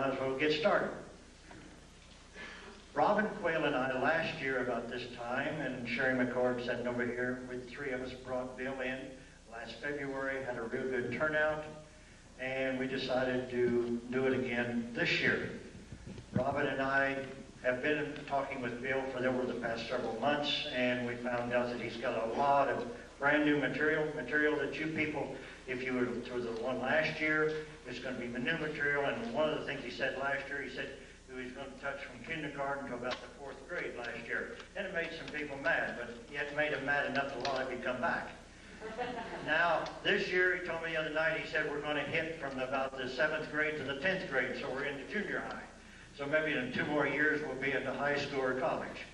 might as well get started. Robin Quayle and I last year about this time, and Sherry McCord sitting over here, with three of us brought Bill in last February, had a real good turnout, and we decided to do it again this year. Robin and I have been talking with Bill for over the past several months, and we found out that he's got a lot of brand new material that you people, if you were through the one last year, it's going to be the new material. And one of the things he said last year, he said he was going to touch from kindergarten to about the 4th grade last year. And it made some people mad, but yet made them mad enough to want to come back. Now, this year, he told me the other night, he said we're going to hit from about the 7th grade to the 10th grade, so we're into junior high. So maybe in 2 more years, we'll be into high school or college.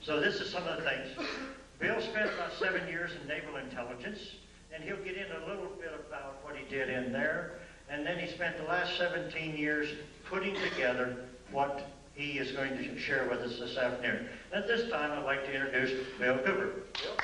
So this is some of the things. Bill spent about 7 years in naval intelligence, and he'll get in a little bit about what he did in there. And then he spent the last 17 years putting together what he is going to share with us this afternoon. At this time, I'd like to introduce Bill Cooper. Bill?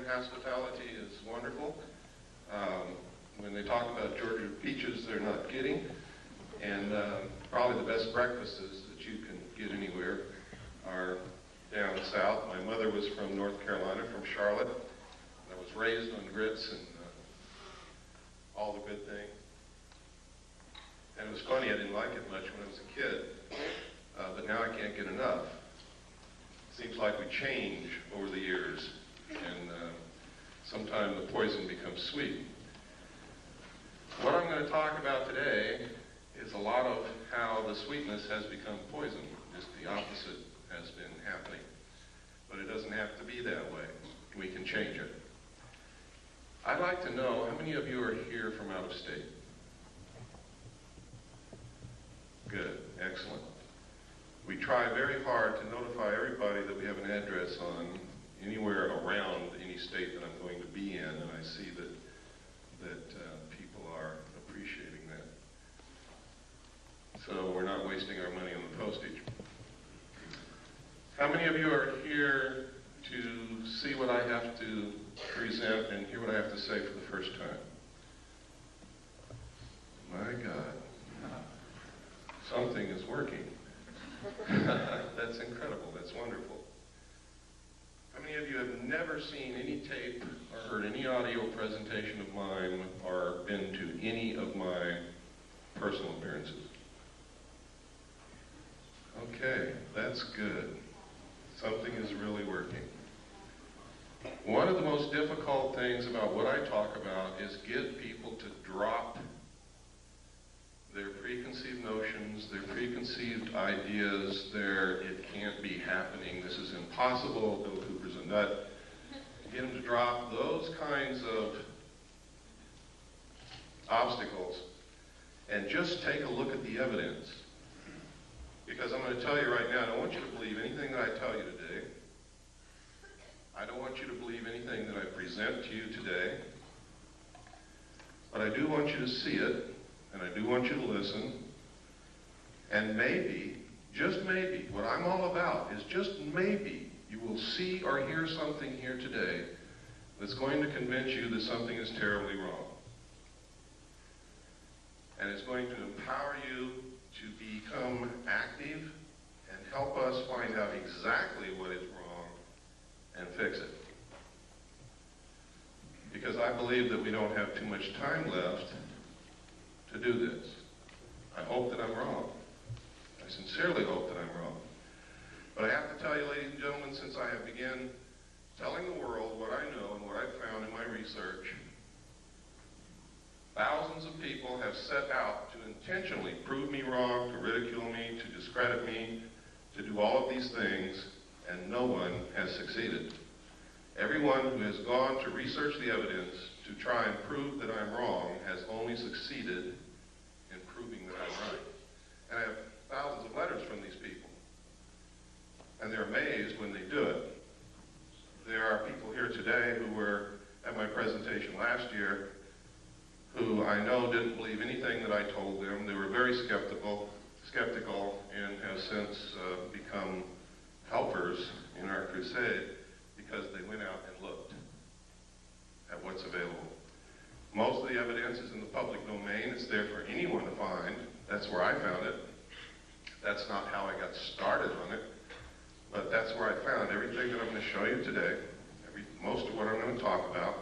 Hospitality is wonderful. When they talk about Georgia peaches, they're not kidding. And probably the best breakfasts that you can get anywhere are down south. My mother was from North Carolina, from Charlotte. I was raised on grits and all the good things. And it was funny, I didn't like it much when I was a kid, but now I can't get enough. Seems like we change over the years, and sometimes the poison becomes sweet. What I'm going to talk about today is a lot of how the sweetness has become poison. Just the opposite has been happening. But it doesn't have to be that way. We can change it. I'd like to know how many of you are here from out of state? Good, excellent. We try very hard to notify everybody that we have an address on anywhere around any state that I'm going to be in, and I see that people are appreciating that. So we're not wasting our money on the postage. How many of you are here to see what I have to present and hear what I have to say for the first time? My God. Something is working. That's incredible. That's wonderful. How many of you have never seen any tape or heard any audio presentation of mine or been to any of my personal appearances? Okay, that's good. Something is really working. One of the most difficult things about what I talk about is get people to drop their preconceived notions, their preconceived ideas, it can't be happening, this is impossible, Bill Cooper's a nut. Get them to drop those kinds of obstacles and just take a look at the evidence. Because I'm going to tell you right now, I don't want you to believe anything that I tell you today. I don't want you to believe anything that I present to you today. But I do want you to see it. And I do want you to listen, and maybe, just maybe, what I'm all about is just maybe you will see or hear something here today that's going to convince you that something is terribly wrong. And it's going to empower you to become active and help us find out exactly what is wrong and fix it. Because I believe that we don't have too much time left to do this. I hope that I'm wrong. I sincerely hope that I'm wrong. But I have to tell you, ladies and gentlemen, since I have begun telling the world what I know and what I've found in my research, thousands of people have set out to intentionally prove me wrong, to ridicule me, to discredit me, to do all of these things, and no one has succeeded. Everyone who has gone to research the evidence to try and prove that I'm wrong has only succeeded in proving that I'm right. And I have thousands of letters from these people. And they're amazed when they do it. There are people here today who were at my presentation last year who I know didn't believe anything that I told them. They were very skeptical, skeptical and have since become helpers in our crusade because they went out and looked at what's available. Most of the evidence is in the public domain. It's there for anyone to find. That's where I found it. That's not how I got started on it, but that's where I found everything that I'm going to show you today, most of what I'm going to talk about.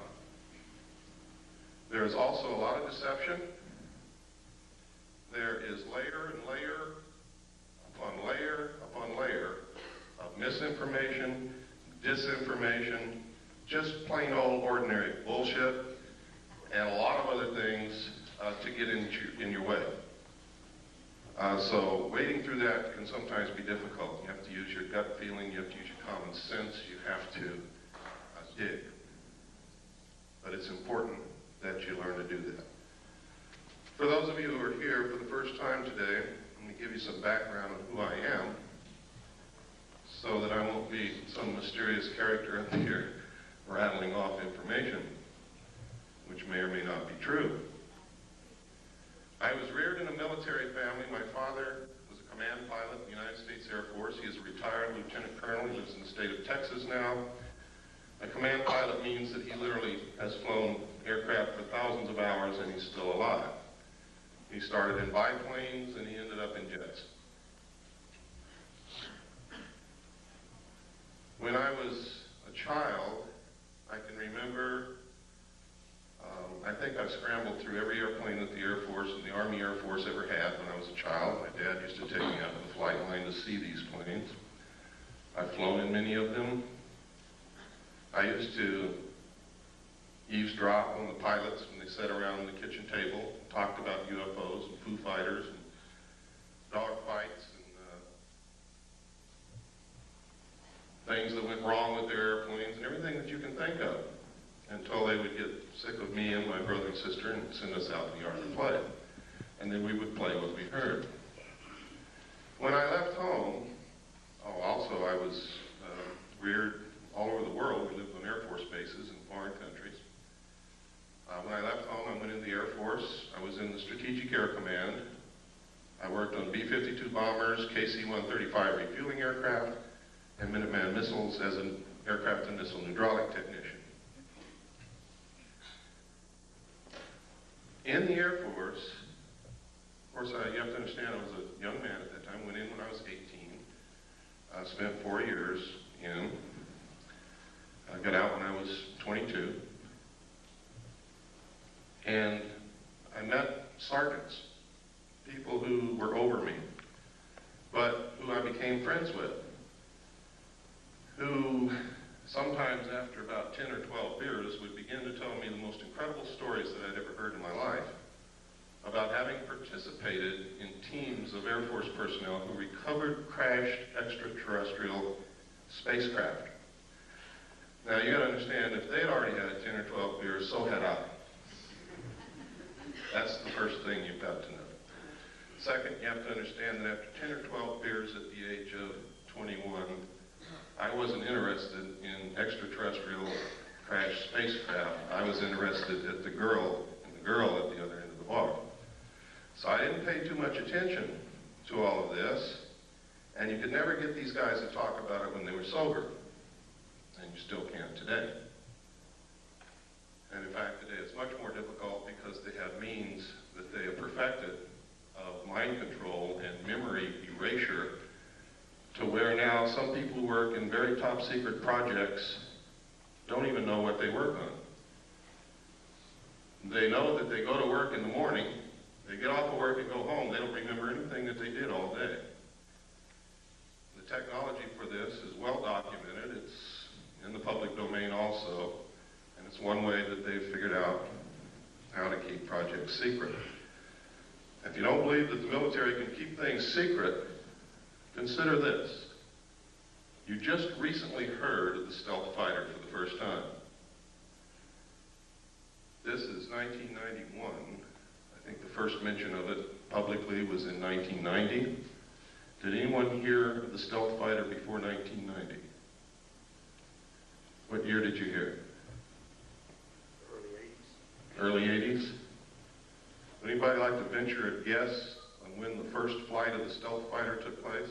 There is also a lot of deception. There is layer and layer upon layer upon layer of misinformation, disinformation, just plain old ordinary bullshit, and a lot of other things to get in your way. So wading through that can sometimes be difficult. You have to use your gut feeling, you have to use your common sense, you have to dig. But it's important that you learn to do that. For those of you who are here for the first time today, let me give you some background on who I am so that I won't be some mysterious character up here rattling off information which may or may not be true. I was reared in a military family. My father was a command pilot in the United States Air Force. He is a retired lieutenant colonel. He lives in the state of Texas now. A command pilot means that he literally has flown aircraft for thousands of hours and he's still alive. He started in biplanes and he ended up in jets. When I was a child, I can remember I think I've scrambled through every airplane that the Air Force and the Army Air Force ever had when I was a child. My dad used to take me out to the flight line to see these planes. I've flown in many of them. I used to eavesdrop on the pilots when they sat around the kitchen table, talked about UFOs and Foo Fighters and dogfights and things that went wrong with their airplanes and everything that you can think of, until they would get sick of me and my brother and sister and send us out in the yard to play. And then we would play what we heard. When I left home, also I was reared all over the world. We lived on Air Force bases in foreign countries. When I left home, I went into the Air Force. I was in the Strategic Air Command. I worked on B-52 bombers, KC-135 refueling aircraft, and Minuteman missiles as an aircraft and missile hydraulic technician. In the Air Force, of course, you have to understand I was a young man at that time, went in when I was 18, spent 4 years in, got out when I was 22, and I met sergeants, people who were over me, but who I became friends with, who sometimes after about 10 or 12 beers would begin to tell me the most incredible stories that I'd ever heard in my life about having participated in teams of Air Force personnel who recovered crashed extraterrestrial spacecraft. Now you gotta understand, if they'd already had 10 or 12 beers, so had I. That's the first thing you've got to know. Second, you have to understand that after 10 or 12 beers at the age of 21, I wasn't interested in extraterrestrial crashed spacecraft. I was interested at the girl, and the girl at the other end of the bar. So I didn't pay too much attention to all of this, and you could never get these guys to talk about it when they were sober, and you still can't today. And in fact, today it's much more difficult because they have means that they have perfected of mind control and memory erasure, to where now some people who work in very top secret projects don't even know what they work on. They know that they go to work in the morning, they get off of work and go home, they don't remember anything that they did all day. The technology for this is well documented, it's in the public domain also, and it's one way that they've figured out how to keep projects secret. If you don't believe that the military can keep things secret, consider this. You just recently heard of the stealth fighter for the first time. This is 1991. I think the first mention of it publicly was in 1990. Did anyone hear of the stealth fighter before 1990? What year did you hear? Early 80s. Early 80s? Would anybody like to venture a guess on when the first flight of the stealth fighter took place?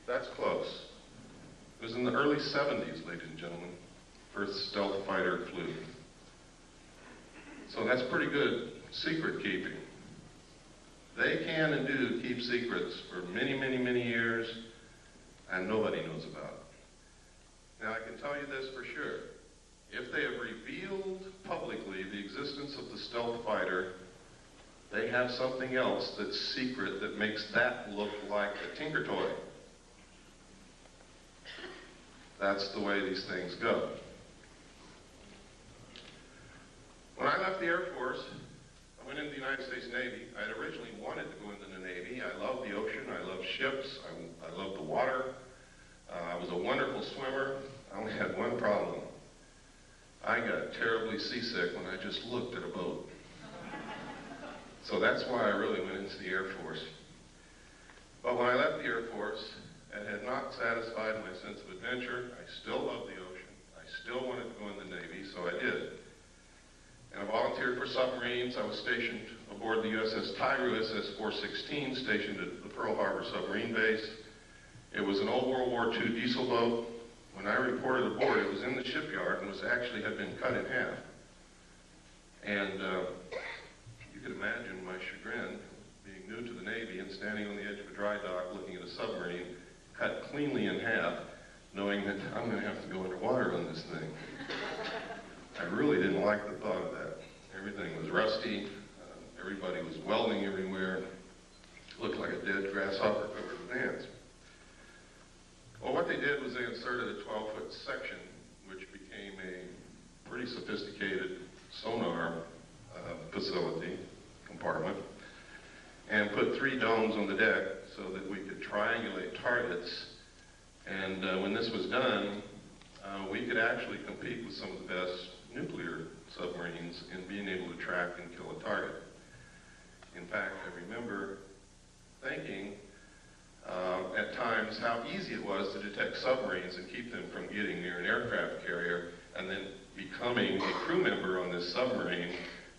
That's close. It was in the early 70s, ladies and gentlemen, first stealth fighter flew. So that's pretty good secret keeping. They can and do keep secrets for many, many, many years, and nobody knows about it. Now, I can tell you this for sure. If they have revealed publicly the existence of the stealth fighter, they have something else that's secret that makes that look like a Tinker Toy. That's the way these things go. When I left the Air Force, I went into the United States Navy. I had originally wanted to go into the Navy. I love the ocean. I love ships. I love the water. I was a wonderful swimmer. I only had one problem. I got terribly seasick when I just looked at a boat. So that's why I really went into the Air Force. But when I left the Air Force, it had not satisfied my sense of adventure. I still love the ocean. I still wanted to go in the Navy, so I did. And I volunteered for submarines. I was stationed aboard the USS Tiger, SS-416, stationed at the Pearl Harbor submarine base. It was an old World War II diesel boat. When I reported aboard, it was in the shipyard and had been cut in half. And you could imagine my chagrin, being new to the Navy and standing on the edge of a dry dock looking at a submarine cut cleanly in half, knowing that I'm going to have to go underwater on this thing. I really didn't like the thought of that. Everything was rusty. Everybody was welding everywhere. It looked like a dead grasshopper covered with ants. Well, what they did was they inserted a 12-foot section, which became a pretty sophisticated sonar facility, compartment, and put 3 domes on the deck so that we could triangulate targets. And when this was done, we could actually compete with some of the best nuclear submarines in being able to track and kill a target. In fact, I remember thinking at times how easy it was to detect submarines and keep them from getting near an aircraft carrier, and then becoming a crew member on this submarine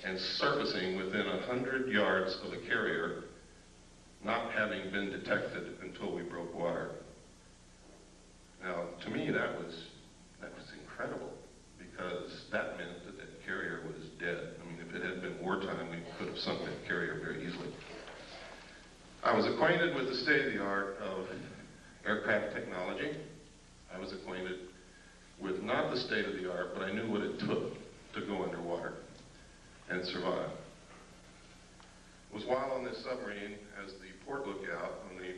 and surfacing within 100 yards of a carrier, not having been detected until we broke water. Now, to me, that was incredible, because that meant that that carrier was dead. I mean, if it had been wartime, we could have sunk that carrier very easily. I was acquainted with the state-of-the-art of aircraft technology. I was acquainted with not the state-of-the-art, but I knew what it took to go underwater and survive. It was while on this submarine as the port lookout on the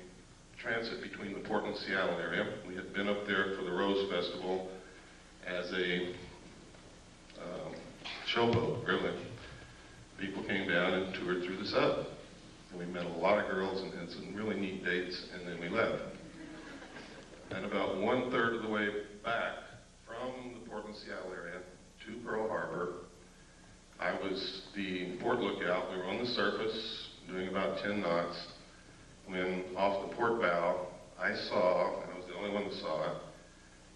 transit between the Portland-Seattle area. We had been up there for the Rose Festival as a showboat, really. People came down and toured through the sub. And we met a lot of girls and had some really neat dates, and then we left. And about 1/3 of the way back from the Portland-Seattle area to Pearl Harbor, I was the port lookout. We were on the surface doing about 10 knots when off the port bow, I saw, and I was the only one that saw it,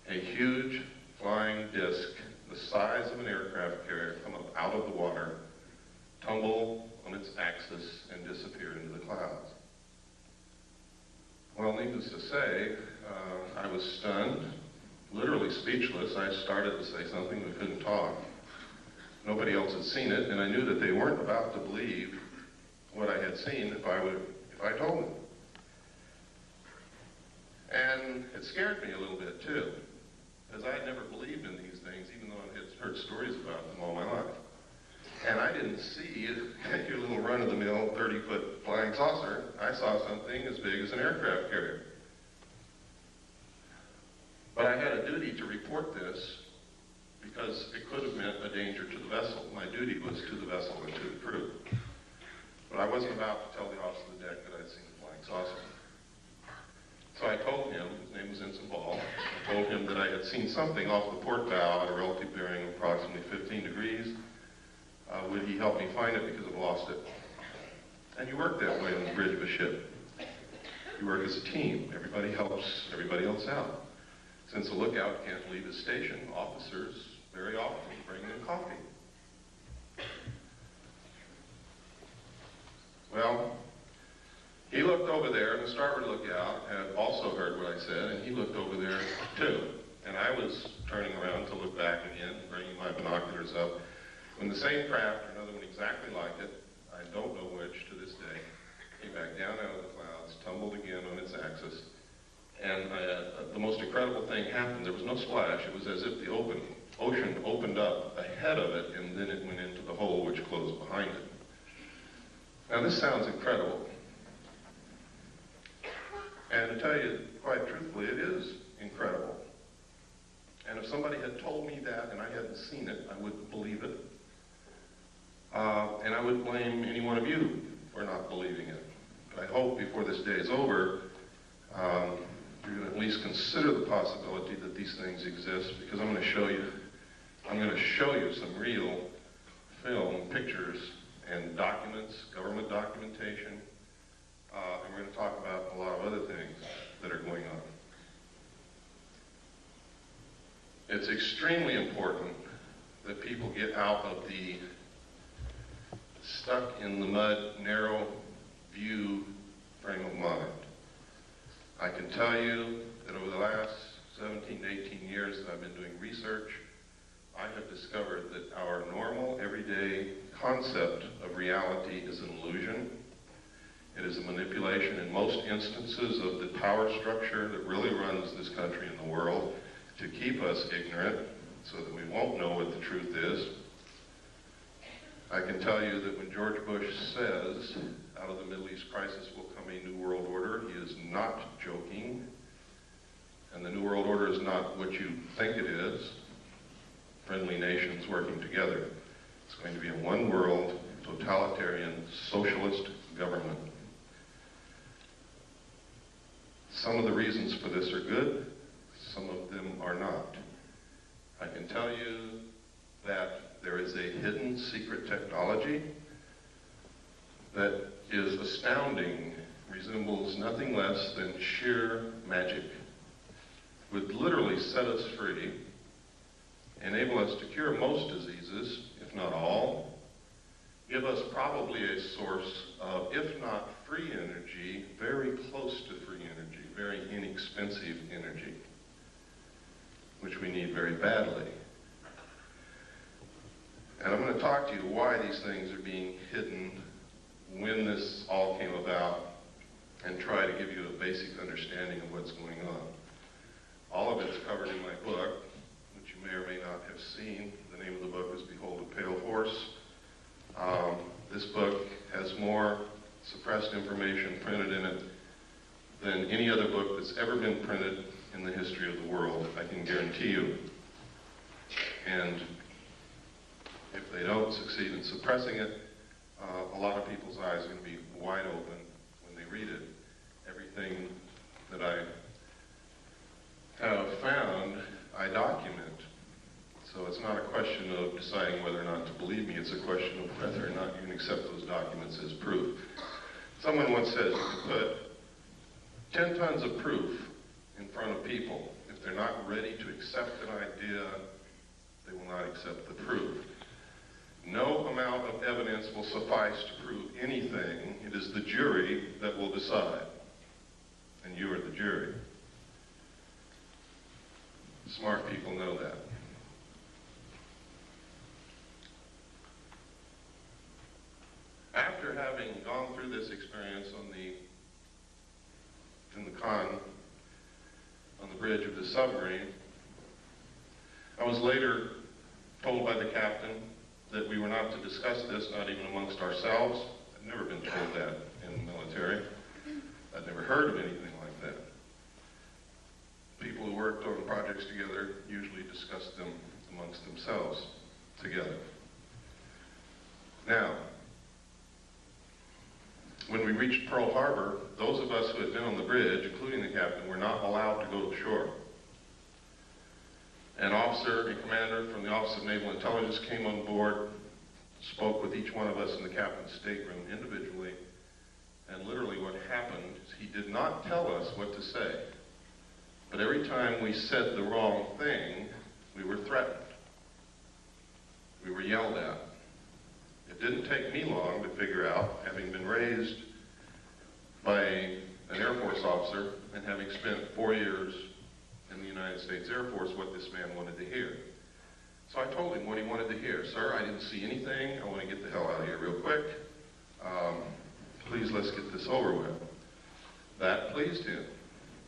a huge flying disc the size of an aircraft carrier come up out of the water, tumble on its axis, and disappear into the clouds. Well, needless to say, I was stunned, literally speechless. I started to say something, we couldn't talk. Nobody else had seen it, and I knew that they weren't about to believe what I had seen if I told them. And it scared me a little bit too, because I had never believed in these things, even though I had heard stories about them all my life. And I didn't see your little run-of-the-mill 30-foot flying saucer. I saw something as big as an aircraft carrier. But I had a duty to report this because it could have meant a danger to the vessel. My duty was to the vessel and to the crew. But I wasn't about to tell the officer of the deck that I'd seen the flying saucer. So I told him, his name was Ensign Ball, I told him that I had seen something off the port bow at a relative bearing of approximately 15 degrees. Would he help me find it because I've lost it? And you work that way on the bridge of a ship. You work as a team. Everybody helps everybody else out. Since the lookout can't leave his station, officers very often bring them coffee. Well, he looked over there, and the starboard lookout had also heard what I said, and he looked over there too. And I was turning around to look back again, bringing my binoculars up, when the same craft, or another one exactly like it, I don't know which to this day, came back down out of the clouds, tumbled again on its axis, and the most incredible thing happened. There was no splash. It was as if the ocean opened up ahead of it, and then it went into the hole which closed behind it. Now this sounds incredible. And to tell you quite truthfully, it is incredible. And if somebody had told me that and I hadn't seen it, I wouldn't believe it. And I would blame any one of you for not believing it. But I hope before this day is over, you're going to at least consider the possibility that these things exist, because I'm going to show you some real film, pictures, and documents, government documentation, and we're going to talk about a lot of other things that are going on. It's extremely important that people get out of the stuck in the mud, narrow view frame of mind. I can tell you that over the last 17 to 18 years that I've been doing research, I have discovered that our normal, everyday concept of reality is an illusion. It is a manipulation in most instances of the power structure that really runs this country and the world to keep us ignorant so that we won't know what the truth is. I can tell you that when George Bush says, out of the Middle East crisis will come a new world order, he is not joking. And the new world order is not what you think it is. Friendly nations working together. It's going to be a one world, totalitarian, socialist government. Some of the reasons for this are good, some of them are not. I can tell you that there is a hidden secret technology that is astounding, resembles nothing less than sheer magic, would literally set us free, enable us to cure most diseases, if not all, give us probably a source of, if not free energy, very close to free energy, very inexpensive energy, which we need very badly. And I'm going to talk to you why these things are being hidden, when this all came about, and try to give you a basic understanding of what's going on. All of it is covered in my book, which you may or may not have seen. The name of the book is Behold a Pale Horse. This book has more suppressed information printed in it than any other book that's ever been printed in the history of the world, I can guarantee you. And if they don't succeed in suppressing it, a lot of people's eyes are going to be wide open when they read it. Everything that I have found, I document. So it's not a question of deciding whether or not to believe me, it's a question of whether or not you can accept those documents as proof. Someone once said you can put 10 tons of proof in front of people. If they're not ready to accept an idea, they will not accept the proof. No amount of evidence will suffice to prove anything. It is the jury that will decide. And you are the jury. Smart people know that. After having gone through this experience in the con, on the bridge of the submarine, I was later told by the captain that we were not to discuss this, not even amongst ourselves. I'd never been told that in the military. I'd never heard of anything like that. People who worked on projects together usually discussed them amongst themselves together. Now, when we reached Pearl Harbor, those of us who had been on the bridge, including the captain, were not allowed to go to shore. An officer, a commander from the Office of Naval Intelligence came on board, spoke with each one of us in the captain's stateroom individually, and literally what happened is he did not tell us what to say. But every time we said the wrong thing, we were threatened. We were yelled at. It didn't take me long to figure out, having been been raised by an Air Force officer and having spent 4 years in the United States Air Force, what this man wanted to hear. So I told him what he wanted to hear. Sir, I didn't see anything. I want to get the hell out of here real quick. Please, let's get this over with. That pleased him.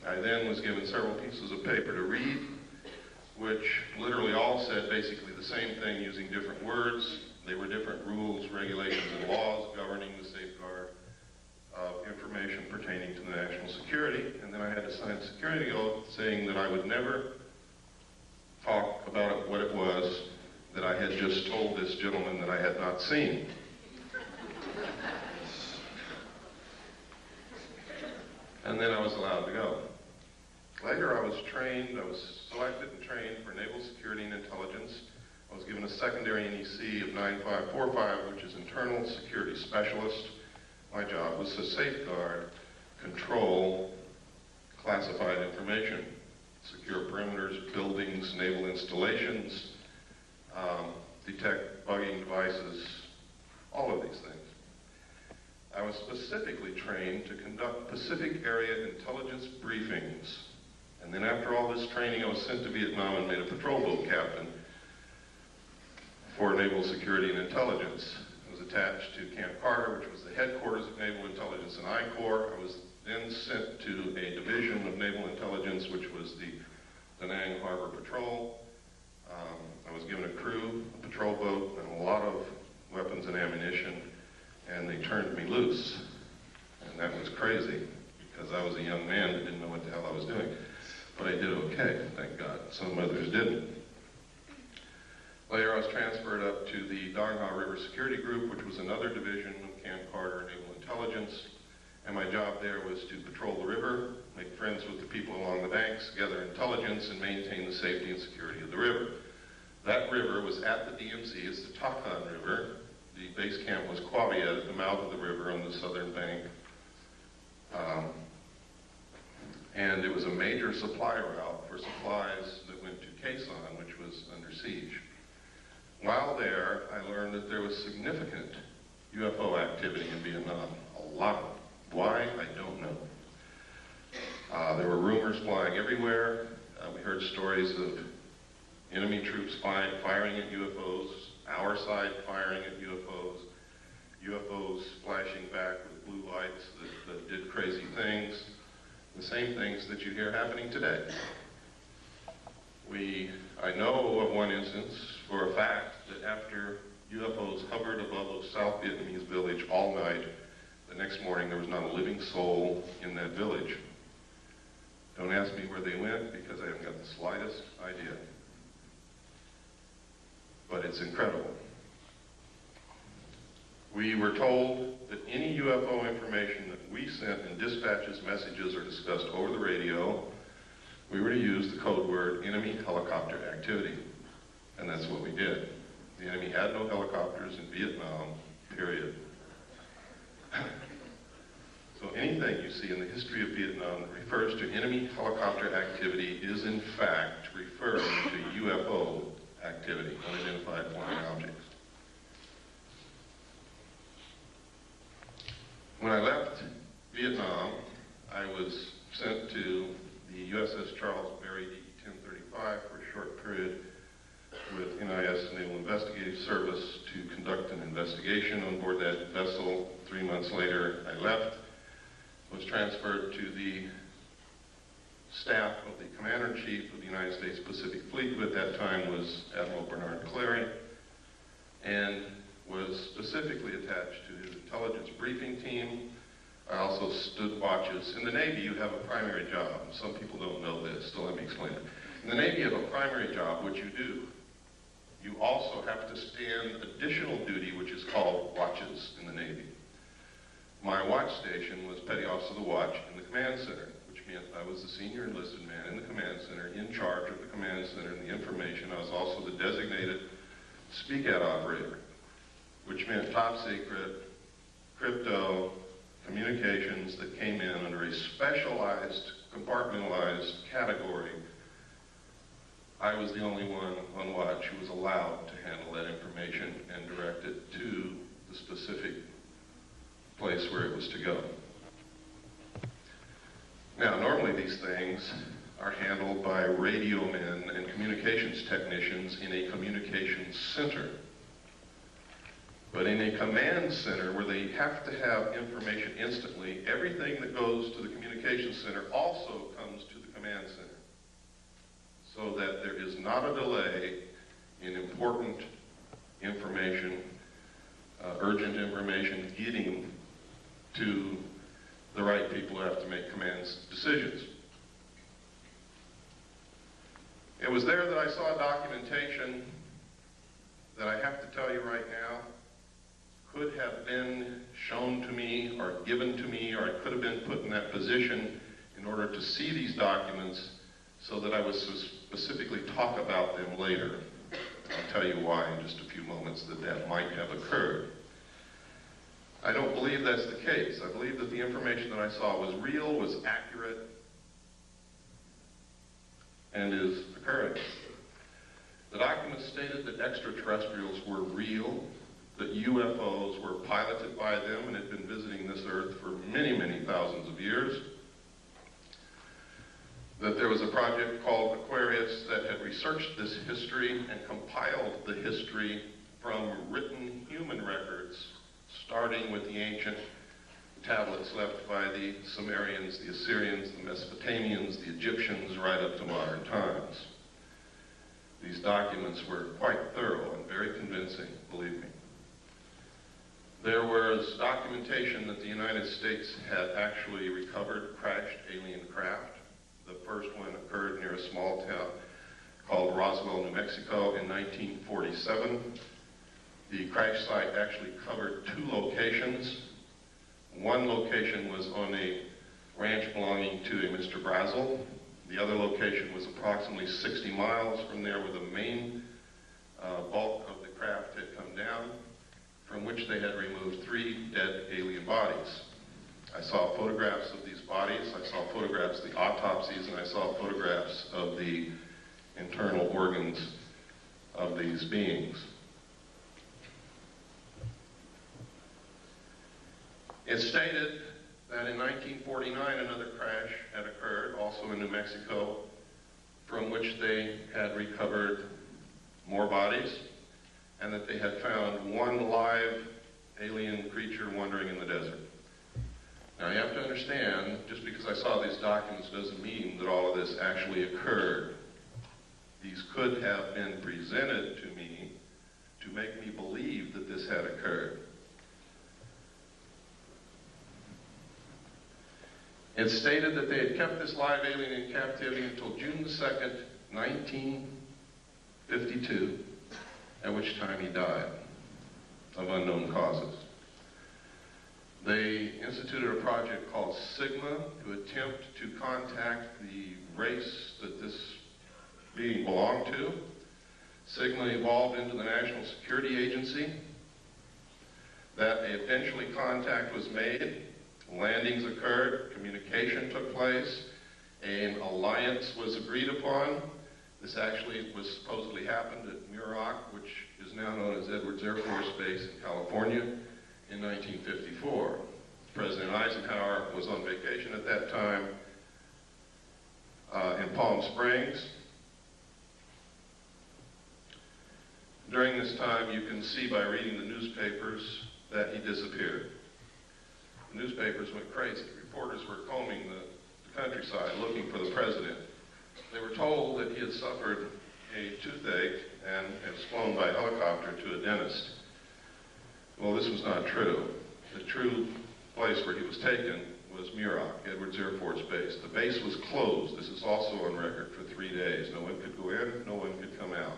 I then was given several pieces of paper to read, which literally all said basically the same thing using different words. They were different rules, regulations, and laws governing the safeguard of information pertaining to the national security. And then I had to sign a security oath saying that I would never talk about what it was that I had just told this gentleman that I had not seen. And then I was allowed to go. Later I was selected and trained for Naval Security and Intelligence. I was given a secondary NEC of 9545, which is Internal Security Specialist. My job was to safeguard, control classified information, secure perimeters, buildings, naval installations, detect bugging devices, all of these things. I was specifically trained to conduct Pacific Area intelligence briefings. And then after all this training, I was sent to Vietnam and made a patrol boat captain for Naval Security and Intelligence. I was attached to Camp Carter, which was the headquarters of Naval Intelligence and I Corps. I was then sent to a division of Naval Intelligence, which was the Da Nang Harbor Patrol. I was given a crew, a patrol boat, and a lot of weapons and ammunition, and they turned me loose. And that was crazy, because I was a young man that didn't know what the hell I was doing. But I did okay, thank God. Some others didn't. Later, I was transferred up to the Dong Ha River Security Group, which was another division of Camp Carter Naval Intelligence. And my job there was to patrol the river, make friends with the people along the banks, gather intelligence, and maintain the safety and security of the river. That river was at the DMZ. It's the Takan River. The base camp was Qua Viet at the mouth of the river on the southern bank. And it was a major supply route for supplies that went to Khe Sanh, which was under siege. While there, I learned that there was significant UFO activity in Vietnam. A lot of it. Why? I don't know. There were rumors flying everywhere. We heard stories of enemy troops firing at UFOs, our side firing at UFOs, UFOs flashing back with blue lights that did crazy things, the same things that you hear happening today. I know of one instance for a fact that after UFOs hovered above a South Vietnamese village all night, the next morning there was not a living soul in that village. Don't ask me where they went because I haven't got the slightest idea. But it's incredible. We were told that any UFO information that we sent in dispatches, messages, or discussed over the radio, we were to use the code word enemy helicopter activity. And that's what we did. The enemy had no helicopters in Vietnam, period. So anything you see in the history of Vietnam that refers to enemy helicopter activity is in fact referring to UFO activity, unidentified flying objects. When I left Vietnam, I was sent to the USS Charles Berry DE-1035 for a short period with NIS Naval Investigative Service to conduct an investigation on board that vessel. 3 months later, I left, was transferred to the staff of the Commander-in-Chief of the United States Pacific Fleet, who at that time was Admiral Bernard Clary, and was specifically attached to his intelligence briefing team. I also stood watches. In the Navy, you have a primary job. Some people don't know this, so let me explain it. In the Navy, you have a primary job, which you do. You also have to stand additional duty, which is called watches in the Navy. My watch station was Petty Officer of the Watch in the Command Center, which meant I was the senior enlisted man in the Command Center, in charge of the Command Center and the information. I was also the designated SPEAK-AT operator, which meant top secret, crypto, communications that came in under a specialized, compartmentalized category. I was the only one on watch who was allowed to handle that information and direct it to the specific place where it was to go. Now, normally these things are handled by radio men and communications technicians in a communications center. But in a command center where they have to have information instantly, everything that goes to the communications center also comes to the command center, so that there is not a delay in important information, urgent information getting to the right people who have to make command decisions. It was there that I saw documentation that I have to tell you right now could have been shown to me or given to me, or I could have been put in that position in order to see these documents so that I would specifically talk about them later. I'll tell you why in just a few moments that might have occurred. I don't believe that's the case. I believe that the information that I saw was real, was accurate, and is occurring. The documents stated that extraterrestrials were real, that UFOs were piloted by them and had been visiting this Earth for many, many thousands of years, that there was a project called Aquarius that had researched this history and compiled the history from written human records, starting with the ancient tablets left by the Sumerians, the Assyrians, the Mesopotamians, the Egyptians, right up to modern times. These documents were quite thorough and very convincing, believe me. There was documentation that the United States had actually recovered crashed alien craft. The first one occurred near a small town called Roswell, New Mexico in 1947. The crash site actually covered 2 locations. One location was on a ranch belonging to a Mr. Brazel. The other location was approximately 60 miles from there, where the main bulk of the craft had come down, from which they had removed 3 dead alien bodies. I saw photographs of these bodies, I saw photographs of the autopsies, and I saw photographs of the internal organs of these beings. It stated that in 1949 another crash had occurred, also in New Mexico, from which they had recovered more bodies, and that they had found 1 live alien creature wandering in the desert. Now you have to understand, just because I saw these documents doesn't mean that all of this actually occurred. These could have been presented to me to make me believe that this had occurred. It stated that they had kept this live alien in captivity until June 2nd, 1952, at which time he died of unknown causes. They instituted a project called Sigma to attempt to contact the race that this being belonged to. Sigma evolved into the National Security Agency. That eventually contact was made. Landings occurred, communication took place, an alliance was agreed upon. This actually was supposedly happened at Muroc, which is now known as Edwards Air Force Base in California, in 1954. President Eisenhower was on vacation at that time in Palm Springs. During this time, you can see by reading the newspapers that he disappeared. The newspapers went crazy. Reporters were combing the countryside looking for the president. They were told that he had suffered a toothache and was flown by helicopter to a dentist. Well, this was not true. The true place where he was taken was Muroc, Edwards Air Force Base. The base was closed. This is also on record for 3 days. No one could go in, no one could come out.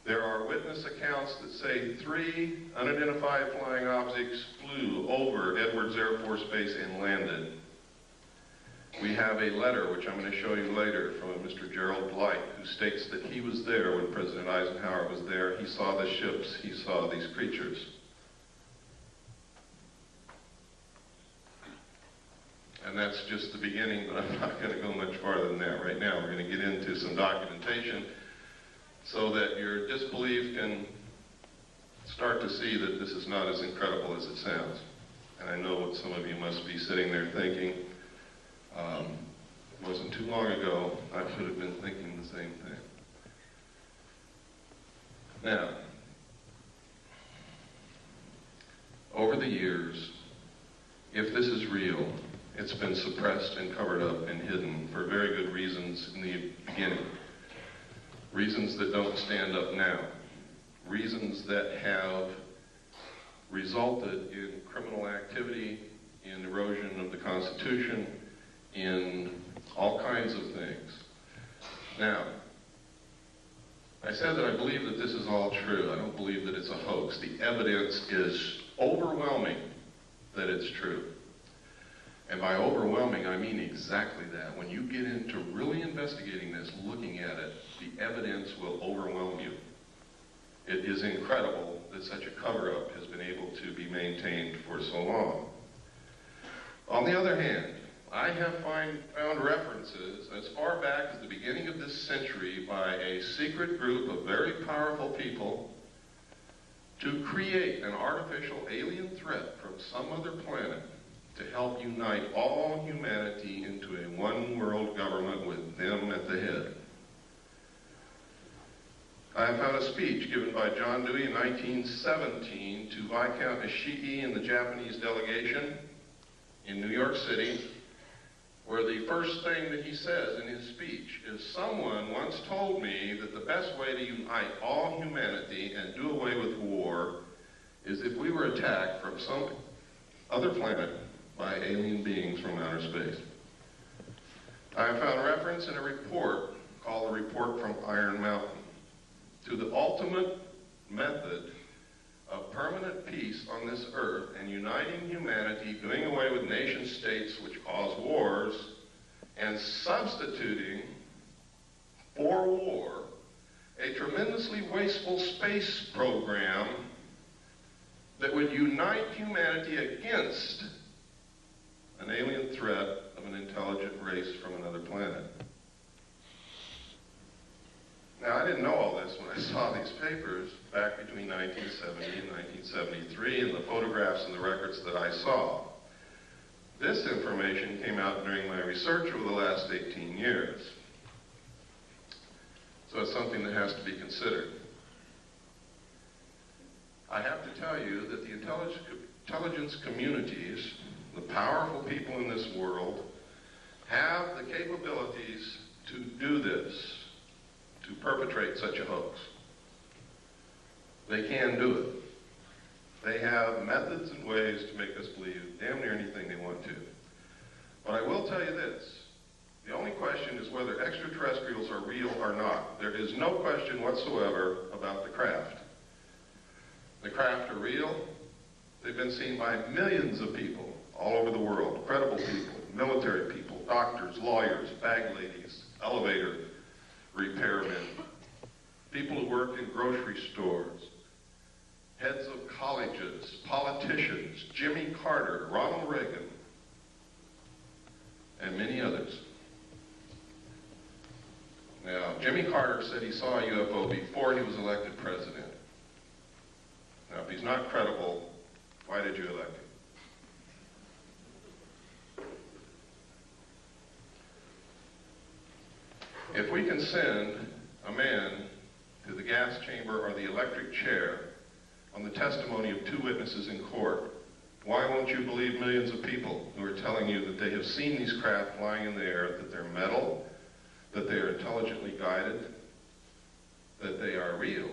There are witness accounts that say 3 unidentified flying objects flew over Edwards Air Force Base and landed. We have a letter, which I'm going to show you later, from a Mr. Gerald Blight, who states that he was there when President Eisenhower was there. He saw the ships, he saw these creatures. And that's just the beginning, but I'm not going to go much farther than that right now. We're going to get into some documentation so that your disbelief can start to see that this is not as incredible as it sounds. And I know what some of you must be sitting there thinking. It wasn't too long ago, I should have been thinking the same thing. Now, over the years, if this is real, it's been suppressed and covered up and hidden for very good reasons in the beginning. Reasons that don't stand up now. Reasons that have resulted in criminal activity, in erosion of the Constitution, in all kinds of things. Now, I said that I believe that this is all true. I don't believe that it's a hoax. The evidence is overwhelming that it's true. And by overwhelming, I mean exactly that. When you get into really investigating this, looking at it, the evidence will overwhelm you. It is incredible that such a cover-up has been able to be maintained for so long. On the other hand, I have found references as far back as the beginning of this century by a secret group of very powerful people to create an artificial alien threat from some other planet to help unite all humanity into a one-world government with them at the head. I have found a speech given by John Dewey in 1917 to Viscount Ishii and the Japanese delegation in New York City, where the first thing that he says in his speech is, "Someone once told me that the best way to unite all humanity and do away with war is if we were attacked from some other planet by alien beings from outer space." I have found reference in a report called the Report from Iron Mountain to the ultimate method of permanent peace on this earth and uniting humanity, doing away with nation states which cause wars, and substituting for war a tremendously wasteful space program that would unite humanity against an alien threat of an intelligent race from another planet. Now, I didn't know all this when I saw these papers back between 1970 and 1973 and the photographs and the records that I saw. This information came out during my research over the last 18 years. So it's something that has to be considered. I have to tell you that the intelligence communities, the powerful people in this world, have the capabilities to do this, to perpetrate such a hoax. They can do it. They have methods and ways to make us believe damn near anything they want to. But I will tell you this. The only question is whether extraterrestrials are real or not. There is no question whatsoever about the craft. The craft are real. They've been seen by millions of people all over the world. Credible people, military people, doctors, lawyers, bag ladies, elevator repairmen, people who work in grocery stores, heads of colleges, politicians, Jimmy Carter, Ronald Reagan, and many others. Now, Jimmy Carter said he saw a UFO before he was elected president. Now, if he's not credible, why did you elect him? If we can send a man to the gas chamber or the electric chair on the testimony of two witnesses in court, why won't you believe millions of people who are telling you that they have seen these craft flying in the air, that they're metal, that they are intelligently guided, that they are real,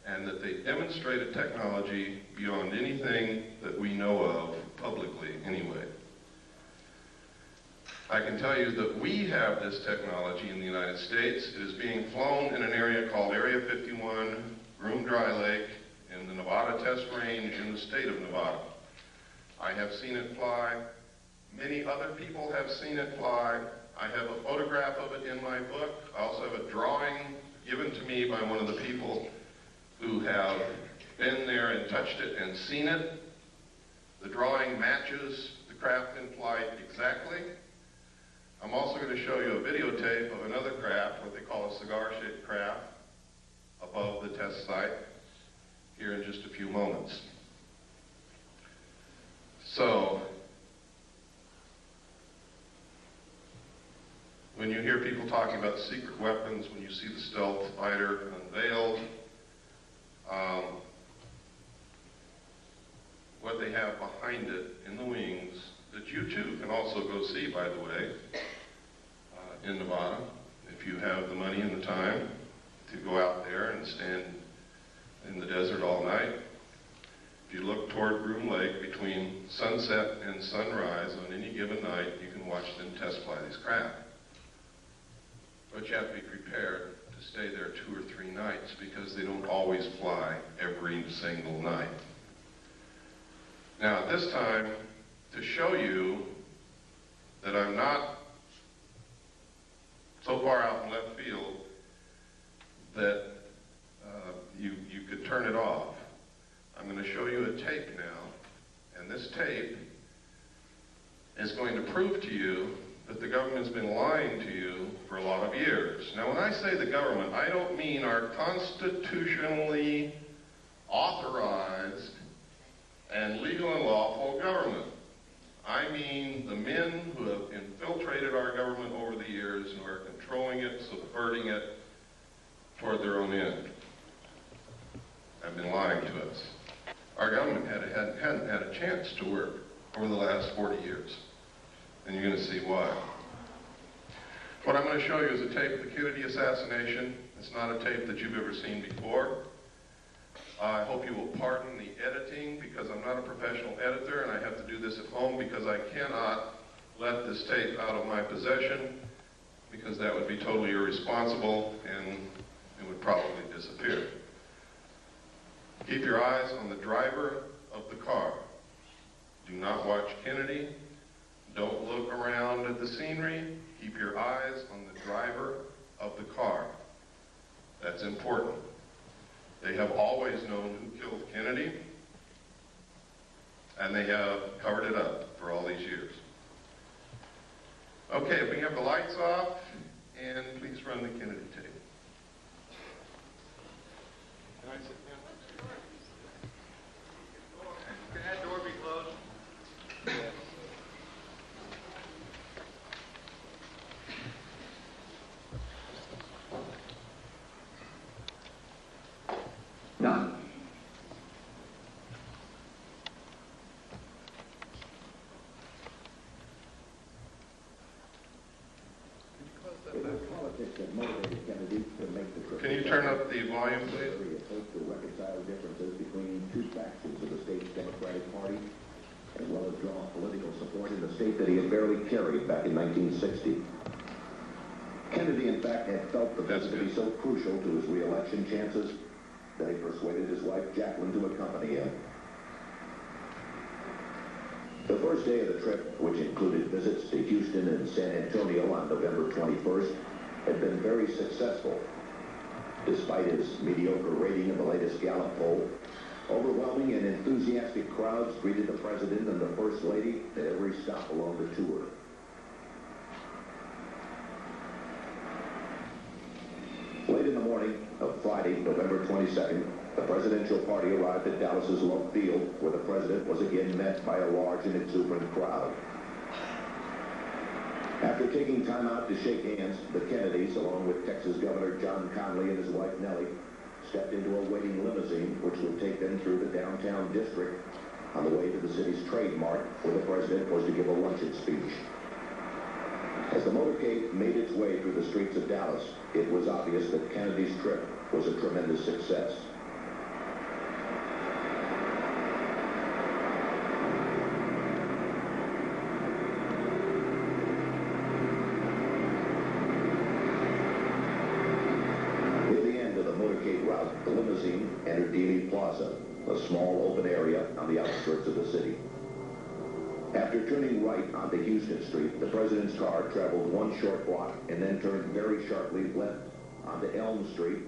and that they demonstrate a technology beyond anything that we know of publicly anyway? I can tell you that we have this technology in the United States. It is being flown in an area called Area 51, Groom Dry Lake, in the Nevada Test Range in the state of Nevada. I have seen it fly. Many other people have seen it fly. I have a photograph of it in my book. I also have a drawing given to me by one of the people who have been there and touched it and seen it. The drawing matches the craft in flight exactly. I'm also going to show you a videotape of another craft, what they call a cigar-shaped craft, above the test site here in just a few moments. So, when you hear people talking about secret weapons, when you see the stealth fighter unveiled, what they have behind it in the wings, that you too can also go see, by the way, in Nevada, if you have the money and the time to go out there and stand in the desert all night. If you look toward Groom Lake between sunset and sunrise on any given night, you can watch them test fly these craft. But you have to be prepared to stay there 2 or 3 nights because they don't always fly every single night. Now, at this time, to show you that I'm not so far out in left field that you could turn it off, I'm going to show you a tape now, and this tape is going to prove to you that the government's been lying to you for a lot of years. Now, when I say the government, I don't mean our constitutionally authorized and legal and lawful government. I mean the men who have infiltrated our government over the years and who are controlling it, subverting it toward their own end. Have been lying to us. Our government hadn't had a chance to work over the last 40 years. And you're going to see why. What I'm going to show you is a tape of the Kennedy assassination. It's not a tape that you've ever seen before. I hope you will pardon the editing because I'm not a professional editor and I have to do this at home because I cannot let this tape out of my possession because that would be totally irresponsible and it would probably disappear. Keep your eyes on the driver of the car. Do not watch Kennedy. Don't look around at the scenery. Keep your eyes on the driver of the car. That's important. They have always known who killed Kennedy, and they have covered it up for all these years. Okay, if we have the lights off, and please run the Kennedy tape. Can I sit down? Can that door be closed? None. It was politics that motivated Kennedy to make the trip. Can you turn up the volume, please? To reconcile differences between two factions of the state's Democratic Party, as well as draw political support in the state that he had barely carried back in 1960. Kennedy, in fact, had felt the visit to be so crucial to his re-election chances that he persuaded his wife, Jacqueline, to accompany him. The first day of the trip, which included visits to Houston and San Antonio on November 21st, had been very successful. Despite his mediocre rating in the latest Gallup poll, overwhelming and enthusiastic crowds greeted the President and the First Lady at every stop along the tour. Late in the morning of Friday, November 22nd, the presidential party arrived at Dallas's Love Field, where the president was again met by a large and exuberant crowd. After taking time out to shake hands, the Kennedys, along with Texas Governor John Connally and his wife Nellie, stepped into a waiting limousine which would take them through the downtown district on the way to the city's Trade Mart, where the president was to give a luncheon speech. As the motorcade made its way through the streets of Dallas, it was obvious that Kennedy's trip was a tremendous success. Route, the limousine entered Dealey Plaza, a small open area on the outskirts of the city. After turning right onto Houston Street, the president's car traveled one short block and then turned very sharply left onto Elm Street,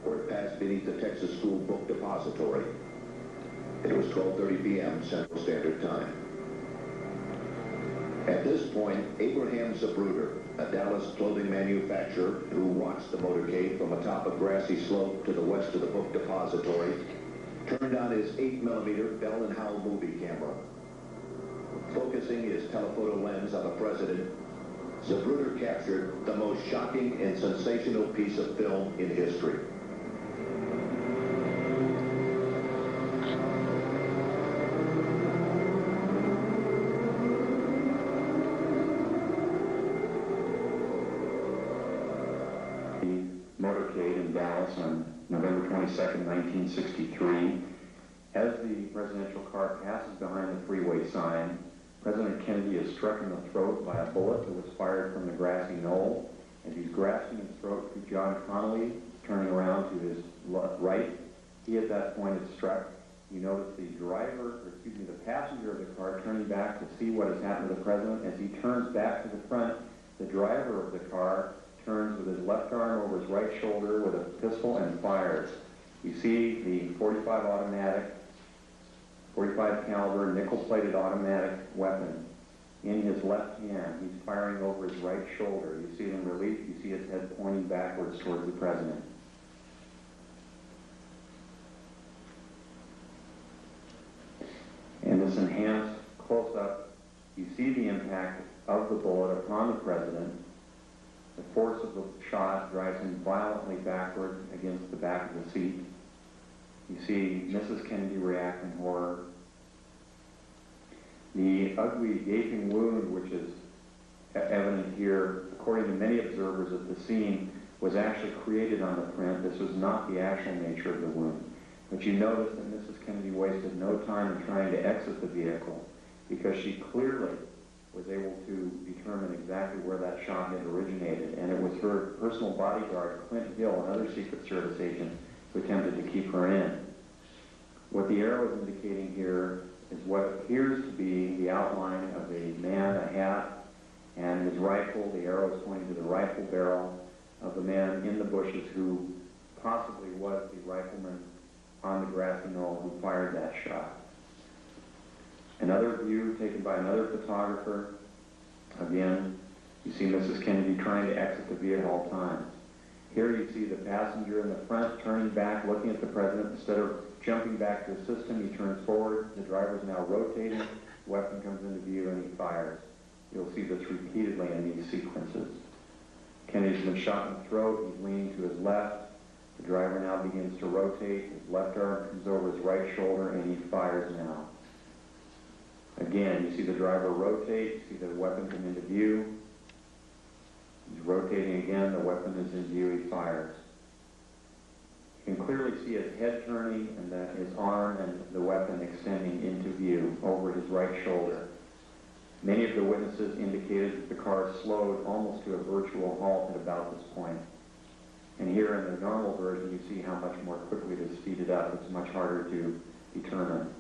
where it passed beneath the Texas School Book Depository. It was 12:30 p.m. Central Standard Time. At this point, Abraham Zapruder, a Dallas clothing manufacturer who watched the motorcade from atop a grassy slope to the west of the book depository, turned on his 8mm Bell & Howell movie camera. Focusing his telephoto lens on the president, Zapruder captured the most shocking and sensational piece of film in history. Motorcade in Dallas on November 22nd, 1963. As the presidential car passes behind the freeway sign, President Kennedy is struck in the throat by a bullet that was fired from the grassy knoll. As he's grasping his throat to John Connally, turning around to his right, he at that point is struck. You notice the passenger of the car turning back to see what has happened to the president. As he turns back to the front, the driver of the car turns with his left arm over his right shoulder with a pistol and fires. You see the 45 caliber nickel-plated automatic weapon in his left hand. He's firing over his right shoulder. You see it in relief. You see his head pointing backwards towards the president. In this enhanced close-up, you see the impact of the bullet upon the president. The force of the shot drives him violently backward against the back of the seat. You see Mrs. Kennedy react in horror. The ugly gaping wound, which is evident here, according to many observers at the scene, was actually created on the print. This was not the actual nature of the wound. But you notice that Mrs. Kennedy wasted no time in trying to exit the vehicle because she clearly was able to determine exactly where that shot had originated. And it was her personal bodyguard, Clint Hill, another Secret Service agent, who attempted to keep her in. What the arrow is indicating here is what appears to be the outline of a man, a hat, and his rifle. The arrow is pointing to the rifle barrel of the man in the bushes who possibly was the rifleman on the grassy knoll who fired that shot. Another view taken by another photographer. Again, you see Mrs. Kennedy trying to exit the vehicle at all times. Here you see the passenger in the front turning back, looking at the president. Instead of jumping back to assist him, he turns forward. The driver is now rotating. The weapon comes into view and he fires. You'll see this repeatedly in these sequences. Kennedy's been shot in the throat. He's leaning to his left. The driver now begins to rotate. His left arm comes over his right shoulder and he fires now. Again, you see the driver rotate. You see the weapon come into view. He's rotating again. The weapon is in view. He fires. You can clearly see his head turning and his arm and the weapon extending into view over his right shoulder. Many of the witnesses indicated that the car slowed almost to a virtual halt at about this point. And here in the normal version, you see how much more quickly it is speeded up. It's much harder to determine.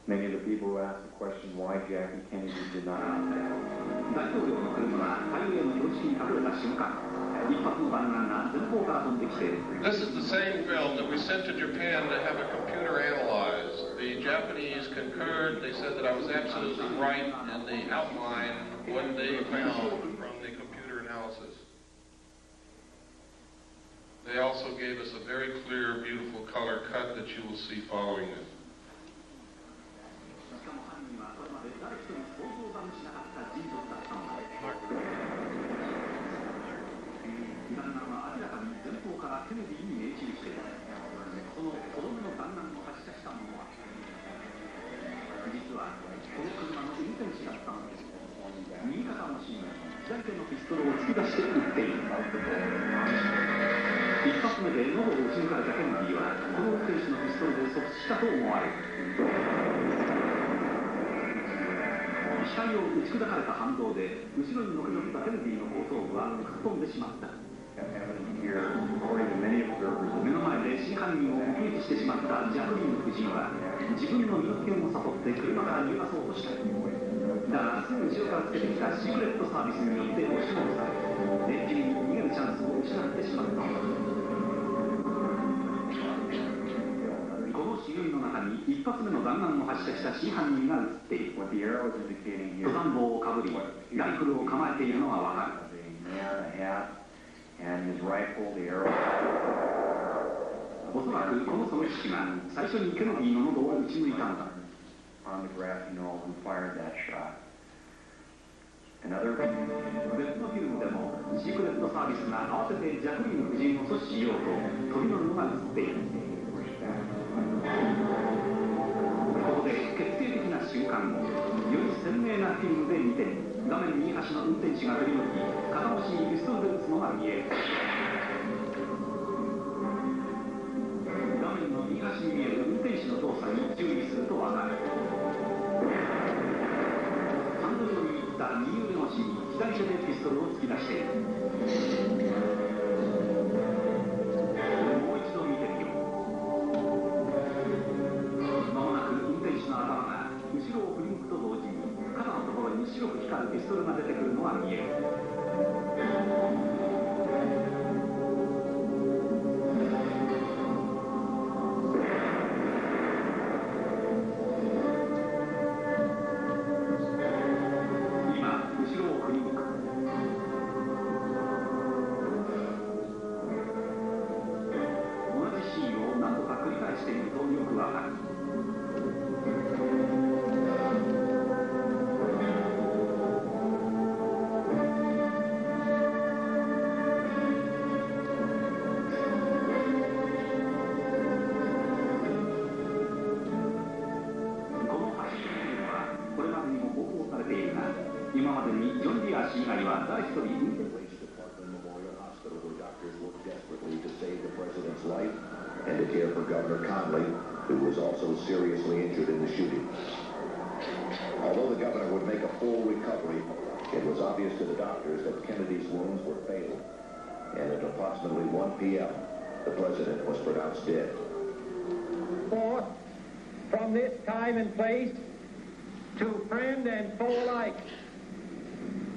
Many of the people who asked the question why Jackie Kennedy did not. This is the same film that we sent to Japan to have a computer analyzed. The Japanese concurred. They said that I was absolutely right in the outline of what they found from the computer analysis. They also gave us a very clear, beautiful color cut that you will see following it. Here, according to many observers, 目の前で真犯人を目撃してしまったジャクリーン夫人は自分の身の危険を悟って車から逃がそうとした。だがすぐ後ろからつけてきたシークレットサービスによって押し戻され、電柱に逃げるチャンスを失ってしまった。この茂みの中に一発目の弾丸を発射した真犯人が映っている。登山帽をかぶり、ライフルを構えているのがわかる。And his rifle, the arrow. おそらくこの狙撃手が最初にケネディの喉を撃ち抜いたのだ。on the grassy knoll who fired that shot. Another. 別のフィルムでもシークレットサービスが慌ててジャクリーン夫人を阻止しようと飛び乗るのが映っている。ここで決定的な瞬間をより鮮明なフィルムで見て画面右端の運転手が振り向き片押しにピストルで撃つのが見える。画面の右端に見える運転手の動作に注意するとわかる。ハンドルを握った右腕の芯に左手でピストルを突き出している。もう一度見てみよう。間もなく運転手の頭が後ろを振り向くと同時に肩のところに白く光るピストルが出てくるのが見える。and to care for Governor Conley, who was also seriously injured in the shooting. Although the governor would make a full recovery, it was obvious to the doctors that Kennedy's wounds were fatal, and at approximately 1 p.m., the president was pronounced dead. Forth from this time and place to friend and foe alike,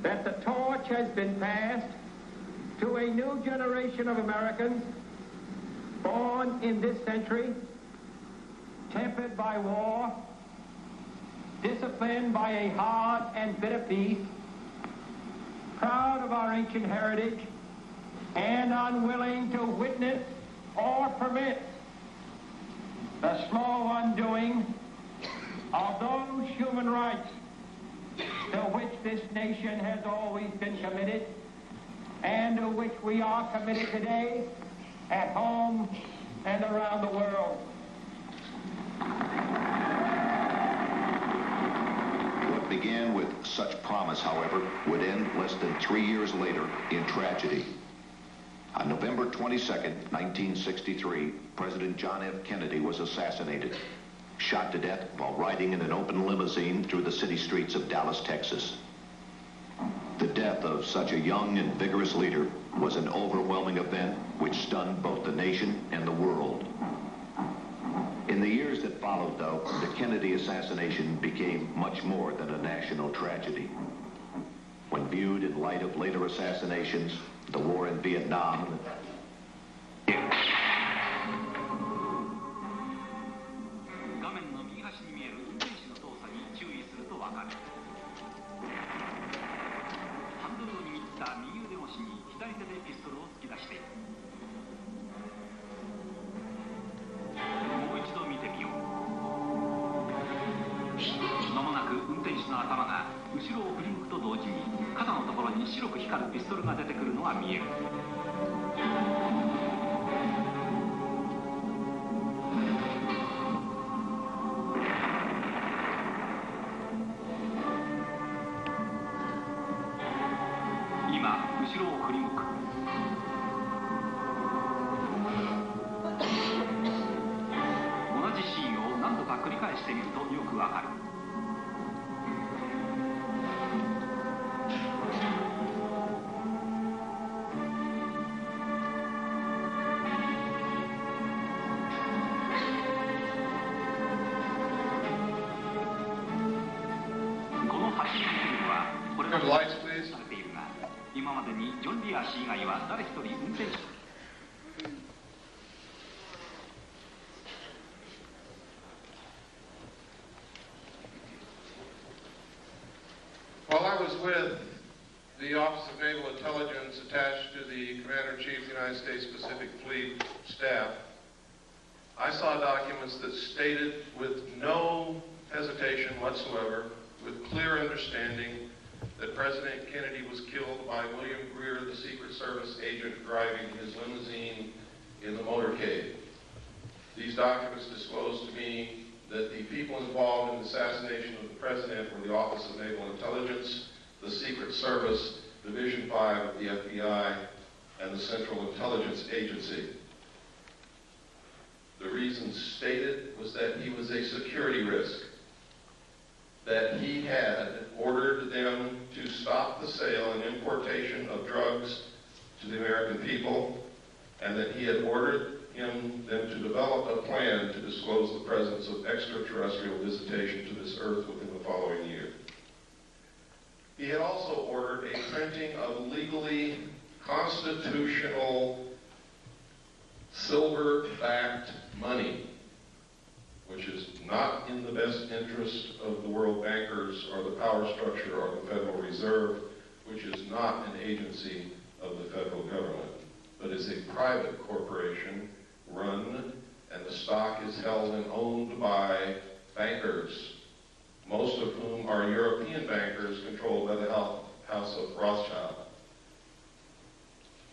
that the torch has been passed to a new generation of Americans born in this century, tempered by war, disciplined by a hard and bitter peace, proud of our ancient heritage, and unwilling to witness or permit the slow undoing of those human rights to which this nation has always been committed and to which we are committed today at home and around the world. What began with such promise, however, would end less than 3 years later in tragedy. On November 22nd, 1963, President John F. Kennedy was assassinated, shot to death while riding in an open limousine through the city streets of Dallas, Texas. The death of such a young and vigorous leader was an overwhelming event which stunned both the nation and the world. In the years that followed, though, the Kennedy assassination became much more than a national tragedy. When viewed in light of later assassinations, the war in Vietnam, Lights, please. While I was with the Office of Naval Intelligence attached to the Commander-in-Chief of the United States Pacific Fleet staff, I saw documents that stated with no hesitation whatsoever, with clear understanding that President Kennedy was killed by William Greer, the Secret Service agent driving his limousine in the motorcade. These documents disclosed to me that the people involved in the assassination of the President were the Office of Naval Intelligence, the Secret Service, Division 5 of the FBI, and the Central Intelligence Agency. The reason stated was that he was a security risk, that he had ordered them to stop the sale and importation of drugs to the American people, and that he had ordered them to develop a plan to disclose the presence of extraterrestrial visitation to this earth within the following year. He had also ordered a printing of legally constitutional silver-backed money, which is not in the best interest of the world bankers or the power structure or the Federal Reserve, which is not an agency of the federal government, but is a private corporation run, and the stock is held and owned by bankers, most of whom are European bankers controlled by the House of Rothschild.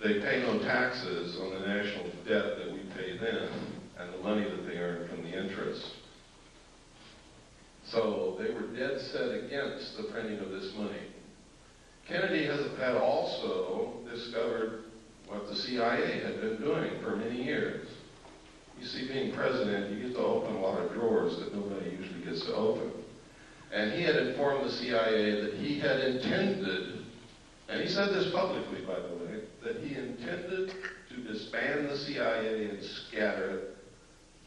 They pay no taxes on the national debt that we pay them and the money that they earn from the interest. So they were dead set against the printing of this money. Kennedy had also discovered what the CIA had been doing for many years. You see, being president, you get to open a lot of drawers that nobody usually gets to open. And he had informed the CIA that he had intended, and he said this publicly, by the way, that he intended to disband the CIA and scatter it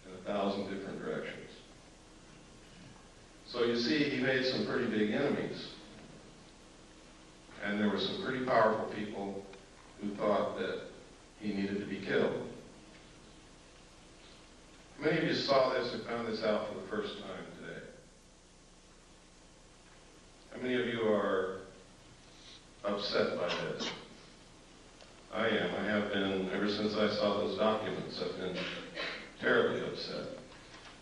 in 1,000 different directions. So you see, he made some pretty big enemies. And there were some pretty powerful people who thought that he needed to be killed. Many of you saw this and found this out for the first time today. How many of you are upset by this? I am. I have been ever since I saw those documents. I've been terribly upset.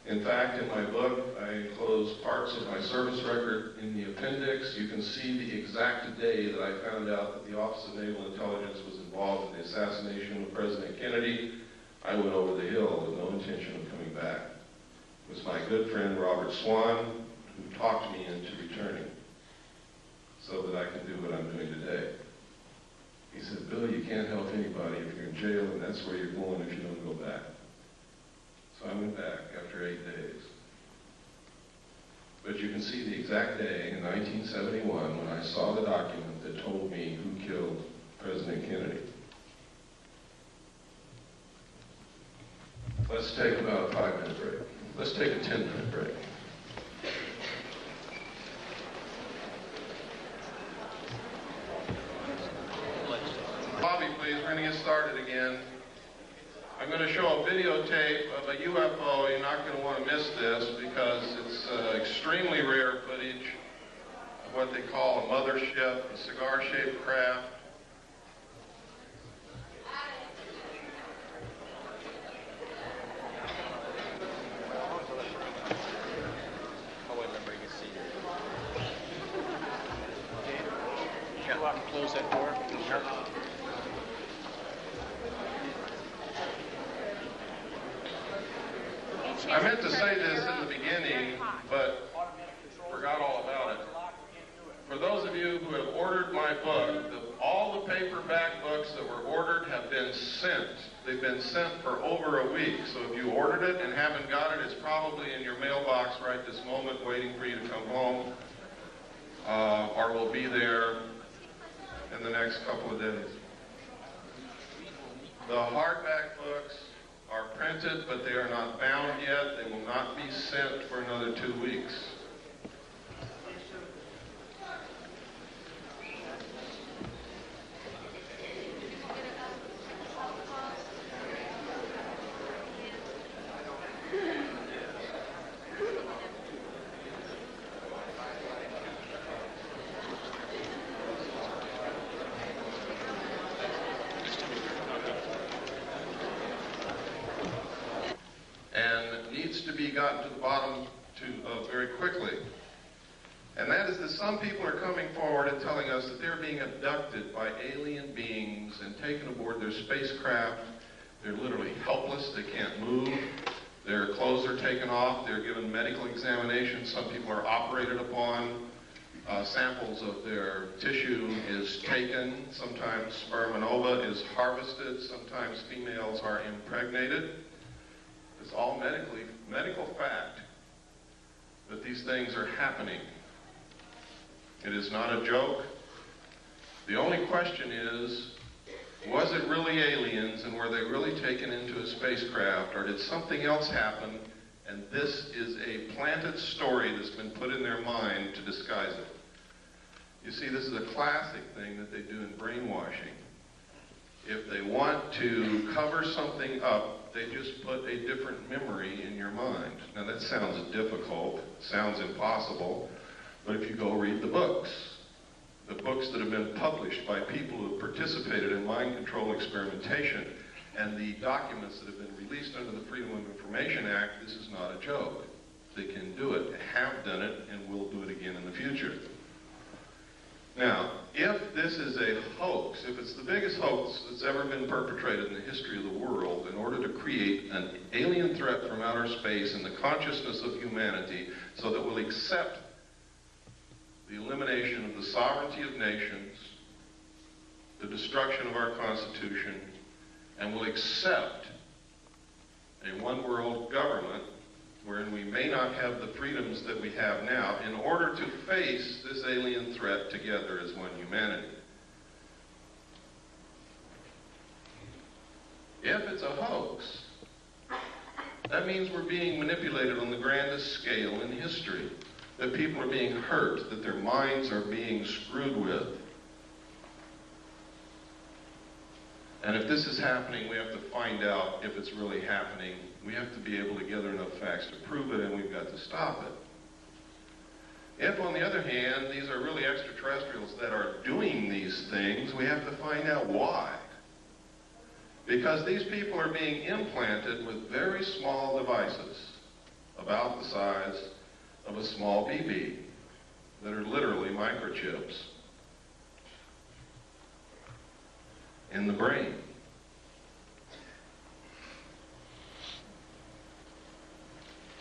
In fact, in my book, I enclose parts of my service record in the appendix. You can see the exact day that I found out that the Office of Naval Intelligence was involved in the assassination of President Kennedy. I went over the hill with no intention of coming back. It was my good friend Robert Swan who talked me into returning so that I could do what I'm doing today. He said, "Bill, you can't help anybody if you're in jail, and that's where you're going if you don't go back." So I went back after 8 days. But you can see the exact day in 1971 when I saw the document that told me who killed President Kennedy. Let's take about a 5-minute break. Let's take a 10-minute break. Bobby, please, we're going to get started again. I'm going to show a videotape of a UFO. You're not going to want to miss this because it's extremely rare footage of what they call a mothership, a cigar-shaped craft. Close that door. I meant to say this in the beginning, but forgot all about it. For those of you who have ordered my book, all the paperback books that were ordered have been sent. They've been sent for over a week. So if you ordered it and haven't got it, it's probably in your mailbox right this moment waiting for you to come home, or will be there in the next couple of days. The hardback books are printed, but they are not bound yet. They will not be sent for another 2 weeks. To be gotten to the bottom very quickly. And that is that some people are coming forward and telling us that they're being abducted by alien beings and taken aboard their spacecraft. They're literally helpless. They can't move. Their clothes are taken off. They're given medical examinations. Some people are operated upon. Samples of their tissue is taken. Sometimes sperm and ova is harvested. Sometimes females are impregnated. It's all medical fact that these things are happening. It is not a joke. The only question is, was it really aliens and were they really taken into a spacecraft, or did something else happen and this is a planted story that's been put in their mind to disguise it? You see, this is a classic thing that they do in brainwashing. If they want to cover something up, they just put a different memory in your mind. Now that sounds difficult, sounds impossible, but if you go read the books that have been published by people who have participated in mind control experimentation, and the documents that have been released under the Freedom of Information Act, this is not a joke. They can do it, have done it, and will do it again in the future. Now, if this is a hoax, if it's the biggest hoax that's ever been perpetrated in the history of the world in order to create an alien threat from outer space in the consciousness of humanity so that we'll accept the elimination of the sovereignty of nations, the destruction of our Constitution, and will accept a one-world government wherein we may not have the freedoms that we have now in order to face this alien threat together as one humanity. If it's a hoax, that means we're being manipulated on the grandest scale in history, that people are being hurt, that their minds are being screwed with. And if this is happening, we have to find out if it's really happening. We have to be able to gather enough facts to prove it, and we've got to stop it. If, on the other hand, these are really extraterrestrials that are doing these things, we have to find out why. Because these people are being implanted with very small devices, about the size of a small BB, that are literally microchips in the brain.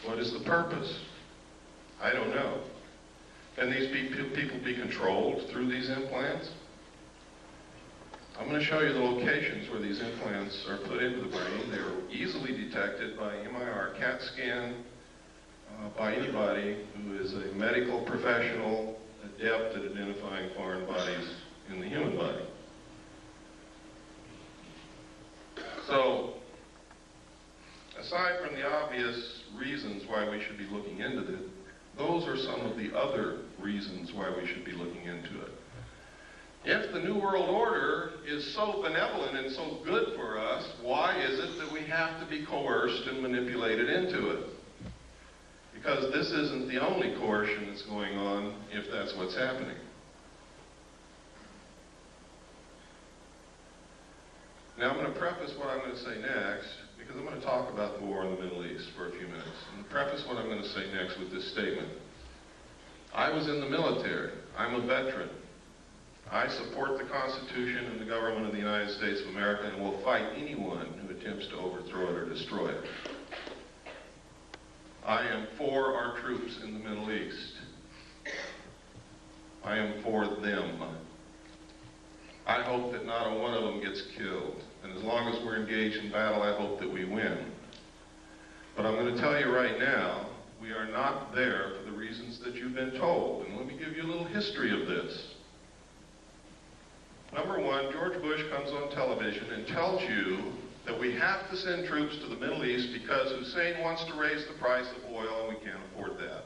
What is the purpose? I don't know. Can these people be controlled through these implants? I'm going to show you the locations where these implants are put into the brain. They're easily detected by MRI CAT scan, by anybody who is a medical professional adept at identifying foreign bodies in the human body. So, aside from the obvious reasons why we should be looking into this, those are some of the other reasons why we should be looking into it. If the New World Order is so benevolent and so good for us, why is it that we have to be coerced and manipulated into it? Because this isn't the only coercion that's going on if that's what's happening. Now I'm going to preface what I'm going to say next, because I'm going to talk about the war in the Middle East for a few minutes. And preface what I'm going to say next with this statement. I was in the military. I'm a veteran. I support the Constitution and the government of the United States of America and will fight anyone who attempts to overthrow it or destroy it. I am for our troops in the Middle East. I am for them. I hope that not a one of them gets killed. And as long as we're engaged in battle, I hope that we win. But I'm going to tell you right now, we are not there for the reasons that you've been told. And let me give you a little history of this. Number one, George Bush comes on television and tells you that we have to send troops to the Middle East because Hussein wants to raise the price of oil and we can't afford that.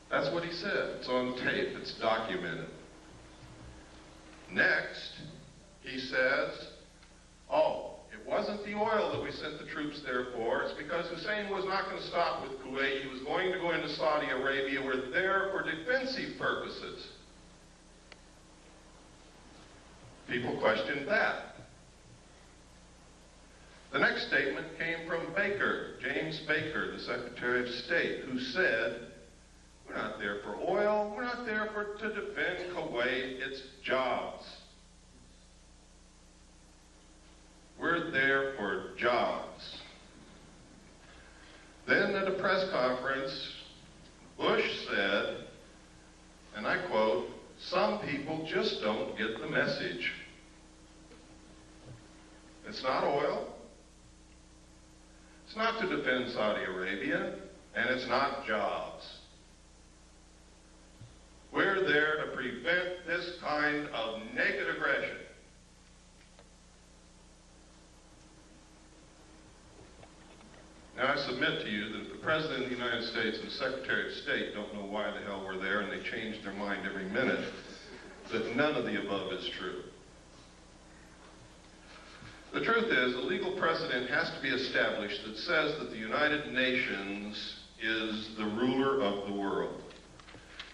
That's what he said. It's on tape. It's documented. Next, he says, oh, it wasn't the oil that we sent the troops there for. It's because Hussein was not going to stop with Kuwait. He was going to go into Saudi Arabia. We're there for defensive purposes. People questioned that. The next statement came from Baker, James Baker, the Secretary of State, who said, we're not there for oil, we're not there to defend Kuwait, it's jobs. We're there for jobs. Then at a press conference, Bush said, and I quote, some people just don't get the message. It's not oil. It's not to defend Saudi Arabia, and it's not jobs. We're there to prevent this kind of naked aggression. Now, I submit to you that if the President of the United States and the Secretary of State don't know why the hell we're there, and they change their mind every minute, that none of the above is true. The truth is, a legal precedent has to be established that says that the United Nations is the ruler of the world.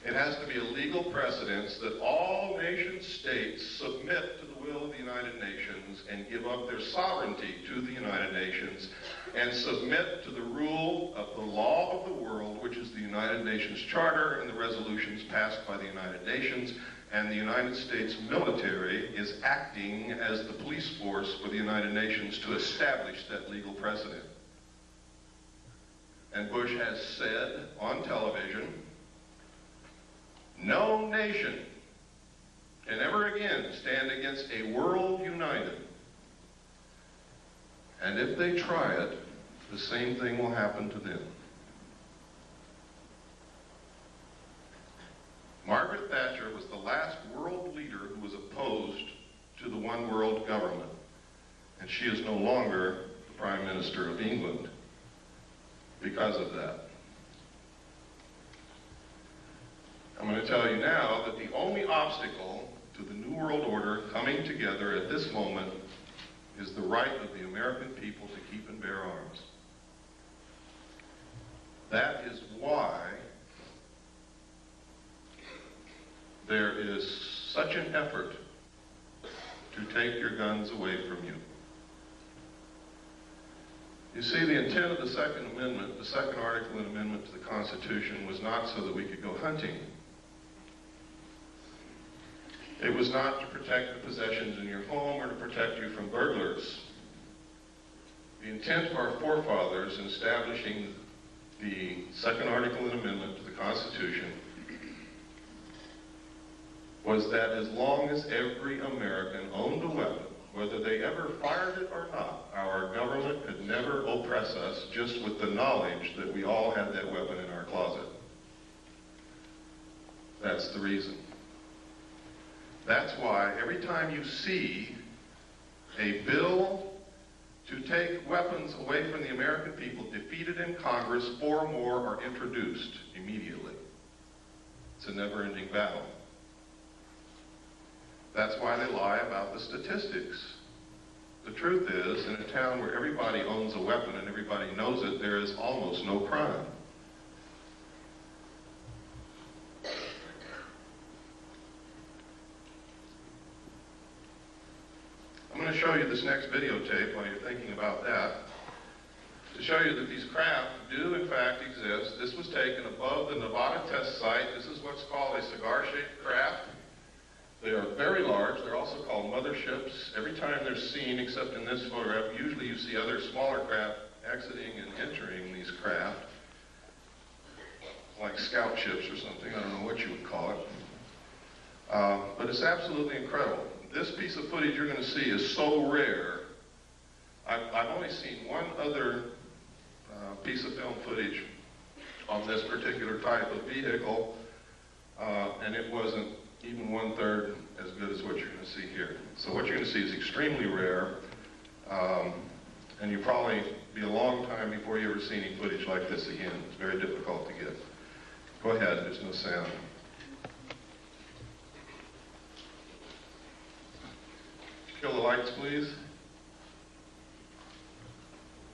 It has to be a legal precedent that all nation states submit to the will of the United Nations and give up their sovereignty to the United Nations and submit to the rule of the law of the world, which is the United Nations Charter and the resolutions passed by the United Nations. And the United States military is acting as the police force for the United Nations to establish that legal precedent. And Bush has said on television, no nation can ever again stand against a world united. And if they try it, the same thing will happen to them. Margaret Thatcher was the last world leader who was opposed to the one world government, and she is no longer the Prime Minister of England because of that. I'm going to tell you now that the only obstacle to the New World Order coming together at this moment is the right of the American people to keep and bear arms. That is why there is such an effort to take your guns away from you. You see, the intent of the Second Amendment, the second article and amendment to the Constitution, was not so that we could go hunting. It was not to protect the possessions in your home or to protect you from burglars. The intent of our forefathers in establishing the second article and amendment to the Constitution was that as long as every American owned a weapon, whether they ever fired it or not, our government could never oppress us just with the knowledge that we all had that weapon in our closet. That's the reason. That's why every time you see a bill to take weapons away from the American people defeated in Congress, 4 more are introduced immediately. It's a never-ending battle. That's why they lie about the statistics. The truth is, in a town where everybody owns a weapon and everybody knows it, there is almost no crime. I'm going to show you this next videotape while you're thinking about that, to show you that these craft do in fact exist. This was taken above the Nevada test site. This is what's called a cigar-shaped craft. They are very large. They're also called motherships. Every time they're seen, except in this photograph, usually you see other smaller craft exiting and entering these craft, like scout ships or something. I don't know what you would call it. But it's absolutely incredible. This piece of footage you're going to see is so rare. I've only seen one other piece of film footage on this particular type of vehicle, and it wasn't even 1/3 as good as what you're going to see here. So what you're going to see is extremely rare, and you'll probably be a long time before you ever see any footage like this again. It's very difficult to get. Go ahead, there's no sound. Kill the lights, please.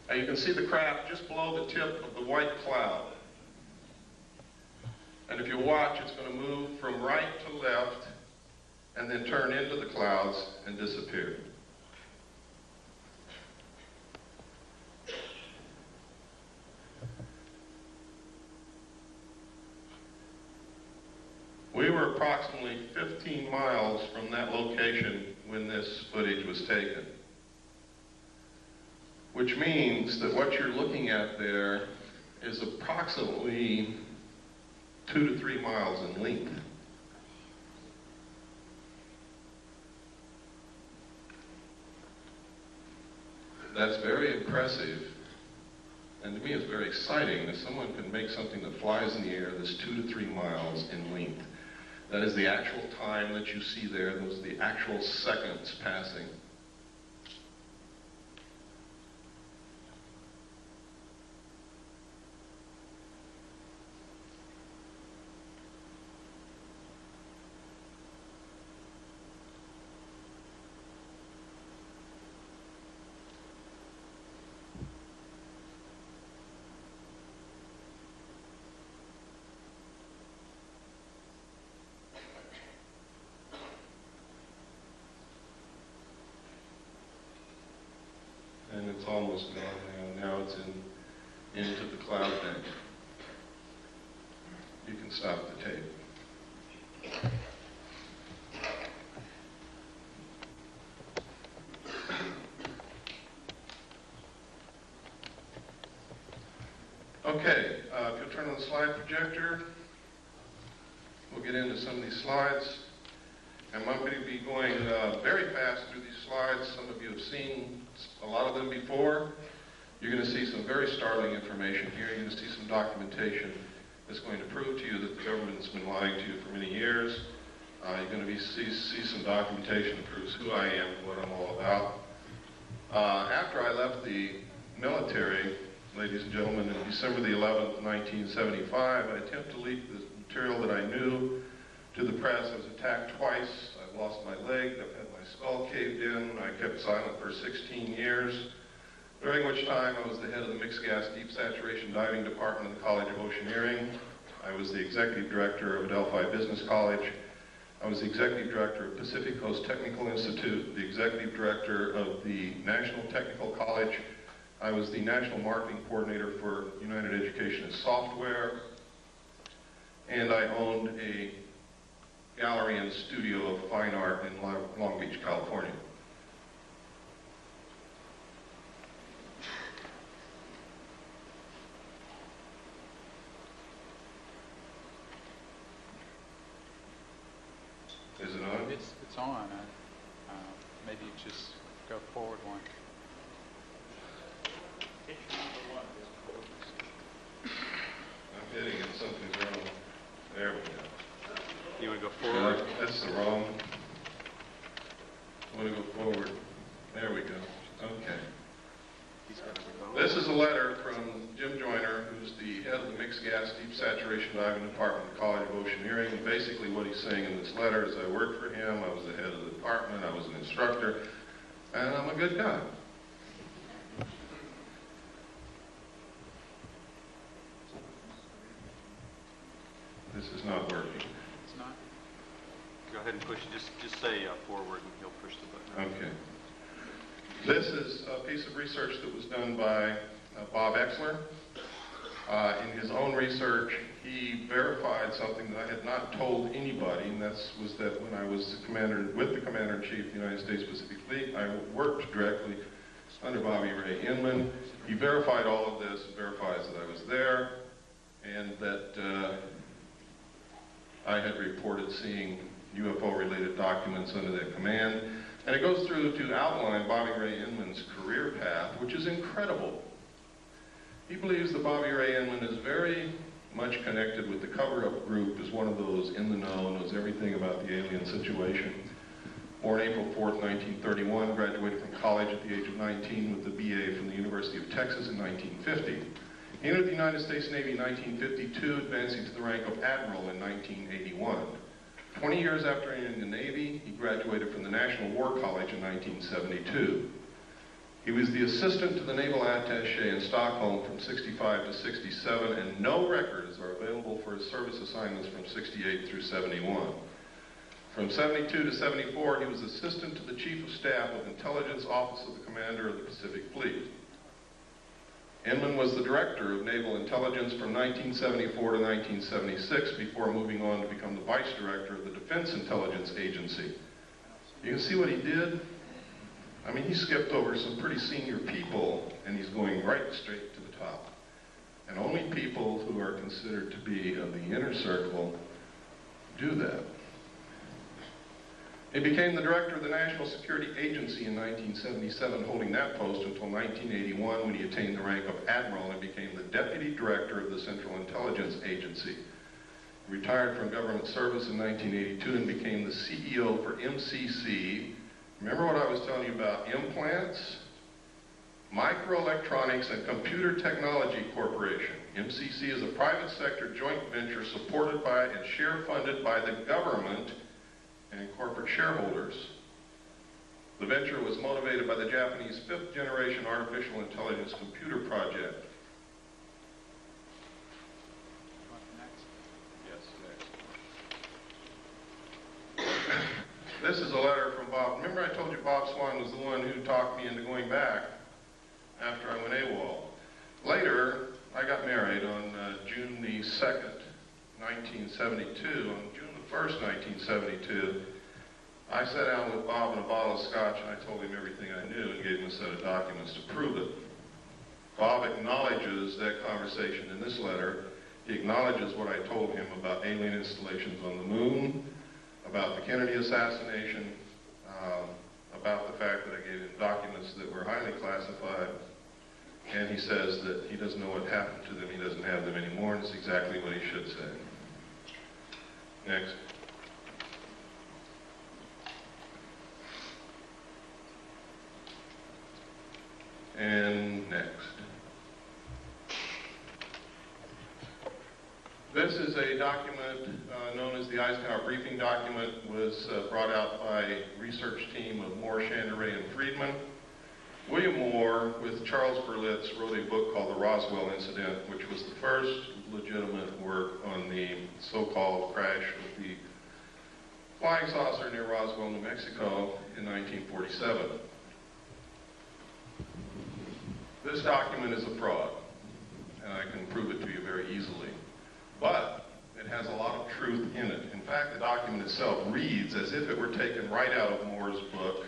Now you can see the craft just below the tip of the white cloud. And if you watch, it's going to move from right to left and then turn into the clouds and disappear. approximately 15 miles from that location when this footage was taken. Which means that what you're looking at there is approximately 2 to 3 miles in length. That's very impressive, and to me it's very exciting that someone can make something that flies in the air that's 2 to 3 miles in length. That is the actual time that you see there, those are the actual seconds passing. And it's almost gone now. Now it's into the cloud bank. You can stop the tape. Okay, if you'll turn on the slide projector, we'll get into some of these slides. I'm going to be going very fast through these slides. Some of you have seen a lot of them before. You're going to see some very startling information here. You're going to see some documentation that's going to prove to you that the government's been lying to you for many years. You're going to see some documentation that proves who I am and what I'm all about. After I left the military, ladies and gentlemen, in December the 11th, 1975, I attempted to leak the material that I knew to the press. I was attacked twice. I've lost my leg. I've had my skull caved in. I kept silent for 16 years, during which time I was the head of the Mixed Gas Deep Saturation Diving Department of the College of Oceaneering. I was the executive director of Adelphi Business College. I was the executive director of Pacific Coast Technical Institute, the executive director of the National Technical College. I was the national marketing coordinator for United Education and Software. And I owned a gallery and studio of fine art in Long Beach, California. Is it on? It's on. Maybe you just go forward one. I'm hitting it. Something's wrong. There we go. You want to go forward? That's the wrong. I want to go forward. There we go. Okay. This is a letter from Jim Joyner, who's the head of the Mixed Gas Deep Saturation Diving Department of the College of Oceaneering. And basically what he's saying in this letter is I worked for him, I was the head of the department, I was an instructor, and I'm a good guy. This is not working. It's not? Go ahead and push it. Just say forward and he'll push the button. Okay. This is a piece of research that was done by Bob Exler. In his own research, he verified something that I had not told anybody, and that was that when I was with the Commander-in-Chief of the United States Pacific Fleet, I worked directly under Bobby Ray Inman. He verified all of this, verifies that I was there, and that I had reported seeing UFO-related documents under that command. And it goes through to outline Bobby Ray Inman's career path, which is incredible. He believes that Bobby Ray Inman is very much connected with the cover-up group, is one of those in the know, knows everything about the alien situation. Born April 4th, 1931, graduated from college at the age of 19 with a BA from the University of Texas in 1950. He entered the United States Navy in 1952, advancing to the rank of Admiral in 1981. 20 years after entering the Navy, he graduated from the National War College in 1972. He was the assistant to the Naval Attaché in Stockholm from 65 to 67, and no records are available for his service assignments from 68 through 71. From 72 to 74, he was assistant to the Chief of Staff of Intelligence Office of the Commander of the Pacific Fleet. Inman was the director of Naval Intelligence from 1974 to 1976 before moving on to become the vice director of the Defense Intelligence Agency. You can see what he did? I mean, he skipped over some pretty senior people, and he's going right straight to the top. And only people who are considered to be of the inner circle do that. He became the director of the National Security Agency in 1977, holding that post until 1981 when he attained the rank of admiral and became the deputy director of the Central Intelligence Agency. He retired from government service in 1982 and became the CEO for MCC. Remember what I was telling you about implants? Microelectronics and Computer Technology Corporation. MCC is a private sector joint venture supported by and share funded by the government and corporate shareholders. The venture was motivated by the Japanese fifth generation artificial intelligence computer project. Yes, next. This is a letter from Bob. Remember I told you Bob Swan was the one who talked me into going back after I went AWOL. Later, I got married on June the 2nd, 1972. On June the 1st, 1972, I sat down with Bob and a bottle of scotch and I told him everything I knew and gave him a set of documents to prove it. Bob acknowledges that conversation in this letter. He acknowledges what I told him about alien installations on the moon, about the Kennedy assassination, about the fact that I gave him documents that were highly classified, and he says that he doesn't know what happened to them, he doesn't have them anymore, and it's exactly what he should say. Next. And next. This is a document known as the Eisenhower Briefing Document. It was brought out by a research team of Moore, Chandray, and Friedman. William Moore, with Charles Berlitz, wrote a book called The Roswell Incident, which was the first legitimate work on the so-called crash of the flying saucer near Roswell, New Mexico in 1947. This document is a fraud, and I can prove it to you very easily. But it has a lot of truth in it. In fact, the document itself reads as if it were taken right out of Moore's book,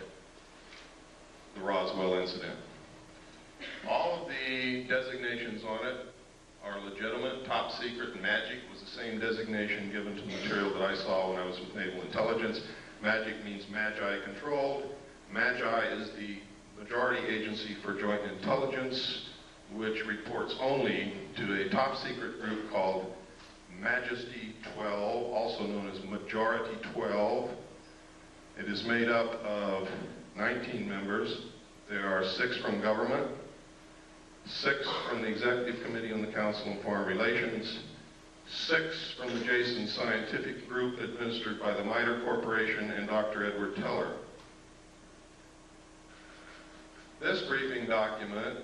The Roswell Incident. All of the designations on it are legitimate. Top secret and magic was the same designation given to the material that I saw when I was with Naval Intelligence. Magic means Magi controlled. Magi is the majority agency for joint intelligence, which reports only to a top secret group called Majesty 12, also known as Majority 12. It is made up of 19 members. There are 6 from government, 6 from the Executive Committee on the Council on Foreign Relations, 6 from the Jason Scientific Group administered by the MITRE Corporation and Dr. Edward Teller. This briefing document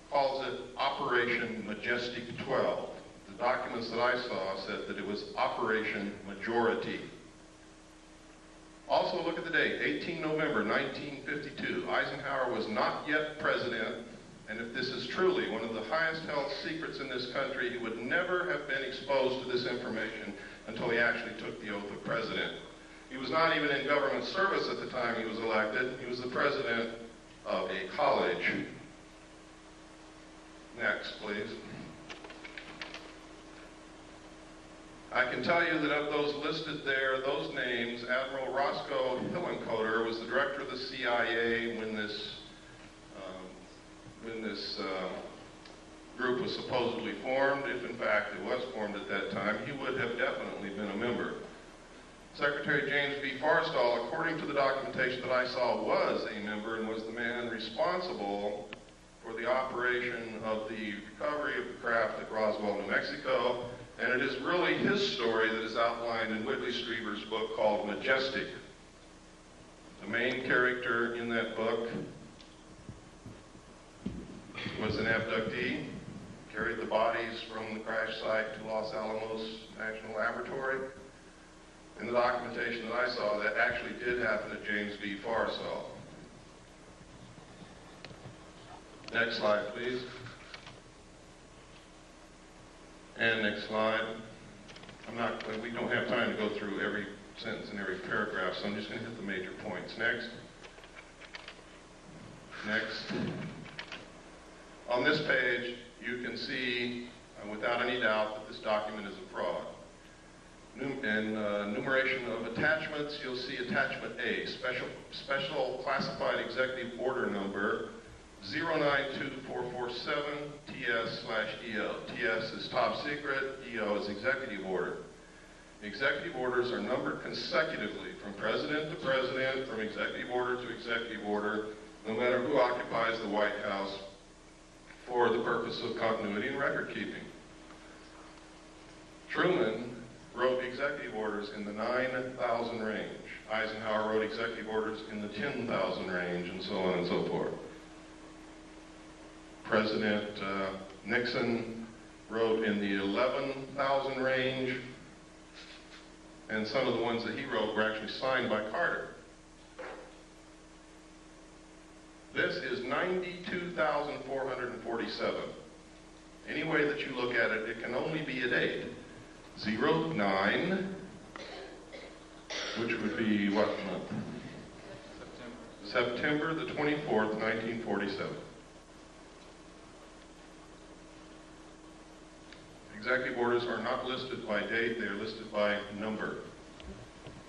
calls it Operation Majestic 12. The documents that I saw said that it was Operation Majority. Also, look at the date, 18 November 1952. Eisenhower was not yet president, and if this is truly one of the highest held secrets in this country, he would never have been exposed to this information until he actually took the oath of president. He was not even in government service at the time he was elected. He was the president of a college. Next, please. I can tell you that of those listed there, those names, Admiral Roscoe Hillenkoetter was the director of the CIA when this group was supposedly formed. If in fact it was formed at that time, he would have definitely been a member. Secretary James B. Forrestal, according to the documentation that I saw, was a member and was the man responsible for the operation of the recovery of the craft at Roswell, New Mexico. And it is really his story that is outlined in Whitley Strieber's book called Majestic. The main character in that book was an abductee, carried the bodies from the crash site to Los Alamos National Laboratory. In the documentation that I saw, that actually did happen to James B. Forrestal. Next slide, please. And next slide. We don't have time to go through every sentence and every paragraph, so I'm just going to hit the major points. Next. Next. On this page, you can see, without any doubt, that this document is a fraud. In enumeration of attachments, you'll see attachment A, special classified executive order number 092447 TS/EO. TS is top secret, EO is executive order. Executive orders are numbered consecutively from president to president, from executive order to executive order, no matter who occupies the White House, for the purpose of continuity and record keeping. Truman wrote executive orders in the 9,000 range. Eisenhower wrote executive orders in the 10,000 range, and so on and so forth. President Nixon wrote in the 11,000 range, and some of the ones that he wrote were actually signed by Carter. This is 92,447. Any way that you look at it, it can only be a date. 09, which would be what month? September the 24th, 1947. Executive orders are not listed by date, they are listed by number.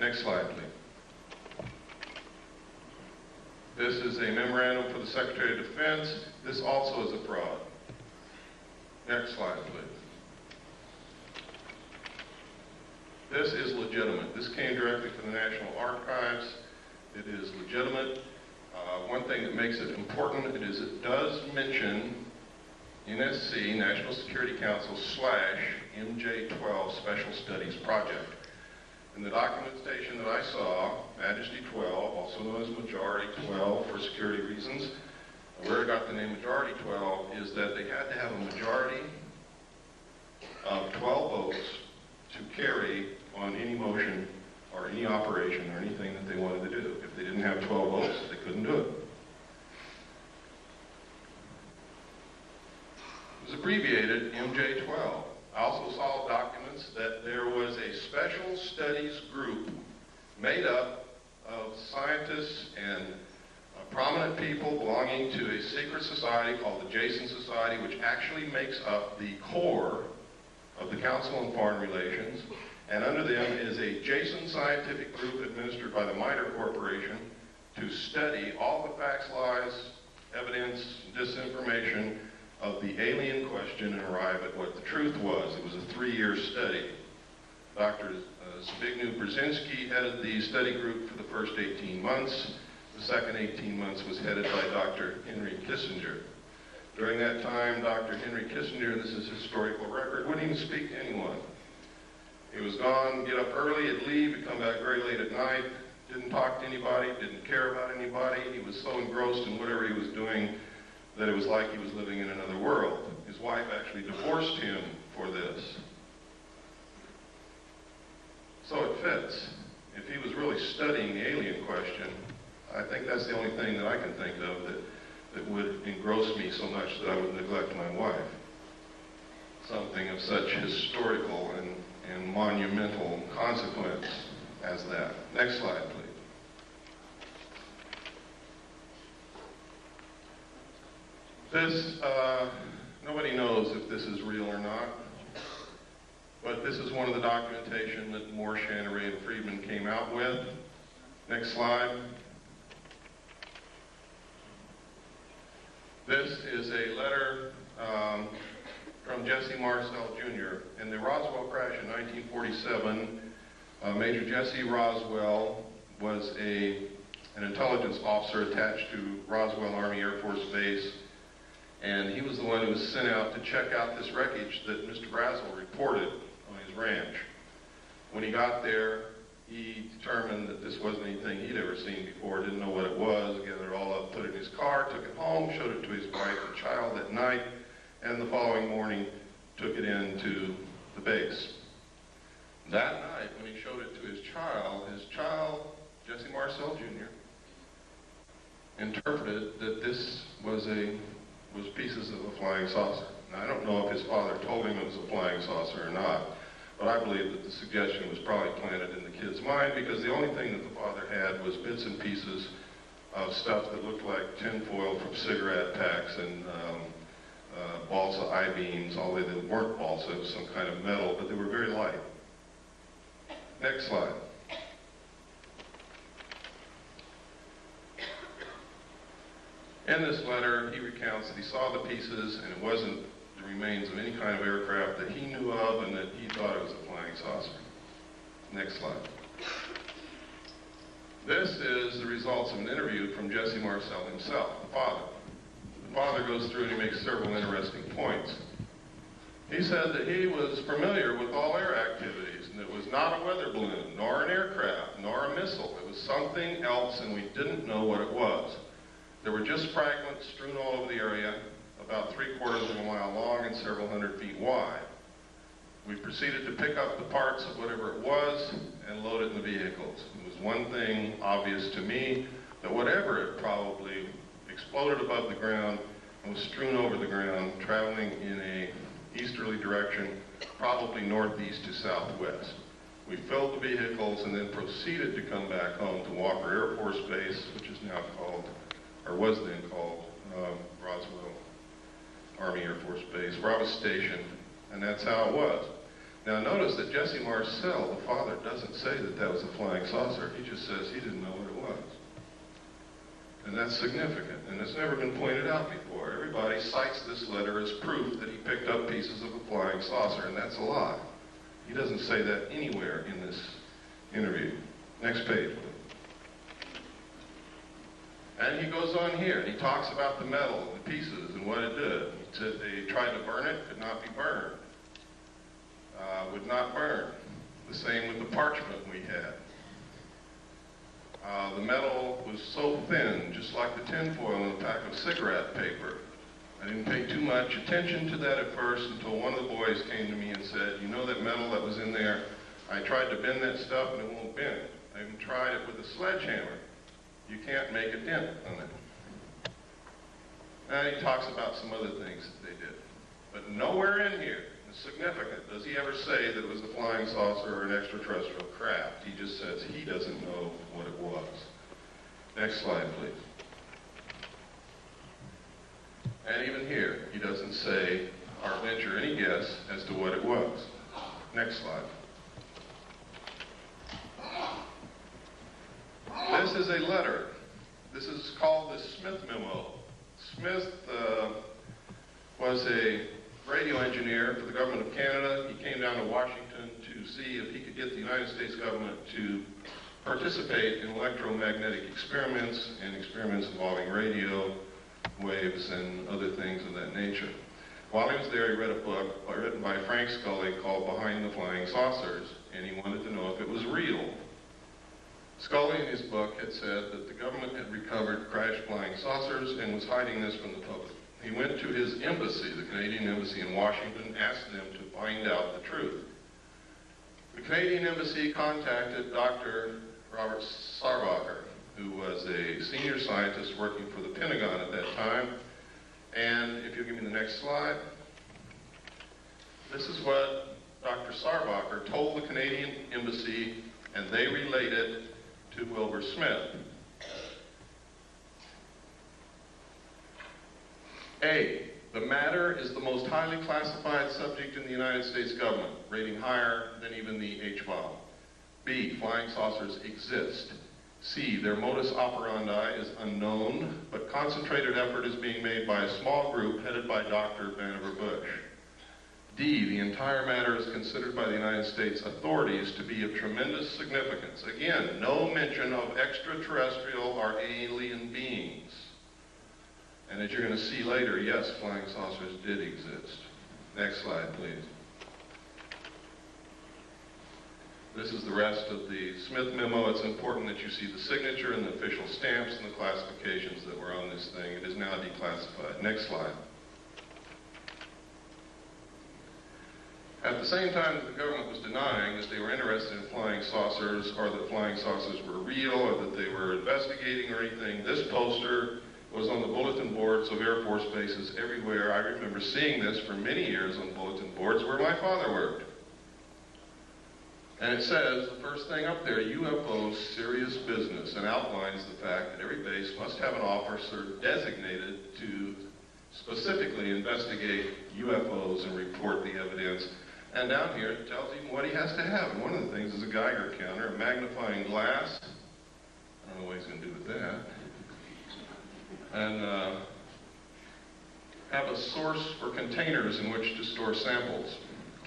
Next slide, please. This is a memorandum for the Secretary of Defense. This also is a fraud. Next slide, please. This is legitimate. This came directly from the National Archives. It is legitimate. One thing that makes it important is it does mention NSC, National Security Council, / MJ-12 Special Studies Project. In the documentation that I saw, Majesty 12, also known as Majority 12 for security reasons, where I got the name Majority 12 is that they had to have a majority of 12 votes to carry on any motion or any operation or anything that they wanted to do. If they didn't have 12 votes, they couldn't do it. It was abbreviated MJ-12. I also saw documents that there was a special studies group made up of scientists and prominent people belonging to a secret society called the Jason Society, which actually makes up the core of the Council on Foreign Relations. And under them is a Jason scientific group administered by the MITRE Corporation to study all the facts, lies, evidence, disinformation of the alien question and arrive at what the truth was. It was a 3-year study. Dr. Zbigniew Brzezinski headed the study group for the first 18 months. The second 18 months was headed by Dr. Henry Kissinger. During that time, Dr. Henry Kissinger, this is historical record, wouldn't even speak to anyone. He was gone, get up early, he'd leave, he'd come back very late at night, didn't talk to anybody, didn't care about anybody. He was so engrossed in whatever he was doing that it was like he was living in another world. His wife actually divorced him for this. So it fits. If he was really studying the alien question, I think that's the only thing that I can think of that would engross me so much that I would neglect my wife. Something of such historical and monumental consequence as that. Next slide, please. This, nobody knows if this is real or not, but this is one of the documentation that Moore, Channery, and Friedman came out with. Next slide. This is a letter from Jesse Marcel Jr. In the Roswell crash in 1947, Major Jesse Roswell was an intelligence officer attached to Roswell Army Air Force Base, and he was the one who was sent out to check out this wreckage that Mr. Brazel reported on his ranch. When he got there, he determined that this wasn't anything he'd ever seen before, didn't know what it was, gathered it all up, put it in his car, took it home, showed it to his wife and child that night, and the following morning took it into the base. That night, when he showed it to his child, Jesse Marcel Jr., interpreted that this was a was pieces of a flying saucer. Now, I don't know if his father told him it was a flying saucer or not, but I believe that the suggestion was probably planted in the kid's mind because the only thing that the father had was bits and pieces of stuff that looked like tinfoil from cigarette packs and balsa I-beams, although they weren't balsa, it was some kind of metal, but they were very light. Next slide. In this letter, he recounts that he saw the pieces and it wasn't the remains of any kind of aircraft that he knew of and that he thought it was a flying saucer. Next slide. This is the results of an interview from Jesse Marcel himself, the father. The father goes through and he makes several interesting points. He said that he was familiar with all air activities, and it was not a weather balloon, nor an aircraft, nor a missile. It was something else, and we didn't know what it was. There were just fragments strewn all over the area, about 3/4 of a mile long and several hundred feet wide. We proceeded to pick up the parts of whatever it was and load it in the vehicles. It was one thing obvious to me, that whatever it probably exploded above the ground and was strewn over the ground, traveling in a easterly direction, probably northeast to southwest. We filled the vehicles and then proceeded to come back home to Walker Air Force Base, which is now called, or was then called, Roswell Army Air Force Base, where I was stationed, and that's how it was. Now notice that Jesse Marcel, the father, doesn't say that that was a flying saucer. He just says he didn't know what it was. And that's significant, and it's never been pointed out before. Everybody cites this letter as proof that he picked up pieces of a flying saucer, and that's a lie. He doesn't say that anywhere in this interview. Next page, please. And he goes on here, and he talks about the metal, the pieces, and what it did. He said they tried to burn it, could not be burned. Would not burn. The same with the parchment we had. The metal was so thin, just like the tinfoil in a pack of cigarette paper. I didn't pay too much attention to that at first until one of the boys came to me and said, you know that metal that was in there, I tried to bend that stuff and it won't bend. I even tried it with a sledgehammer. You can't make a dent on it. And he talks about some other things that they did. But nowhere in here is significant. Does he ever say that it was a flying saucer or an extraterrestrial craft? He just says he doesn't know what it was. Next slide, please. And even here, he doesn't say or venture any guess as to what it was. Next slide. This is a letter. This is called the Smith Memo. Smith was a radio engineer for the government of Canada. He came down to Washington to see if he could get the United States government to participate in electromagnetic experiments and experiments involving radio waves and other things of that nature. While he was there, he read a book written by Frank Scully called Behind the Flying Saucers, and he wanted to know if it was real. Scully in his book had said that the government had recovered crashed flying saucers and was hiding this from the public. He went to his embassy, the Canadian Embassy in Washington, asked them to find out the truth. The Canadian Embassy contacted Dr. Robert Sarbacher, who was a senior scientist working for the Pentagon at that time. And if you'll give me the next slide, this is what Dr. Sarbacher told the Canadian Embassy, and they relayed it to Wilbur Smith. A, the matter is the most highly classified subject in the United States government, rating higher than even the H-bomb. B, flying saucers exist. C, their modus operandi is unknown, but concentrated effort is being made by a small group headed by Dr. Vannevar Bush. D, the entire matter is considered by the United States authorities to be of tremendous significance. Again, no mention of extraterrestrial or alien beings. And as you're going to see later, yes, flying saucers did exist. Next slide, please. This is the rest of the Smith Memo. It's important that you see the signature and the official stamps and the classifications that were on this thing. It is now declassified. Next slide. At the same time that the government was denying that they were interested in flying saucers or that flying saucers were real or that they were investigating or anything, this poster was on the bulletin boards of Air Force bases everywhere. I remember seeing this for many years on bulletin boards where my father worked. And it says, the first thing up there, UFOs, serious business, and outlines the fact that every base must have an officer designated to specifically investigate UFOs and report the evidence. And down here, it tells him what he has to have. And one of the things is a Geiger counter, a magnifying glass. I don't know what he's going to do with that. And have a source for containers in which to store samples.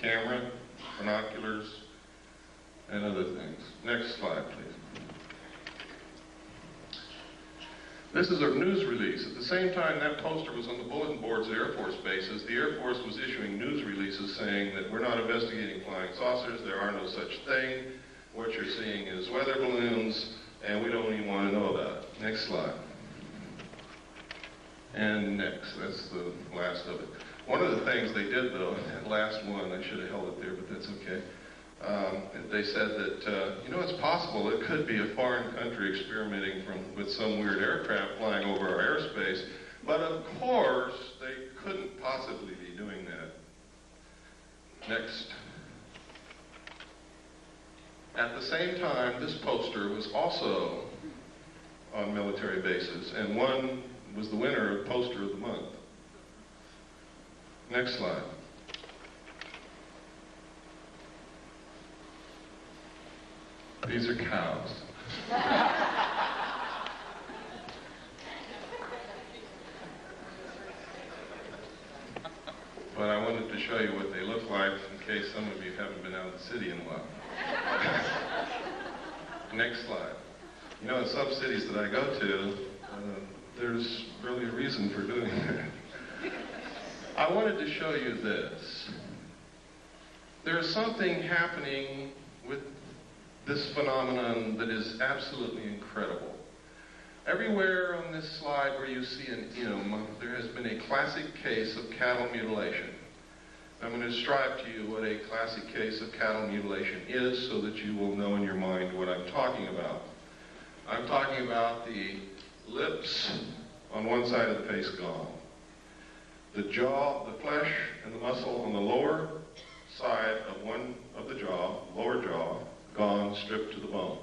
Camera, binoculars, and other things. Next slide, please. This is a news release. At the same time that poster was on the bulletin boards at Air Force bases, the Air Force was issuing news releases saying that we're not investigating flying saucers, there are no such thing, what you're seeing is weather balloons, and we don't even want to know about it. Next slide. And next, that's the last of it. One of the things they did though, that last one, I should have held it there, but that's okay. They said that, you know, it's possible it could be a foreign country experimenting with some weird aircraft flying over our airspace, but of course they couldn't possibly be doing that. Next. At the same time, this poster was also on military bases, and one was the winner of Poster of the Month. Next slide. These are cows. But I wanted to show you what they look like in case some of you haven't been out of the city in a while. Next slide. You know, in some cities that I go to, there's really a reason for doing that. I wanted to show you this. There is something happening with this phenomenon that is absolutely incredible. Everywhere on this slide where you see an M, there has been a classic case of cattle mutilation. I'm going to describe to you what a classic case of cattle mutilation is so that you will know in your mind what I'm talking about. I'm talking about the lips on one side of the face gone. The jaw, the flesh and the muscle on the lower side of one of the jaw, lower jaw, gone, stripped to the bone.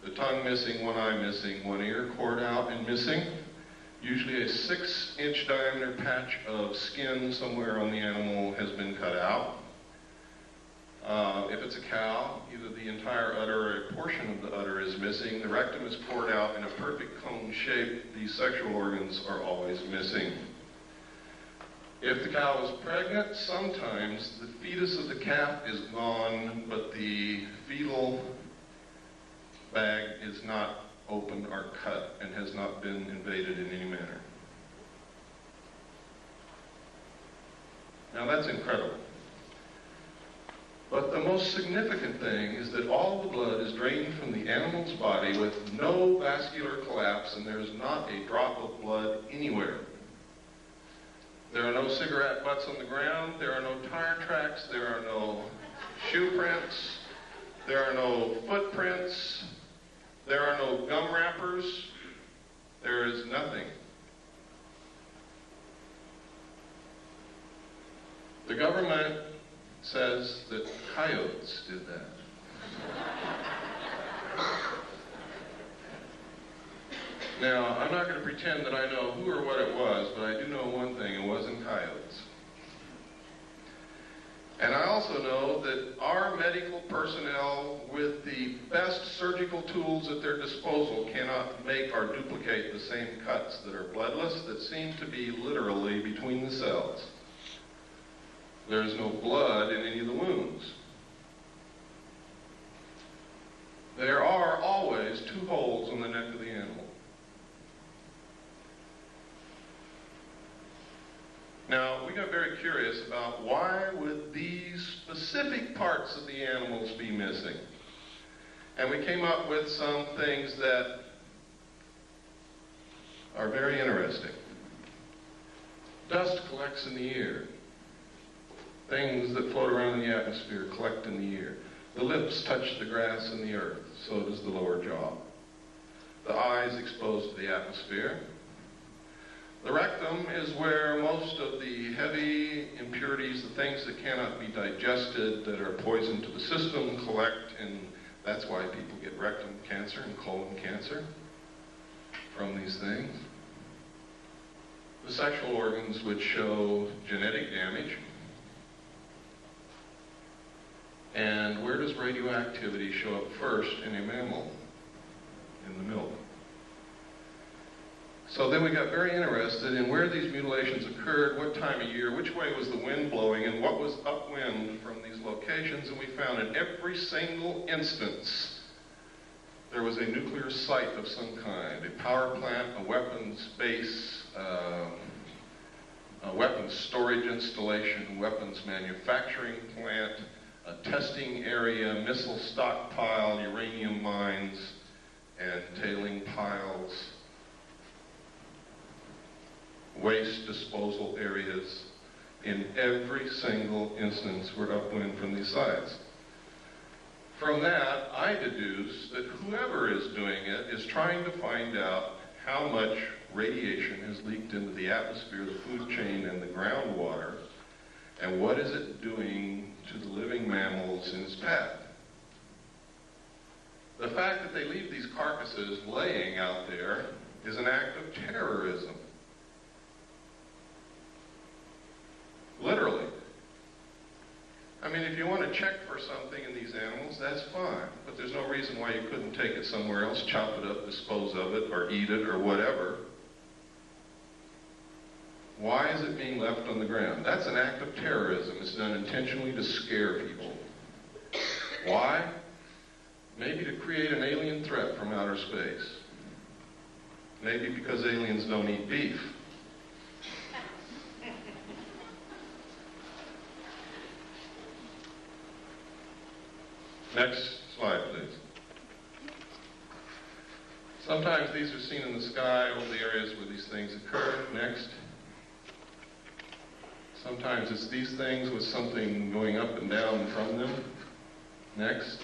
The tongue missing, one eye missing, one ear cored out and missing. Usually a 6-inch diameter patch of skin somewhere on the animal has been cut out. If it's a cow, either the entire udder or a portion of the udder is missing. The rectum is cored out in a perfect cone shape. These sexual organs are always missing. If the cow is pregnant, sometimes the fetus of the calf is gone, but the fetal bag is not open or cut and has not been invaded in any manner. Now that's incredible. But the most significant thing is that all the blood is drained from the animal's body with no vascular collapse, and there's not a drop of blood anywhere. There are no cigarette butts on the ground, there are no tire tracks, there are no shoe prints, there are no footprints, there are no gum wrappers, there is nothing. The government says that coyotes did that. Now, I'm not going to pretend that I know who or what it was, but I do know one thing, it wasn't coyotes. And I also know that our medical personnel, with the best surgical tools at their disposal, cannot make or duplicate the same cuts that are bloodless, that seem to be literally between the cells. There is no blood in any of the wounds. There are always 2 holes on the neck of the animal. Now, we got very curious about why would these specific parts of the animals be missing? And we came up with some things that are very interesting. Dust collects in the ear. Things that float around in the atmosphere collect in the ear. The lips touch the grass and the earth, so does the lower jaw. The eyes exposed to the atmosphere. The rectum is where most of the heavy impurities, the things that cannot be digested, that are poison to the system, collect, and that's why people get rectum cancer and colon cancer from these things. The sexual organs, which show genetic damage. And where does radioactivity show up first in a mammal? In the milk. So then we got very interested in where these mutilations occurred, what time of year, which way was the wind blowing, and what was upwind from these locations, and we found in every single instance there was a nuclear site of some kind, a power plant, a weapons base, a weapons storage installation, weapons manufacturing plant, a testing area, missile stockpile, uranium mines, and tailing piles, waste disposal areas. In every single instance were upwind from these sites. From that, I deduce that whoever is doing it is trying to find out how much radiation has leaked into the atmosphere, the food chain, and the groundwater, and what is it doing to the living mammals in its path. The fact that they leave these carcasses laying out there is an act of terrorism. Literally. I mean, if you want to check for something in these animals, that's fine. But there's no reason why you couldn't take it somewhere else, chop it up, dispose of it, or eat it, or whatever. Why is it being left on the ground? That's an act of terrorism. It's done intentionally to scare people. Why? Maybe to create an alien threat from outer space. Maybe because aliens don't eat beef. Next slide, please. Sometimes these are seen in the sky over the areas where these things occur. Next. Sometimes it's these things with something going up and down from them. Next.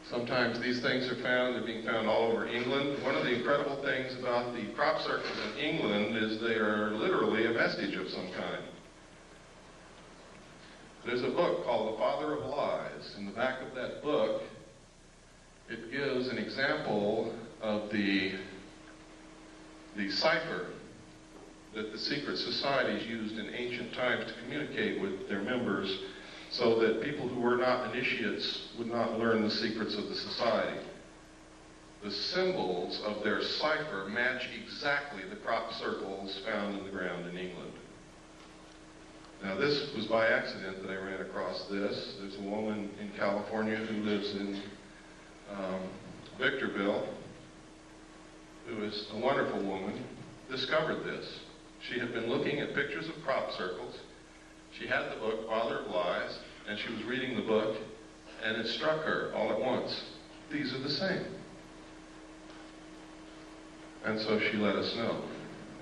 Sometimes these things are found, they're being found all over England. One of the incredible things about the crop circles in England is they are literally a vestige of some kind. There's a book called The Father of Lies. In the back of that book, it gives an example of the cipher that the secret societies used in ancient times to communicate with their members so that people who were not initiates would not learn the secrets of the society. The symbols of their cipher match exactly the crop circles found in the ground in England. Now, this was by accident that I ran across this. There's a woman in California who lives in Victorville, who is a wonderful woman, discovered this. She had been looking at pictures of crop circles. She had the book, Father of Lies, and she was reading the book, and it struck her all at once. These are the same. And so she let us know,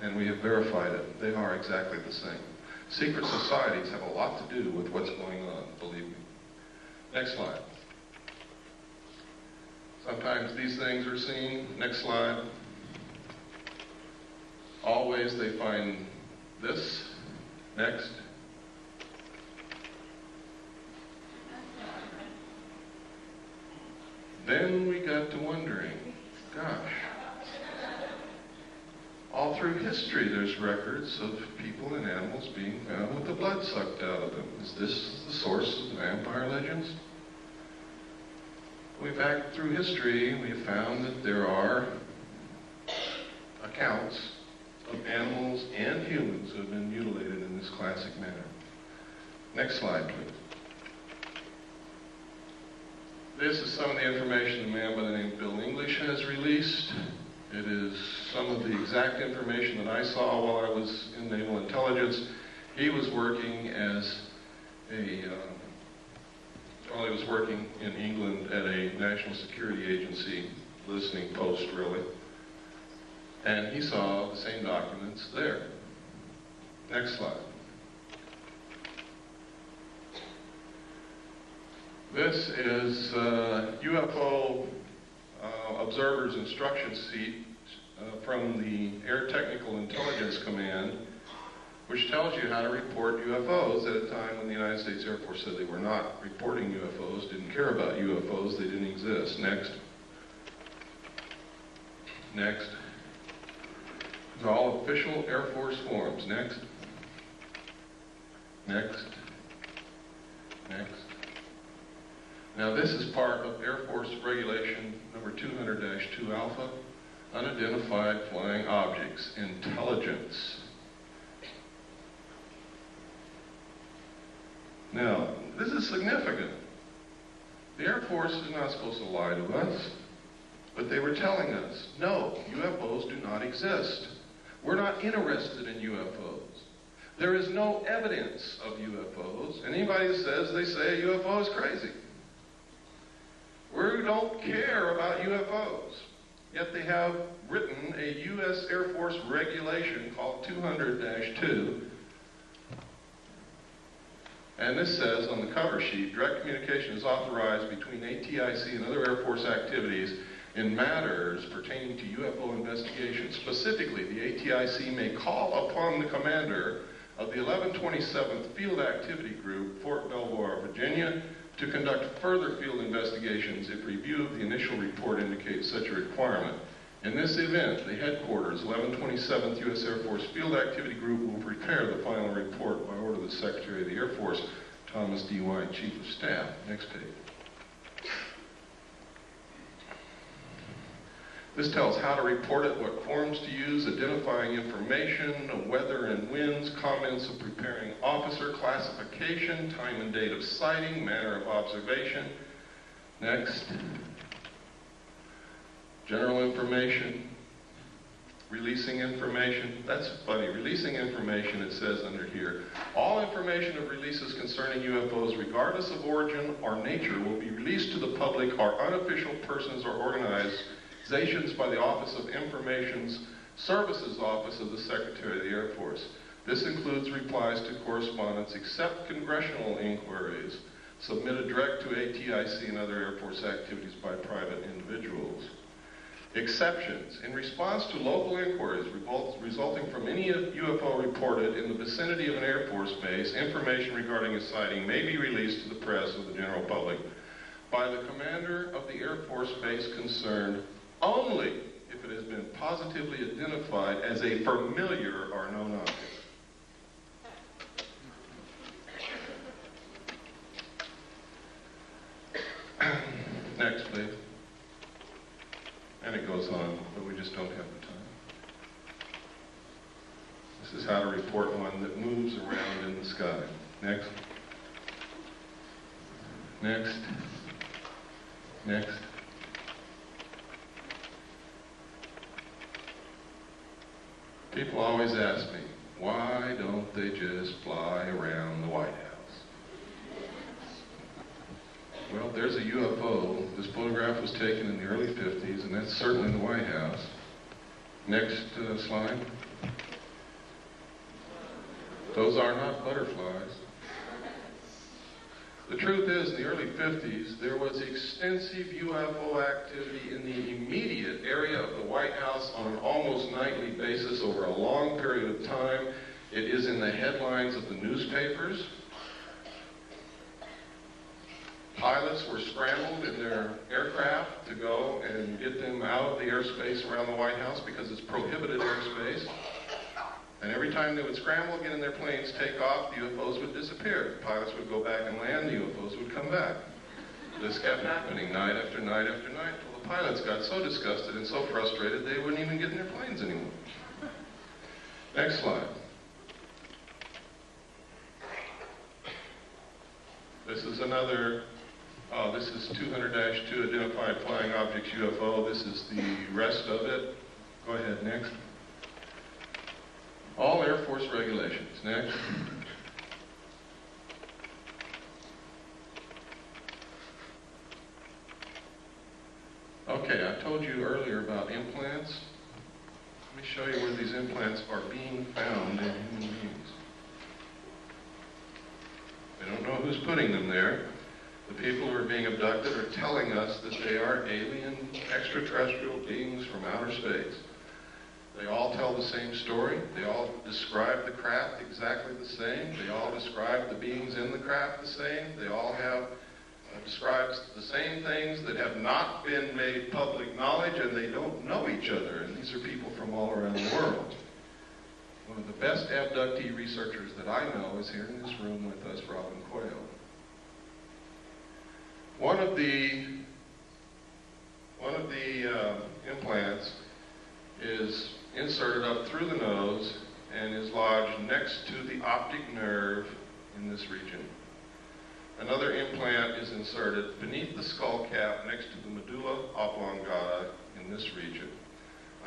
and we have verified it. They are exactly the same. Secret societies have a lot to do with what's going on, believe me. Next slide. Sometimes these things are seen. Next slide. Always they find this. Next. Then we got to wondering, gosh, all through history there's records of people and animals being found with the blood sucked out of them. Is this the source of the vampire legends? Back through history, we have found that there are accounts of animals and humans who have been mutilated in this classic manner. Next slide, please. This is some of the information a man by the name of Bill English has released. It is some of the exact information that I saw while I was in naval intelligence. He was working as while he was working in England at a national security agency, listening post really, and he saw the same documents there. Next slide. This is UFO observers instruction sheet from the Air Technical Intelligence Command, which tells you how to report UFOs at a time when the United States Air Force said they were not reporting UFOs, didn't care about UFOs, they didn't exist. Next. Next. These are all official Air Force forms. Next. Next. Next. Now this is part of Air Force Regulation number 200-2 Alpha, unidentified flying objects, intelligence. Now, this is significant. The Air Force is not supposed to lie to us, but they were telling us, no, UFOs do not exist. We're not interested in UFOs. There is no evidence of UFOs. Anybody who says they say a UFO is crazy. We don't care about UFOs. Yet they have written a U.S. Air Force regulation called 200-2. And this says on the cover sheet, direct communication is authorized between ATIC and other Air Force activities in matters pertaining to UFO investigation. Specifically, the ATIC may call upon the commander of the 1127th Field Activity Group, Fort Belvoir, Virginia, to conduct further field investigations if review of the initial report indicates such a requirement. In this event, the headquarters, 1127th U.S. Air Force Field Activity Group, will prepare the final report by order of the Secretary of the Air Force, Thomas D. White, Chief of Staff. Next page. This tells how to report it, what forms to use, identifying information, weather and winds, comments of preparing officer, classification, time and date of sighting, manner of observation. Next. General information, releasing information. That's funny, releasing information, it says under here. All information of releases concerning UFOs, regardless of origin or nature, will be released to the public or unofficial persons or organizations by the Office of Information Services Office of the Secretary of the Air Force. This includes replies to correspondence except congressional inquiries submitted direct to ATIC and other Air Force activities by private individuals. Exceptions. In response to local inquiries resulting from any UFO reported in the vicinity of an Air Force base, information regarding a sighting may be released to the press or the general public by the commander of the Air Force base concerned only if it has been positively identified as a familiar or known object. Next, please. And it goes on, but we just don't have the time. This is how to report one that moves around in the sky. Next. Next. Next. People always ask me, why don't they just fly around the White House? Well, there's a UFO. This photograph was taken in the early 50s, and that's certainly the White House. Next slide. Those are not butterflies. The truth is, in the early 50s, there was extensive UFO activity in the immediate area of the White House on an almost nightly basis over a long period of time. It is in the headlines of the newspapers. Pilots were scrambled in their aircraft to go and get them out of the airspace around the White House because it's prohibited airspace. And every time they would scramble again in their planes, take off, the UFOs would disappear. The pilots would go back and land, the UFOs would come back. This kept happening night after night after night until the pilots got so disgusted and so frustrated they wouldn't even get in their planes anymore. Next slide. This is another, this is 200-2 identified flying objects UFO. This is the rest of it. Go ahead, next. All Air Force regulations. Next. Okay, I told you earlier about implants. Let me show you where these implants are being found in human beings. They don't know who's putting them there. The people who are being abducted are telling us that they are alien extraterrestrial beings from outer space. They all tell the same story. They all describe the craft exactly the same. They all describe the beings in the craft the same. They all have describes the same things that have not been made public knowledge, and they don't know each other. And these are people from all around the world. One of the best abductee researchers that I know is here in this room with us, Robin Quayle. One of the implants is inserted up through the nose and is lodged next to the optic nerve in this region. Another implant is inserted beneath the skull cap next to the medulla oblongata in this region.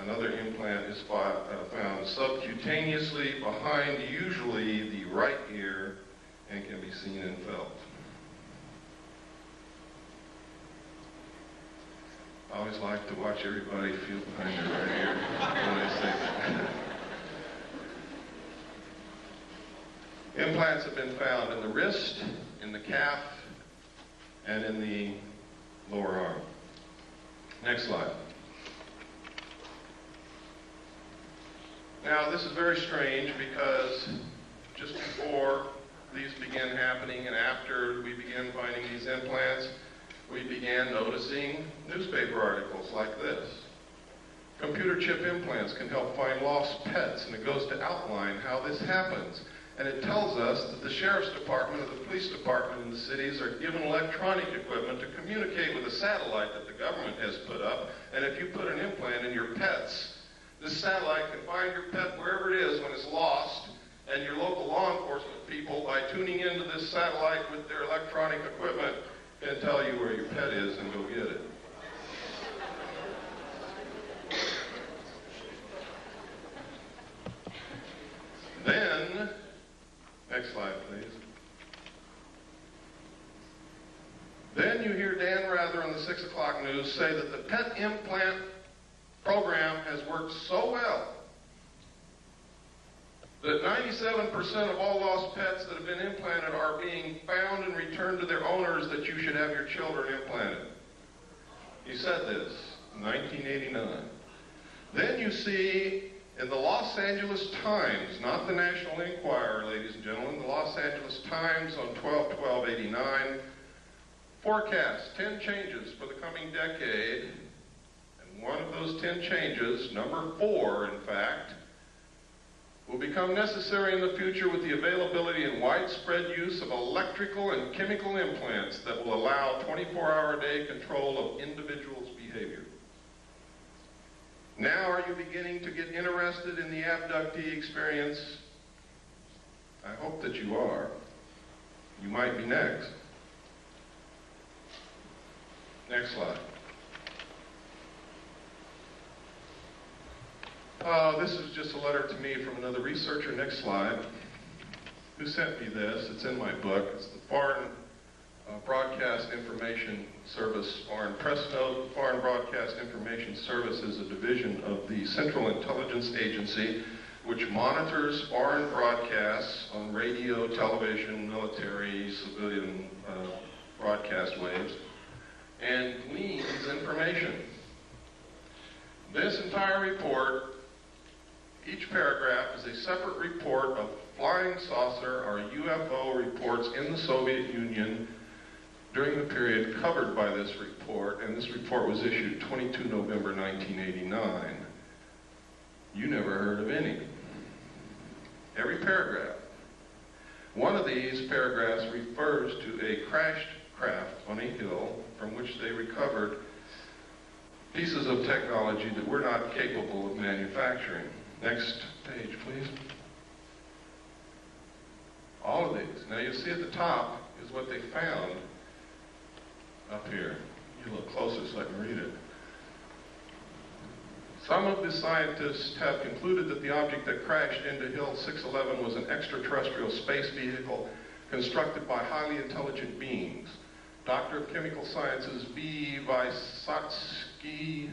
Another implant is found subcutaneously behind usually the right ear and can be seen and felt. I always like to watch everybody feel behind their right ear when I say that. Implants have been found in the wrist, in the calf, and in the lower arm. Next slide. Now, this is very strange because just before these began happening and after we began finding these implants, we began noticing newspaper articles like this. Computer chip implants can help find lost pets, and it goes to outline how this happens. And it tells us that the sheriff's department or the police department in the cities are given electronic equipment to communicate with a satellite that the government has put up. And if you put an implant in your pets, this satellite can find your pet wherever it is when it's lost, and your local law enforcement people, by tuning into this satellite with their electronic equipment, can tell you where your pet is and go get it. Then, next slide, please. Then you hear Dan Rather on the 6 o'clock news say that the pet implant program has worked so well that 97% of all lost pets that have been implanted are being found and returned to their owners, that you should have your children implanted. He said this in 1989. Then you see in the Los Angeles Times, not the National Enquirer, ladies and gentlemen, the Los Angeles Times on 12/12/89, forecasts 10 changes for the coming decade. And one of those 10 changes, number 4 in fact, will become necessary in the future with the availability and widespread use of electrical and chemical implants that will allow 24-hour-a-day control of individuals' behavior. Now, are you beginning to get interested in the abductee experience? I hope that you are. You might be next. Next slide. This is just a letter to me from another researcher. Next slide. Who sent me this? It's in my book. It's the Foreign Broadcast Information Service, Foreign Press Note. Foreign Broadcast Information Service is a division of the Central Intelligence Agency, which monitors foreign broadcasts on radio, television, military, civilian broadcast waves, and gleans information. This entire report, each paragraph, is a separate report of flying saucer or UFO reports in the Soviet Union during the period covered by this report, and this report was issued 22 November 1989. You never heard of any. Every paragraph. One of these paragraphs refers to a crashed craft on a hill from which they recovered pieces of technology that we're not capable of manufacturing. Next page, please. All of these. Now you see at the top is what they found up here. You look closer so I can read it. Some of the scientists have concluded that the object that crashed into Hill 611 was an extraterrestrial space vehicle constructed by highly intelligent beings. Doctor of Chemical Sciences V. Vysotsky,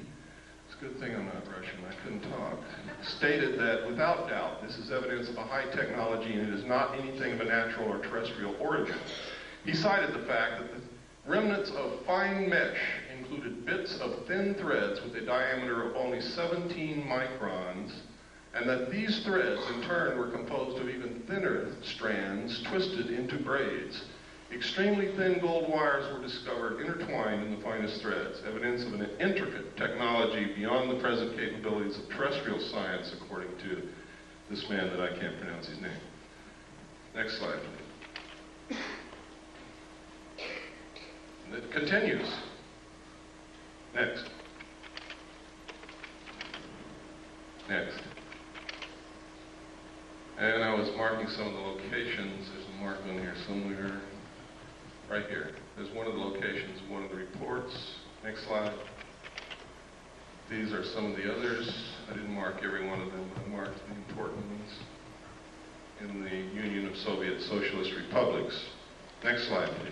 it's a good thing I'm not Russian, I couldn't talk, stated that without doubt this is evidence of a high technology and it is not anything of a natural or terrestrial origin. He cited the fact that the remnants of fine mesh in included bits of thin threads with a diameter of only 17 microns, and that these threads in turn were composed of even thinner strands twisted into braids. Extremely thin gold wires were discovered intertwined in the finest threads, evidence of an intricate technology beyond the present capabilities of terrestrial science, according to this man that I can't pronounce his name. Next slide, please. It continues. Next. Next. And I was marking some of the locations. There's a mark on here somewhere. Right here. There's one of the locations, one of the reports. Next slide. These are some of the others. I didn't mark every one of them. I marked the important ones in the Union of Soviet Socialist Republics. Next slide, please.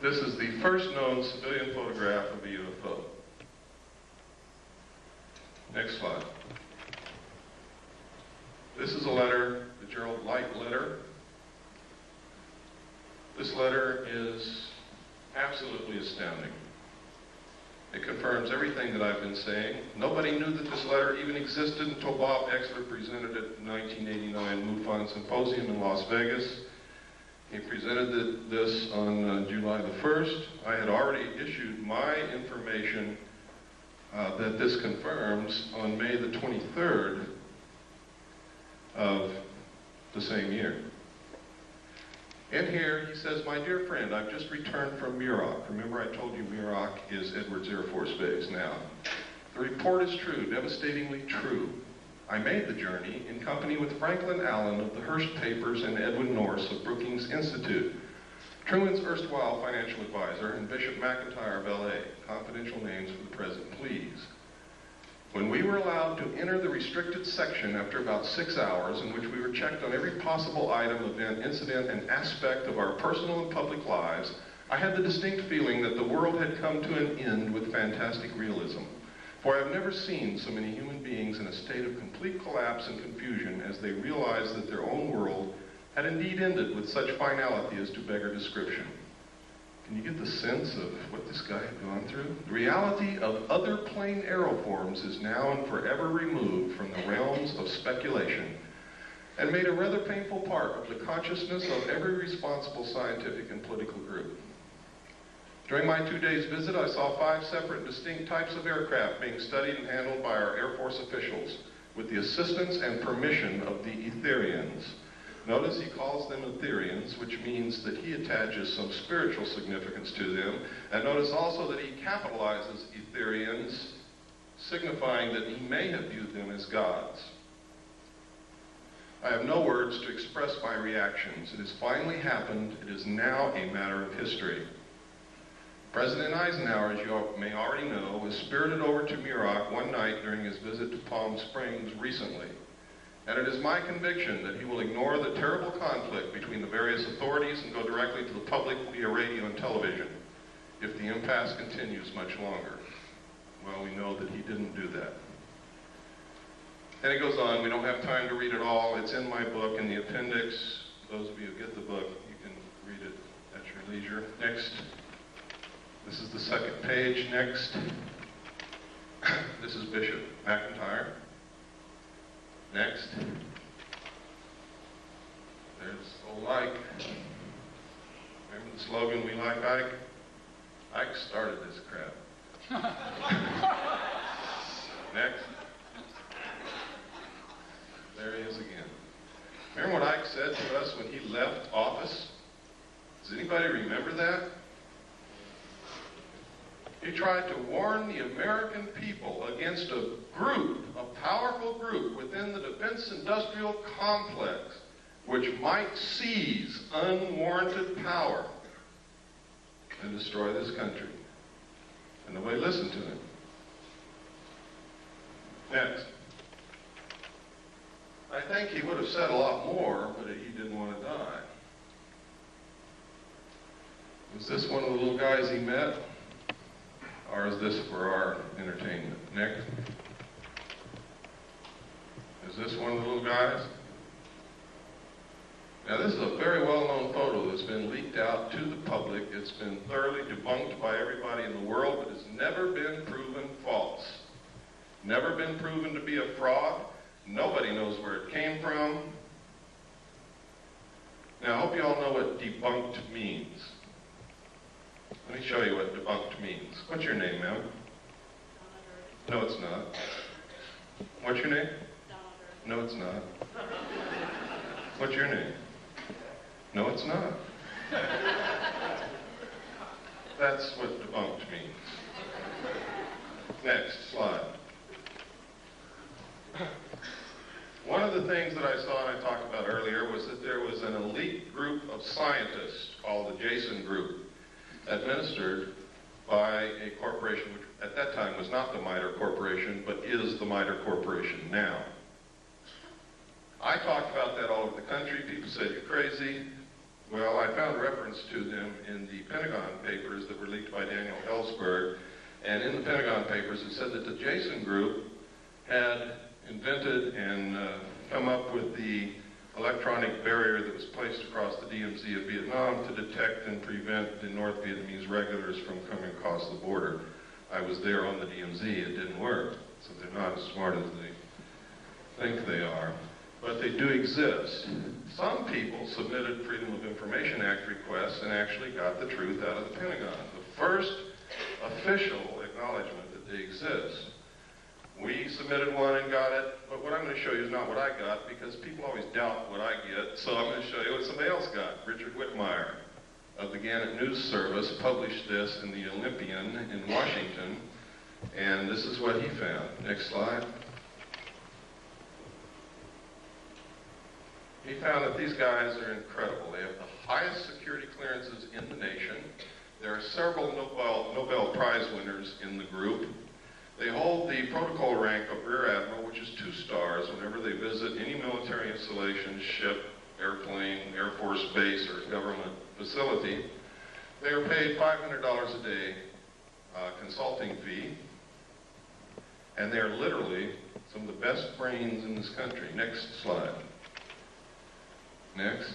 This is the first known civilian photograph of a UFO. Next slide. This is a letter, the Gerald Light letter. This letter is absolutely astounding. It confirms everything that I've been saying. Nobody knew that this letter even existed until Bob Exler presented it at the 1989 MUFON Symposium in Las Vegas. He presented this on July the 1st. I had already issued my information that this confirms on May the 23rd of the same year. In here, he says, "My dear friend, I've just returned from Muroc." Remember I told you Muroc is Edwards Air Force Base now. "The report is true, devastatingly true. I made the journey in company with Franklin Allen of the Hearst Papers and Edwin Norse of Brookings Institute, Truman's erstwhile financial advisor, and Bishop McIntyre of LA. Confidential names for the present, please. When we were allowed to enter the restricted section after about 6 hours, in which we were checked on every possible item, event, incident, and aspect of our personal and public lives, I had the distinct feeling that the world had come to an end with fantastic realism. For I have never seen so many human beings in a state of complete collapse and confusion as they realized that their own world had indeed ended with such finality as to beggar description." Can you get the sense of what this guy had gone through? The reality of other plane aeroforms is now and forever removed from the realms of speculation and made a rather painful part of the consciousness of every responsible scientific and political group. During my 2 days visit, I saw 5 separate and distinct types of aircraft being studied and handled by our Air Force officials with the assistance and permission of the Etherians. Notice he calls them Etherians, which means that he attaches some spiritual significance to them. And notice also that he capitalizes Etherians, signifying that he may have viewed them as gods. I have no words to express my reactions. It has finally happened. It is now a matter of history. President Eisenhower, as you may already know, was spirited over to Muroc one night during his visit to Palm Springs recently. And it is my conviction that he will ignore the terrible conflict between the various authorities and go directly to the public via radio and television if the impasse continues much longer. Well, we know that he didn't do that. And it goes on. We don't have time to read it all. It's in my book in the appendix. Those of you who get the book, you can read it at your leisure. Next. This is the second page. Next. This is Bishop McIntyre. Next. There's old Ike. Remember the slogan, "We like Ike"? Ike started this crap. Next. There he is again. Remember what Ike said to us when he left office? Does anybody remember that? He tried to warn the American people against a group, a powerful group within the defense industrial complex, which might seize unwarranted power and destroy this country. And nobody listened to him. Next. I think he would have said a lot more, but he didn't want to die. Was this one of the little guys he met? Or is this for our entertainment? Next. Is this one of the little guys? Now, this is a very well-known photo that's been leaked out to the public. It's been thoroughly debunked by everybody in the world, but it's never been proven false. Never been proven to be a fraud. Nobody knows where it came from. Now, I hope you all know what debunked means. Let me show you what debunked means. What's your name, ma'am? No, it's not. What's your name? No, it's not. What's your name? No, it's not. That's what debunked means. Next slide. One of the things that I saw and I talked about earlier was that there was an elite group of scientists called the Jason Group, administered by a corporation which at that time was not the MITRE Corporation, but is the MITRE Corporation now. I talked about that all over the country. People said, you're crazy. Well, I found reference to them in the Pentagon papers that were leaked by Daniel Ellsberg. And in the Pentagon papers, it said that the Jason Group had invented and come up with the electronic barrier that was placed across the DMZ of Vietnam to detect and prevent the North Vietnamese regulars from coming across the border. I was there on the DMZ. It didn't work. So they're not as smart as they think they are. But they do exist. Some people submitted Freedom of Information Act requests and actually got the truth out of the Pentagon. The first official acknowledgement that they exist. We submitted one and got it, but what I'm going to show you is not what I got, because people always doubt what I get, so I'm going to show you what somebody else got. Richard Whitmire of the Gannett News Service published this in the Olympian in Washington, and this is what he found. Next slide. He found that these guys are incredible. They have the highest security clearances in the nation. There are several Nobel Prize winners in the group. They hold the protocol rank of Rear Admiral, which is 2 stars whenever they visit any military installation, ship, airplane, Air Force base, or government facility. They are paid $500 a day consulting fee, and they are literally some of the best brains in this country. Next slide. Next.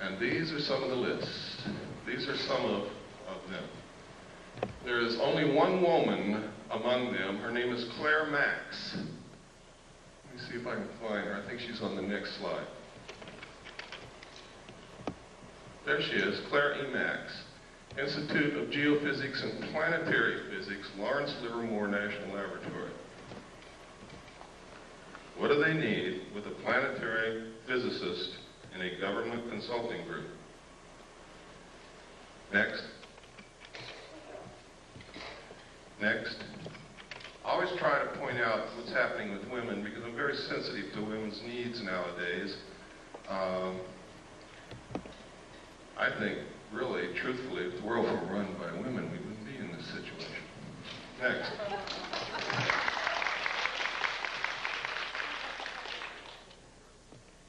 And these are some of the lists. These are some of them. There is only one woman among them. Her name is Claire Max. Let me see if I can find her. I think she's on the next slide. There she is, Claire E. Max, Institute of Geophysics and Planetary Physics, Lawrence Livermore National Laboratory. What do they need with a planetary physicist in a government consulting group? Next. Next. I always try to point out what's happening with women because I'm very sensitive to women's needs nowadays. I think, really, truthfully, if the world were run by women, we wouldn't be in this situation. Next.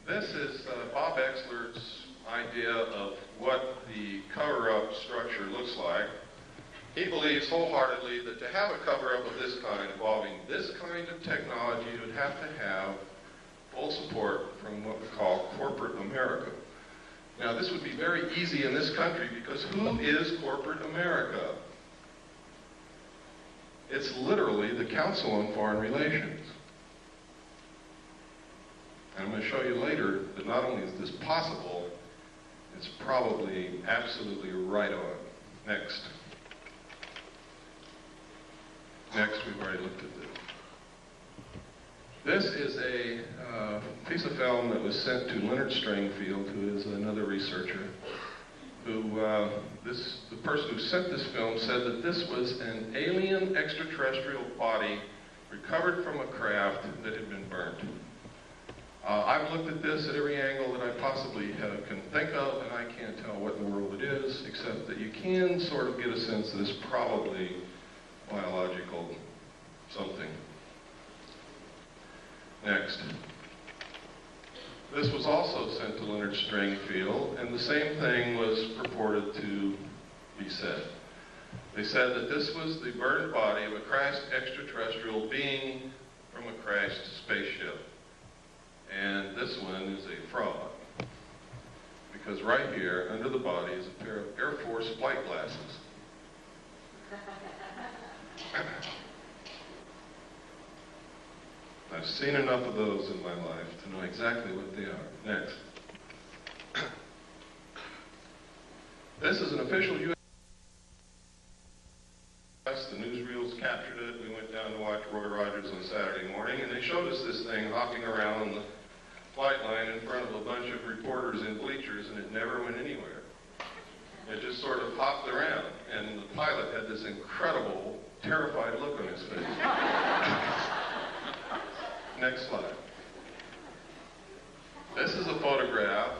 This is Bob Exler's idea of what the cover-up structure looks like. He believes wholeheartedly that to have a cover-up of this kind involving this kind of technology, you would have to have full support from what we call corporate America. Now, this would be very easy in this country because who is corporate America? It's literally the Council on Foreign Relations. And I'm going to show you later that not only is this possible, it's probably absolutely right on. Next. Next, we've already looked at this. This is a piece of film that was sent to Leonard Stringfield, who is another researcher, who, the person who sent this film said that this was an alien extraterrestrial body recovered from a craft that had been burnt. I've looked at this at every angle that I possibly can think of, and I can't tell what in the world it is, except that you can sort of get a sense that it's probably biological something. Next. This was also sent to Leonard Stringfield, and the same thing was purported to be said. They said that this was the burned body of a crashed extraterrestrial being from a crashed spaceship. And this one son is a fraud. Because right here, under the body, is a pair of Air Force flight glasses. I've seen enough of those in my life to know exactly what they are. Next. This is an official U.S. The newsreels captured it. We went down to watch Roy Rogers on Saturday morning, and they showed us this thing hopping around on the flight line in front of a bunch of reporters in bleachers, and it never went anywhere. It just sort of hopped around, and the pilot had this incredible, terrified look on his face. Next slide. This is a photograph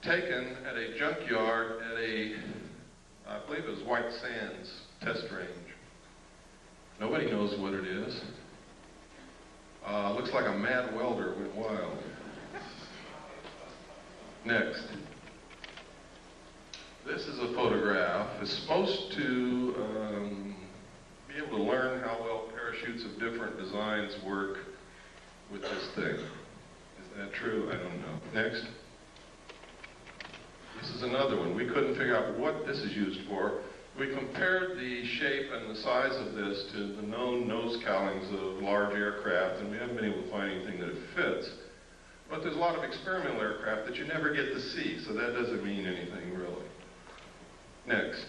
taken at a junkyard at a, I believe it was White Sands test range. Nobody knows what it is. Looks like a mad welder went wild. Next. This is a photograph. It's supposed to be able to learn how well parachutes of different designs work with this thing. Is that true? I don't know. Next. This is another one. We couldn't figure out what this is used for. We compared the shape and the size of this to the known nose cowlings of large aircraft, and we haven't been able to find anything that it fits. But there's a lot of experimental aircraft that you never get to see, so that doesn't mean anything really. Next.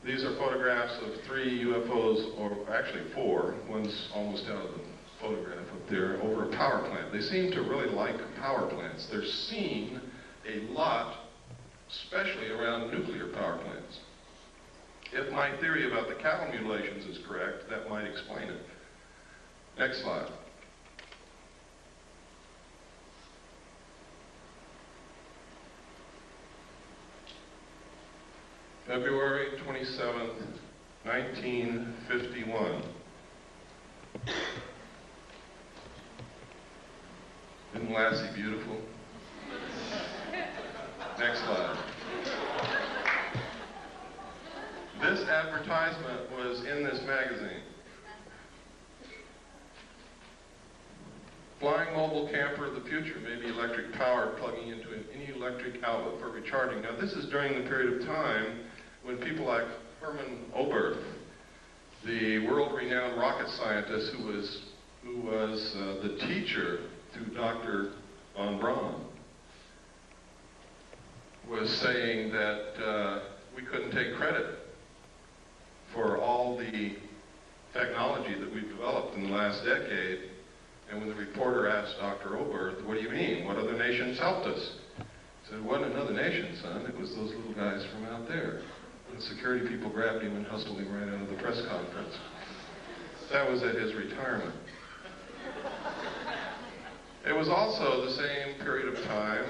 These are photographs of 3 UFOs, or actually 4. One's almost out of the photograph up there, over a power plant. They seem to really like power plants. They're seen a lot, especially around nuclear power plants. If my theory about the cattle mutilations is correct, that might explain it. Next slide. February 27th, 1951. Isn't Lassie beautiful? Next slide. This advertisement was in this magazine. Flying mobile camper of the future may be electric powered, plugging into any electric outlet for recharging. Now this is during the period of time when people like Herman Oberth, the world-renowned rocket scientist who was the teacher to Dr. von Braun, was saying that we couldn't take credit for all the technology that we've developed in the last decade. And when the reporter asked Dr. Oberth, what do you mean? What other nations helped us? He said, it wasn't another nation, son. It was those little guys from out there. And security people grabbed him and hustled him right out of the press conference. That was at his retirement. It was also the same period of time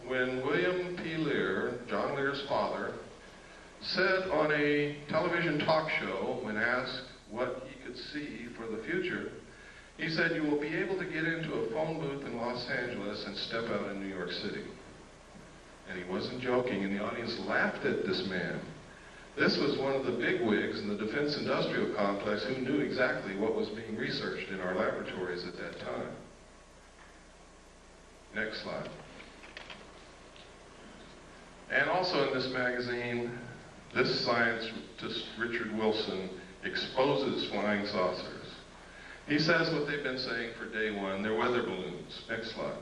when William P. Lear, John Lear's father, said on a television talk show, when asked what he could see for the future, he said, you will be able to get into a phone booth in Los Angeles and step out in New York City. And he wasn't joking, and the audience laughed at this man. This was one of the bigwigs in the defense industrial complex who knew exactly what was being researched in our laboratories at that time. Next slide. And also in this magazine, this scientist, Richard Wilson, exposes flying saucers. He says what they've been saying for day one, they're weather balloons. Next slide.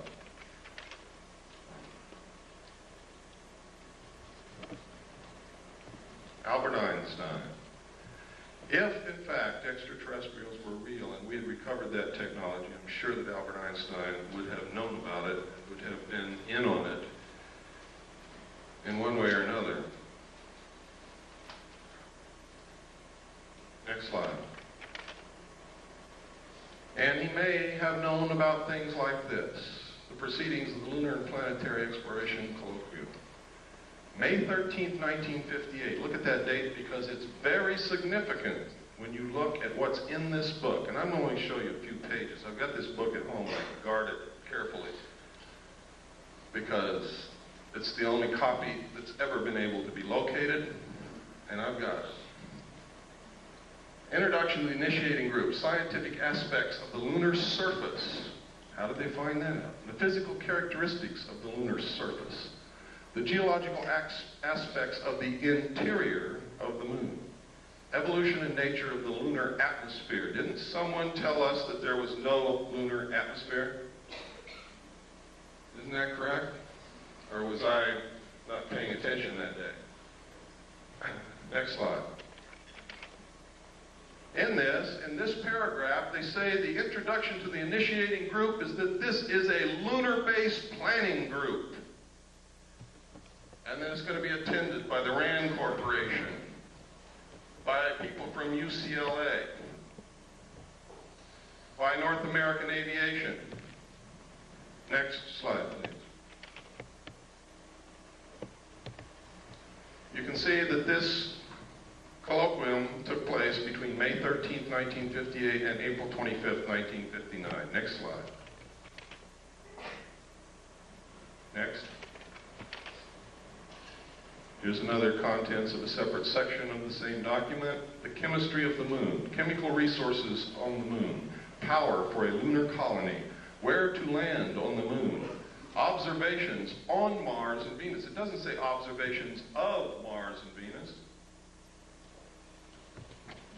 Albert Einstein. If, in fact, extraterrestrials were real and we had recovered that technology, I'm sure that Albert Einstein would have known about it, would have been in on it in one way or another. Next slide. And he may have known about things like this, the proceedings of the Lunar and Planetary Exploration Colloquium. May 13th, 1958. Look at that date because it's very significant when you look at what's in this book. And I'm going to show you a few pages. I've got this book at home. I can guard it carefully because it's the only copy that's ever been able to be located, and I've got it. Introduction to the initiating group, scientific aspects of the lunar surface. How did they find that out? The physical characteristics of the lunar surface. The geological aspects of the interior of the moon. Evolution and nature of the lunar atmosphere. Didn't someone tell us that there was no lunar atmosphere? Isn't that correct? Or was I not paying attention that day? Next slide. In this paragraph, they say the introduction to the initiating group is that this is a lunar-based planning group. And then it's going to be attended by the RAND Corporation, by people from UCLA, by North American Aviation. Next slide, please. You can see that this colloquium took place between May 13th, 1958 and April 25th, 1959. Next slide. Next. Here's another contents of a separate section of the same document. The chemistry of the moon, chemical resources on the moon, power for a lunar colony, where to land on the moon, observations on Mars and Venus. It doesn't say observations of Mars and Venus.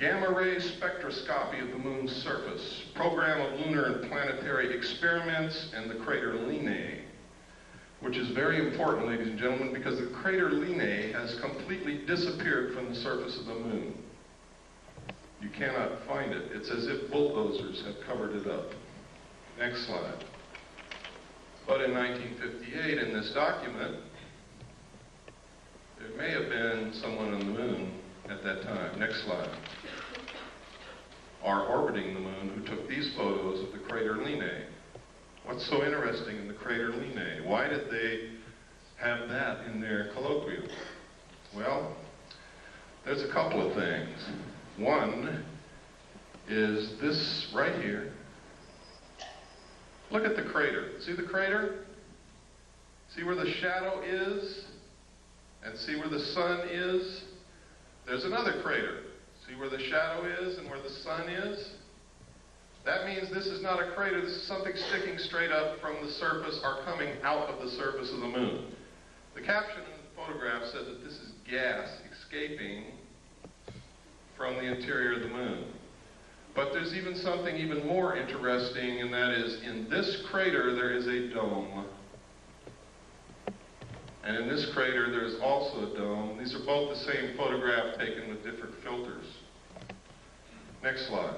Gamma ray spectroscopy of the moon's surface, program of lunar and planetary experiments, and the crater Linnae, which is very important, ladies and gentlemen, because the crater Linnae has completely disappeared from the surface of the moon. You cannot find it. It's as if bulldozers have covered it up. Next slide. But in 1958, in this document, there may have been someone on the moon at that time. Next slide. Are orbiting the moon who took these photos of the crater Linnae. What's so interesting in the crater Linnae? Why did they have that in their colloquium? Well, there's a couple of things. One is this right here. Look at the crater. See the crater? See where the shadow is? And see where the sun is? There's another crater. See where the shadow is and where the sun is? That means this is not a crater. This is something sticking straight up from the surface or coming out of the surface of the moon. The caption in the photograph said that this is gas escaping from the interior of the moon. But there's even something even more interesting, and that is in this crater there is a dome. And in this crater there's also a dome. These are both the same photograph taken with different filters. Next slide.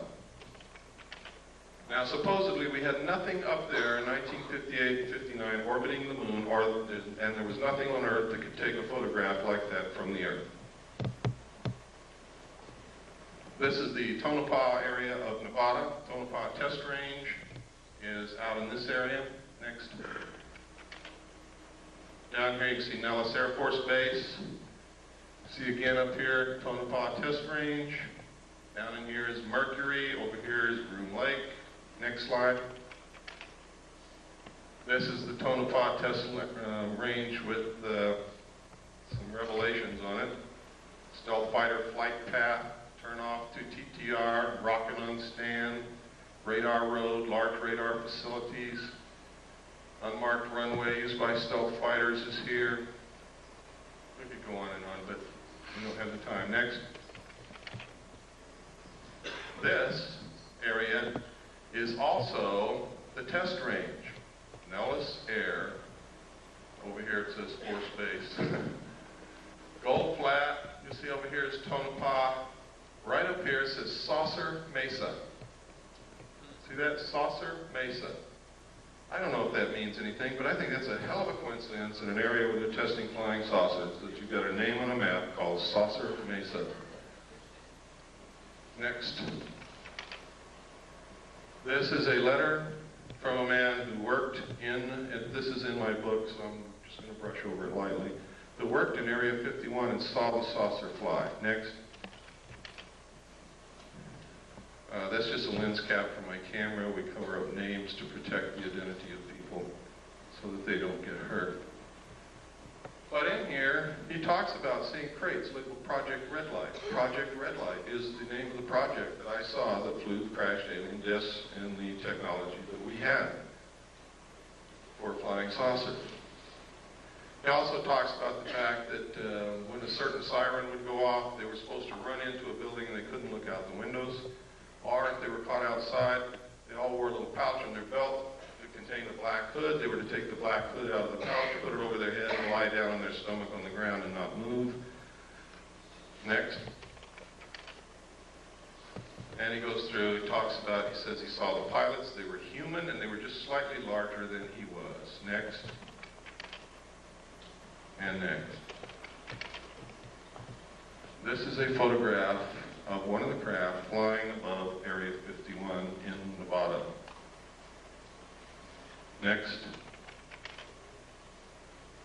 Now supposedly we had nothing up there in 1958 59 orbiting the moon, and there was nothing on Earth that could take a photograph like that from the Earth. This is the Tonopah area of Nevada. Tonopah Test Range is out in this area. Next. Down here you can see Nellis Air Force Base. See again up here, Tonopah Test Range. Down in here is Mercury. Over here is Groom Lake. Next slide. This is the Tonopah Test Range with some revelations on it. Stealth fighter flight path, turn off to TTR, rocket on stand, radar road, large radar facilities, unmarked runway used by stealth fighters is here. We could go on and on, but we don't have the time. Next. This area is also the test range. Nellis Air. Over here it says Force Base. Gold Flat, you see over here is Tonopah. Right up here it says Saucer Mesa. See that? Saucer Mesa. I don't know if that means anything, but I think that's a hell of a coincidence in an area where they're testing flying saucers, that you've got a name on a map called Saucer Mesa. Next. This is a letter from a man who worked in, and this is in my book, so I'm just going to brush over it lightly, who worked in Area 51 and saw the saucer fly. Next. That's just a lens cap for my camera. We cover up names to protect the identity of people so that they don't get hurt. But in here, he talks about seeing crates labeled Project Red Light. Project Red Light is the name of the project that I saw that flew crashed alien discs in the technology that we had for flying saucers. He also talks about the fact that when a certain siren would go off, they were supposed to run into a building and they couldn't look out the windows. Or if they were caught outside, they all wore a little pouch in their belt that contained a black hood. They were to take the black hood out of the pouch, put it over their head, and lie down on their stomach on the ground and not move. Next. And he goes through, he talks about, he says he saw the pilots. They were human and they were just slightly larger than he was. Next. And next. This is a photograph of one of the craft flying above Area 51 in Nevada. Next.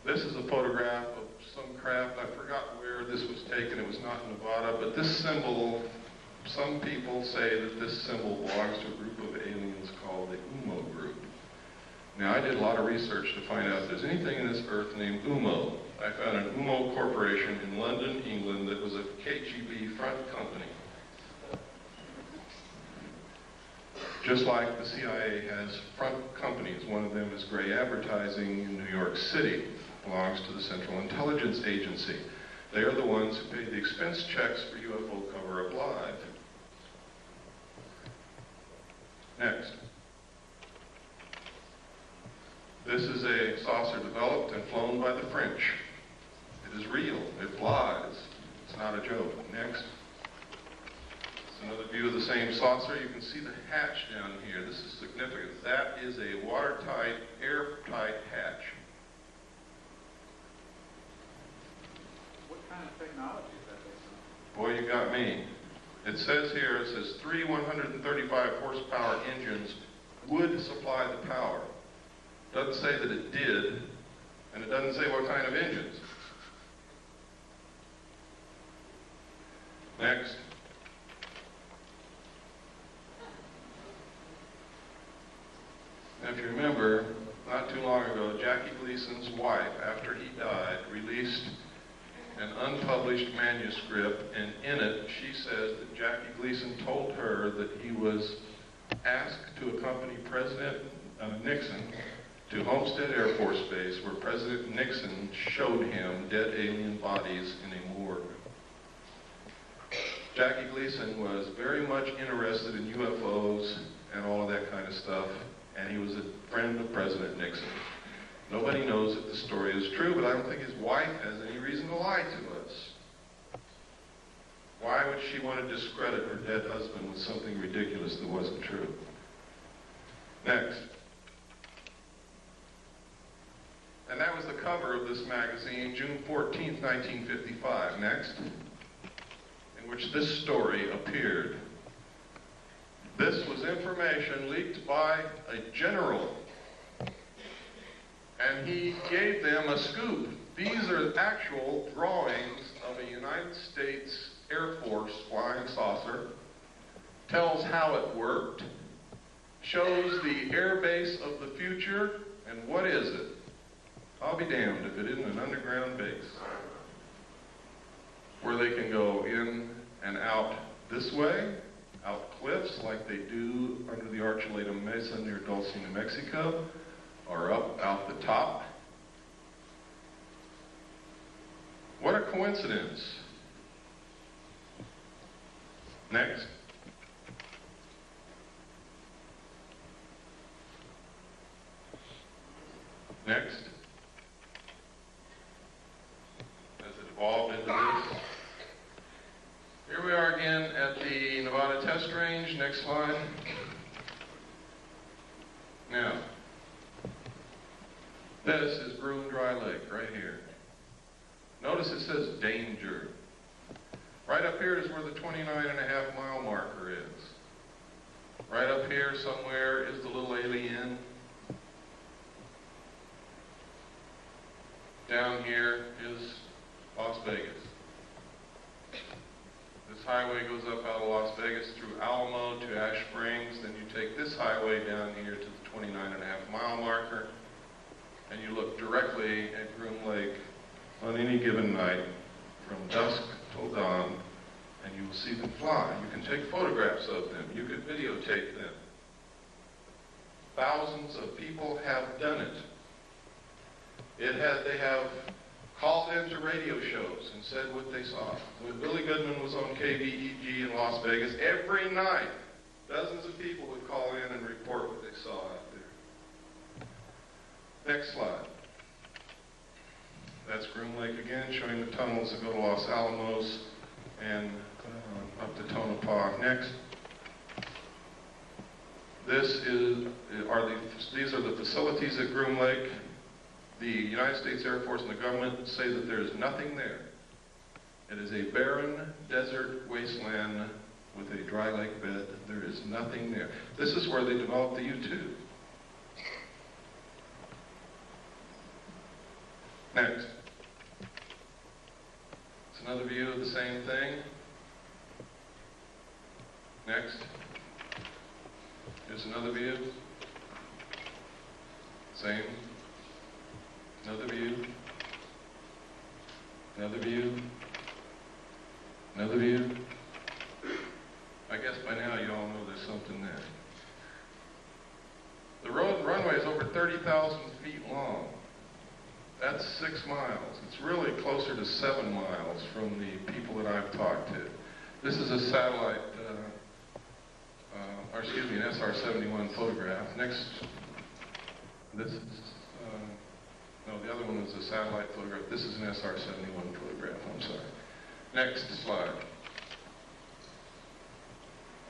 This is a photograph of some craft. I forgot where this was taken. It was not in Nevada, but this symbol, some people say that this symbol belongs to a group of aliens called the UMO group. Now, I did a lot of research to find out if there's anything in this earth named UMO. I found an UMO corporation in London, England, that was a KGB front company. Just like the CIA has front companies. One of them is Gray Advertising in New York City. Belongs to the Central Intelligence Agency. They are the ones who pay the expense checks for UFO Cover-Up Live. Next. This is a saucer developed and flown by the French. It is real. It flies. It's not a joke. Next. It's another view of the same saucer. You can see the hatch down here. This is significant. That is a watertight, airtight hatch. What kind of technology is that based on? Boy, you got me. It says here, it says 3 135 horsepower engines would supply the power. Doesn't say that it did, and it doesn't say what kind of engines. Next. Now, if you remember, not too long ago, Jackie Gleason's wife, after he died, released an unpublished manuscript, and in it, she says that Jackie Gleason told her that he was asked to accompany President Nixon to Homestead Air Force Base, where President Nixon showed him dead alien bodies in a morgue. Jackie Gleason was very much interested in UFOs and all of that kind of stuff, and he was a friend of President Nixon. Nobody knows if the story is true, but I don't think his wife has any reason to lie to us. Why would she want to discredit her dead husband with something ridiculous that wasn't true? Next. And that was the cover of this magazine, June 14th, 1955. Next. In which this story appeared. This was information leaked by a general. And he gave them a scoop. These are actual drawings of a United States Air Force flying saucer. Tells how it worked. Shows the air base of the future. And what is it? I'll be damned if it isn't an underground base. Where they can go in and out this way, out cliffs like they do under the Archuleta Mesa near Dulce, New Mexico, or up out the top. What a coincidence. Next. Next. As it evolved into this. Here we are again at the Nevada test range. Next slide. Now, this is Broom Dry Lake right here. Notice it says danger. Right up here is where the 29.5-mile marker is. Right up here somewhere is the little alien. Down here is Las Vegas. This highway goes up out of Las Vegas through Alamo to Ash Springs. Then you take this highway down here to the 29.5-mile marker. And you look directly at Groom Lake on any given night from dusk till dawn, and you will see them fly. You can take photographs of them. You could videotape them. Thousands of people have done it. They have called into radio shows and said what they saw. When Billy Goodman was on KVEG in Las Vegas, every night, dozens of people would call in and report what they saw out there. Next slide. That's Groom Lake again, showing the tunnels that go to Los Alamos and up to Tonopah. Next. These are the facilities at Groom Lake. The United States Air Force and the government say that there is nothing there. It is a barren desert wasteland with a dry lake bed. There is nothing there. This is where they developed the U-2. Next. It's another view of the same thing. Next. Here's another view. Same. Another view. Another view. Another view. I guess by now you all know there's something there. The runway is over 30,000 feet long. That's 6 miles. It's really closer to 7 miles from the people that I've talked to. This is a satellite, an SR-71 photograph. Next, this is, no, the other one was a satellite photograph. This is an SR-71 photograph, I'm sorry. Next slide.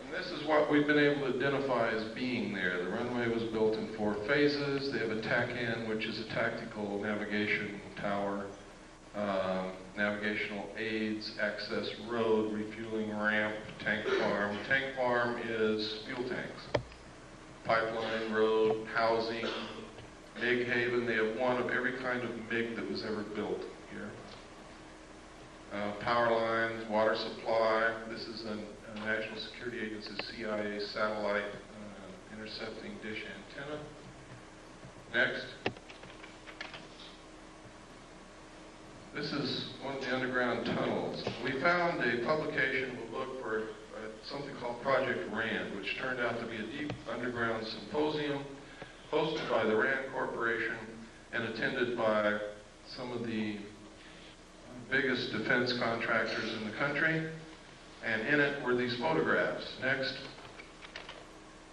And this is what we've been able to identify as being there. The runway was built in 4 phases. They have a TACAN, which is a tactical navigation tower, navigational aids, access road, refueling ramp, tank farm. Tank farm is fuel tanks. Pipeline, road, housing, MiG haven. They have one of every kind of MiG that was ever built here. Power lines, water supply. This is a National Security Agency, CIA satellite intercepting dish antenna. Next. This is one of the underground tunnels. We found a publication, a book for something called Project RAND, which turned out to be a deep underground symposium hosted by the RAND Corporation and attended by some of the biggest defense contractors in the country. And in it were these photographs. Next.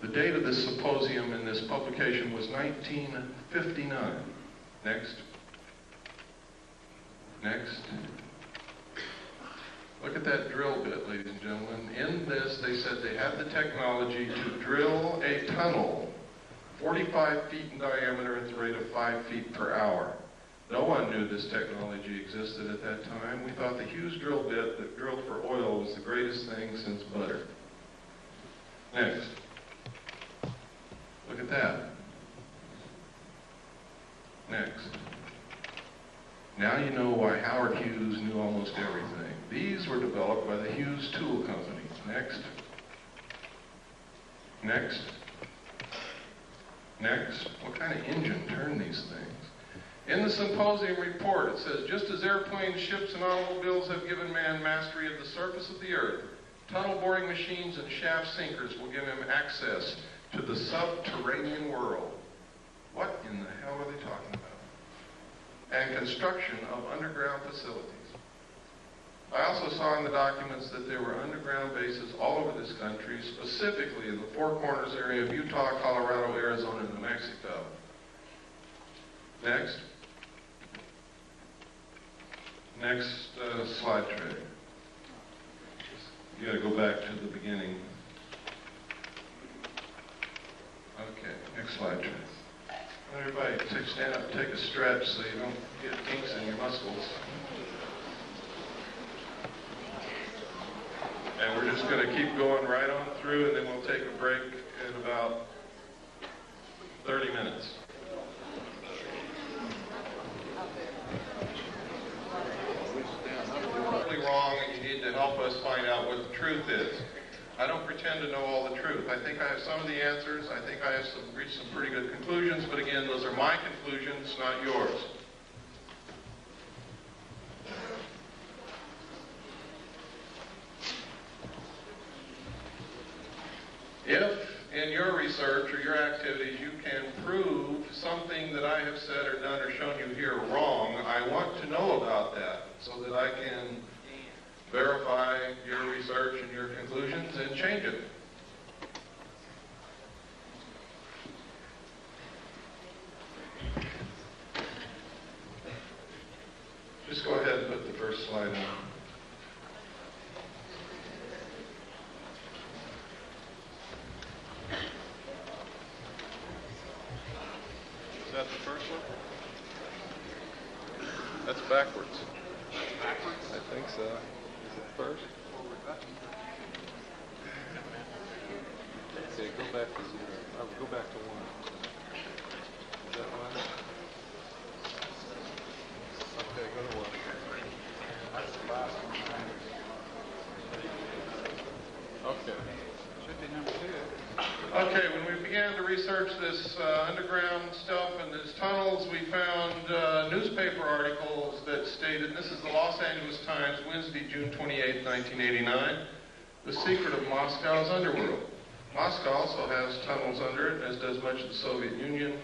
The date of this symposium in this publication was 1959. Next. Next. Look at that drill bit, ladies and gentlemen. In this, they said they had the technology to drill a tunnel 45 feet in diameter at the rate of 5 feet per hour. No one knew this technology existed at that time. We thought the Hughes drill bit that drilled for oil was the greatest thing since butter. Next. Look at that. Next. Now you know why Howard Hughes knew almost everything. These were developed by the Hughes Tool Company. Next. Next. Next. What kind of engine turned these things? In the symposium report, it says, just as airplanes, ships, and automobiles have given man mastery of the surface of the earth, tunnel boring machines and shaft sinkers will give him access to the subterranean world. What in the hell are they talking about? And construction of underground facilities. I also saw in the documents that there were underground bases all over this country, specifically in the Four Corners area of Utah, Colorado, Arizona, and New Mexico. Next. Next slide tray. You got to go back to the beginning. Okay, next slide tray. Everybody, stand up, take a stretch so you don't get kinks in your muscles. And we're just going to keep going right on through, and then we'll take a break in about 30 minutes. Wrong, and you need to help us find out what the truth is. I don't pretend to know all the truth. I think I have some of the answers. I think I have reached some pretty good conclusions, but again, those are my conclusions, not yours. in your research or your activities you can prove something that I have said or done or shown you here wrong, I want to know about that so that I can verify your research and your conclusions and change it. Just go ahead and put the first slide on. Is that the first one? That's backwards. Backwards? I think so. Is it first? Forward button. Okay, go back to 0. Go back to 1. Is that 1? Okay, go to 1. That's the last one. Okay. Should be number 2. Okay, when we began to research this underground stuff and these tunnels, we found newspaper articles that stated, this is the Los Angeles Times, Wednesday, June 28, 1989, the secret of Moscow's underworld. Moscow also has tunnels under it, as does much of the Soviet Union.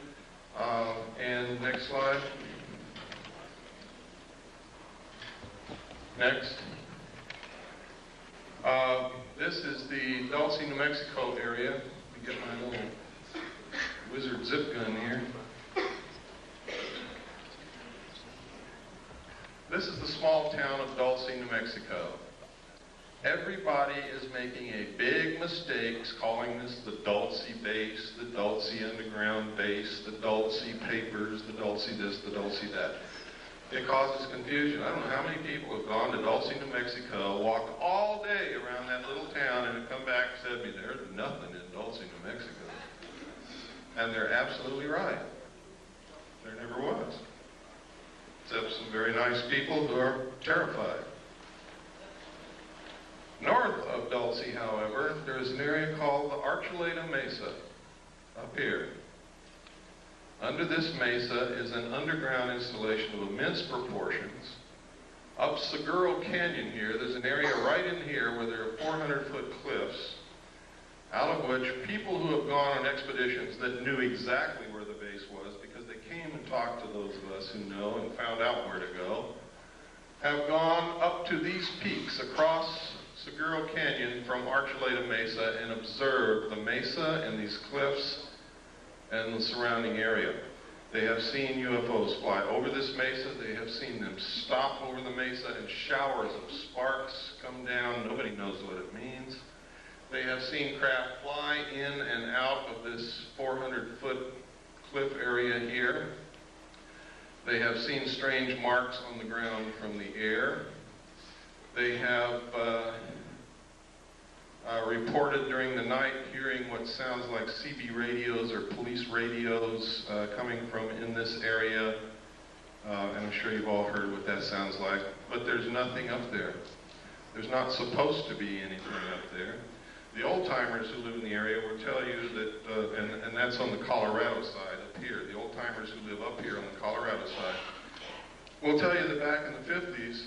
And next slide. Next. This is the Dulce, New Mexico area. Let me get my little wizard zip gun here. This is the small town of Dulce, New Mexico. Everybody is making a big mistake calling this the Dulce base, the Dulce underground base, the Dulce papers, the Dulce this, the Dulce that. It causes confusion. I don't know how many people have gone to Dulce, New Mexico, walked all day around that little town, and have come back and said to me, there's nothing in Dulce, New Mexico. And they're absolutely right. There never was. Except some very nice people who are terrified. North of Dulce, however, there is an area called the Archuleta Mesa, up here. Under this mesa is an underground installation of immense proportions. Up Seguro Canyon here, there's an area right in here where there are 400-foot cliffs, out of which people who have gone on expeditions that knew exactly where the base was, because they came and talked to those of us who know and found out where to go, have gone up to these peaks across Seguro Canyon from Archuleta Mesa and observed the mesa and these cliffs and the surrounding area. They have seen UFOs fly over this mesa. They have seen them stop over the mesa and showers of sparks come down. Nobody knows what it means. They have seen craft fly in and out of this 400-foot cliff area here. They have seen strange marks on the ground from the air. They have reported during the night hearing what sounds like CB radios or police radios coming from in this area. And I'm sure you've all heard what that sounds like. But there's nothing up there. There's not supposed to be anything up there. The old-timers who live in the area will tell you that, and that's on the Colorado side up here, the old-timers who live up here on the Colorado side, will tell you that back in the 50s,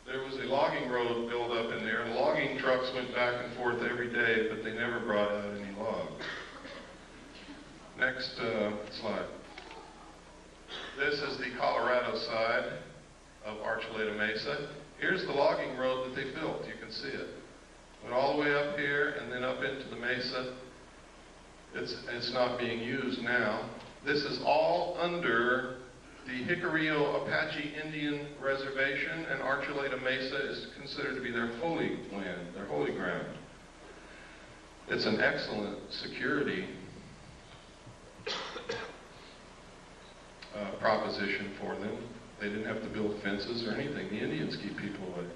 there was a logging road built up in there, and logging trucks went back and forth every day, but they never brought out any logs. Next slide. This is the Colorado side of Archuleta Mesa. Here's the logging road that they built. You can see it. Went all the way up here and then up into the mesa. It's not being used now. This is all under the Jicarilla Apache Indian Reservation, and Archuleta Mesa is considered to be their holy land, their holy ground. It's an excellent security proposition for them. They didn't have to build fences or anything. The Indians keep people away.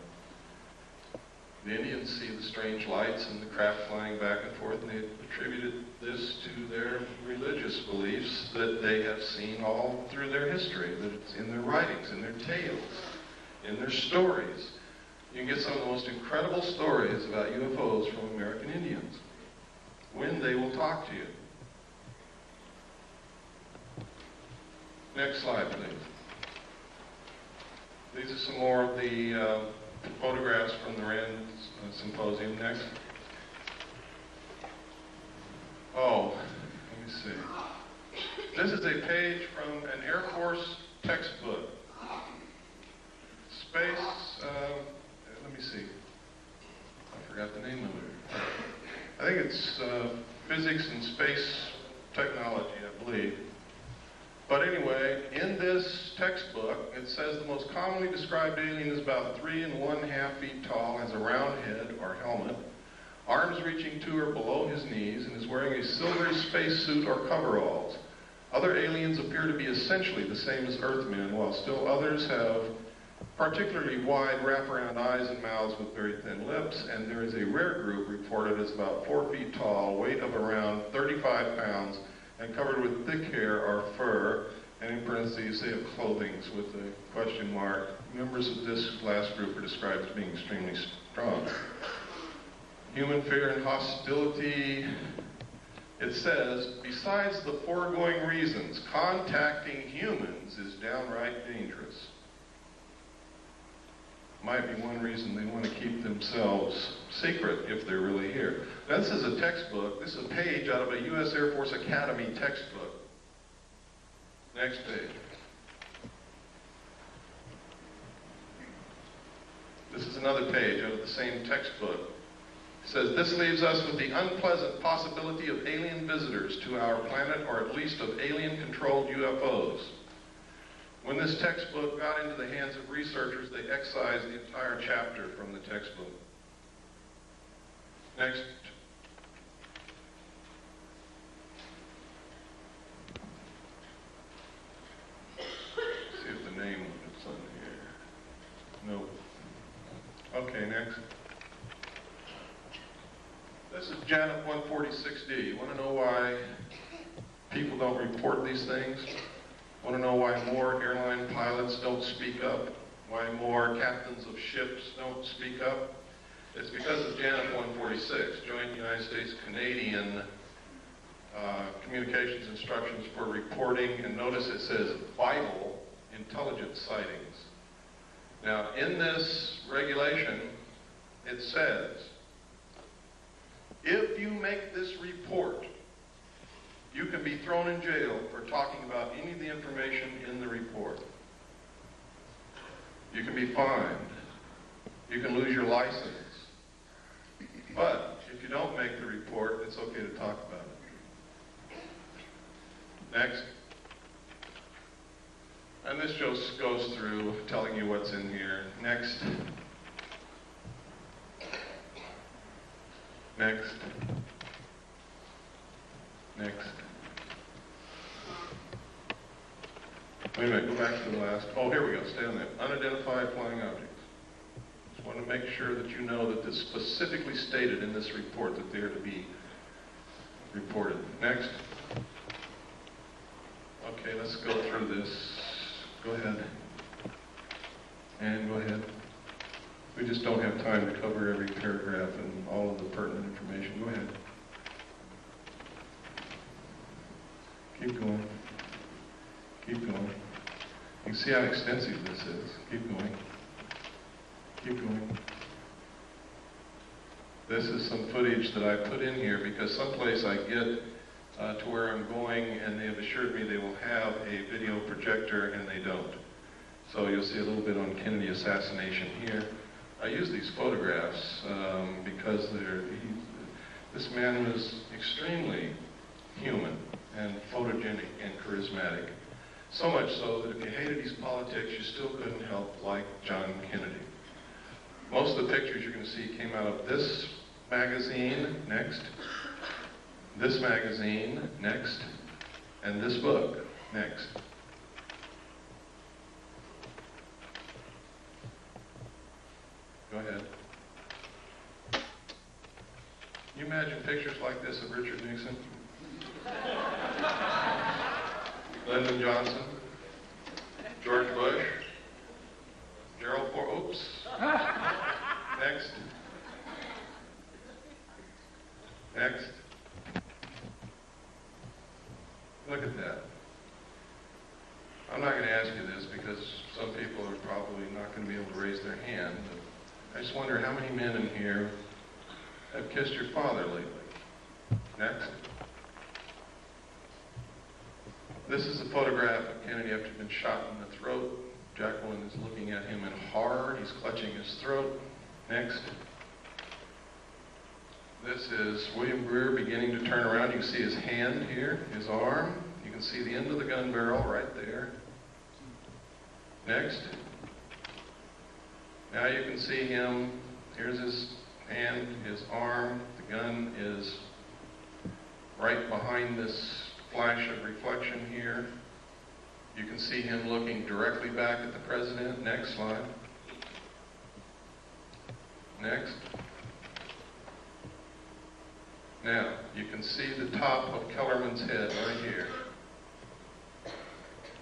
The Indians see the strange lights and the craft flying back and forth, and they attributed this to their religious beliefs that they have seen all through their history, that it's in their writings, in their tales, in their stories. You can get some of the most incredible stories about UFOs from American Indians, when they will talk to you. Next slide, please. These are some more of the photographs from the Rand Symposium. Next. Oh, let me see. This is a page from an Air Force textbook. Space, let me see. I forgot the name of it. I think it's Physics and Space Technology, I believe. But anyway, in this textbook, it says the most commonly described alien is about 3 1/2 feet tall, has a round head or helmet, arms reaching to or below his knees, and is wearing a silvery spacesuit or coveralls. Other aliens appear to be essentially the same as Earthmen, while still others have particularly wide wraparound eyes and mouths with very thin lips, and there is a rare group reported as about 4 feet tall, weight of around 35 pounds, and covered with thick hair or fur, and in parentheses they have clothing with a question mark. Members of this last group are described as being extremely strong. Human fear and hostility. It says, besides the foregoing reasons, contacting humans is downright dangerous. Might be one reason they want to keep themselves secret if they're really here. Now, this is a textbook. This is a page out of a U.S. Air Force Academy textbook. Next page. This is another page out of the same textbook. It says, this leaves us with the unpleasant possibility of alien visitors to our planet, or at least of alien-controlled UFOs. When this textbook got into the hands of researchers, they excised the entire chapter from the textbook. Next. See if the name is on here. Nope. Okay, next. This is Janet 146D. You want to know why people don't report these things? Want to know why more airline pilots don't speak up? Why more captains of ships don't speak up? It's because of Janet 146, Joint United States-Canadian Communications Instructions for Reporting, and notice it says vital intelligence sightings. Now, in this regulation, it says, if you make this report, you can be thrown in jail for talking about any of the information in the report. You can be fined. You can lose your license. But if you don't make the report, it's okay to talk about it. Next. And this just goes through telling you what's in here. Next. Next. Next. Wait a minute, go back to the last. Oh, here we go, stay on that. Unidentified flying objects. Just want to make sure that you know that this specifically stated in this report that they are to be reported. Next. Okay, let's go through this. Go ahead. And go ahead. We just don't have time to cover every paragraph and all of the pertinent information. Go ahead. Keep going. Keep going. You can see how extensive this is. Keep going. Keep going. This is some footage that I put in here because someplace I get to where I'm going, and they have assured me they will have a video projector, and they don't. So you'll see a little bit on Kennedy assassination here. I use these photographs because this man was extremely human and photogenic and charismatic. So much so that if you hated his politics, you still couldn't help like John Kennedy. Most of the pictures you're going to see came out of this magazine, next, this magazine, next, and this book, next. Go ahead. Can you imagine pictures like this of Richard Nixon? Lyndon Johnson, George Bush, Gerald Ford, oops. Next. Next. Look at that. I'm not going to ask you this because some people are probably not going to be able to raise their hand, but I just wonder how many men in here have kissed your father lately. Next. This is a photograph of Kennedy after he'd been shot in the throat. Jacqueline is looking at him in horror. He's clutching his throat. Next. This is William Greer beginning to turn around. You can see his hand here, his arm. You can see the end of the gun barrel right there. Next. Now you can see him. Here's his hand, his arm. The gun is right behind this flash of reflection here. You can see him looking directly back at the president. Next slide. Next. Now, you can see the top of Kellerman's head right here.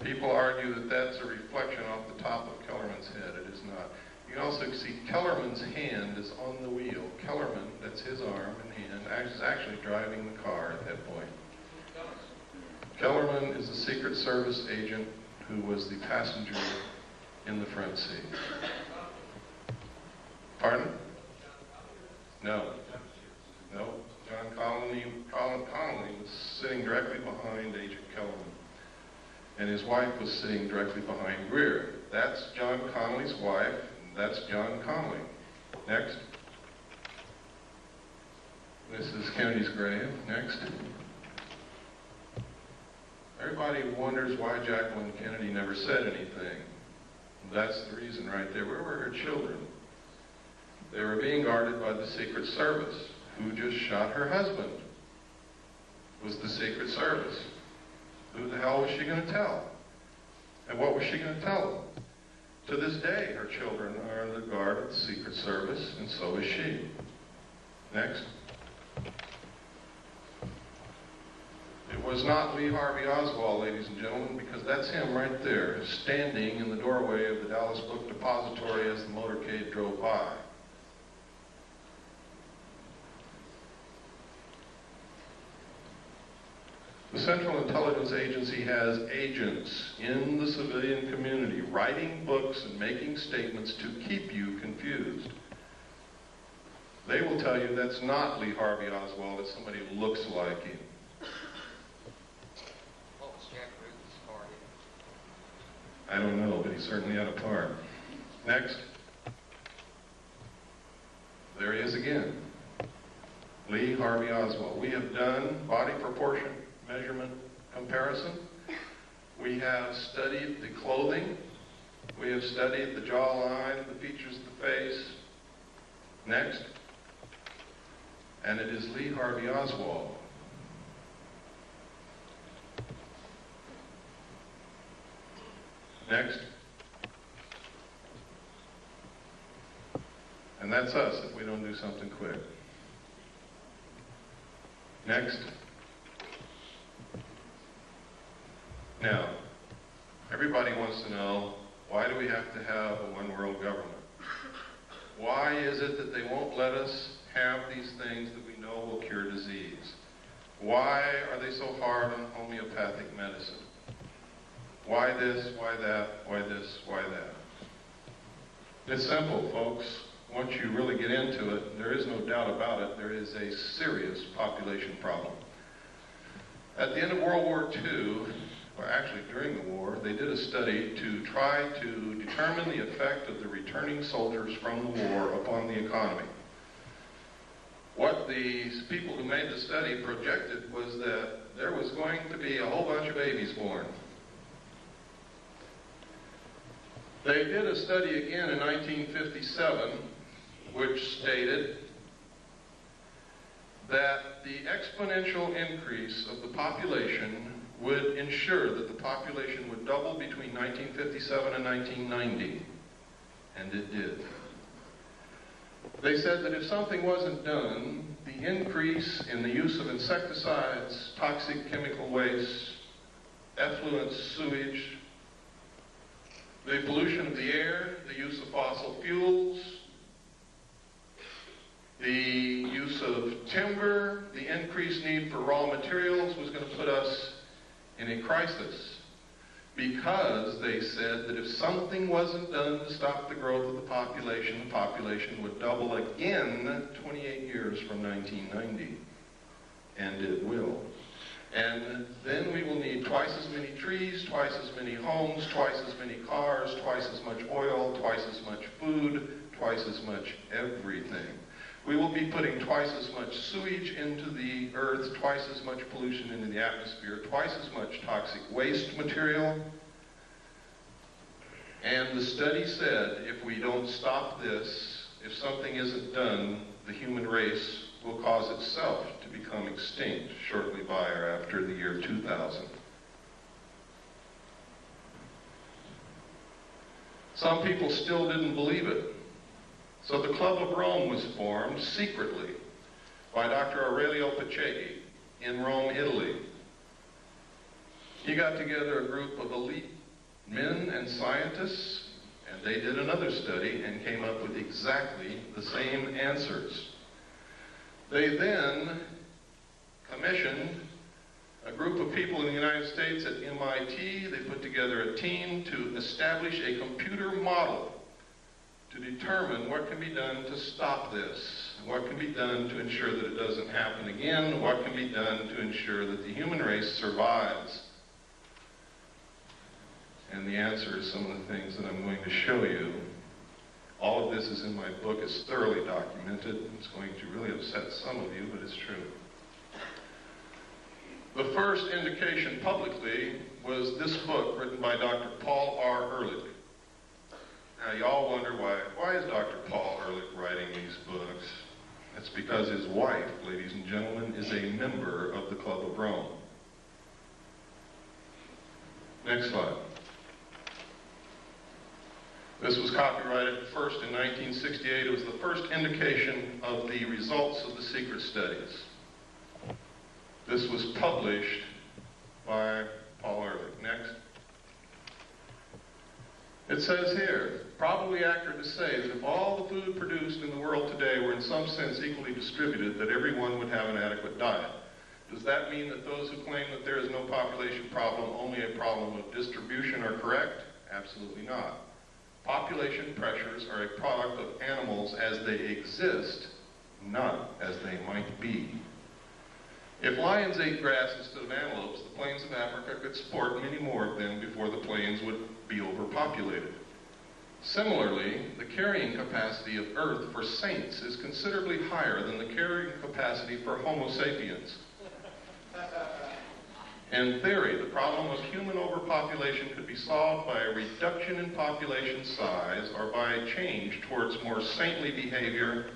People argue that that's a reflection off the top of Kellerman's head. It is not. You can also see Kellerman's hand is on the wheel. Kellerman, that's his arm and hand, is actually driving the car at that point. Kellerman is a Secret Service agent who was the passenger in the front seat. Pardon? No. No. John Connolly was sitting directly behind Agent Kellerman. And his wife was sitting directly behind Greer. That's John Connolly's wife. That's John Connolly. Next. This is Kennedy's grave. Next. Everybody wonders why Jacqueline Kennedy never said anything. That's the reason right there. Where were her children? They were being guarded by the Secret Service, who just shot her husband. It was the Secret Service. Who the hell was she going to tell? And what was she going to tell them? To this day, her children are under the guard of the Secret Service, and so is she. Next. It was not Lee Harvey Oswald, ladies and gentlemen, because that's him right there, standing in the doorway of the Dallas Book Depository as the motorcade drove by. The Central Intelligence Agency has agents in the civilian community writing books and making statements to keep you confused. They will tell you that's not Lee Harvey Oswald, it's somebody who looks like him. What was Jack Ruby's part in? I don't know, but he certainly had a part. Next. There he is again. Lee Harvey Oswald. We have done body proportion measurement comparison. We have studied the clothing. We have studied the jawline, the features of the face. Next. And it is Lee Harvey Oswald. Next. And that's us if we don't do something quick. Next. Now, everybody wants to know, why do we have to have a one-world government? Why is it that they won't let us have these things that we know will cure disease? Why are they so hard on homeopathic medicine? Why this, why that, why this, why that? It's simple, folks. Once you really get into it, there is no doubt about it, there is a serious population problem. At the end of World War II, or actually during the war, they did a study to try to determine the effect of the returning soldiers from the war upon the economy. What these people who made the study projected was that there was going to be a whole bunch of babies born. They did a study again in 1957, which stated that the exponential increase of the population would ensure that the population would double between 1957 and 1990, and it did. They said that if something wasn't done, the increase in the use of insecticides, toxic chemical waste, effluent sewage, the pollution of the air, the use of fossil fuels, the use of timber, the increased need for raw materials was going to put us in a crisis, because they said that if something wasn't done to stop the growth of the population would double again 28 years from 1990. And it will. And then we will need twice as many trees, twice as many homes, twice as many cars, twice as much oil, twice as much food, twice as much everything. We will be putting twice as much sewage into the earth, twice as much pollution into the atmosphere, twice as much toxic waste material. And the study said if we don't stop this, if something isn't done, the human race will cause itself to become extinct shortly by or after the year 2000. Some people still didn't believe it. So the Club of Rome was formed secretly by Dr. Aurelio Pacheco in Rome, Italy. He got together a group of elite men and scientists, and they did another study and came up with exactly the same answers. They then commissioned a group of people in the United States at MIT. They put together a team to establish a computer model to determine what can be done to stop this, what can be done to ensure that it doesn't happen again, what can be done to ensure that the human race survives. And the answer is some of the things that I'm going to show you. All of this is in my book. It's thoroughly documented. It's going to really upset some of you, but it's true. The first indication publicly was this book written by Dr. Paul R. Ehrlich. Now, y'all wonder why is Dr. Paul Ehrlich writing these books? It's because his wife, ladies and gentlemen, is a member of the Club of Rome. Next slide. This was copyrighted first in 1968. It was the first indication of the results of the secret studies. This was published by Paul Ehrlich. Next. It says here, probably accurate to say that if all the food produced in the world today were in some sense equally distributed, that everyone would have an adequate diet. Does that mean that those who claim that there is no population problem, only a problem of distribution, are correct? Absolutely not. Population pressures are a product of animals as they exist, not as they might be. If lions ate grass instead of antelopes, the plains of Africa could support many more of them before the plains would be overpopulated. Similarly, the carrying capacity of Earth for saints is considerably higher than the carrying capacity for Homo sapiens. In theory, the problem of human overpopulation could be solved by a reduction in population size or by a change towards more saintly behavior.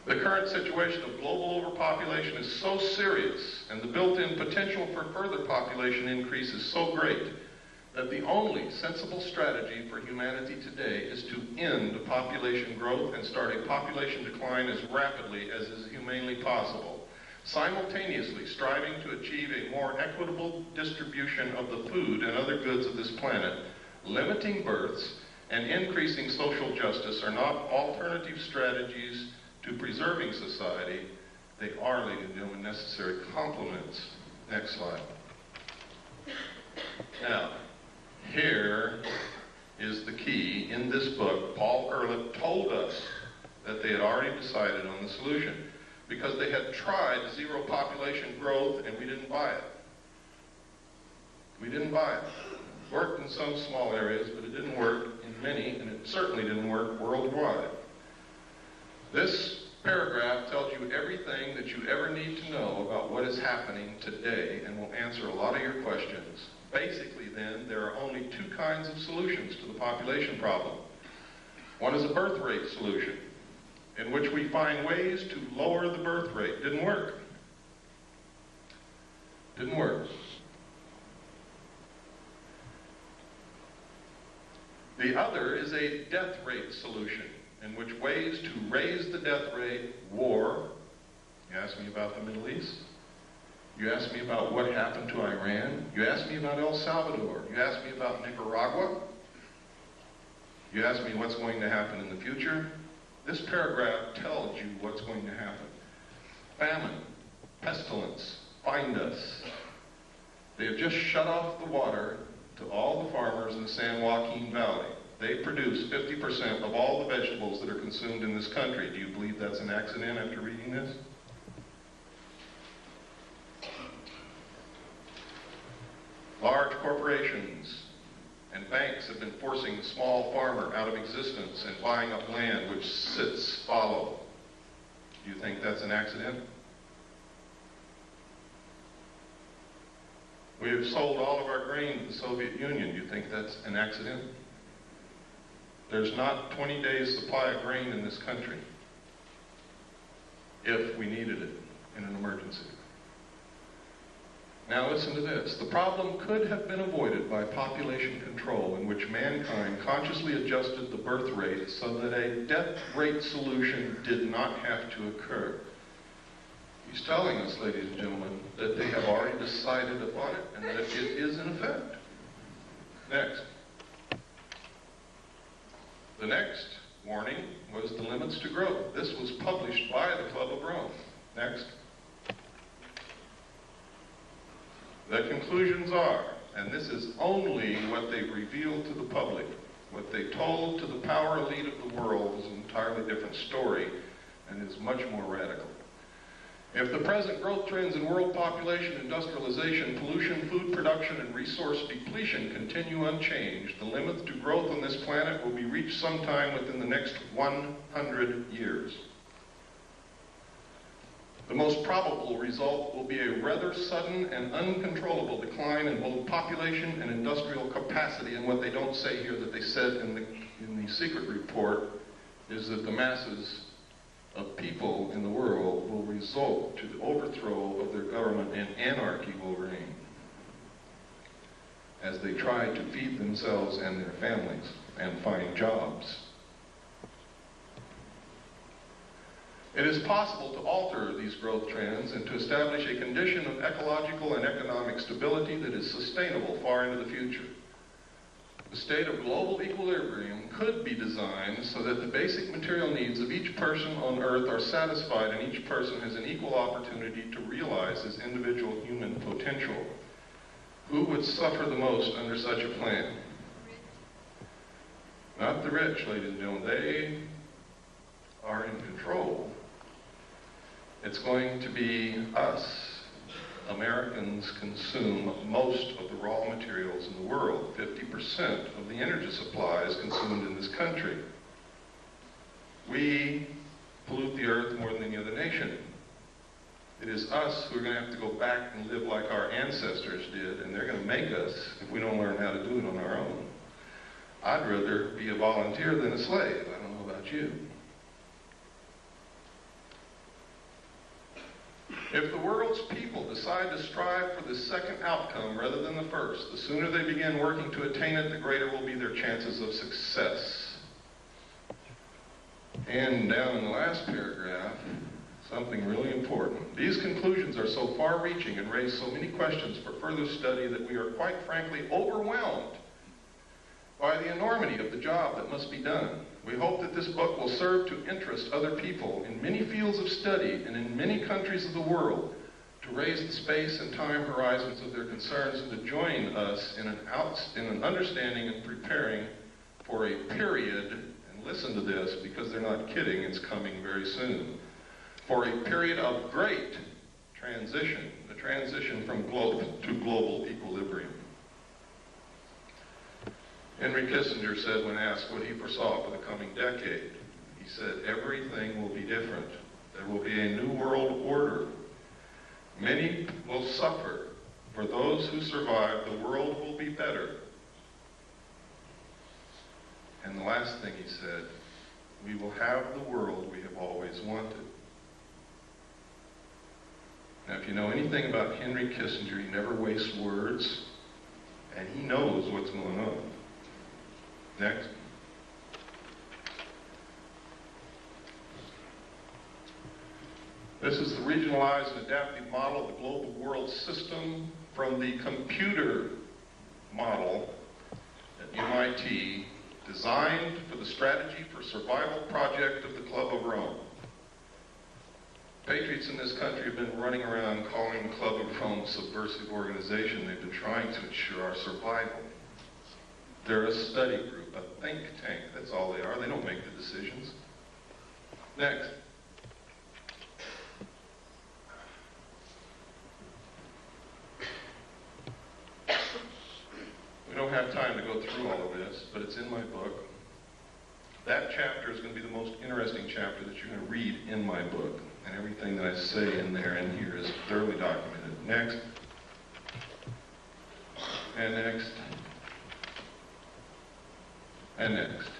The current situation of global overpopulation is so serious, and the built-in potential for further population increase is so great, that the only sensible strategy for humanity today is to end population growth and start a population decline as rapidly as is humanly possible, simultaneously striving to achieve a more equitable distribution of the food and other goods of this planet. Limiting births and increasing social justice are not alternative strategies to preserving society. They are, ladies and gentlemen, necessary complements. Next slide. Now, here is the key. In this book, Paul Ehrlich told us that they had already decided on the solution because they had tried zero population growth and we didn't buy it. We didn't buy it. It worked in some small areas, but it didn't work in many, and it certainly didn't work worldwide. This paragraph tells you everything that you ever need to know about what is happening today and will answer a lot of your questions. Basically, then, there are only two kinds of solutions to the population problem. One is a birth rate solution, in which we find ways to lower the birth rate. Didn't work. Didn't work. The other is a death rate solution, in which ways to raise the death rate, war. You asked me about the Middle East. You asked me about what happened to Iran. You asked me about El Salvador. You asked me about Nicaragua. You asked me what's going to happen in the future. This paragraph tells you what's going to happen. Famine, pestilence, find us. They have just shut off the water to all the farmers in the San Joaquin Valley. They produce 50% of all the vegetables that are consumed in this country. Do you believe that's an accident after reading this? Large corporations and banks have been forcing the small farmer out of existence and buying up land which sits fallow. Do you think that's an accident? We have sold all of our grain to the Soviet Union. Do you think that's an accident? There's not 20 days supply of grain in this country if we needed it in an emergency. Now listen to this. The problem could have been avoided by population control, in which mankind consciously adjusted the birth rate so that a death rate solution did not have to occur. He's telling us, ladies and gentlemen, that they have already decided upon it and that it is in effect. Next. The next warning was the limits to growth. This was published by the Club of Rome. Next. The conclusions are, and this is only what they've revealed to the public, what they told to the power elite of the world is an entirely different story and is much more radical. If the present growth trends in world population, industrialization, pollution, food production, and resource depletion continue unchanged, the limit to growth on this planet will be reached sometime within the next 100 years. The most probable result will be a rather sudden and uncontrollable decline in both population and industrial capacity, and what they don't say here that they said in the secret report is that the masses of people in the world will result to the overthrow of their government and anarchy will reign as they try to feed themselves and their families and find jobs. It is possible to alter these growth trends and to establish a condition of ecological and economic stability that is sustainable far into the future. The state of global equilibrium could be designed so that the basic material needs of each person on Earth are satisfied and each person has an equal opportunity to realize his individual human potential. Who would suffer the most under such a plan? Not the rich, ladies and gentlemen. They are in control. It's going to be us. Americans consume most of the raw materials in the world. 50% of the energy supply is consumed in this country. We pollute the earth more than any other nation. It is us who are going to have to go back and live like our ancestors did, and they're going to make us if we don't learn how to do it on our own. I'd rather be a volunteer than a slave. I don't know about you. If the world's people decide to strive for the second outcome rather than the first, the sooner they begin working to attain it, the greater will be their chances of success. And down in the last paragraph, something really important. These conclusions are so far-reaching and raise so many questions for further study that we are quite frankly overwhelmed by the enormity of the job that must be done. We hope that this book will serve to interest other people in many fields of study and in many countries of the world to raise the space and time horizons of their concerns and to join us in an understanding and preparing for a period, and listen to this because they're not kidding, it's coming very soon, for a period of great transition, the transition from global equilibrium. Henry Kissinger said when asked what he foresaw for the coming decade, he said, everything will be different. There will be a new world order. Many will suffer. For those who survive, the world will be better. And the last thing he said, we will have the world we have always wanted. Now, if you know anything about Henry Kissinger, he never wastes words, and he knows what's going on. Next. This is the regionalized and adaptive model of the global world system from the computer model at MIT, designed for the Strategy for Survival project of the Club of Rome. Patriots in this country have been running around calling the Club of Rome a subversive organization. They've been trying to ensure our survival. They're a study group, a think tank. That's all they are. They don't make the decisions. Next. We don't have time to go through all of this, but it's in my book. That chapter is going to be the most interesting chapter that you're going to read in my book. And everything that I say in there and here is thoroughly documented. Next. And next. And next.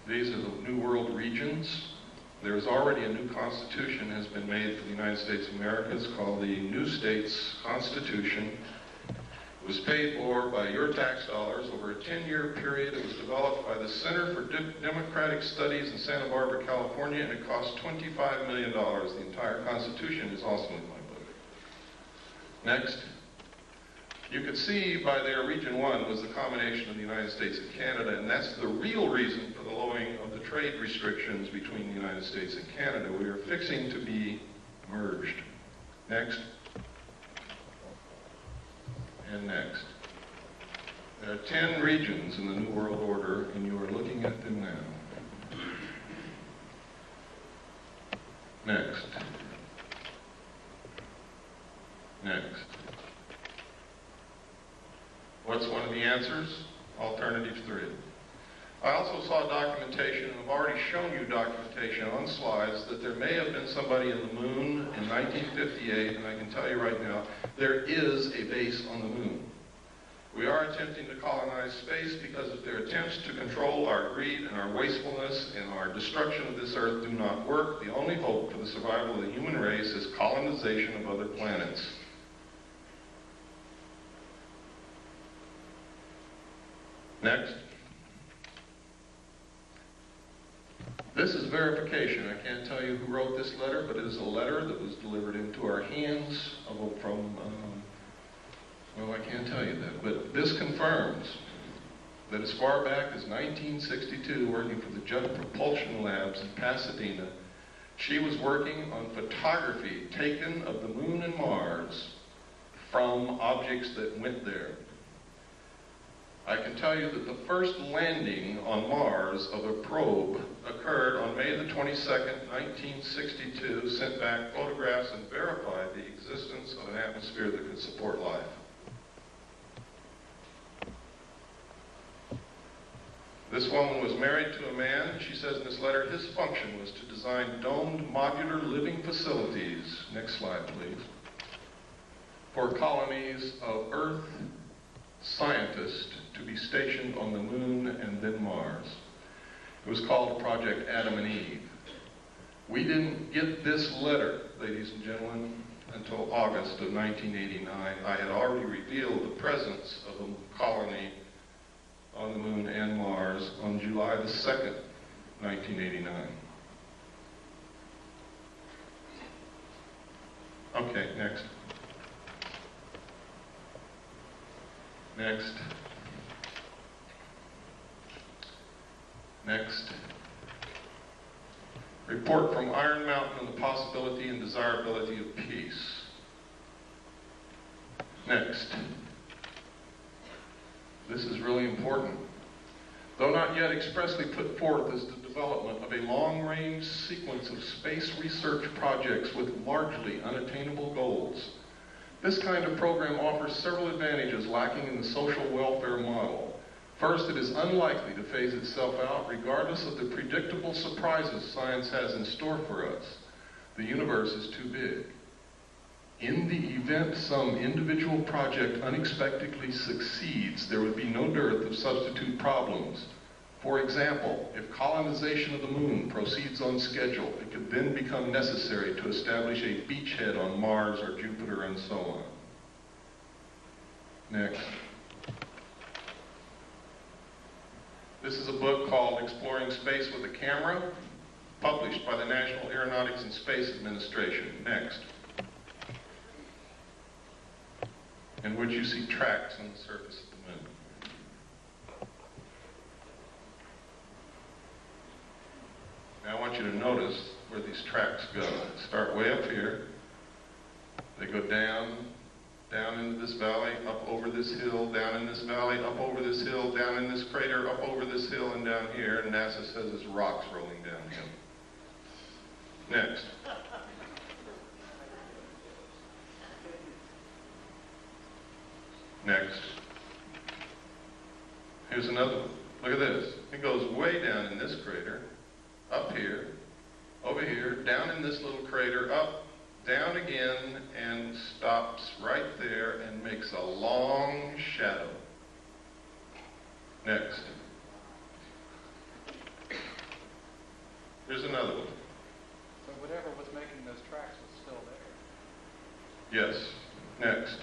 These are the New World regions. There is already a new constitution has been made for the United States of America. It's called the New States Constitution. It was paid for by your tax dollars over a 10-year period. It was developed by the Center for Democratic Studies in Santa Barbara, California, and it cost $25 million. The entire Constitution is also in my book. Next. You could see by there, Region 1 was the combination of the United States and Canada, and that's the real reason for the lowering of the trade restrictions between the United States and Canada. We are fixing to be merged. Next. And next. There are 10 regions in the New World Order, and you are looking at them now. Next. Next. What's one of the answers? Alternative 3. I also saw documentation, and I've already shown you documentation on slides, that there may have been somebody in the moon in 1958, and I can tell you right now, there is a base on the moon. We are attempting to colonize space because if their attempts to control our greed and our wastefulness and our destruction of this earth do not work, the only hope for the survival of the human race is colonization of other planets. Next. This is verification. I can't tell you who wrote this letter, but it is a letter that was delivered into our hands from, well, I can't tell you that, but this confirms that as far back as 1962, working for the Jet Propulsion Labs in Pasadena, she was working on photography taken of the moon and Mars from objects that went there. I can tell you that the first landing on Mars of a probe occurred on May the 22nd, 1962, sent back photographs and verified the existence of an atmosphere that could support life. This woman was married to a man. She says in this letter, his function was to design domed modular living facilities, next slide please, for colonies of Earth scientists to be stationed on the moon and then Mars. It was called Project Adam and Eve. We didn't get this letter, ladies and gentlemen, until August of 1989. I had already revealed the presence of a colony on the moon and Mars on July the 2nd, 1989. Okay, next. Next. Next. Report from Iron Mountain on the possibility and desirability of peace. Next. This is really important. Though not yet expressly put forth as the development of a long-range sequence of space research projects with largely unattainable goals, this kind of program offers several advantages lacking in the social welfare model. First, it is unlikely to phase itself out regardless of the predictable surprises science has in store for us. The universe is too big. In the event some individual project unexpectedly succeeds, there would be no dearth of substitute problems. For example, if colonization of the moon proceeds on schedule, it could then become necessary to establish a beachhead on Mars or Jupiter and so on. Next. This is a book called Exploring Space with a Camera, published by the National Aeronautics and Space Administration. Next. In which you see tracks on the surface of the moon. Now I want you to notice where these tracks go. They start way up here. They go down, down into this valley, up over this hill, down in this valley, up over this hill, down in this crater, up over this hill, and down here, and NASA says it's rocks rolling downhill. Next. Next. Here's another one. Look at this. It goes way down in this crater, up here, over here, down in this little crater, up, down again, and stops right there and makes a long shadow. Next. Here's another one. So whatever was making those tracks was still there. Yes. Next.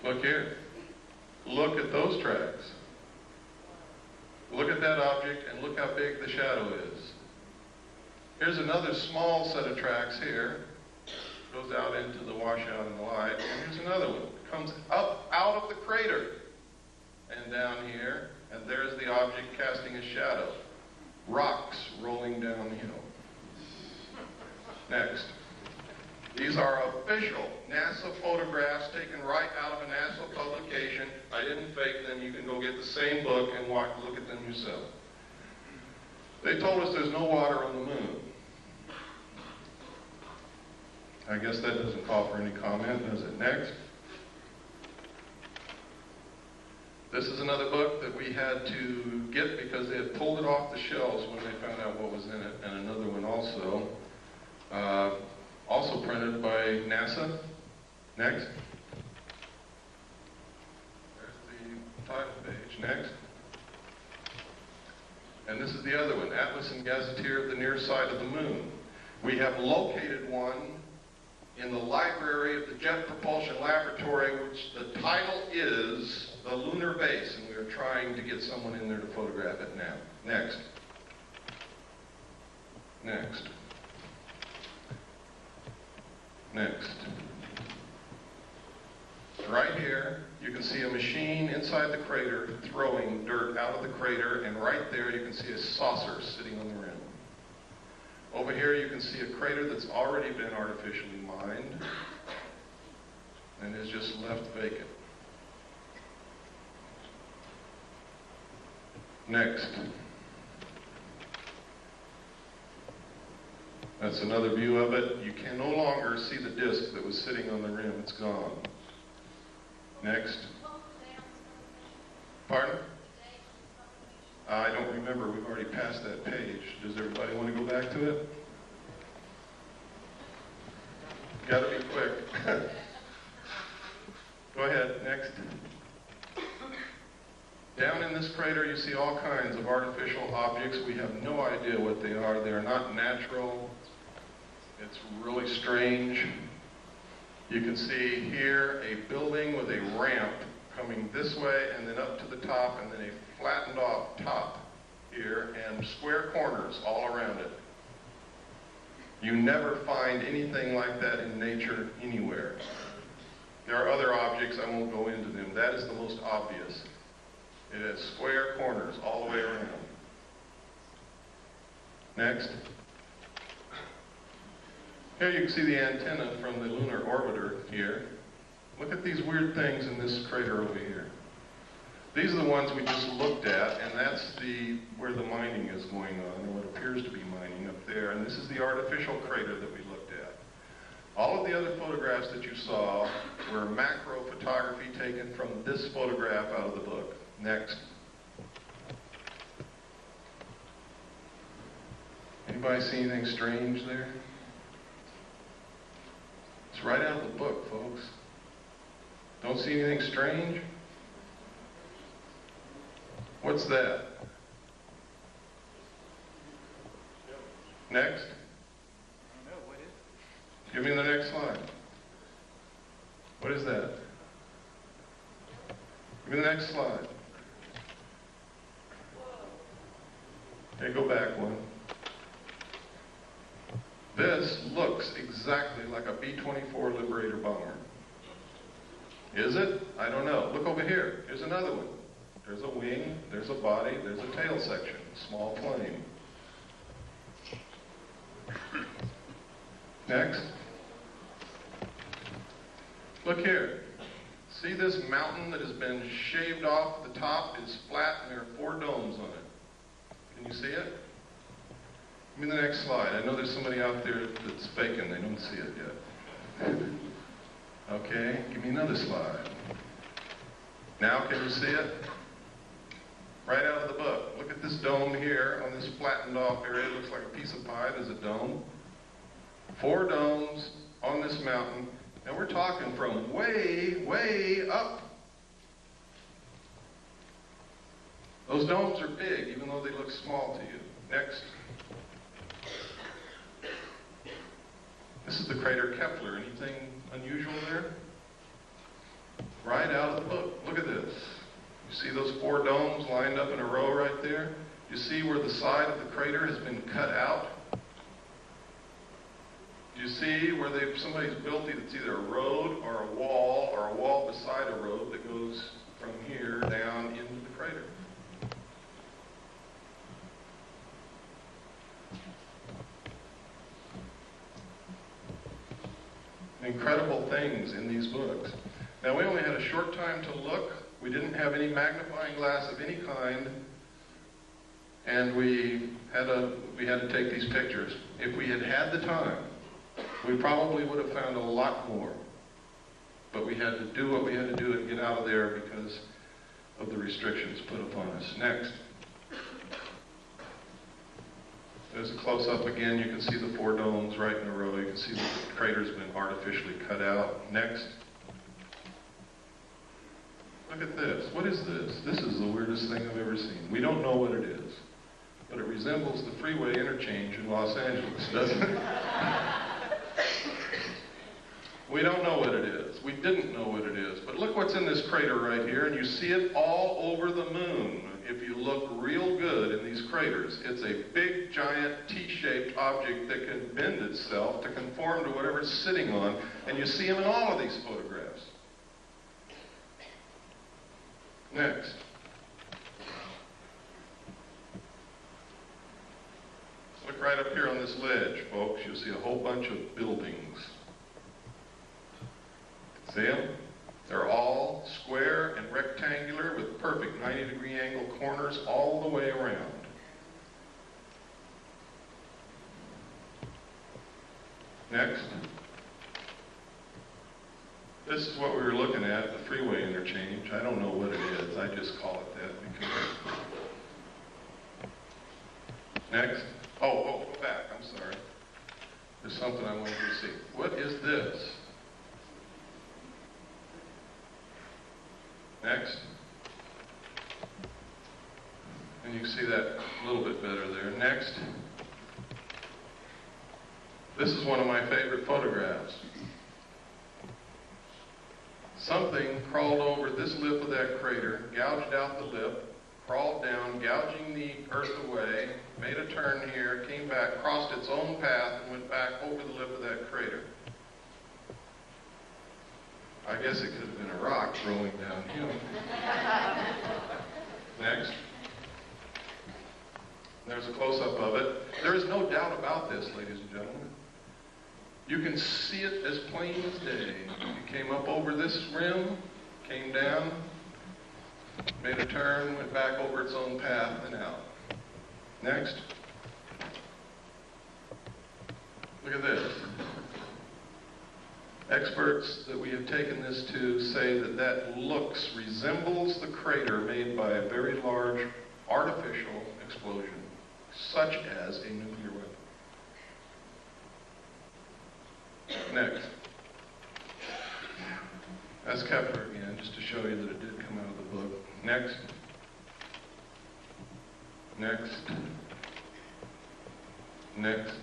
Look here. Look at those tracks. Look at that object and look how big the shadow is. Here's another small set of tracks here. Goes out into the washout and the light. And here's another one. It comes up out of the crater and down here. And there's the object casting a shadow. Rocks rolling downhill. Next. These are official NASA photographs taken right out of a NASA publication. I didn't fake them. You can go get the same book and look at them yourself. They told us there's no water on the moon. I guess that doesn't call for any comment, does it? Next. This is another book that we had to get because they had pulled it off the shelves when they found out what was in it, and another one also. Also printed by NASA. Next. There's the title page. Next. And this is the other one, Atlas and Gazetteer of the Near Side of the Moon. We have located one in the library of the Jet Propulsion Laboratory, which the title is The Lunar Base, and we are trying to get someone in there to photograph it now. Next. Next. Next. Right here, you can see a machine inside the crater throwing dirt out of the crater, and right there you can see a saucer sitting on the rim. Over here you can see a crater that's already been artificially mined and is just left vacant. Next. That's another view of it. You can no longer see the disk that was sitting on the rim. It's gone. Next. Pardon? I don't remember. We've already passed that page. Does everybody want to go back to it? Got to be quick. Go ahead. Next. Down in this crater, you see all kinds of artificial objects. We have no idea what they are. They are not natural. It's really strange. You can see here a building with a ramp coming this way and then up to the top, and then a flattened off top here and square corners all around it. You never find anything like that in nature anywhere. There are other objects, I won't go into them. That is the most obvious. It has square corners all the way around. Next. Here you can see the antenna from the lunar orbiter here. Look at these weird things in this crater over here. These are the ones we just looked at, and that's where the mining is going on, or what appears to be mining up there. And this is the artificial crater that we looked at. All of the other photographs that you saw were macro photography taken from this photograph out of the book. Next. Anybody see anything strange there? It's right out of the book, folks. Don't see anything strange? What's that? Next. I don't know, what is it? Give me the next slide. What is that? Give me the next slide. Okay, go back one. This looks exactly like a B-24 Liberator bomber. Is it? I don't know. Look over here. Here's another one. There's a wing, there's a body, there's a tail section. Small plane. Next. Look here. See this mountain that has been shaved off the top is flat and there are 4 domes on it. Can you see it? Give me the next slide. I know there's somebody out there that's faking. They don't see it yet. Okay, give me another slide. Now can you see it? Right out of the book. Look at this dome here on this flattened off area. It looks like a piece of pie. There's a dome. 4 domes on this mountain. And we're talking from way, way up. Those domes are big, even though they look small to you. Next. This is the crater Kepler. Anything unusual there? Right out of the book. Look at this. You see those 4 domes lined up in a row right there? You see where the side of the crater has been cut out? Do you see where somebody's built it's either a road or a wall beside a road that goes from here down into the crater? Incredible things in these books. Now, we only had a short time to look. We didn't have any magnifying glass of any kind, and we had to take these pictures. If we had had the time, we probably would have found a lot more. But we had to do what we had to do and get out of there because of the restrictions put upon us. Next. There's a close-up again. You can see the 4 domes right in a row. You can see the crater's been artificially cut out. Next. Look at this. What is this? This is the weirdest thing I've ever seen. We don't know what it is, but it resembles the freeway interchange in Los Angeles, doesn't it? We don't know what it is. We didn't know what it is. But look what's in this crater right here, and you see it all over the moon. If you look real good in these craters, it's a big, giant, T-shaped object that can bend itself to conform to whatever it's sitting on, and you see them in all of these photographs. Next. Look right up here on this ledge, folks. You'll see a whole bunch of buildings. See them? They're all square and rectangular with perfect 90-degree angle corners all the way around. Next. This is what we were looking at, the freeway interchange. I don't know what it is. I just call it that because... Next. Oh, go back. I'm sorry. There's something I wanted you to see. What is this? Next. And you can see that a little bit better there. Next. This is one of my favorite photographs. Something crawled over this lip of that crater, gouged out the lip, crawled down, gouging the earth away, made a turn here, came back, crossed its own path, and went back over the lip of that crater. I guess it could have been a rock rolling downhill. Next. There's a close-up of it. There is no doubt about this, ladies and gentlemen. You can see it as plain as day. It came up over this rim, came down, made a turn, went back over its own path and out. Next. Look at this. Experts that we have taken this to say that that resembles the crater made by a very large artificial explosion, such as a nuclear weapon. Next. That's Kepler again, just to show you that it did come out of the book. Next. Next. Next.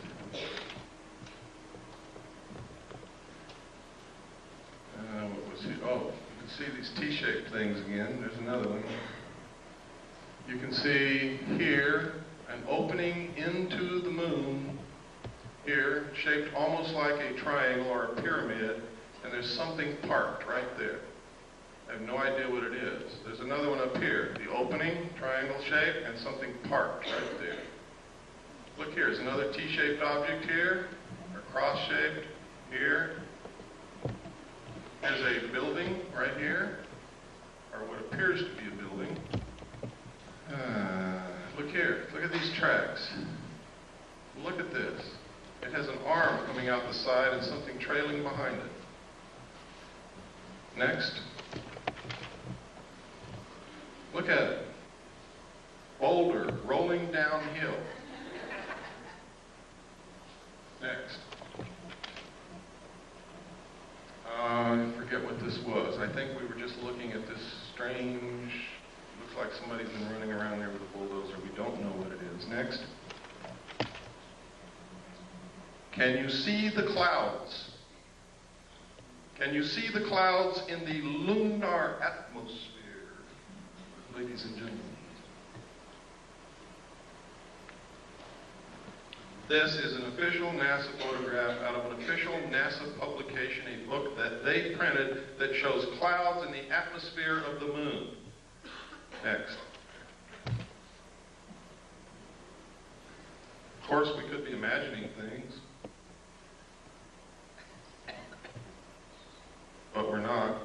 What was it? Oh, you can see these T-shaped things again. There's another one. You can see here an opening into the moon here, shaped almost like a triangle or a pyramid, and there's something parked right there. I have no idea what it is. There's another one up here, the opening, triangle shape, and something parked right there. Look here, there's another T-shaped object here, or cross-shaped here. There's a building right here, or what appears to be a building. Look here, look at these tracks. Look at this. It has an arm coming out the side and something trailing behind it. Next. Look at it. Boulder rolling downhill. Next. I forget what this was. I think we were just looking at this strange, looks like somebody's been running around there with a bulldozer. We don't know what it is. Next. Can you see the clouds? Can you see the clouds in the lunar atmosphere, ladies and gentlemen? This is an official NASA photograph out of an official NASA publication, a book that they printed that shows clouds in the atmosphere of the moon. Next. Of course, we could be imagining things, but we're not,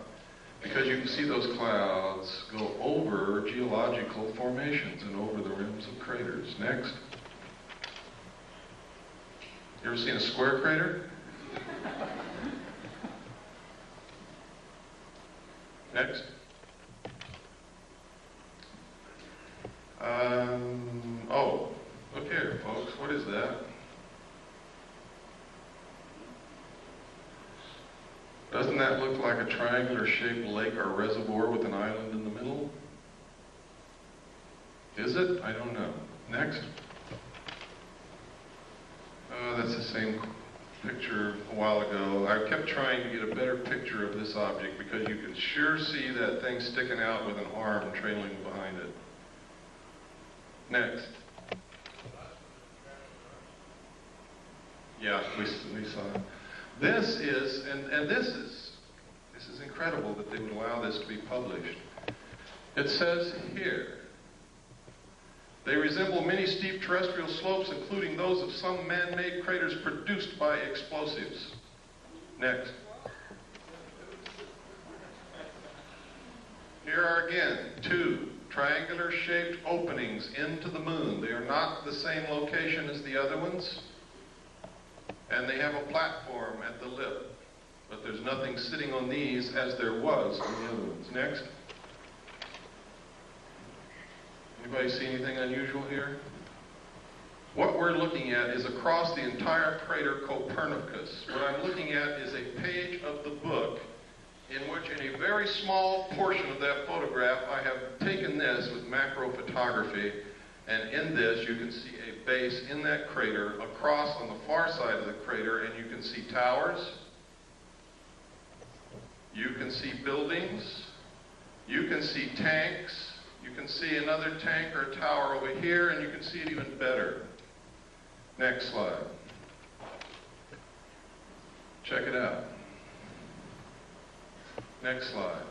because you can see those clouds go over geological formations and over the rims of craters. Next. You ever seen a square crater? Next. Oh, look here, folks. What is that? Doesn't that look like a triangular-shaped lake or reservoir with an island in the middle? Is it? I don't know. Next. That's the same picture a while ago. I kept trying to get a better picture of this object because you can sure see that thing sticking out with an arm trailing behind it. Next. Yeah, we saw it. This is, and this is incredible that they would allow this to be published. It says here, they resemble many steep terrestrial slopes, including those of some man-made craters produced by explosives. Next. Here are again 2 triangular-shaped openings into the moon. They are not the same location as the other ones, and they have a platform at the lip, but there's nothing sitting on these as there was on the other ones. Next. Anybody see anything unusual here? What we're looking at is across the entire crater Copernicus. What I'm looking at is a page of the book in which, in a very small portion of that photograph, I have taken this with macro photography, and in this you can see a base in that crater across on the far side of the crater, and you can see towers, you can see buildings, you can see tanks, you can see another tank or tower over here, and you can see it even better. Next slide. Check it out. Next slide.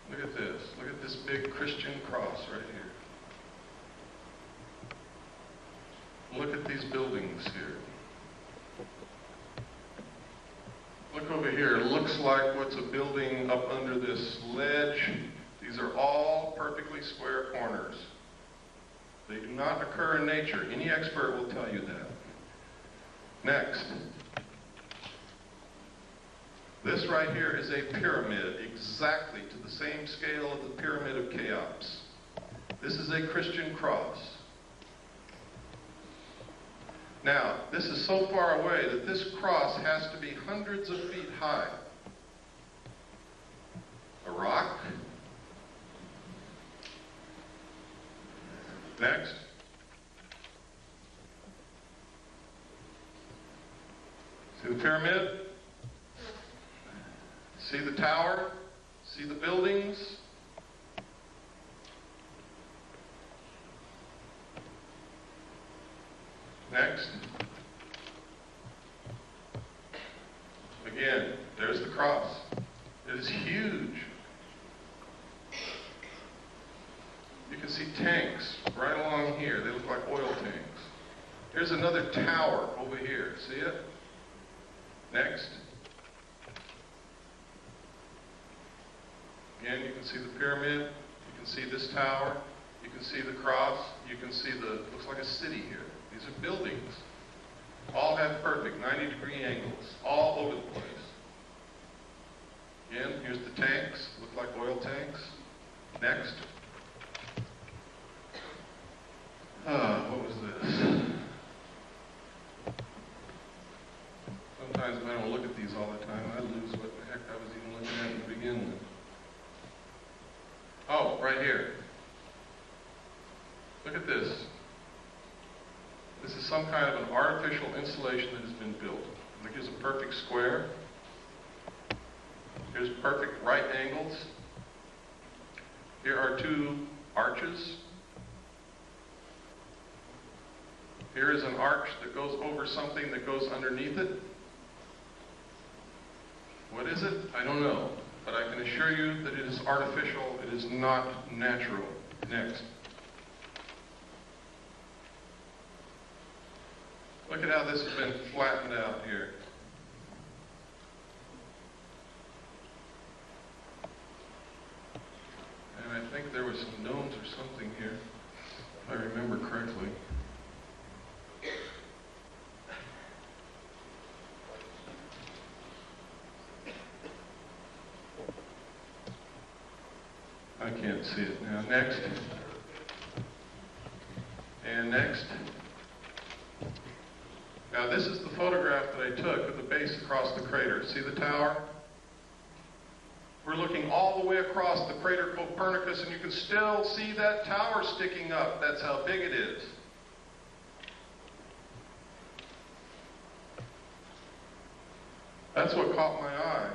Look at this. Look at this big Christian cross right here. Look at these buildings here. Look over here. It looks like what's a building up under this ledge. These are all perfectly square corners. They do not occur in nature. Any expert will tell you that. Next. This right here is a pyramid, exactly to the same scale of the Pyramid of Cheops. This is a Christian cross. Now, this is so far away that this cross has to be hundreds of feet high. A rock. Next. See the pyramid? See the tower? See the buildings? Next. Again, there's the cross. It is huge. You can see tanks right along here. They look like oil tanks. Here's another tower over here. See it? Next. Again, you can see the pyramid, you can see this tower, you can see the cross, you can see looks like a city here. These are buildings. All have perfect 90-degree angles, all over the place. Again, here's the tanks, look like oil tanks. Next. What was this? Sometimes if I don't look at these all the time, I lose what the heck I was even looking at to begin with. Oh, right here. Look at this. This is some kind of an artificial insulation that has been built. Look, here's a perfect square. Here's perfect right angles. Here are two arches. Here is an arch that goes over something that goes underneath it. What is it? I don't know. But I can assure you that it is artificial. It is not natural. Next. Look at how this has been flattened out here. And I think there were some domes or something here, if I remember correctly. I can't see it now. Next. And next. Now this is the photograph that I took of the base across the crater. See the tower? We're looking all the way across the crater Copernicus, and you can still see that tower sticking up. That's how big it is. That's what caught my eye.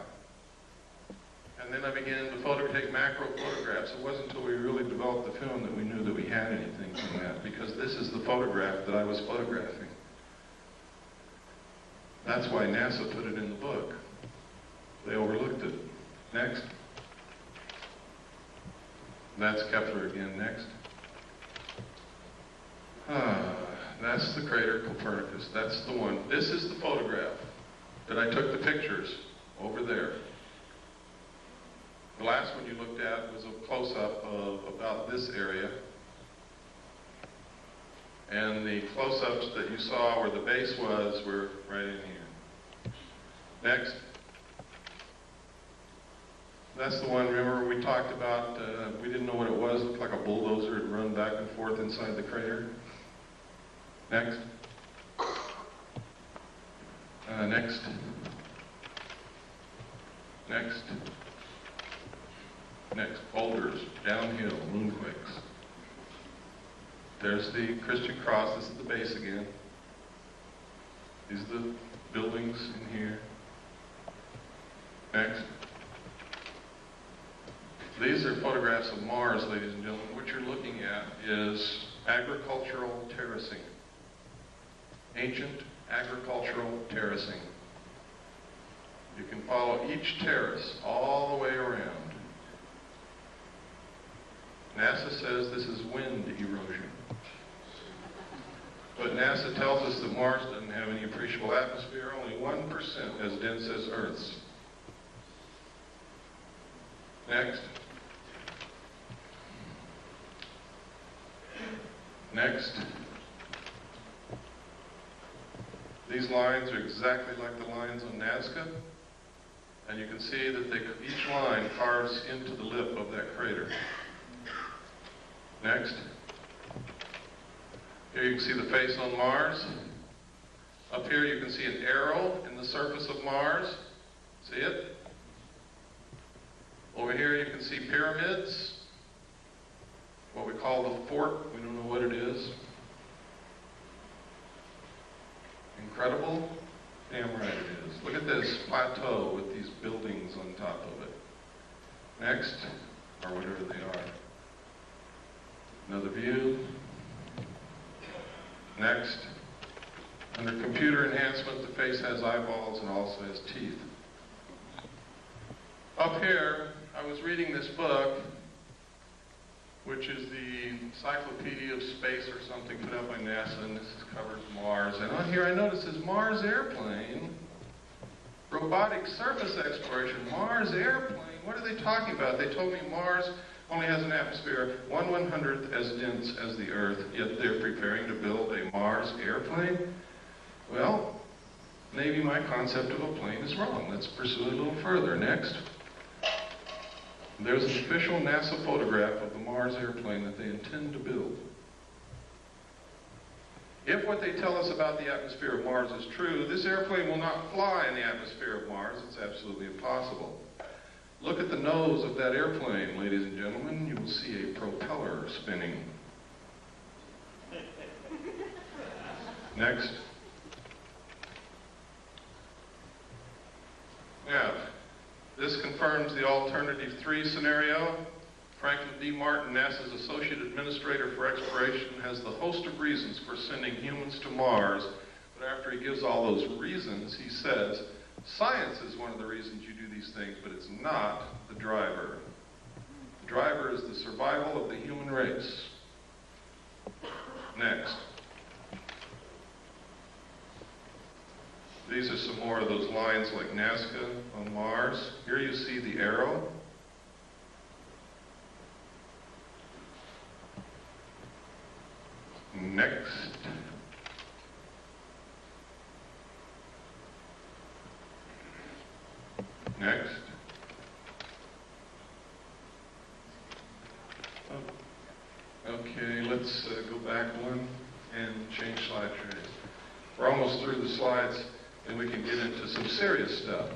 And then I began to take macro photographs. It wasn't until we really developed the film that we knew that we had anything from that, because this is the photograph that I was photographing. That's why NASA put it in the book. They overlooked it. Next. That's Kepler again. Next. That's the crater Copernicus. That's the one. This is the photograph that I took the pictures over there. The last one you looked at was a close-up of about this area. And the close-ups that you saw where the base was were right in here. Next. That's the one, remember, we talked about, we didn't know what it was. It looked like a bulldozer had run back and forth inside the crater. Next. Next. Next. Next. Boulders, downhill, moonquakes. There's the Christian cross. This is the base again. These are the buildings in here. Next. These are photographs of Mars, ladies and gentlemen. What you're looking at is agricultural terracing. Ancient agricultural terracing. You can follow each terrace all the way around. NASA says this is wind erosion. But NASA tells us that Mars doesn't have any appreciable atmosphere, only 1% as dense as Earth's. Next. Next. These lines are exactly like the lines on Nazca, and you can see that each line carves into the lip of that crater. Next. Here you can see the face on Mars. Up here you can see an arrow in the surface of Mars. See it? Over here you can see pyramids, what we call the fort. We don't know what it is. Incredible? Damn right it is. Look at this plateau with these buildings on top of it. Next, or whatever they are. Another view. Next. Under computer enhancement, the face has eyeballs and also has teeth. Up here, I was reading this book, which is the Encyclopedia of Space or something put out by NASA, and this covers Mars. And on here I notice this Mars airplane, robotic surface exploration, Mars airplane what are they talking about? They told me Mars only has an atmosphere 1/100th as dense as the Earth, yet they're preparing to build a Mars airplane? Well, maybe my concept of a plane is wrong. Let's pursue it a little further. Next. There's an official NASA photograph of the Mars airplane that they intend to build. If what they tell us about the atmosphere of Mars is true, this airplane will not fly in the atmosphere of Mars. It's absolutely impossible. Look at the nose of that airplane, ladies and gentlemen. You will see a propeller spinning. Next. Now, this confirms the alternative 3 scenario. Franklin D. Martin, NASA's Associate Administrator for Exploration, has the host of reasons for sending humans to Mars, but after he gives all those reasons, he says, science is one of the reasons you do these things, but it's not the driver. The driver is the survival of the human race. Next. These are some more of those lines like Nazca on Mars. Here you see the arrow. Next. Next. Okay, let's go back one and change slide trays. We're almost through the slides and we can get into some serious stuff.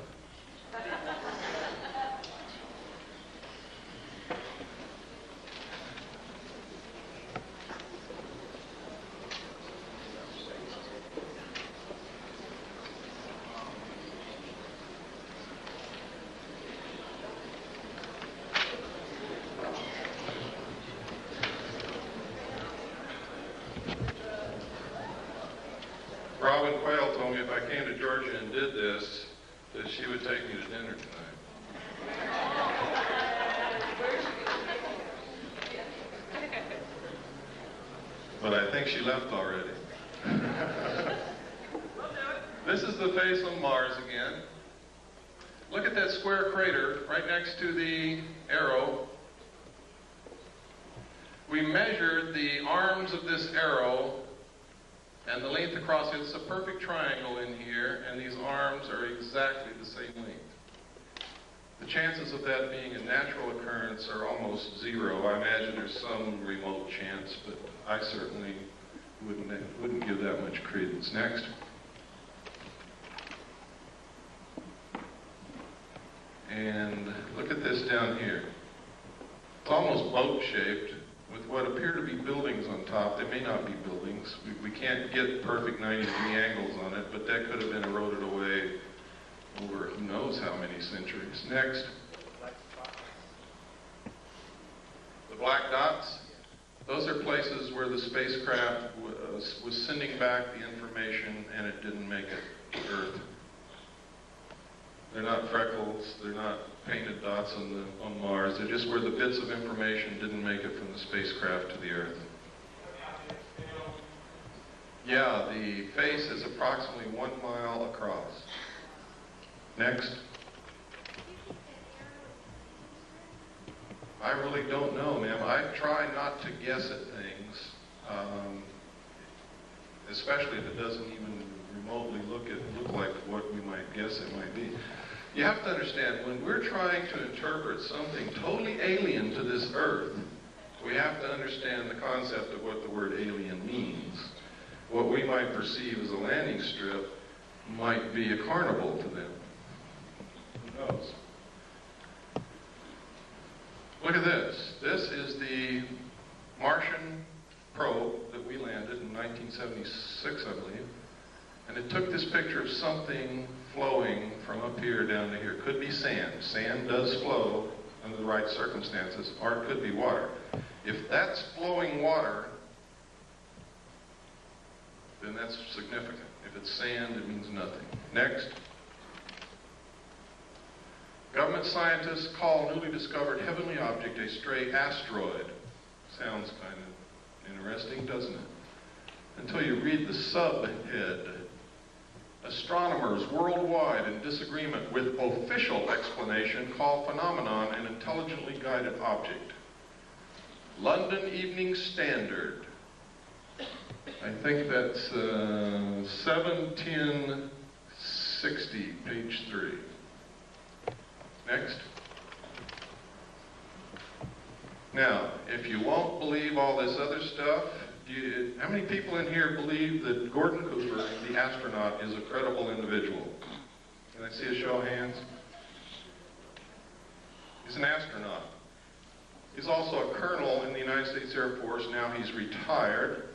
Robin Quayle told me if I came to Georgia and did this, that she would take me to dinner tonight. But I think she left already. This is the face on Mars again. Look at that square crater right next to the arrow. We measured the arms of this arrow and the length across it. It's a perfect triangle in here, and these arms are exactly the same length. The chances of that being a natural occurrence are almost zero. I imagine there's some remote chance, but I certainly wouldn't give that much credence. Next. And look at this down here. It's almost boat-shaped with what appear to be buildings on top. They may not be buildings. We can't get perfect 90-degree angles on it, but that could have been eroded away over who knows how many centuries. Next. The black dots. Those are places where the spacecraft was sending back the information and it didn't make it to Earth. They're not freckles, they're not painted dots on Mars, they're just where the bits of information didn't make it from the spacecraft to the Earth. Yeah, the face is approximately 1 mile across. Next. I really don't know, ma'am. I try not to guess at things, especially if it doesn't even remotely look like what we might guess it might be. You have to understand, when we're trying to interpret something totally alien to this Earth, we have to understand the concept of what the word alien means. What we might perceive as a landing strip might be a carnival to them. Who knows? Look at this. This is the Martian probe that we landed in 1976, I believe. And it took this picture of something flowing from up here down to here. Could be sand. Sand does flow under the right circumstances, or it could be water. If that's flowing water, then that's significant. If it's sand, it means nothing. Next. Government scientists call newly discovered heavenly object a stray asteroid. Sounds kind of interesting, doesn't it? Until you read the subhead. astronomers worldwide in disagreement with official explanation call phenomenon an intelligently guided object. London Evening Standard. I think that's 7/10/60, page 3. Next. Now, if you won't believe all this other stuff, how many people in here believe that Gordon Cooper, the astronaut, is a credible individual? Can I see a show of hands? He's an astronaut. He's also a colonel in the United States Air Force. Now he's retired.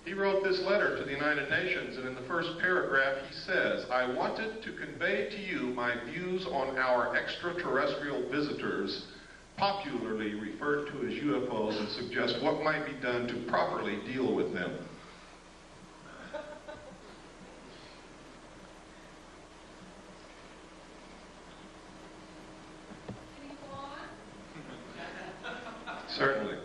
He wrote this letter to the United Nations, and in the first paragraph he says, "I wanted to convey to you my views on our extraterrestrial visitors, popularly referred to as UFOs, and suggest what might be done to properly deal with them." Certainly.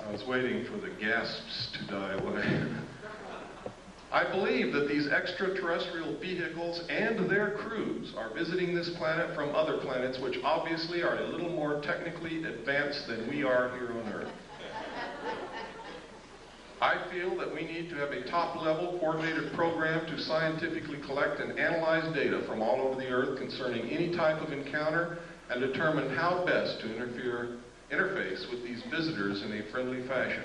I was waiting for the gasps to die away. I believe that these extraterrestrial vehicles and their crews are visiting this planet from other planets which obviously are a little more technically advanced than we are here on Earth. I feel that we need to have a top-level coordinated program to scientifically collect and analyze data from all over the Earth concerning any type of encounter and determine how best to interface with these visitors in a friendly fashion.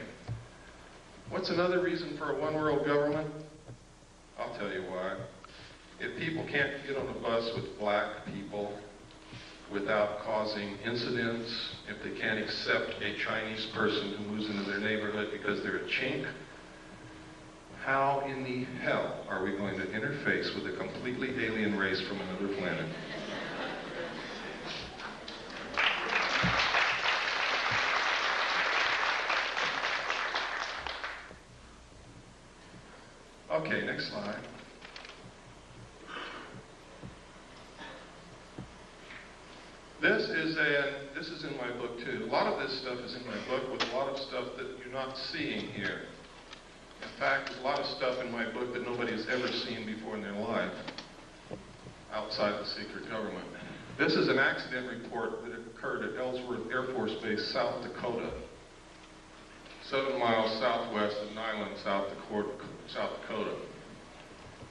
What's another reason for a one-world government? I'll tell you why. If people can't get on a bus with black people without causing incidents, if they can't accept a Chinese person who moves into their neighborhood because they're a chink, how in the hell are we going to interface with a completely alien race from another planet? Okay, next slide. This is in my book too. A lot of this stuff is in my book with a lot of stuff that you're not seeing here. In fact, there's a lot of stuff in my book that nobody has ever seen before in their life outside the secret government. This is an accident report that occurred at Ellsworth Air Force Base, South Dakota. 7 miles southwest of Niland, South Dakota.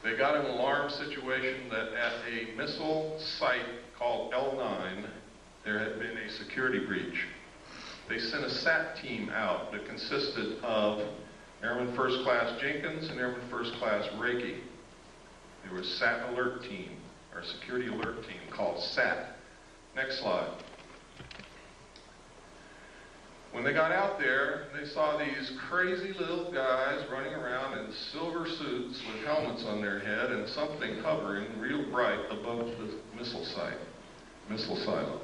They got an alarm situation that at a missile site called L9, there had been a security breach. They sent a SAT team out that consisted of Airman First Class Jenkins and Airman First Class Reiki. There was SAT alert team, or security alert team called SAT. Next slide. When they got out there, they saw these crazy little guys running around in silver suits with helmets on their head and something hovering real bright above the missile silo.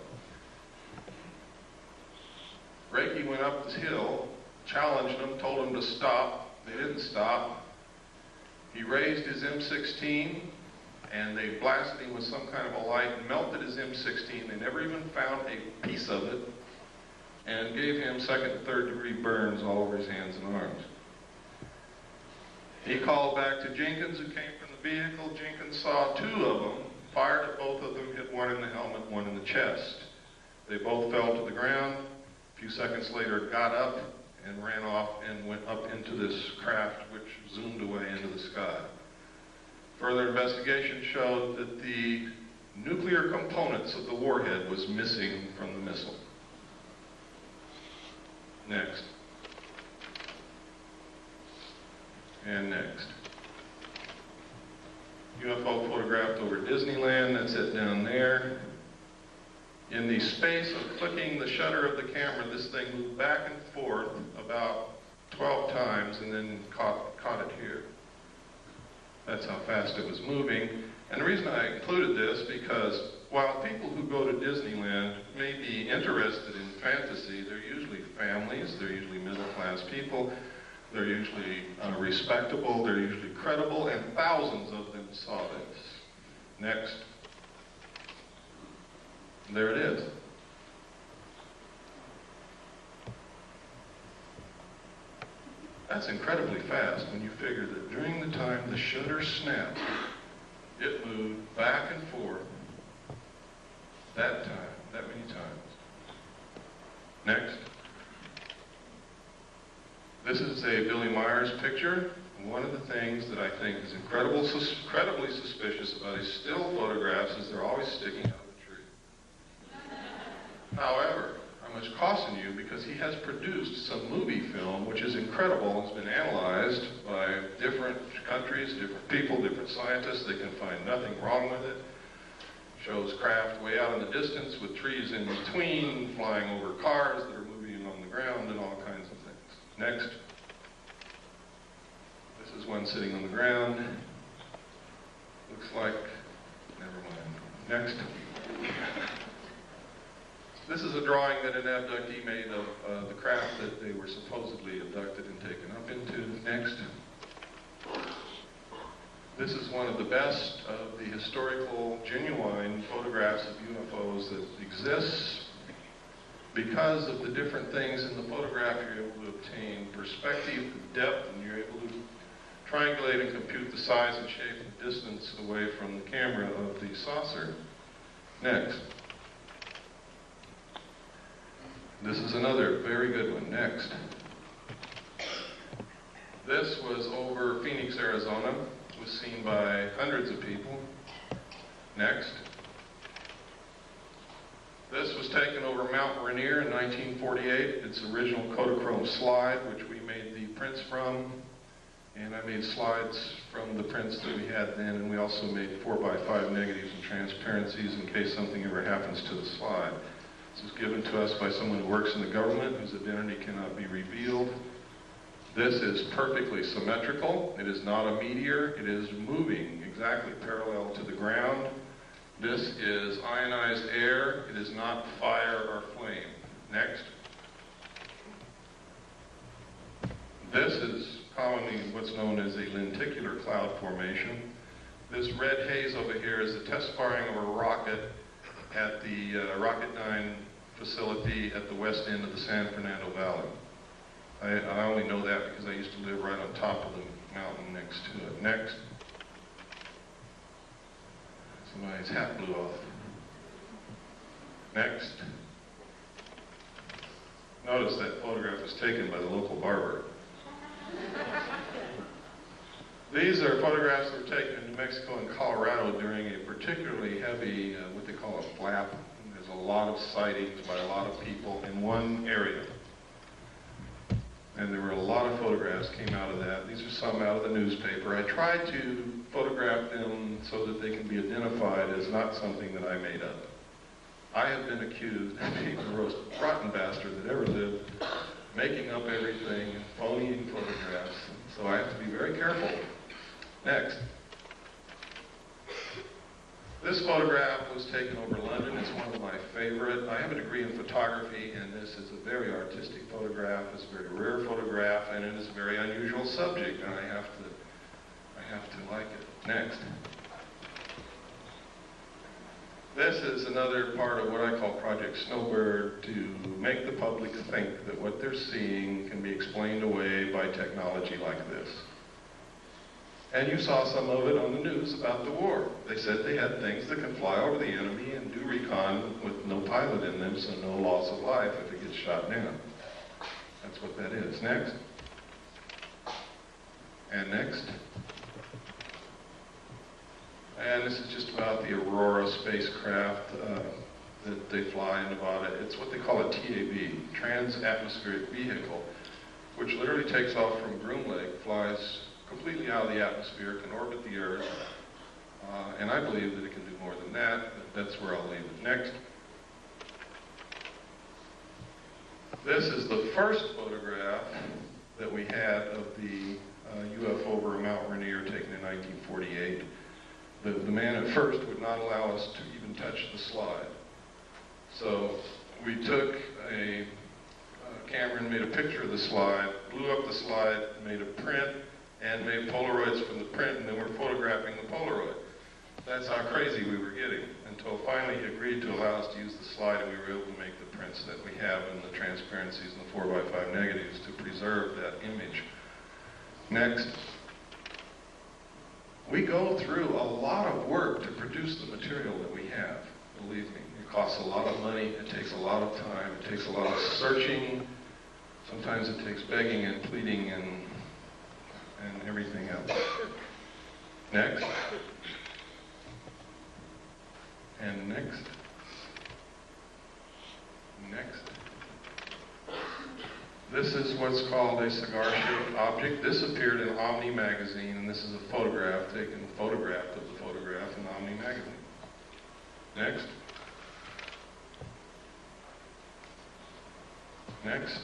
Reiki went up the hill, challenged them, told them to stop. They didn't stop. He raised his M16, and they blasted him with some kind of a light, melted his M16. They never even found a piece of it, and gave him second and third degree burns all over his hands and arms. He called back to Jenkins, who came from the vehicle. Jenkins saw 2 of them, fired at both of them, hit one in the helmet, one in the chest. They both fell to the ground. A few seconds later, got up and ran off and went up into this craft, which zoomed away into the sky. Further investigation showed that the nuclear components of the warhead was missing from the missile. Next. And next. UFO photographed over Disneyland, that's it down there. In the space of clicking the shutter of the camera, this thing moved back and forth about 12 times and then caught it here. That's how fast it was moving. And the reason I included this, because while people who go to Disneyland may be interested in fantasy, they're usually families, they're usually middle-class people, they're usually respectable, they're usually credible, and thousands of them saw this. Next. There it is. That's incredibly fast when you figure that during the time the shutter snapped, it moved back and forth that many times. Next. This is a Billy Myers picture. One of the things that I think is incredibly suspicious about his still photographs is they're always sticking out of the tree. However, I must caution you because he has produced some movie film which is incredible. It's been analyzed by different countries, different people, different scientists. They can find nothing wrong with it. Shows craft way out in the distance with trees in between, flying over cars that are moving on the ground and all kinds of things. Next. This is one sitting on the ground. Looks like, never mind. Next. This is a drawing that an abductee made of the craft that they were supposedly abducted and taken up into. Next. This is one of the best of the historical, genuine photographs of UFOs that exists. Because of the different things in the photograph, you're able to obtain perspective, depth, and you're able to triangulate and compute the size and shape and distance away from the camera of the saucer. Next. This is another very good one. Next. This was over Phoenix, Arizona. It was seen by hundreds of people. Next. This was taken over Mount Rainier in 1948. It's original Kodachrome slide, which we made the prints from. And I made slides from the prints that we had then, and we also made 4x5 negatives and transparencies in case something ever happens to the slide. This was given to us by someone who works in the government whose identity cannot be revealed. This is perfectly symmetrical. It is not a meteor. It is moving exactly parallel to the ground. This is ionized air. It is not fire or flame. Next. This is commonly what's known as a lenticular cloud formation. This red haze over here is the test firing of a rocket at the Rocketdyne facility at the west end of the San Fernando Valley. I only know that because I used to live right on top of the mountain next to it. Next. Somebody's hat blew off. Next. Notice that photograph was taken by the local barber. These are photographs that were taken in New Mexico and Colorado during a particularly heavy, what they call a flap. There's a lot of sightings by a lot of people in one area. And there were a lot of photographs came out of that. These are some out of the newspaper. I tried to photograph them so that they can be identified as not something that I made up. I have been accused of being the most rotten bastard that ever lived, making up everything and phoning photographs. So I have to be very careful. Next. This photograph was taken over London. It's one of my favorite. I have a degree in photography, and this is a very artistic photograph. It's a very rare photograph, and it is a very unusual subject, and I have to like it. Next. This is another part of what I call Project Snowbird, to make the public think that what they're seeing can be explained away by technology like this. And you saw some of it on the news about the war. They said they had things that can fly over the enemy and do recon with no pilot in them, so no loss of life if it gets shot down. That's what that is. Next. And next. And this is just about the Aurora spacecraft that they fly in Nevada. It's what they call a TAV, Trans-Atmospheric Vehicle, which literally takes off from Groom Lake, flies completely out of the atmosphere, can orbit the Earth, and I believe that it can do more than that, but that's where I'll leave it. Next. This is the first photograph that we had of the UFO over Mount Rainier taken in 1948. The man at first would not allow us to even touch the slide. So we took a camera and made a picture of the slide, blew up the slide, made a print, and made Polaroids from the print, and then we're photographing the Polaroid. That's how crazy we were getting, until finally he agreed to allow us to use the slide, and we were able to make the prints that we have and the transparencies and the 4x5 negatives to preserve that image Next. We go through a lot of work to produce the material that we have, believe me. It costs a lot of money, it takes a lot of time, it takes a lot of searching. Sometimes it takes begging and pleading and everything else. Next. And next. Next. This is what's called a cigar-shaped object. This appeared in Omni magazine, and this is a photograph taken photographed of the photograph in Omni magazine. Next. Next.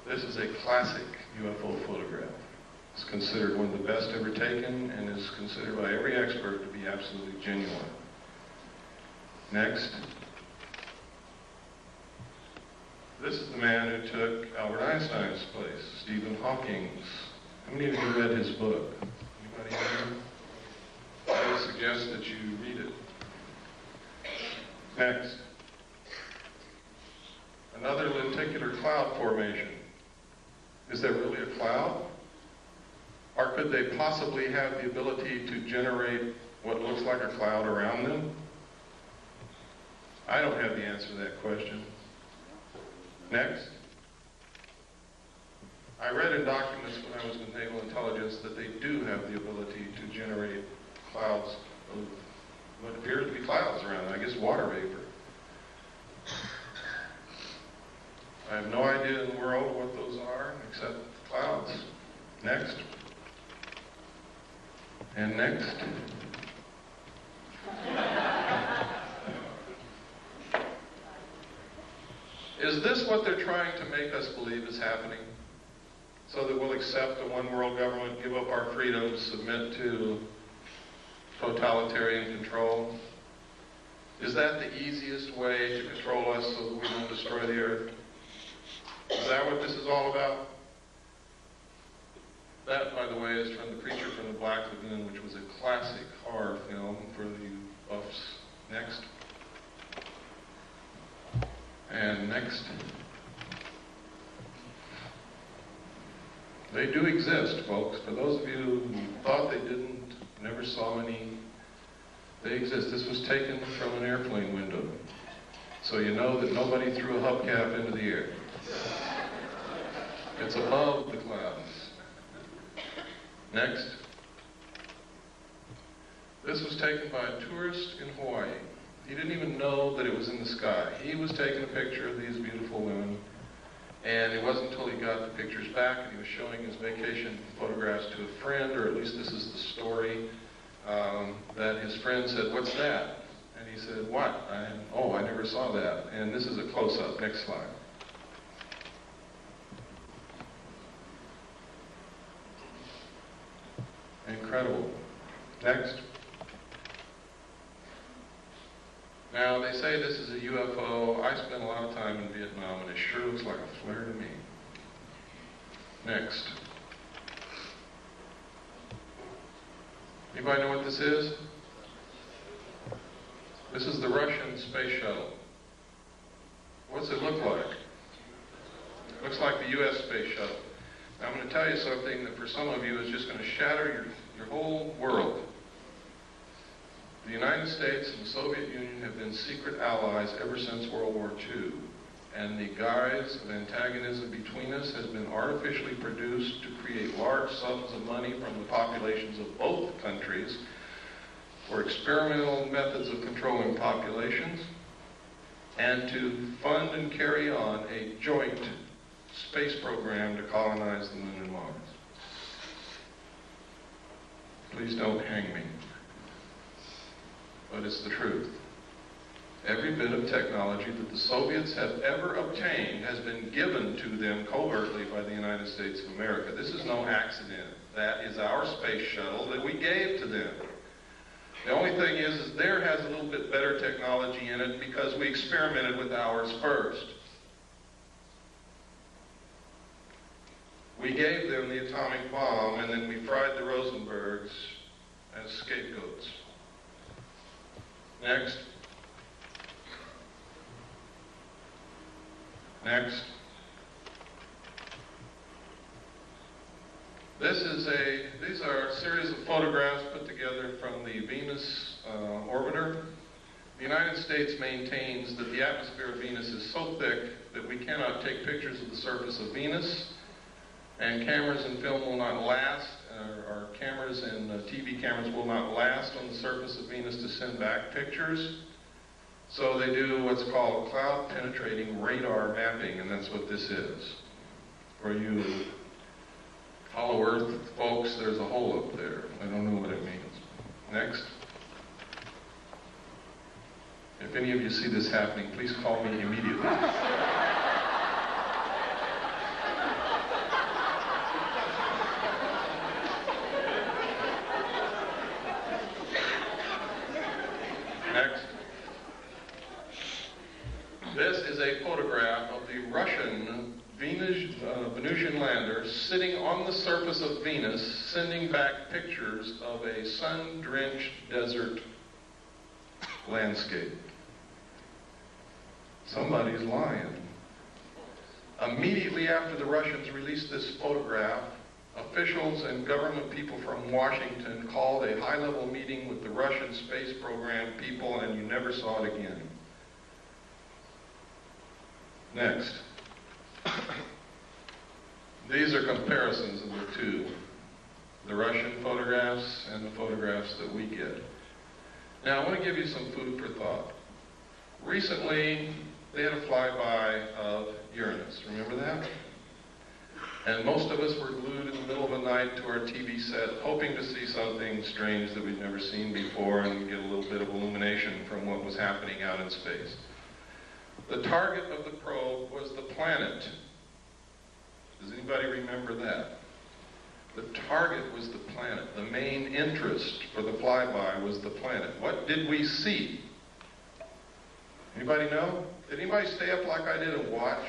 This is a classic UFO photograph. It's considered one of the best ever taken and is considered by every expert to be absolutely genuine. Next. This is the man who took Albert Einstein's place, Stephen Hawking's. How many of you read his book? Anybody here? I would suggest that you read it. Next. Another lenticular cloud formation. Is there really a cloud? Or could they possibly have the ability to generate what looks like a cloud around them? I don't have the answer to that question. Next. I read in documents when I was in Naval Intelligence that they do have the ability to generate clouds of what appears to be clouds around, I guess water vapor. I have no idea in the world what those are except clouds. Next. And next. Is this what they're trying to make us believe is happening? So that we'll accept a one-world government, give up our freedoms, submit to totalitarian control? Is that the easiest way to control us so that we don't destroy the earth? Is that what this is all about? That, by the way, is from The Creature from the Black Lagoon, which was a classic horror film for the buffs. Next. And next. They do exist, folks. For those of you who thought they didn't, never saw any, they exist. This was taken from an airplane window. So you know that nobody threw a hubcap into the air. It's above the clouds. Next. This was taken by a tourist in Hawaii. He didn't even know that it was in the sky. He was taking a picture of these beautiful women, and it wasn't until he got the pictures back and he was showing his vacation photographs to a friend, or at least this is the story, that his friend said, "What's that?" And he said, "What?" "Oh, I never saw that." And this is a close-up. Next slide. Incredible. Next. Now, they say this is a UFO. I spent a lot of time in Vietnam, and it sure looks like a flare to me. Next. Anybody know what this is? This is the Russian space shuttle. What's it look like? It looks like the U.S. space shuttle. Now, I'm going to tell you something that for some of you is just going to shatter your whole world. The United States and the Soviet Union have been secret allies ever since World War II. And the guise of antagonism between us has been artificially produced to create large sums of money from the populations of both countries for experimental methods of controlling populations and to fund and carry on a joint space program to colonize the moon and Mars. Please don't hang me. But it's the truth. Every bit of technology that the Soviets have ever obtained has been given to them covertly by the United States of America. This is no accident. That is our space shuttle that we gave to them. The only thing is theirs has a little bit better technology in it because we experimented with ours first. We gave them the atomic bomb, and then we fried the Rosenbergs as scapegoats. Next. Next. These are a series of photographs put together from the Venus orbiter. The United States maintains that the atmosphere of Venus is so thick that we cannot take pictures of the surface of Venus, and cameras and film will not last, our cameras and TV cameras will not last on the surface of Venus to send back pictures. So they do what's called cloud-penetrating radar mapping, and that's what this is. For you Hollow Earth folks, there's a hole up there. I don't know what it means. Next. If any of you see this happening, please call me immediately. Next. This is a photograph of the Russian Venusian lander sitting on the surface of Venus, sending back pictures of a sun-drenched desert landscape. Somebody's lying. Immediately after the Russians released this photograph, officials and government people from Washington called a high-level meeting with the Russian space program people, and you never saw it again. Next. These are comparisons of the two, the Russian photographs and the photographs that we get. Now, I want to give you some food for thought. Recently, they had a flyby of Uranus. Remember that? And most of us were glued in the middle of the night to our TV set, hoping to see something strange that we'd never seen before and get a little bit of illumination from what was happening out in space. The target of the probe was the planet. Does anybody remember that? The target was the planet. The main interest for the flyby was the planet. What did we see? Anybody know? Did anybody stay up like I did and watch?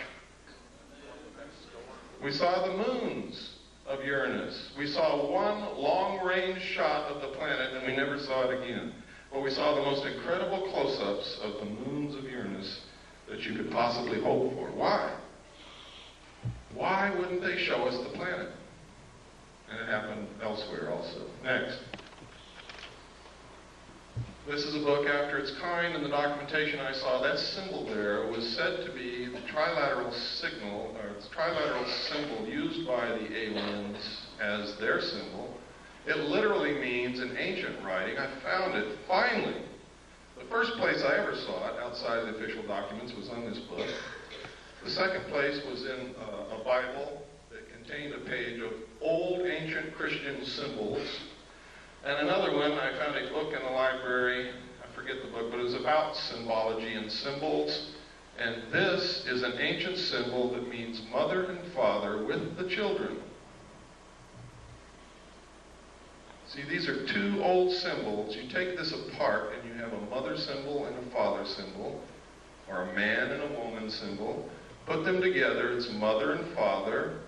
We saw the moons of Uranus. We saw one long-range shot of the planet, and we never saw it again. But we saw the most incredible close-ups of the moons of Uranus that you could possibly hope for. Why? Why wouldn't they show us the planet? And it happened elsewhere also. Next. This is a book after its kind. In the documentation I saw, that symbol there was said to be the trilateral signal, or the trilateral symbol used by the aliens as their symbol. It literally means in ancient writing, I found it finally. The first place I ever saw it outside the official documents was on this book. The second place was in a Bible that contained a page of old ancient Christian symbols. And another one, I found a book in the library, I forget the book, but it was about symbology and symbols. And this is an ancient symbol that means mother and father with the children. See, these are two old symbols. You take this apart and you have a mother symbol and a father symbol, or a man and a woman symbol. Put them together, it's mother and father.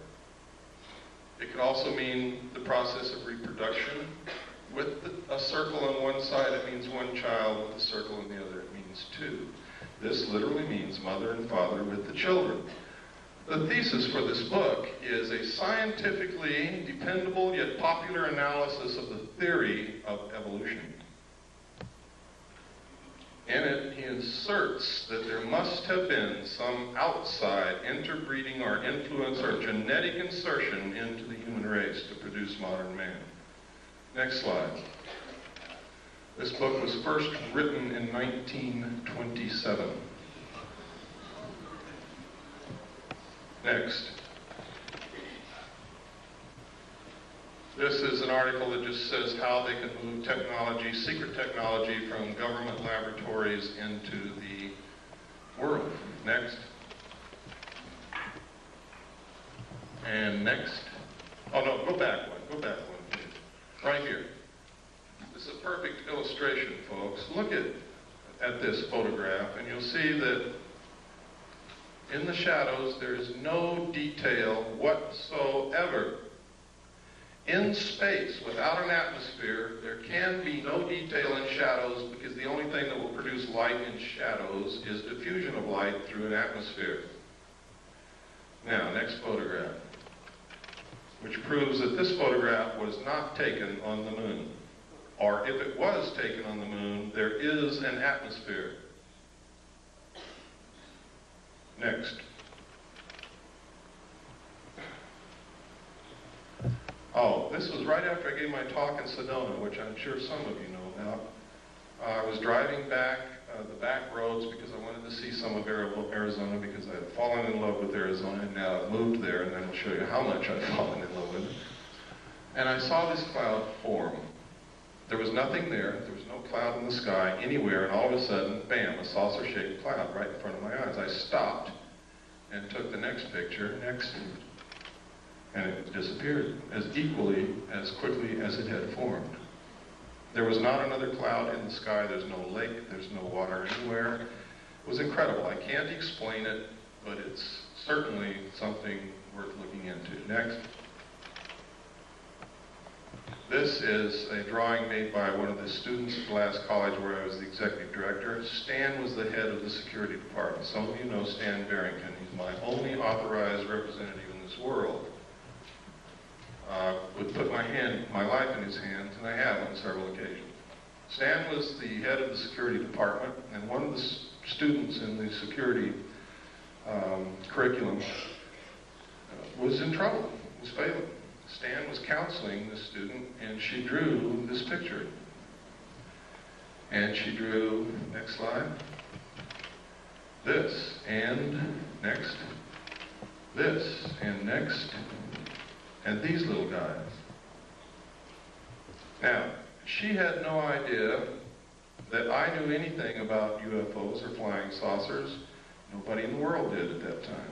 It could also mean the process of reproduction. With a circle on one side, it means one child. With a circle on the other, it means two. This literally means mother and father with the children. The thesis for this book is a scientifically dependable yet popular analysis of the theory of evolution. In it, he asserts that there must have been some outside interbreeding or influence or genetic insertion into the human race to produce modern man. Next slide. This book was first written in 1927. Next. This is an article that just says how they can move technology, secret technology, from government laboratories into the world. Next. And next. Oh no, go back one. Go back one, please. Right here. This is a perfect illustration, folks. Look at this photograph, and you'll see that in the shadows there is no detail whatsoever. In space, without an atmosphere, there can be no detail in shadows because the only thing that will produce light in shadows is diffusion of light through an atmosphere. Now, next photograph. which proves that this photograph was not taken on the moon. Or if it was taken on the moon, there is an atmosphere. Next. Oh, this was right after I gave my talk in Sedona, which I'm sure some of you know about. I was driving back the back roads because I wanted to see some of Arizona, because I had fallen in love with Arizona, and now I've moved there, and then I'll show you how much I've fallen in love with it. And I saw this cloud form. There was nothing there. There was no cloud in the sky anywhere, and all of a sudden, bam, a saucer-shaped cloud right in front of my eyes. I stopped and took the next picture, next, and it disappeared as equally, as quickly as it had formed. There was not another cloud in the sky. There's no lake. There's no water anywhere. It was incredible. I can't explain it, but it's certainly something worth looking into. Next. This is a drawing made by one of the students at Glass College, where I was the executive director. Stan was the head of the security department. Some of you know Stan Barrington. He's my only authorized representative in this world. Would put my life in his hands, and I have on several occasions. Stan was the head of the security department, and one of the students in the security curriculum was in trouble, was failing. Stan was counseling this student, and she drew this picture. And she drew, next slide, this, and next, this, and next, and these little guys. Now, she had no idea that I knew anything about UFOs or flying saucers. Nobody in the world did at that time.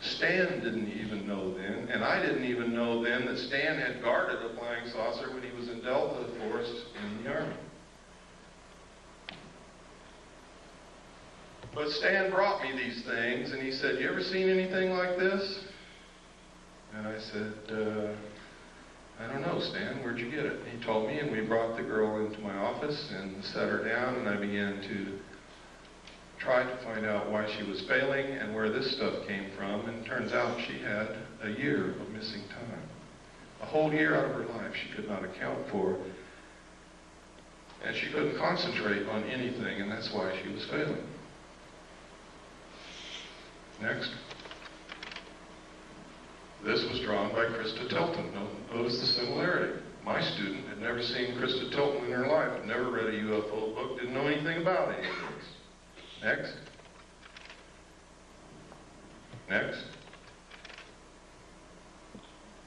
Stan didn't even know then, and I didn't even know then that Stan had guarded a flying saucer when he was in Delta Force in the Army. But Stan brought me these things, and he said, "You ever seen anything like this?" And I said, "I don't know, Stan, where'd you get it?" He told me, and we brought the girl into my office and sat her down, and I began to try to find out why she was failing and where this stuff came from, and it turns out she had a year of missing time. A whole year out of her life she could not account for, and she couldn't concentrate on anything, and that's why she was failing. Next. This was drawn by Krista Tilton. Notice the similarity. My student had never seen Krista Tilton in her life, had never read a UFO book, didn't know anything about any of this. Next. Next.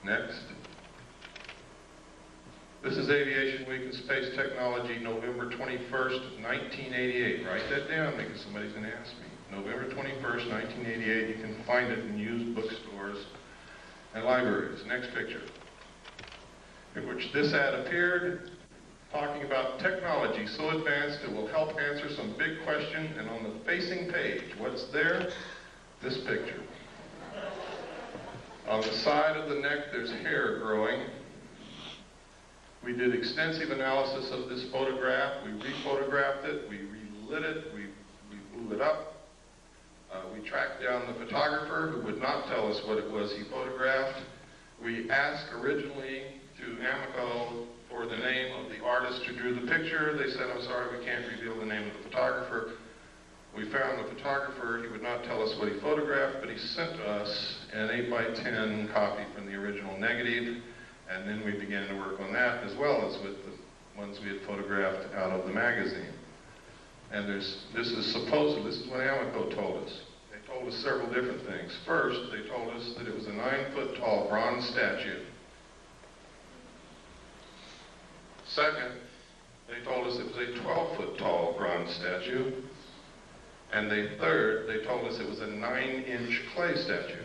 Next. This is Aviation Week in Space Technology, November 21st, 1988. Write that down because somebody's going to ask me. November 21st, 1988. You can find it in used bookstores and libraries. Next picture. In which this ad appeared, talking about technology so advanced it will help answer some big question, and on the facing page, what's there? This picture. On the side of the neck, there's hair growing. We did extensive analysis of this photograph. We rephotographed it, we relit it, we blew it up. We tracked down the photographer who would not tell us what it was he photographed. We asked originally through Amoco for the name of the artist who drew the picture. They said, "I'm sorry, we can't reveal the name of the photographer." We found the photographer. He would not tell us what he photographed, but he sent us an 8x10 copy from the original negative, and then we began to work on that as well as with the ones we had photographed out of the magazine. And this is what Amoco told us. They told us several different things. First, they told us that it was a 9-foot-tall bronze statue. Second, they told us it was a 12-foot-tall bronze statue. And third, they told us it was a 9-inch clay statue.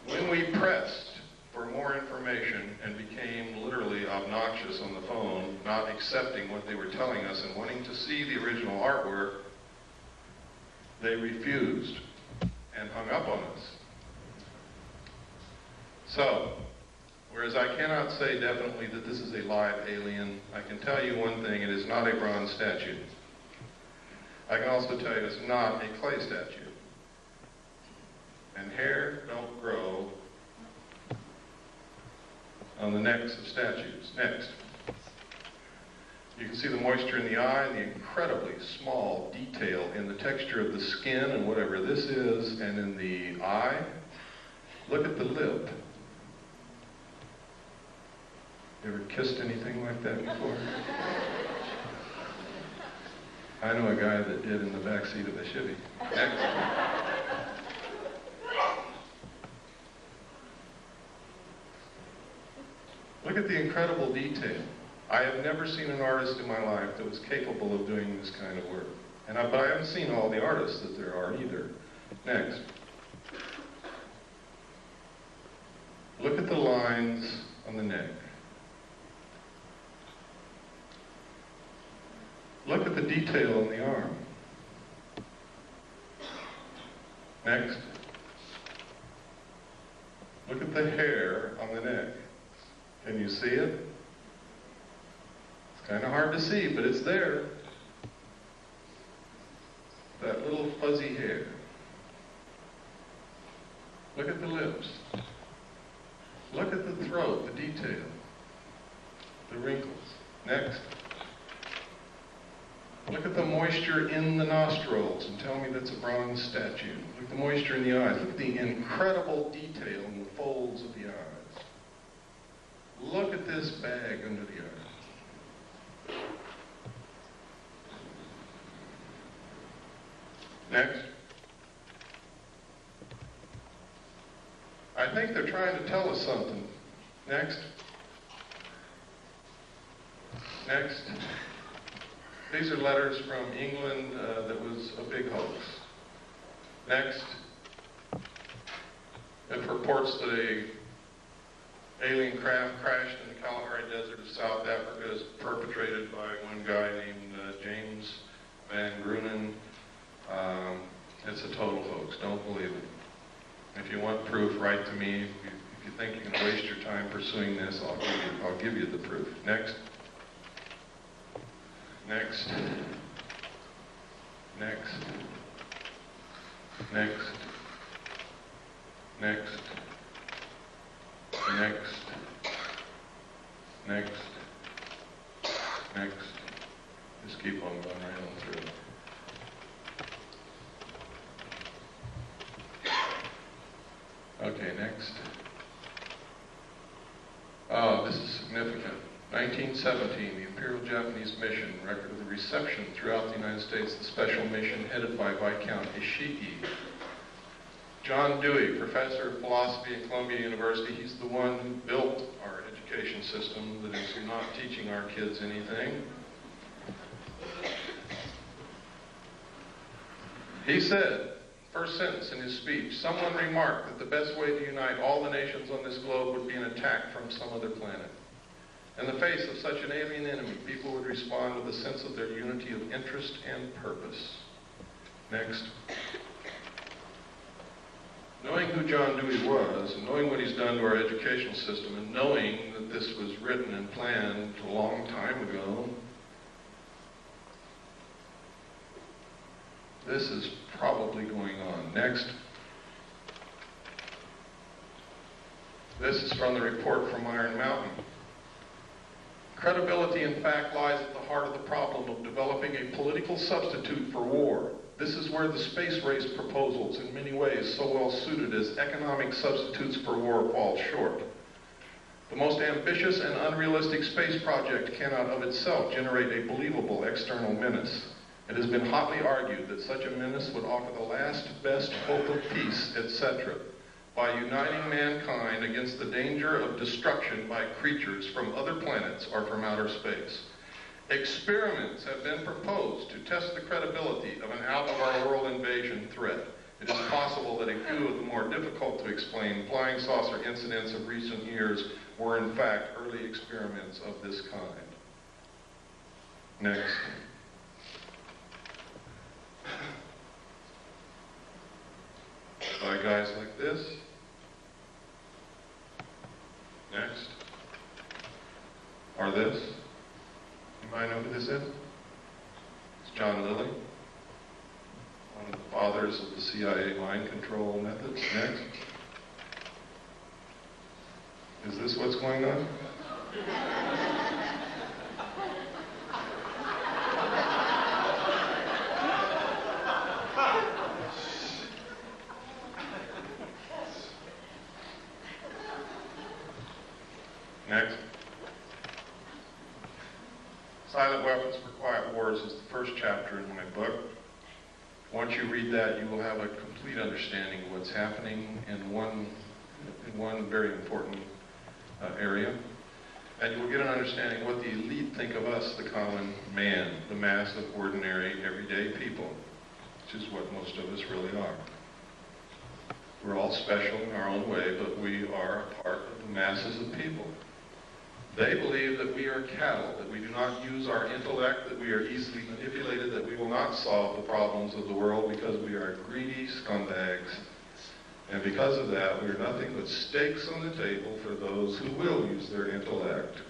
When we pressed for more information and became literally obnoxious on the phone, not accepting what they were telling us and wanting to see the original artwork, they refused and hung up on us. So, whereas I cannot say definitely that this is a live alien, I can tell you one thing: it is not a bronze statue. I can also tell you it's not a clay statue. and hair don't grow on the necks of statues. Next. You can see the moisture in the eye and the incredibly small detail in the texture of the skin and whatever this is, and in the eye. Look at the lip. You ever kissed anything like that before? I know a guy that did in the back seat of a Chevy. Next. Look at the incredible detail. I have never seen an artist in my life that was capable of doing this kind of work. But I haven't seen all the artists that there are either. Next. Look at the lines on the neck. Look at the detail in the arm. Next. Look at the hair on the neck. Can you see it? It's kind of hard to see, but it's there. That little fuzzy hair. Look at the lips. Look at the throat, the detail, the wrinkles. Next. Look at the moisture in the nostrils and tell me that's a bronze statue. Look at the moisture in the eyes. Look at the incredible detail in the folds of the eyes. Look at this bag under the eyes. Next. I think they're trying to tell us something. Next. Next. These are letters from England that was a big hoax. Next. It reports that a alien craft crashed in the Kalahari Desert of South Africa is perpetrated by one guy named James Van Grunen. It's a total hoax. Don't believe it. If you want proof, write to me. If you think you're going to waste your time pursuing this, I'll give you the proof. Next. Next. Next. Next. Next. Next. Next. Next. Just keep on going right on through. Okay, next. Oh, this is significant. 1917, the Imperial Japanese Mission, record of the reception throughout the United States, the special mission headed by Viscount Ishii. John Dewey, professor of philosophy at Columbia University, he's the one who built our education system that is not teaching our kids anything. He said, first sentence in his speech, someone remarked that the best way to unite all the nations on this globe would be an attack from some other planet. In the face of such an alien enemy, people would respond with a sense of their unity of interest and purpose. Next. Knowing who John Dewey was, and knowing what he's done to our educational system, and knowing that this was written and planned a long time ago, this is probably going on. Next. This is from the report from Iron Mountain. Credibility, in fact, lies at the heart of the problem of developing a political substitute for war. This is where the space race proposals, in many ways so well suited as economic substitutes for war, fall short. The most ambitious and unrealistic space project cannot of itself generate a believable external menace. It has been hotly argued that such a menace would offer the last best hope of peace, etc., by uniting mankind against the danger of destruction by creatures from other planets or from outer space. Experiments have been proposed to test the credibility of an out-of-our-world invasion threat. It is possible that a few of the more difficult to explain flying saucer incidents of recent years were in fact early experiments of this kind. Next. By guys like this. Next. Or this. Anybody know who this is? It's John Lilly. one of the fathers of the CIA mind control methods. Next. Is this what's going on? Next. Silent Weapons for Quiet Wars is the first chapter in my book. Once you read that, you will have a complete understanding of what's happening in one very important area. And you will get an understanding of what the elite think of us, the common man, the mass of ordinary, everyday people, which is what most of us really are. We're all special in our own way, but we are a part of the masses of people. They believe that we are cattle, that we do not use our intellect, that we are easily manipulated, that we will not solve the problems of the world because we are greedy scumbags. And because of that, we are nothing but stakes on the table for those who will use their intellect.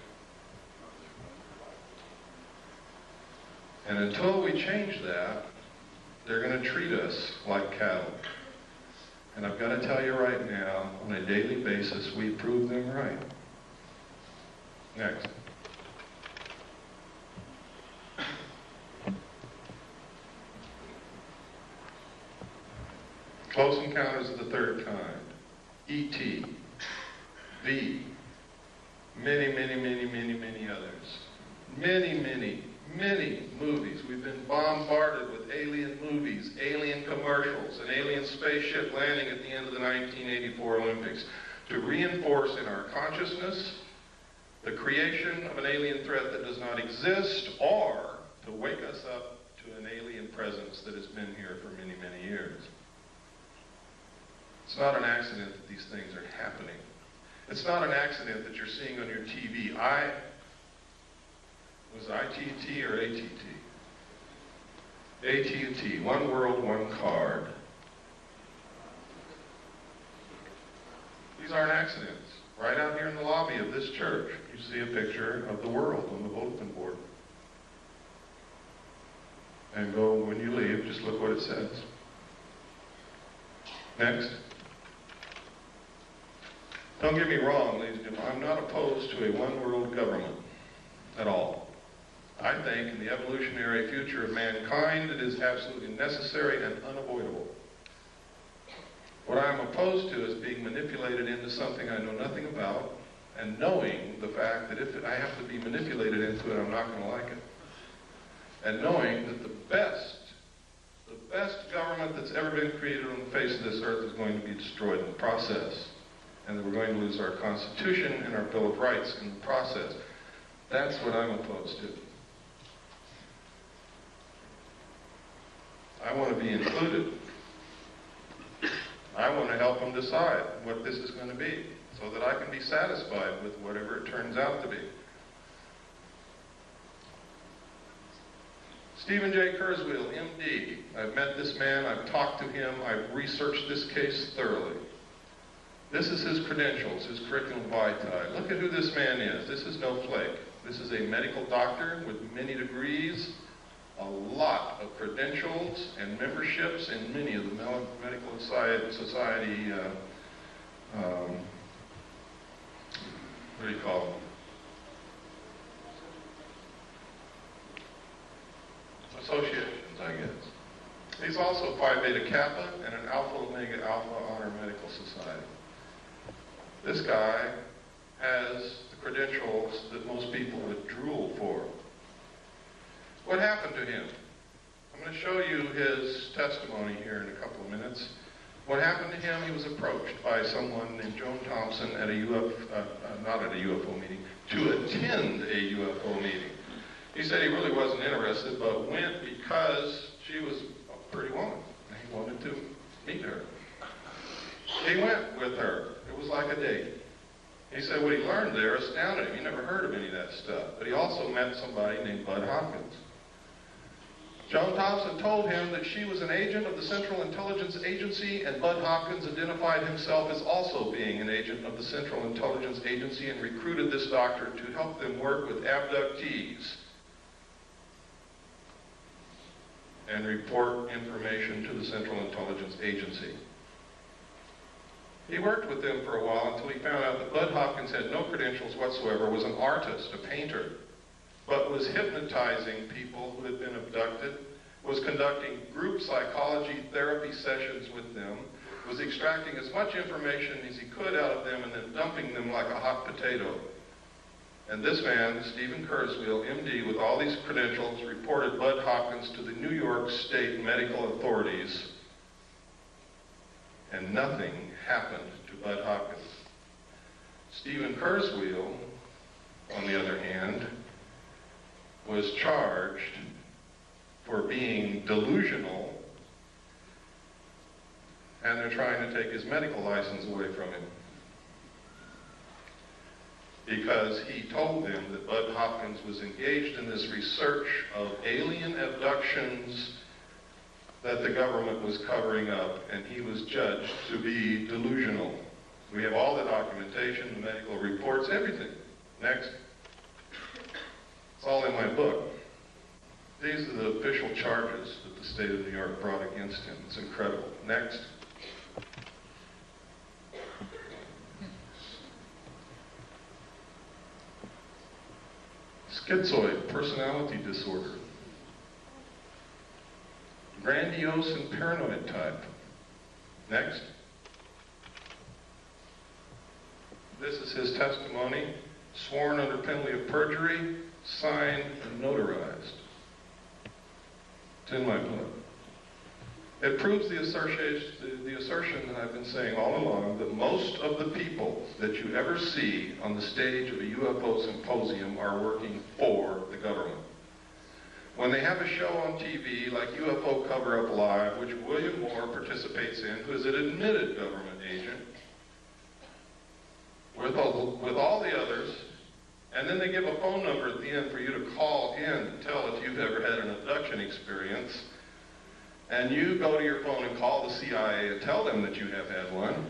And until we change that, they're going to treat us like cattle. And I've got to tell you right now, on a daily basis, we prove them right. Next. Close Encounters of the Third Kind, E.T., V, many others. Many movies. We've been bombarded with alien movies, alien commercials, an alien spaceship landing at the end of the 1984 Olympics to reinforce in our consciousness the creation of an alien threat that does not exist, or to wake us up to an alien presence that has been here for many years. It's not an accident that these things are happening. It's not an accident that you're seeing on your TV. Was it ITT or ATT? AT&T, one world, one card. These aren't accidents. Right out here in the lobby of this church, you see a picture of the world on the bulletin board. And go, when you leave, just look what it says. Next. Don't get me wrong, ladies and gentlemen, I'm not opposed to a one-world government at all. I think in the evolutionary future of mankind, it is absolutely necessary and unavoidable. What I'm opposed to is being manipulated into something I know nothing about, and knowing the fact that if I have to be manipulated into it, I'm not going to like it. And knowing that the best government that's ever been created on the face of this earth is going to be destroyed in the process. And that we're going to lose our Constitution and our Bill of Rights in the process. That's what I'm opposed to. I want to be included. I want to help them decide what this is going to be, so that I can be satisfied with whatever it turns out to be. Stephen J. Kurzweil, MD. I've met this man, I've talked to him, I've researched this case thoroughly. This is his credentials, his curriculum vitae. Look at who this man is. This is no flake. This is a medical doctor with many degrees, a lot of credentials and memberships in many of the medical society, what do you call them? Associations, I guess. He's also Phi Beta Kappa and an Alpha Omega Alpha Honor Medical Society. This guy has the credentials that most people would drool for. What happened to him? I'm going to show you his testimony here in a couple of minutes. What happened to him, he was approached by someone named Joan Thompson at not at a UFO meeting, to attend a UFO meeting. He said he really wasn't interested, but went because she was a pretty woman. He wanted to meet her. He went with her. It was like a date. He said what he learned there astounded him. He never heard of any of that stuff. But he also met somebody named Bud Hopkins. Joan Thompson told him that she was an agent of the Central Intelligence Agency, and Bud Hopkins identified himself as also being an agent of the Central Intelligence Agency and recruited this doctor to help them work with abductees. and report information to the Central Intelligence Agency. He worked with them for a while until he found out that Bud Hopkins had no credentials whatsoever, was an artist, a painter, but was hypnotizing people who had been abducted, was conducting group psychology therapy sessions with them, was extracting as much information as he could out of them and then dumping them like a hot potato. And this man, Stephen Kurzweil, MD, with all these credentials, reported Bud Hopkins to the New York State medical authorities, and nothing happened to Bud Hopkins. Stephen Kurzweil, on the other hand, was charged for being delusional, and they're trying to take his medical license away from him, because he told them that Bud Hopkins was engaged in this research of alien abductions that the government was covering up, and he was judged to be delusional. We have all the documentation, the medical reports, everything. Next. It's all in my book. These are the official charges that the state of New York brought against him. It's incredible. Next. Schizoid personality disorder. Grandiose and paranoid type. Next. This is his testimony, sworn under penalty of perjury, signed and notarized. It's in my book. It proves the assertion that I've been saying all along, that most of the people that you ever see on the stage of a UFO symposium are working for the government. When they have a show on TV like UFO Cover-Up Live, which William Moore participates in, who is an admitted government agent, with all the others, and then they give a phone number at the end for you to call in and tell if you've ever had an abduction experience, and you go to your phone and call the CIA and tell them that you have had one.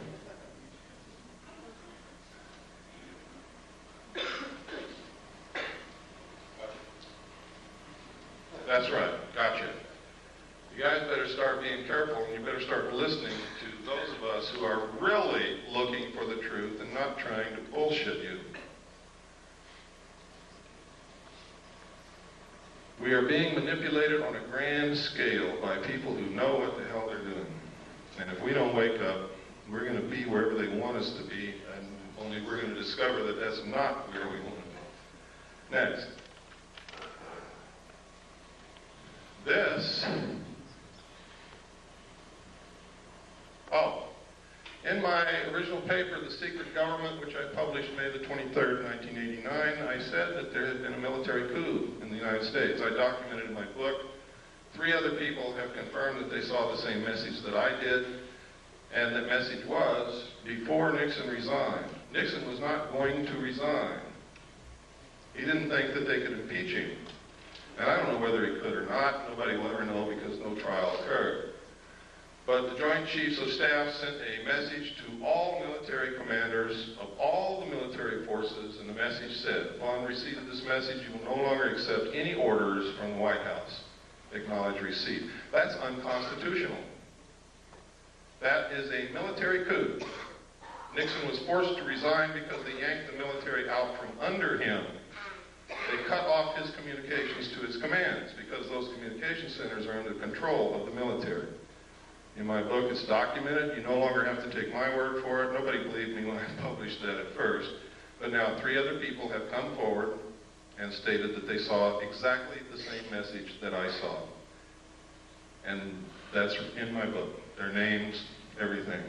That's right, gotcha. You guys better start being careful, and you better start listening to those of us who are really looking for the truth and not trying to bullshit you. We are being manipulated on a grand scale by people who know what the hell they're doing. And if we don't wake up, we're going to be wherever they want us to be, and only we're going to discover that that's not where we want to be. Next. This. Oh. In my original paper, The Secret Government, which I published May the 23rd, 1989, I said that there had been a military coup in the United States. I documented in my book. 3 other people have confirmed that they saw the same message that I did, and the message was, before Nixon resigned. Nixon was not going to resign. He didn't think that they could impeach him. And I don't know whether he could or not. Nobody will ever know because no trial occurred. But the Joint Chiefs of Staff sent a message to all military commanders of all the military forces, and the message said, upon receipt of this message, you will no longer accept any orders from the White House. Acknowledge receipt. That's unconstitutional. That is a military coup. Nixon was forced to resign because they yanked the military out from under him. They cut off his communications to his commands because those communication centers are under control of the military. In my book, it's documented. You no longer have to take my word for it. Nobody believed me when I published that at first. But now 3 other people have come forward and stated that they saw exactly the same message that I saw. And that's in my book. Their names, everything.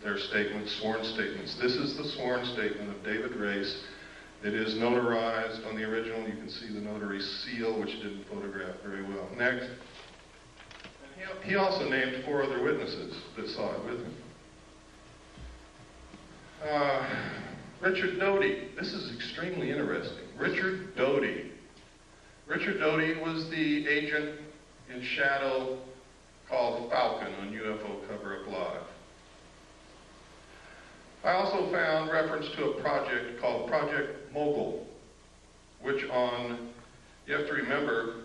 Their statements, sworn statements. This is the sworn statement of David Race. It is notarized on the original. You can see the notary seal, which didn't photograph very well. Next. He also named 4 other witnesses that saw it with him. Richard Doty. This is extremely interesting. Richard Doty. Richard Doty was the agent in shadow called Falcon on UFO Cover-Up Live. I also found reference to a project called Project Mogul, which you have to remember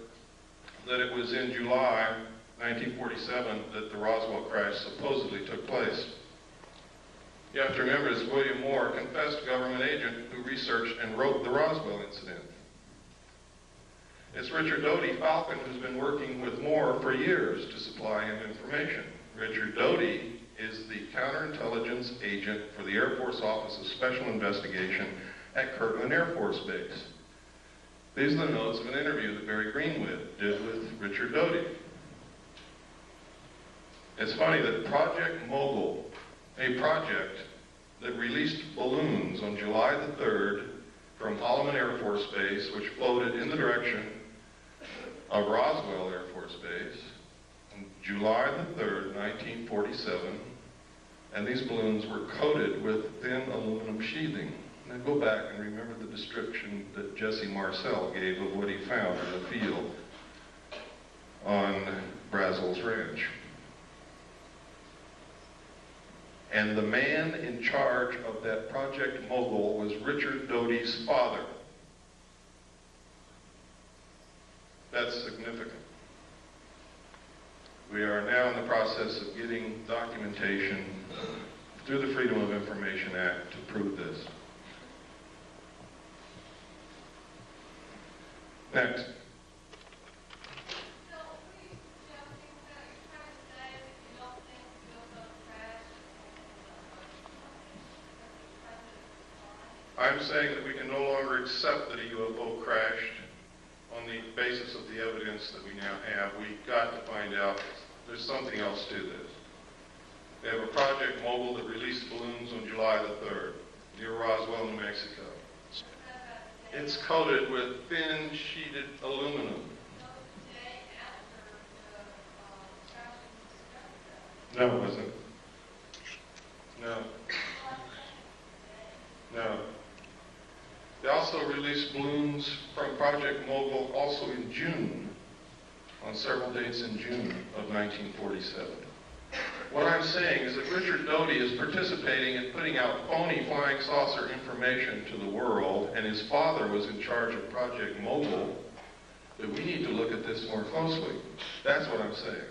that it was in July 1947 that the Roswell crash supposedly took place. You have to remember it's William Moore, a confessed government agent who researched and wrote the Roswell incident. It's Richard Doty Falcon who's been working with Moore for years to supply him information. Richard Doty is the counterintelligence agent for the Air Force Office of Special Investigation at Kirtland Air Force Base. These are the notes of an interview that Barry Greenwood did with Richard Doty. It's funny that Project Mogul, a project that released balloons on July the 3rd from Holloman Air Force Base, which floated in the direction of Roswell Air Force Base, on July the 3rd, 1947, and these balloons were coated with thin aluminum sheathing. Now go back and remember the description that Jesse Marcel gave of what he found in the field on Brazel's Ranch. And the man in charge of that Project Mogul was Richard Doty's father. That's significant. We are now in the process of getting documentation through the Freedom of Information Act to prove this. Next. I'm saying that we can no longer accept that a UFO crashed on the basis of the evidence that we now have. We've got to find out there's something else to this. They have a Project Mogul that released balloons on July the 3rd near Roswell, New Mexico. It's coated with thin sheeted aluminum. No, it wasn't. No. No. They also released balloons from Project Mogul also in June, on several dates in June of 1947. What I'm saying is that Richard Doty is participating in putting out phony flying saucer information to the world, and his father was in charge of Project Mogul, that we need to look at this more closely. That's what I'm saying.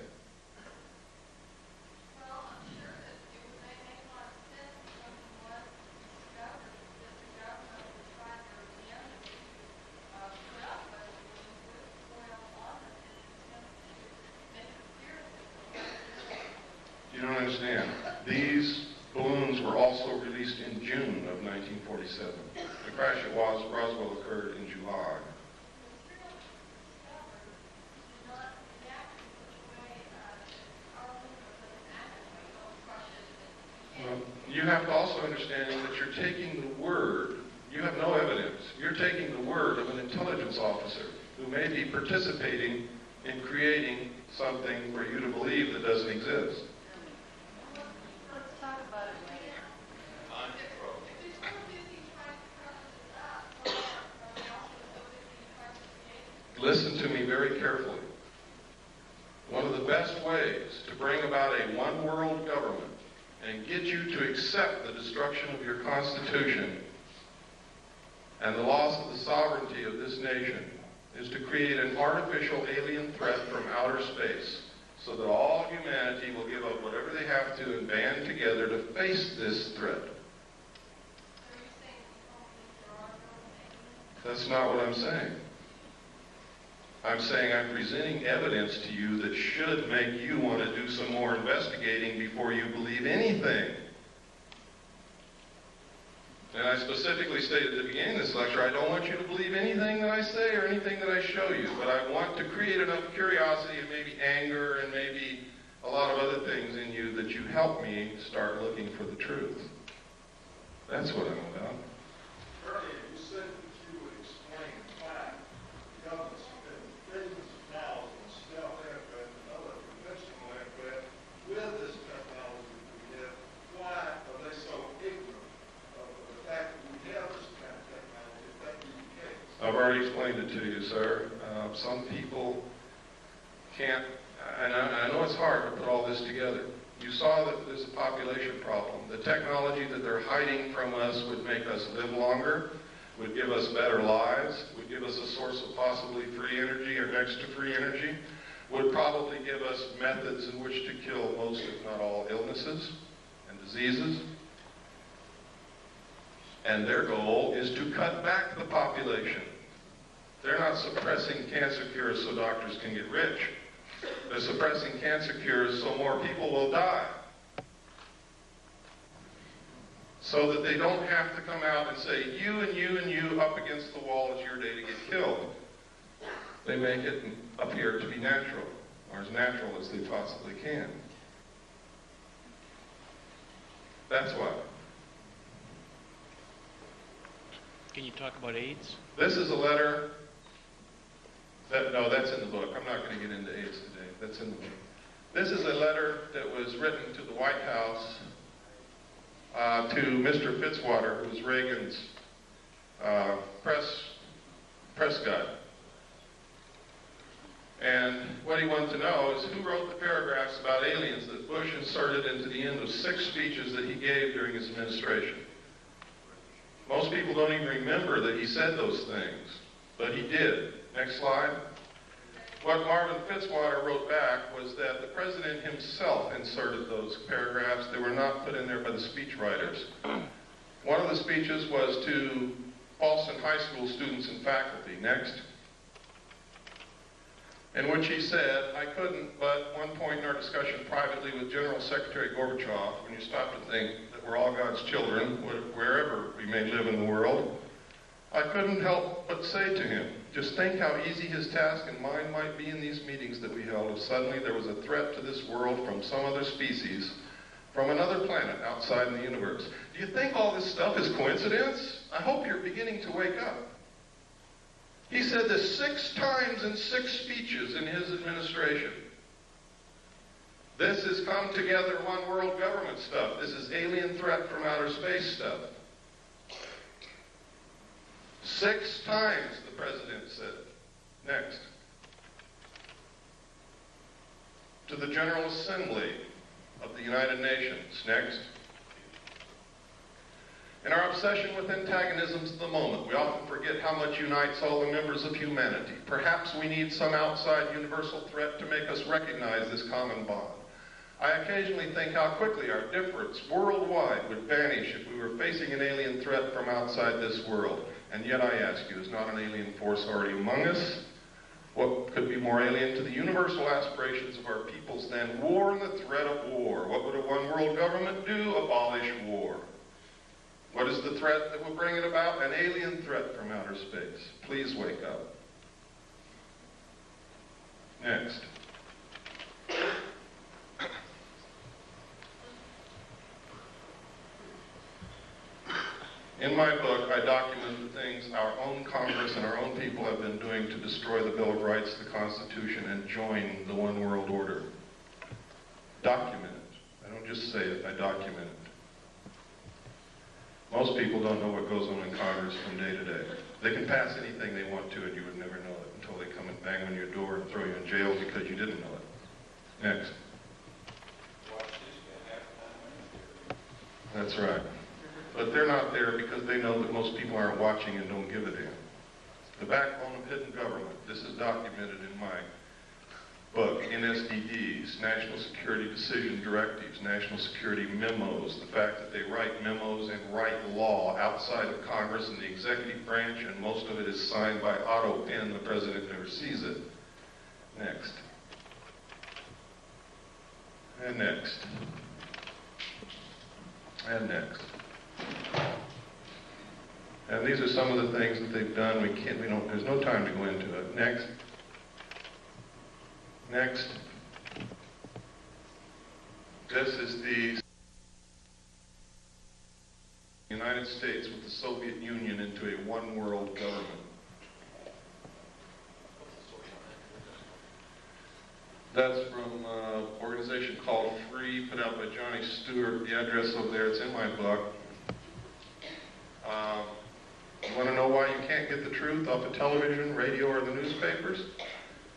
These balloons were also released in June of 1947. The crash at Roswell occurred in July. Well, you have to also understand that you're taking the word, you have no evidence, you're taking the word of an intelligence officer who may be participating in creating something for you to believe that doesn't exist. Listen to me very carefully. One of the best ways to bring about a one-world government and get you to accept the destruction of your Constitution and the loss of the sovereignty of this nation is to create an artificial alien threat from outer space so that all humanity will give up whatever they have to and band together to face this threat. That's not what I'm saying. I'm saying I'm presenting evidence to you that should make you want to do some more investigating before you believe anything. And I specifically stated at the beginning of this lecture, I don't want you to believe anything that I say or anything that I show you, but I want to create enough curiosity and maybe anger and maybe a lot of other things in you that you help me start looking for the truth. That's what I'm about. Earlier, you said that you would explain why governments spend billions of dollars on stealth aircraft and other conventional aircraft with this technology that we have. Why are they so ignorant of the fact that we have this kind of technology? That be the case. I've already explained it to you, sir. Some people can't, and I know it's hard to put all this together. You saw that there's a population problem. The technology that they're hiding from us would make us live longer, would give us better lives, would give us a source of possibly free energy or next to free energy. would probably give us methods in which to kill most, if not all, illnesses and diseases. And their goal is to cut back the population. They're not suppressing cancer cures so doctors can get rich. They're suppressing cancer cures so more people will die. So that they don't have to come out and say, you and you and you up against the wall, it's your day to get killed. They make it appear to be natural, or as natural as they possibly can. That's why. Can you talk about AIDS? This is a letter no, that's in the book. I'm not going to get into AIDS today. That's in the book. This is a letter that was written to the White House to Mr. Fitzwater, who was Reagan's press guy. And what he wanted to know is who wrote the paragraphs about aliens that Bush inserted into the end of 6 speeches that he gave during his administration. Most people don't even remember that he said those things, but he did. Next slide. What Marvin Fitzwater wrote back was that the president himself inserted those paragraphs. They were not put in there by the speechwriters. One of the speeches was to Boston High School students and faculty. Next. In which he said, I couldn't, but one point in our discussion privately with General Secretary Gorbachev, when you stop to think that we're all God's children, wherever we may live in the world, I couldn't help but say to him, just think how easy his task and mine might be in these meetings that we held if suddenly there was a threat to this world from some other species, from another planet outside in the universe. Do you think all this stuff is coincidence? I hope you're beginning to wake up. He said this 6 times in 6 speeches in his administration. This is come together one world government stuff. This is alien threat from outer space stuff. 6 times the president said. Next. To the General Assembly of the United Nations. Next. In our obsession with antagonisms of the moment, we often forget how much unites all the members of humanity. Perhaps we need some outside universal threat to make us recognize this common bond. I occasionally think how quickly our difference worldwide would vanish if we were facing an alien threat from outside this world. And yet I ask you, is not an alien force already among us? What could be more alien to the universal aspirations of our peoples than war and the threat of war? What would a one world government do? Abolish war. What is the threat that will bring it about? An alien threat from outer space. Please wake up. Next. In my book, I document the things our own Congress and our own people have been doing to destroy the Bill of Rights, the Constitution, and join the one world order. Document it. I don't just say it, I document it. Most people don't know what goes on in Congress from day to day. They can pass anything they want to and you would never know it until they come and bang on your door and throw you in jail because you didn't know it. Next. That's right. But they're not there because they know that most people aren't watching and don't give a damn. The backbone of hidden government. This is documented in my book, NSDDs, National Security Decision Directives, National Security Memos, the fact that they write memos and write law outside of Congress and the executive branch, and most of it is signed by auto pen. The president never sees it. Next. And next. And next. And these are some of the things that they've done. There's no time to go into it. Next. Next. This is the United States with the Soviet Union into a one world government. That's from an organization called Free, put out by Johnny Stewart. The address over there, it's in my book. You want to know why you can't get the truth off of television, radio, or the newspapers?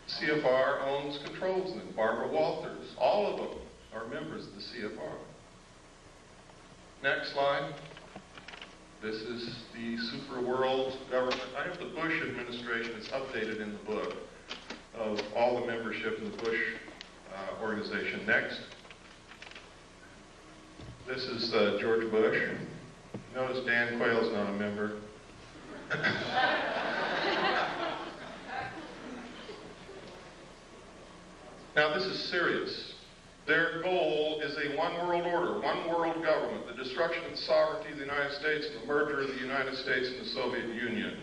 CFR owns, controls them. Barbara Walters, all of them are members of the CFR. Next slide. This is the super world government. I have the Bush administration. It's updated in the book. of all the membership in the Bush organization. Next. This is George Bush. Notice Dan Quayle's not a member. Now this is serious. Their goal is a one world order, one world government, the destruction of the sovereignty of the United States and the merger of the United States and the Soviet Union.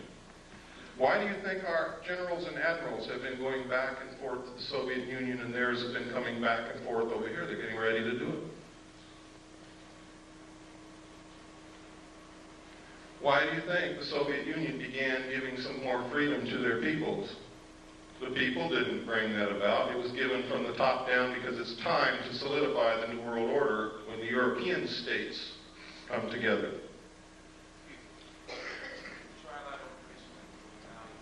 Why do you think our generals and admirals have been going back and forth to the Soviet Union and theirs have been coming back and forth over here? They're getting ready to do it. Why do you think the Soviet Union began giving some more freedom to their peoples? The people didn't bring that about. It was given from the top down because it's time to solidify the New World Order when the European states come together.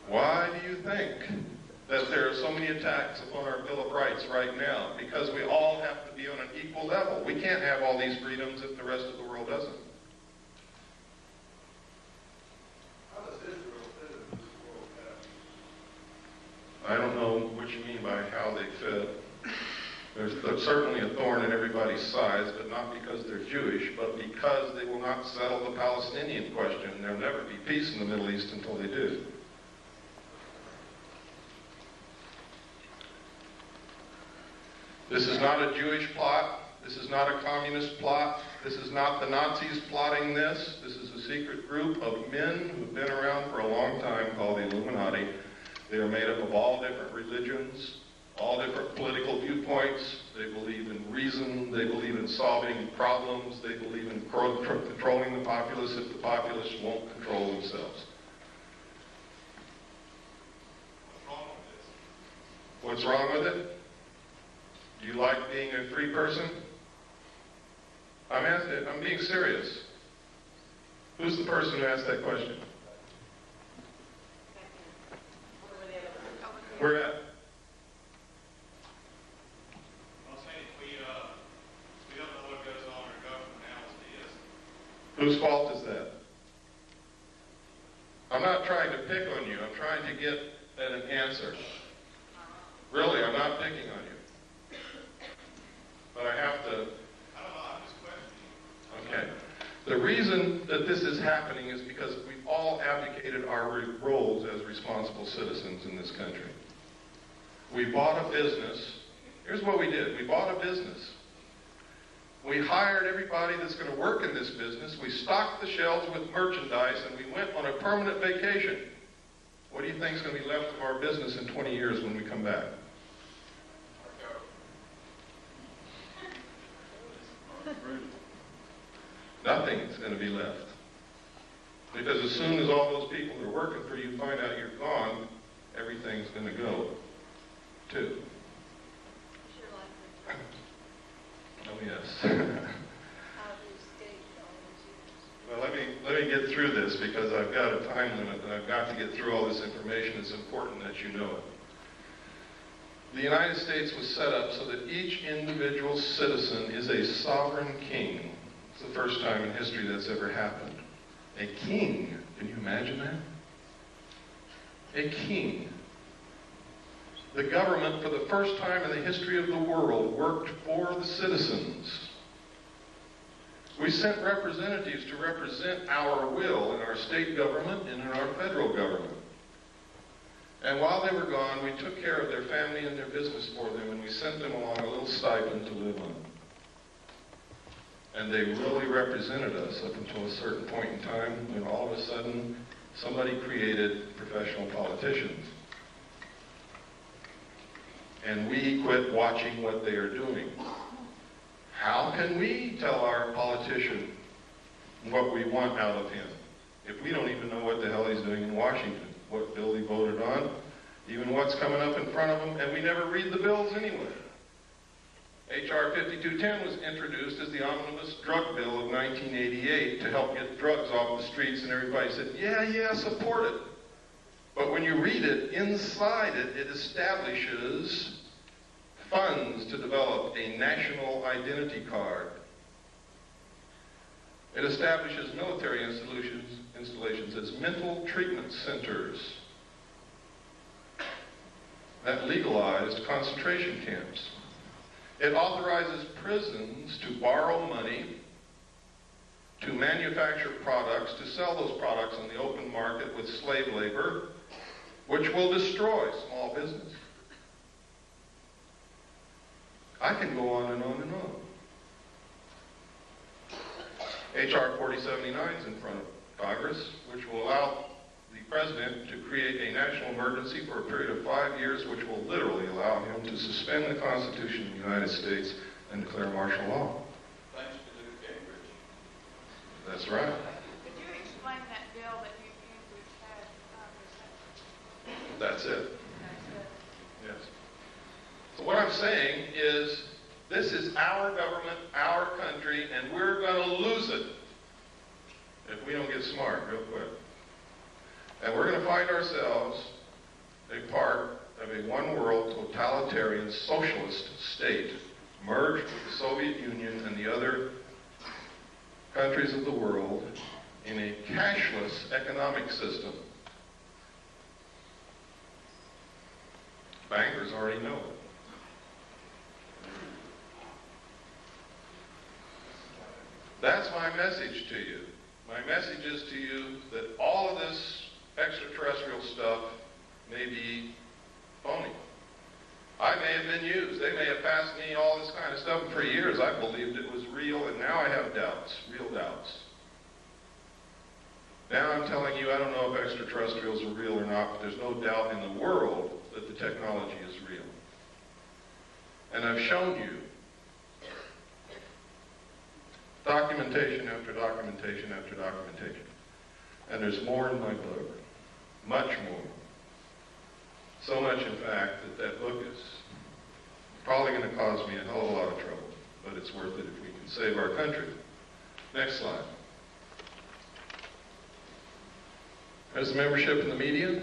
Why do you think that there are so many attacks upon our Bill of Rights right now? Because we all have to be on an equal level. We can't have all these freedoms if the rest of the world doesn't. How does Israel fit in this world pattern? I don't know what you mean by how they fit. There's certainly a thorn in everybody's sides, but not because they're Jewish, but because they will not settle the Palestinian question. There'll never be peace in the Middle East until they do. This is not a Jewish plot. This is not a communist plot. This is not the Nazis plotting this. This is a secret group of men who've been around for a long time called the Illuminati. They are made up of all different religions, all different political viewpoints. They believe in reason. They believe in solving problems. They believe in controlling the populace if the populace won't control themselves. What's wrong with it? Do you like being a free person? I'm being serious. Who's the person who asked that question? Where at? I'm saying we don't know what goes on in our government now as it is. Whose fault is that? I'm not trying to pick on you. I'm trying to get at an answer. Really, I'm not picking on you. But I have to... I don't know, I'm just questioning. Okay. The reason that this is happening is because we've all abdicated our roles as responsible citizens in this country. We bought a business. Here's what we did. We bought a business. We hired everybody that's going to work in this business. We stocked the shelves with merchandise, and we went on a permanent vacation. What do you think is going to be left of our business in 20 years when we come back? Nothing's going to be left. Because as soon as all those people that are working for you find out you're gone, everything's going to go, too. Oh, yes. Well, let me get through this because I've got a time limit and I've got to get through all this information. It's important that you know it. The United States was set up so that each individual citizen is a sovereign king. It's the first time in history that's ever happened. A king. Can you imagine that? A king. The government, for the first time in the history of the world, worked for the citizens. We sent representatives to represent our will in our state government and in our federal government. And while they were gone, we took care of their family and their business for them, and we sent them along a little stipend to live on. And they really represented us up until a certain point in time when all of a sudden somebody created professional politicians. And we quit watching what they are doing. How can we tell our politician what we want out of him if we don't even know what the hell he's doing in Washington, what bill he voted on, even what's coming up in front of him, and we never read the bills anyway. H.R. 5210 was introduced as the omnibus drug bill of 1988 to help get drugs off the streets, and everybody said, yeah, support it. But when you read it, inside it, it establishes funds to develop a national identity card. It establishes military installations as mental treatment centers. that legalized concentration camps. It authorizes prisons to borrow money, to manufacture products, to sell those products on the open market with slave labor, which will destroy small business. I can go on and on and on. H.R. 4079 is in front of Congress, which will allow the President to create a national emergency for a period of 5 years, which will literally allow him to suspend the Constitution of the United States and declare martial law. Thanks to Cambridge. That's right. Could you explain that bill that you Cambridge had Congress? That's it. That's it. Yes. So what I'm saying is, this is our government, our country, and we're going to lose it if we don't get smart real quick. And we're going to find ourselves a part of a one-world totalitarian socialist state merged with the Soviet Union and the other countries of the world in a cashless economic system. Bankers already know it. That's my message to you. My message is to you that all of this extraterrestrial stuff may be phony. I may have been used. They may have passed me all this kind of stuff, and for years I believed it was real, and now I have doubts, real doubts. Now I'm telling you, I don't know if extraterrestrials are real or not, but there's no doubt in the world that the technology is real. And I've shown you documentation after documentation after documentation. And there's more in my book, much more. So much, in fact, that that book is probably going to cause me a hell of a lot of trouble, but it's worth it if we can save our country. Next slide. There's the membership in the media.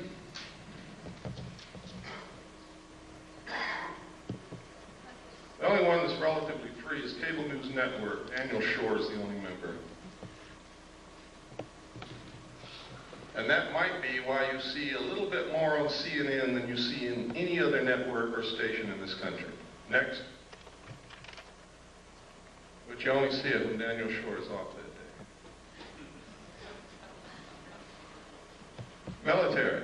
The only one that's relatively free is Cable News Network. Daniel Shore is the only member. And that might be why you see a little bit more on CNN than you see in any other network or station in this country. Next. But you only see it when Daniel Shore is off that day. Military.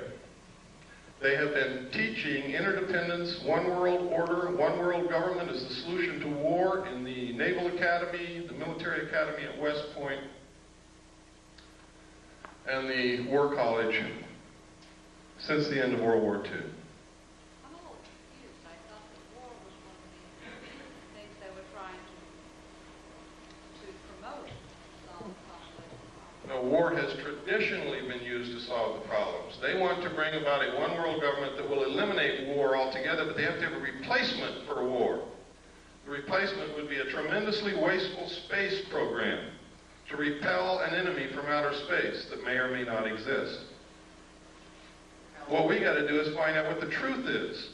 They have been teaching interdependence, one world order, one world government as the solution to war in the Naval Academy, the Military Academy at West Point, and the War College since the end of World War II. I'm a little confused. I thought that war was one of the things they were trying to promote solve conflict. No, war has traditionally been used to solve the problems. They want to bring about a one-world government that will eliminate war altogether, but they have to have a replacement for war. The replacement would be a tremendously wasteful space program to repel an enemy from outer space that may or may not exist. What we got to do is find out what the truth is.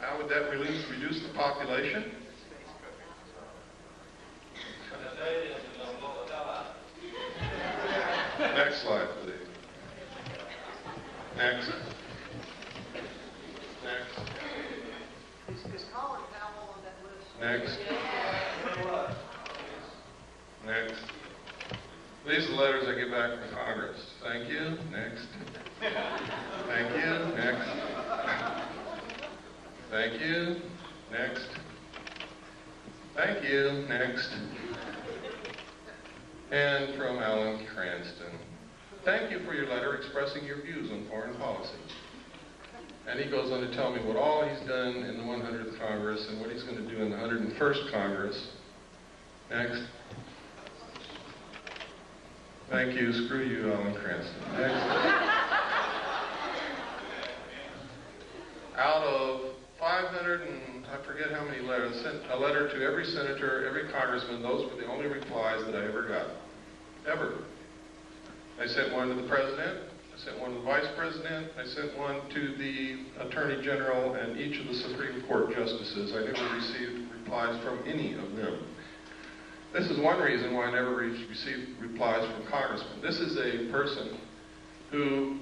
How would that reduce the population? Next slide, please. Next. Next. Is Colin Powell on that list? Next. Next. These are the letters I get back from Congress. Thank you. Next. Thank you. Next. Thank you. Next. Thank you. Next. And from Alan Cranston. Thank you for your letter expressing your views on foreign policy. And he goes on to tell me what all he's done in the 100th Congress and what he's going to do in the 101st Congress. Next. Thank you. Screw you, Alan Cranston. Next. Out of 500 and I forget how many letters, sent a letter to every senator, every congressman. Those were the only replies that I ever got. Ever. I sent one to the president. I sent one to the vice president. I sent one to the attorney general and each of the Supreme Court justices. I never received replies from any of them. This is one reason why I never received replies from congressmen. This is a person who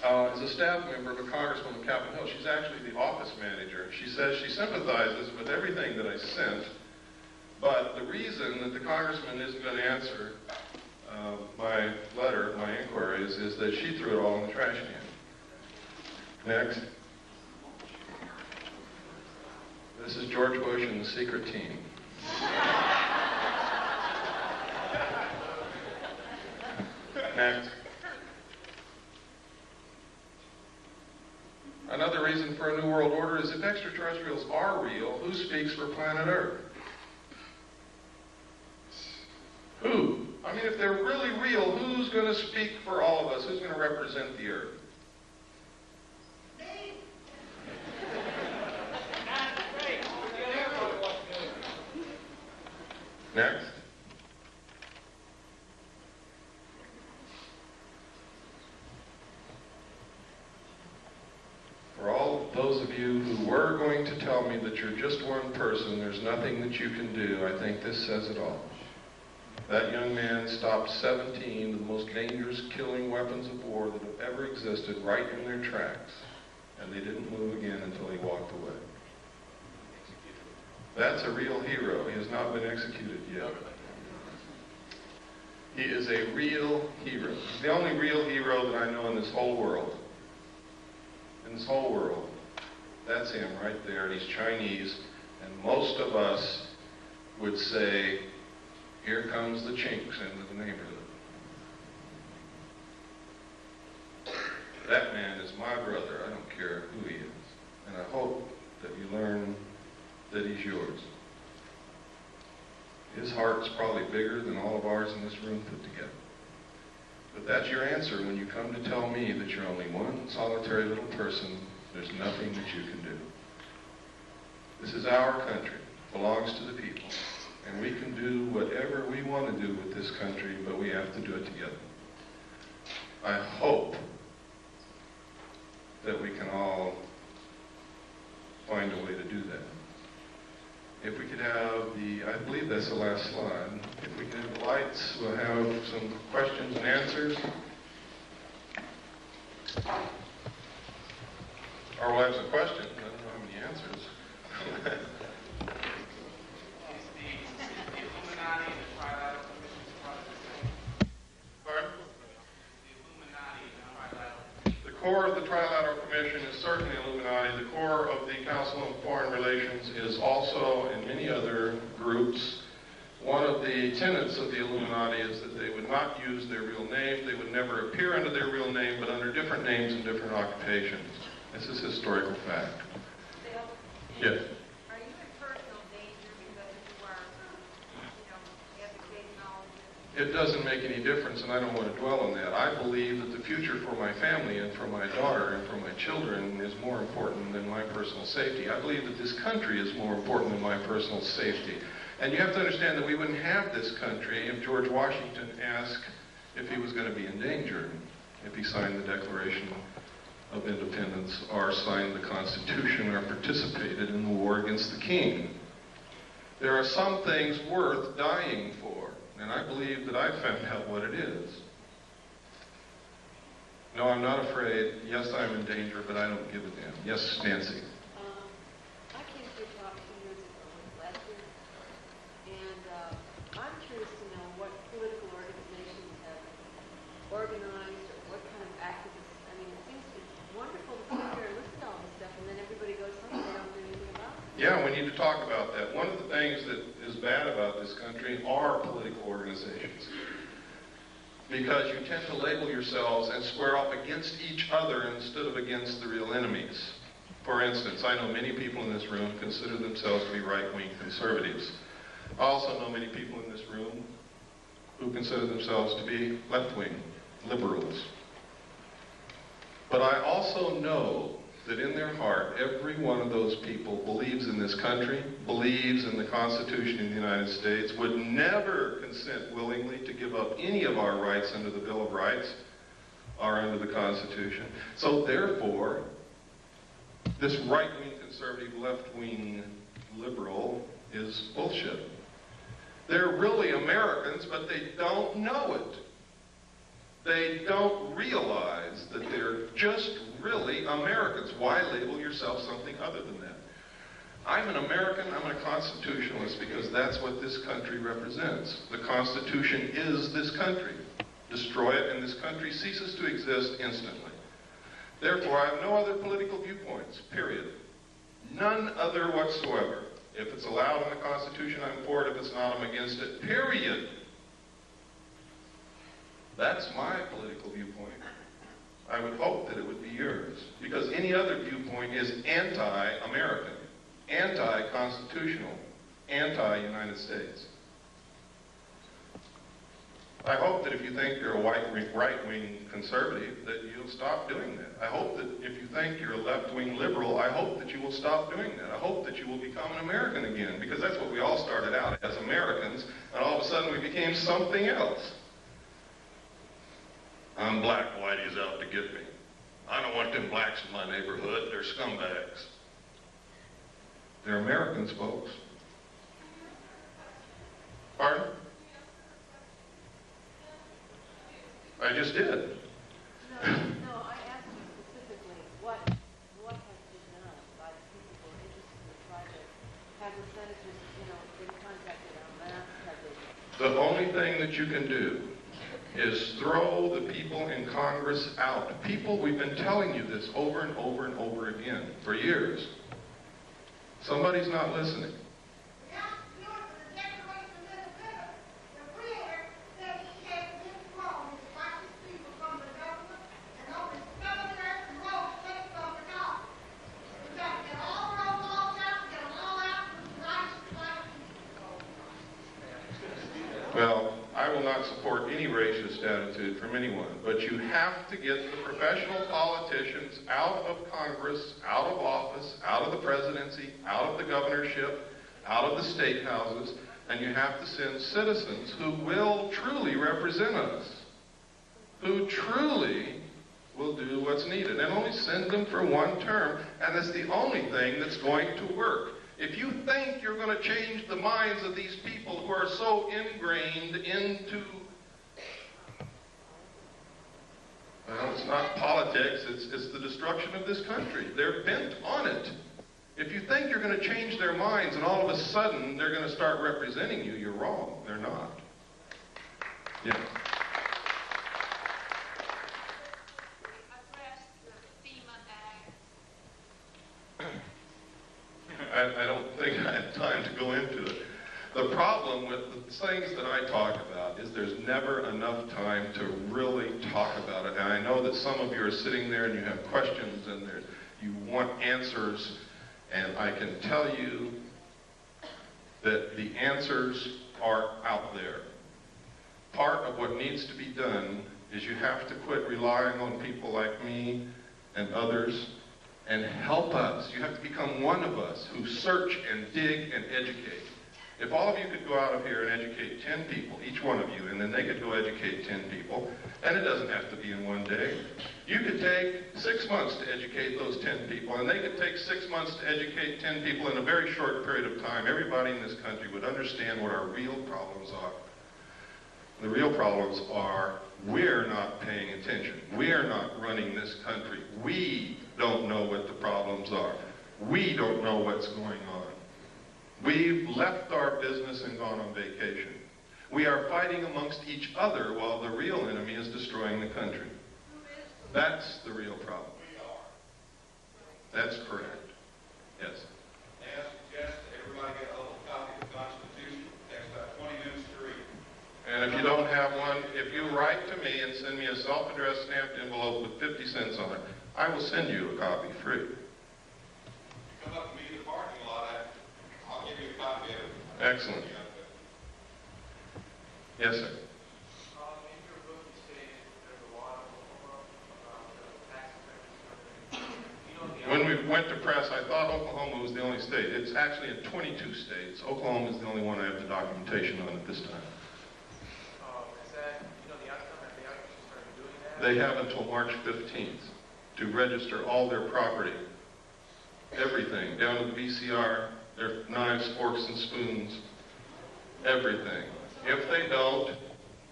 is a staff member of a congressman of Capitol Hill. She's actually the office manager. She says she sympathizes with everything that I sent, but the reason that the congressman isn't going to answer my letter, my inquiries, is that she threw it all in the trash can. Next. This is George Bush and the secret team. Next. Another reason for a new world order is if extraterrestrials are real, who speaks for planet Earth? Who? I mean, if they're really real, who's going to speak for all of us? Who's going to represent the Earth? Next. For all those of you who were going to tell me that you're just one person, there's nothing that you can do, I think this says it all. That young man stopped 17 of the most dangerous killing weapons of war that have ever existed right in their tracks, and they didn't move again until he walked away. That's a real hero. He has not been executed yet. He is a real hero. He's the only real hero that I know in this whole world. In this whole world. That's him right there. He's Chinese, and most of us would say, here comes the chinks into the neighborhood. That man is my brother. I don't care who he is. And I hope that you learn that he's yours. His heart's probably bigger than all of ours in this room put together. But that's your answer when you come to tell me that you're only one solitary little person. There's nothing that you can do. This is our country. It belongs to the people. And we can do whatever we want to do with this country, but we have to do it together. I hope that we can all find a way to do that. If we could have I believe that's the last slide. If we could have the lights, we'll have some questions and answers. Or we'll have some questions. I don't know how many answers. The core of the Trilateral Commission is certainly Illuminati. The core of the Council on Foreign Relations is also, in many other groups, one of the tenets of the Illuminati is that they would not use their real name. They would never appear under their real name, but under different names and different occupations. This is historical fact. Bill? Yes. Are you in personal danger because you are, advocating all of this? It doesn't make any difference, and I don't want to dwell on that. I believe that the future for my family and for my daughter and for my children is more important than my personal safety. I believe that this country is more important than my personal safety. And you have to understand that we wouldn't have this country if George Washington asked if he was going to be endangered, if he signed the Declaration of Independence or signed the Constitution or participated in the war against the king. There are some things worth dying for, and I believe that I've found out what it is. No, I'm not afraid. Yes, I'm in danger, but I don't give a damn. Yes, Nancy. I came to your talk 2 years ago with Lester, and I'm curious to know what political organizations have organized or what kind of activists. I mean, it seems to be wonderful to sit there and listen to all this stuff, and then everybody goes home and they don't do anything about it. Yeah, we need to talk about that. One of the things that is bad about this country are political organizations. Because you tend to label yourselves and square up against each other instead of against the real enemies. For instance, I know many people in this room consider themselves to be right-wing conservatives. I also know many people in this room who consider themselves to be left-wing liberals. But I also know that in their heart, every one of those people believes in this country, believes in the Constitution of the United States, would never consent willingly to give up any of our rights under the Bill of Rights or under the Constitution. So therefore, this right-wing conservative, left-wing liberal is bullshit. They're really Americans, but they don't know it. They don't realize that they're just really Americans. Why label yourself something other than that? I'm an American, I'm a constitutionalist because that's what this country represents. The Constitution is this country. Destroy it and this country ceases to exist instantly. Therefore, I have no other political viewpoints, period. None other whatsoever. If it's allowed in the Constitution, I'm for it. If it's not, I'm against it, period. That's my political viewpoint. I would hope that it would be yours, because any other viewpoint is anti-American, anti-constitutional, anti-United States. I hope that if you think you're a right-wing conservative, that you'll stop doing that. I hope that if you think you're a left-wing liberal, I hope that you will stop doing that. I hope that you will become an American again, because that's what we all started out as, Americans, and all of a sudden we became something else. I'm black, Whitey's out to get me. I don't want them blacks in my neighborhood, they're scumbags. They're Americans, folks. Pardon? I just did. No, I asked you specifically, what has been done by the people who are interested in the project? Have the senators, been contacted on that? Have they... The only thing that you can do is throw the people in Congress out. People, we've been telling you this over and over and over again for years. Somebody's not listening. Well, I will not support any racist attitude from anyone, but you have to get the professional politicians out of Congress, out of office, out of the presidency, out of the governorship, out of the state houses, and you have to send citizens who will truly represent us, who truly will do what's needed, and only send them for one term, and that's the only thing that's going to work. If you think you're going to change the minds of these people who are so ingrained into, well, it's not politics, it's the destruction of this country. They're bent on it. If you think you're going to change their minds and all of a sudden they're going to start representing you, you're wrong. They're not. Yeah. I don't think I have time to go into it. The problem with the things that I talk about is there's never enough time to really talk about it. And I know that some of you are sitting there and you have questions and you want answers. And I can tell you that the answers are out there. Part of what needs to be done is you have to quit relying on people like me and others and help us. You have to become one of us who search and dig and educate. If all of you could go out of here and educate 10 people, each one of you, and then they could go educate 10 people, and it doesn't have to be in one day. You could take 6 months to educate those 10 people, and they could take 6 months to educate 10 people in a very short period of time. Everybody in this country would understand what our real problems are. The real problems are we're not paying attention. We're not running this country. We don't know what the problems are. We don't know what's going on. We've left our business and gone on vacation. We are fighting amongst each other while the real enemy is destroying the country. That's the real problem. That's correct. Yes. May I suggest that everybody get a little copy of the Constitution? It takes about 20 minutes to read. And if you don't have one, if you write to me and send me a self-addressed stamped envelope with 50 cents on it, I will send you a copy free. Come up to me in the parking lot, I'll give you a copy of it. Excellent. Yes, sir. In your book, you stated there's a lot of tax effects. When we went to press, I thought Oklahoma was the only state. It's actually in 22 states. Oklahoma is the only one I have the documentation on at this time. Is that, the outcome? Have they actually started doing that? They have until March 15th to register all their property, everything, down to the VCR, their knives, forks, and spoons, everything. If they don't,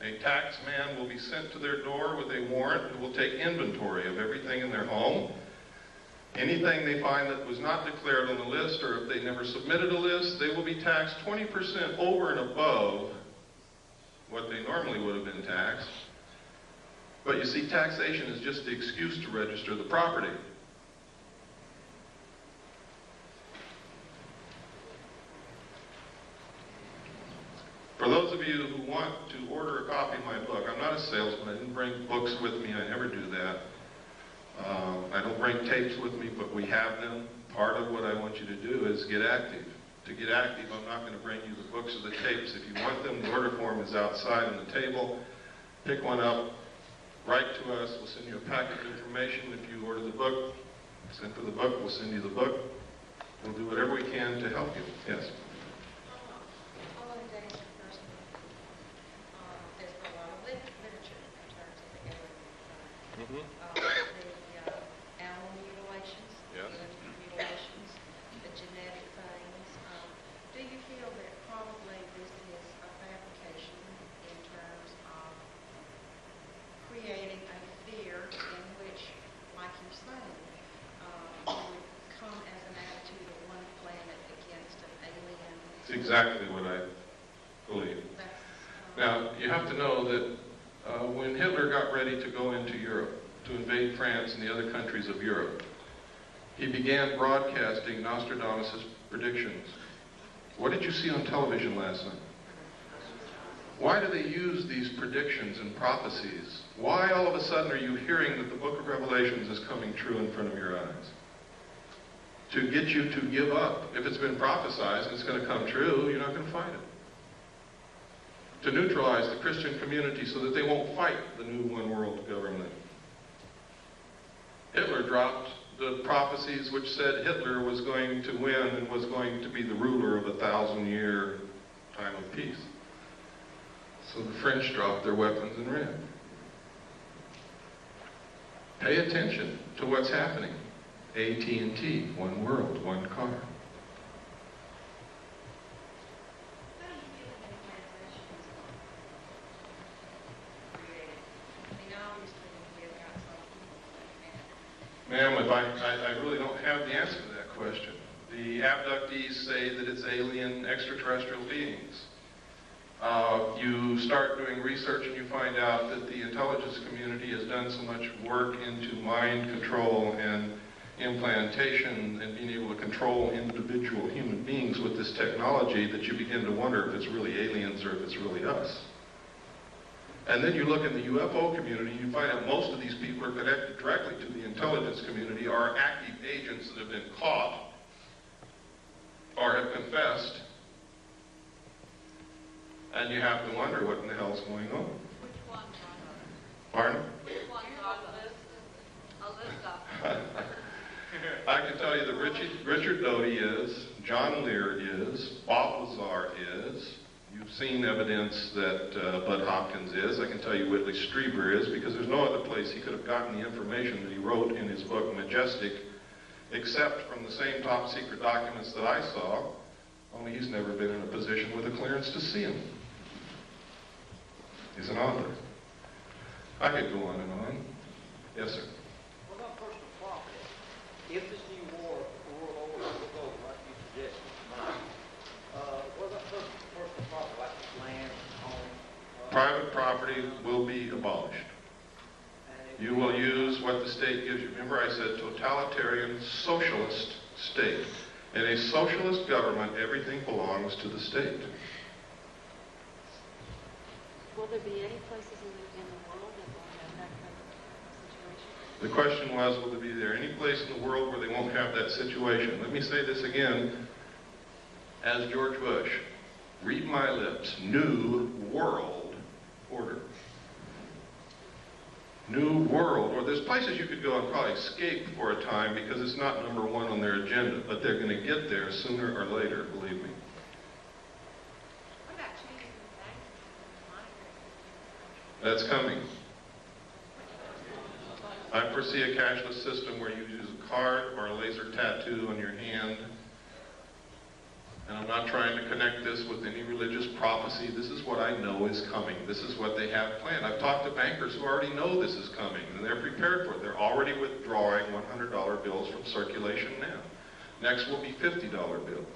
A tax man will be sent to their door with a warrant who will take inventory of everything in their home. Anything they find that was not declared on the list, or if they never submitted a list, they will be taxed 20% over and above what they normally would have been taxed. But you see, taxation is just the excuse to register the property. For those of you who want to order a copy of my book, I'm not a salesman. I didn't bring books with me. I never do that. I don't bring tapes with me, but we have them. Part of what I want you to do is get active. To get active, I'm not going to bring you the books or the tapes. If you want them, the order form is outside on the table. Pick one up, write to us. We'll send you a packet of information. If you order the book, send for the book, we'll send you the book. We'll do whatever we can to help you. Yes? Mm-hmm. The animal mutilations, Yes. the mutilations, the genetic things. Do you feel that probably this is a fabrication in terms of creating a fear in which, like you're saying, would come as an attitude of one planet against an alien? It's exactly what I believe. Now, you have to know that when Hitler got ready to go into Europe, to invade France and the other countries of Europe, he began broadcasting Nostradamus' predictions. What did you see on television last night? Why do they use these predictions and prophecies? Why all of a sudden are you hearing that the book of Revelations is coming true in front of your eyes? To get you to give up. If it's been prophesied and it's going to come true, you're not going to fight it. To neutralize the Christian community so that they won't fight the new one world government. Hitler dropped the prophecies which said Hitler was going to win and was going to be the ruler of a 1,000-year time of peace. So the French dropped their weapons and ran. Pay attention to what's happening. AT&T, one world, one car. Ma'am, I really don't have the answer to that question. The abductees say that it's alien extraterrestrial beings. You start doing research and you find out that the intelligence community has done so much work into mind control and implantation and being able to control individual human beings with this technology that you begin to wonder if it's really aliens or if it's really us. And then you look in the UFO community, and you find out most of these people are connected directly to the intelligence community, are active agents that have been caught or have confessed. And you have to wonder what in the hell's going on. Which ones are Pardon? Which ones are the list of? I can tell you that Richard Doty is, John Lear is, Bob Lazar is. You've seen evidence that Bud Hopkins is. I can tell you Whitley Strieber is, because there's no other place he could have gotten the information that he wrote in his book, Majestic, except from the same top secret documents that I saw, only he's never been in a position with a clearance to see them. He's an author. I could go on and on. Yes, sir. What about personal property? If this new war, world order will go like you suggest, what about personal property, like land, home? Private property will be abolished. You will use what the state gives you. Remember I said totalitarian socialist state. In a socialist government, everything belongs to the state. Will there be any places in the world that will have that kind of situation? The question was, will there be any place in the world where they won't have that situation? Let me say this again, as George Bush, read my lips, new world order. New world, or there's places you could go and probably escape for a time because it's not number one on their agenda, but they're going to get there sooner or later, believe me. What about changing the bank monitoring? That's coming. I foresee a cashless system where you use a card or a laser tattoo on your hand, And I'm not trying to connect this with any religious prophecy. This is what I know is coming. This is what they have planned. I've talked to bankers who already know this is coming, and they're prepared for it. They're already withdrawing $100 bills from circulation now. Next will be $50 bills.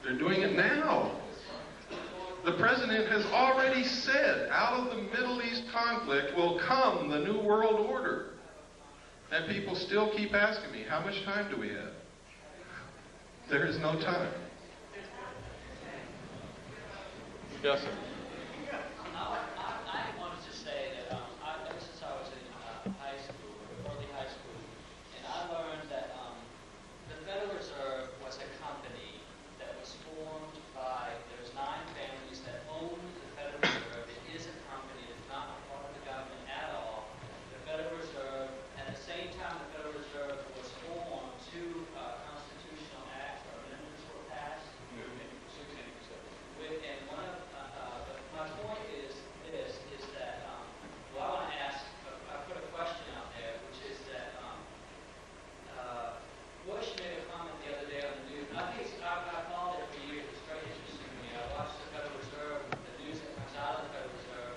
They're doing it now. The president has already said, out of the Middle East conflict will come the New World Order. And people still keep asking me, how much time do we have? There is no time. Yes, sir. I wanted to say that ever since I was in high school, early high school, and I learned that the Federal Reserve was a company that was formed by, there's 9 families that own the Federal Reserve. It is a company. It's not a part of the government at all. The Federal Reserve, at the same time the Federal Reserve was formed, 2 constitutional acts or amendments were passed. And one of, my point is this, is that, well, I want to ask, I put a question out there, which is that Bush made a comment the other day on the news. I've followed it for years. It's very interesting to me. I watch the Federal Reserve, the news that comes out of the Federal Reserve.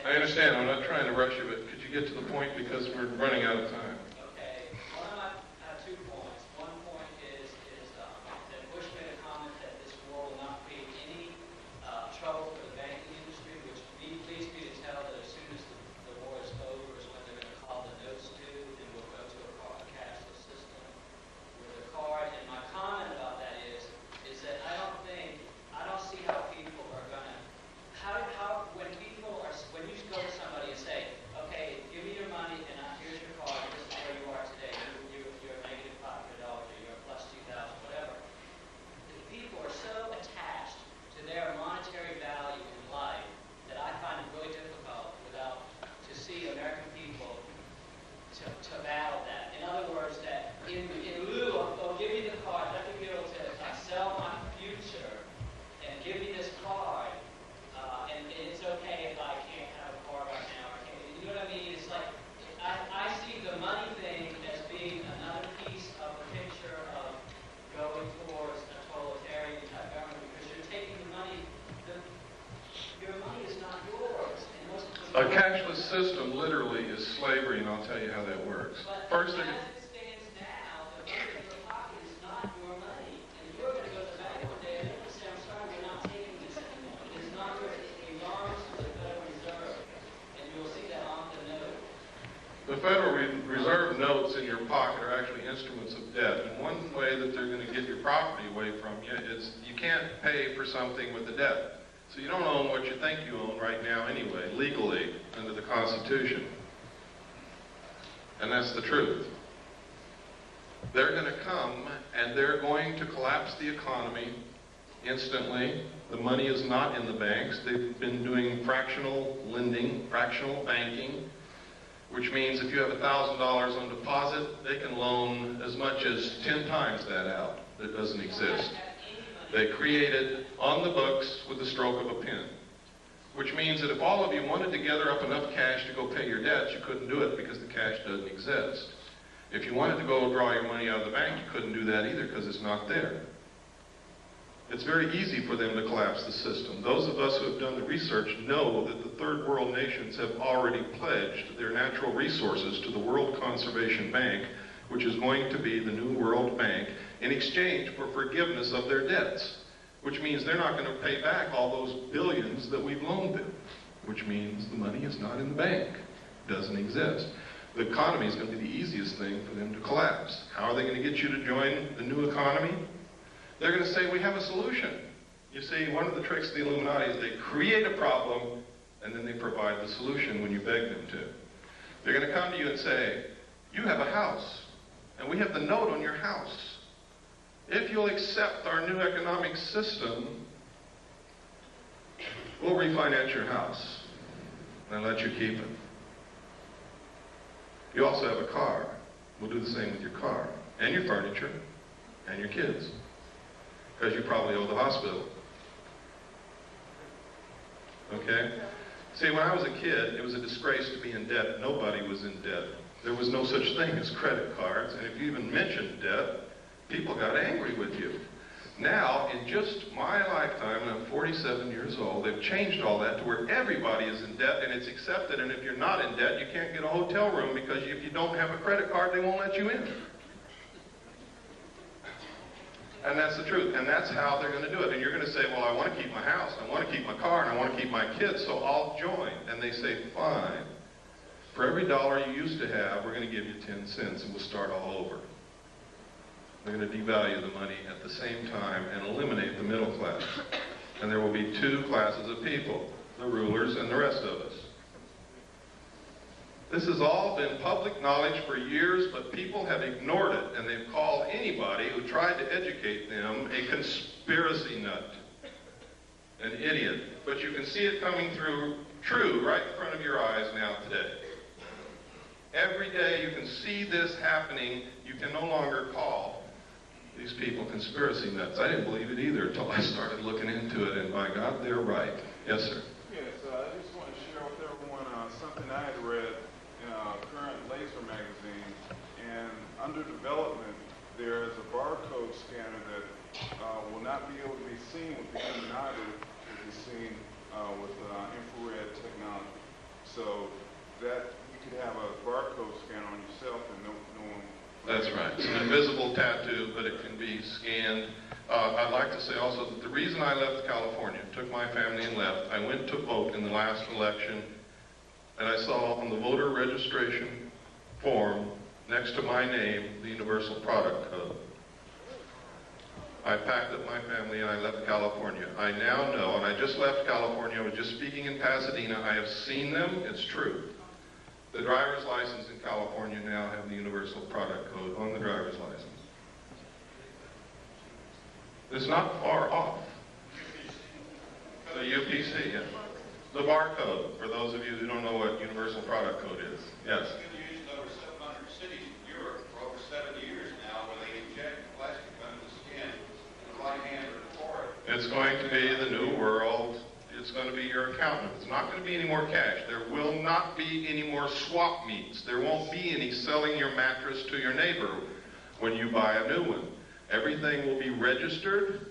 I understand. I'm not trying to rush you, but could you get to the point because we're running out of time? Okay. One of my 2 points. One point is that Bush made a comment that this war will not create any trouble for the banking industry, which please be to tell that as soon as the war is over is when they're going to call the notes due, and we'll go to a cashless system with a card. And my comment about that is that I don't see how people are going to, when you go to somebody and say, okay, give me your money and here's your card, this is where you are today, you're a negative $500 or you're a plus 2,000, whatever. The people are so attached to their monetary value in life that I find it really difficult to see American people to battle that. In other words, that in lieu of, oh, give me the card, let me be able to sell my future and give me this card, and it's okay if I can't have a card right now. You know what I mean? It's like, I see the money thing as being another piece of the picture of going towards a totalitarian type government, because you're taking the money, your money is not yours. A cashless system literally is slavery, and I'll tell you how that works. First, as it stands now, the money in your pocket is not your money. And you're going to go to the bank one day and they're going to say, I'm sorry, we're not taking this anymore. It is not yours. It belongs to the Federal Reserve. And you'll see that on the note. the Federal Reserve notes in your pocket are actually instruments of debt. And one way that they're going to get your property away from you is you can't pay for something with the debt. So you don't own what you think you own right now anyway, legally, under the Constitution. And that's the truth. They're going to come and they're going to collapse the economy instantly. The money is not in the banks. They've been doing fractional lending, fractional banking, which means if you have $1,000 on deposit, they can loan as much as 10 times that out. That doesn't exist. They created on the books with the stroke of a pen, which means that if all of you wanted to gather up enough cash to go pay your debts, you couldn't do it because the cash doesn't exist. If you wanted to go draw your money out of the bank, you couldn't do that either because it's not there. It's very easy for them to collapse the system. Those of us who have done the research know that the third world nations have already pledged their natural resources to the World Conservation Bank, which is going to be the new World Bank, in exchange for forgiveness of their debts, which means they're not going to pay back all those billions that we've loaned them, which means the money is not in the bank, doesn't exist. The economy is going to be the easiest thing for them to collapse. How are they going to get you to join the new economy? They're going to say, we have a solution. You see, one of the tricks of the Illuminati is they create a problem and then they provide the solution when you beg them to. They're going to come to you and say, you have a house and we have the note on your house. If you'll accept our new economic system, we'll refinance your house and let you keep it. You also have a car. We'll do the same with your car and your furniture and your kids, because you probably owe the hospital. Okay? See, when I was a kid, it was a disgrace to be in debt. Nobody was in debt. There was no such thing as credit cards, and if you even mentioned debt, People got angry with you. Now, in just my lifetime, and I'm 47 years old, they've changed all that to where everybody is in debt and it's accepted, and if you're not in debt, you can't get a hotel room because if you don't have a credit card, they won't let you in. And that's the truth, and that's how they're going to do it. And you're going to say, well, I want to keep my house, I want to keep my car, and I want to keep my kids, so I'll join. And they say, fine. For every dollar you used to have, we're going to give you 10 cents, and we'll start all over. They're going to devalue the money at the same time and eliminate the middle class. And there will be two classes of people, the rulers and the rest of us. This has all been public knowledge for years, but people have ignored it, and they've called anybody who tried to educate them a conspiracy nut, an idiot. But you can see it coming through true right in front of your eyes now today. Every day you can see this happening. You can no longer call these people conspiracy nuts. I didn't believe it either until I started looking into it, and by God, they're right. Yes, sir. Yes, I just want to share with everyone something I had read in Current Laser magazine, and under development there is a barcode scanner that will not be able to be seen with the human eye, but will be seen with infrared technology. So that you could have a barcode scanner on yourself and no one. That's right. It's an invisible tattoo, but it can be scanned. I'd like to say also that the reason I left California, took my family and left, I went to vote in the last election, and I saw on the voter registration form next to my name the Universal Product Code. I packed up my family and I left California. I now know, and I just left California, I was just speaking in Pasadena, I have seen them, it's true. The driver's license in California now have the Universal Product Code on the driver's license. It's not far off. The UPC, yes. The barcode, for those of you who don't know what Universal Product Code is. Yes. It's been used in over 700 cities in Europe for over 7 years now, where they inject plastic under the skin in the right hand or the forehead. It's going to be the new world. It's going to be your accountant. It's not going to be any more cash. There will not be any more swap meets. There won't be any selling your mattress to your neighbor when you buy a new one. Everything will be registered.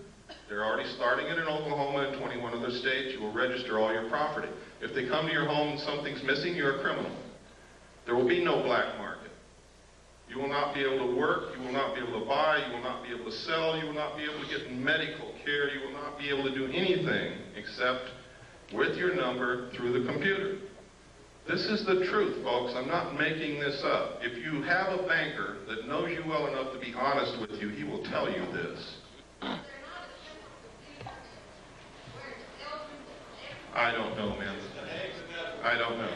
They're already starting it in Oklahoma and 21 other states. You will register all your property. If they come to your home and something's missing, you're a criminal. There will be no black market. You will not be able to work. You will not be able to buy. You will not be able to sell. You will not be able to get medical care. You will not be able to do anything except with your number through the computer. This is the truth, folks. I'm not making this up. If you have a banker that knows you well enough to be honest with you, he will tell you this. I don't know, man. I don't know.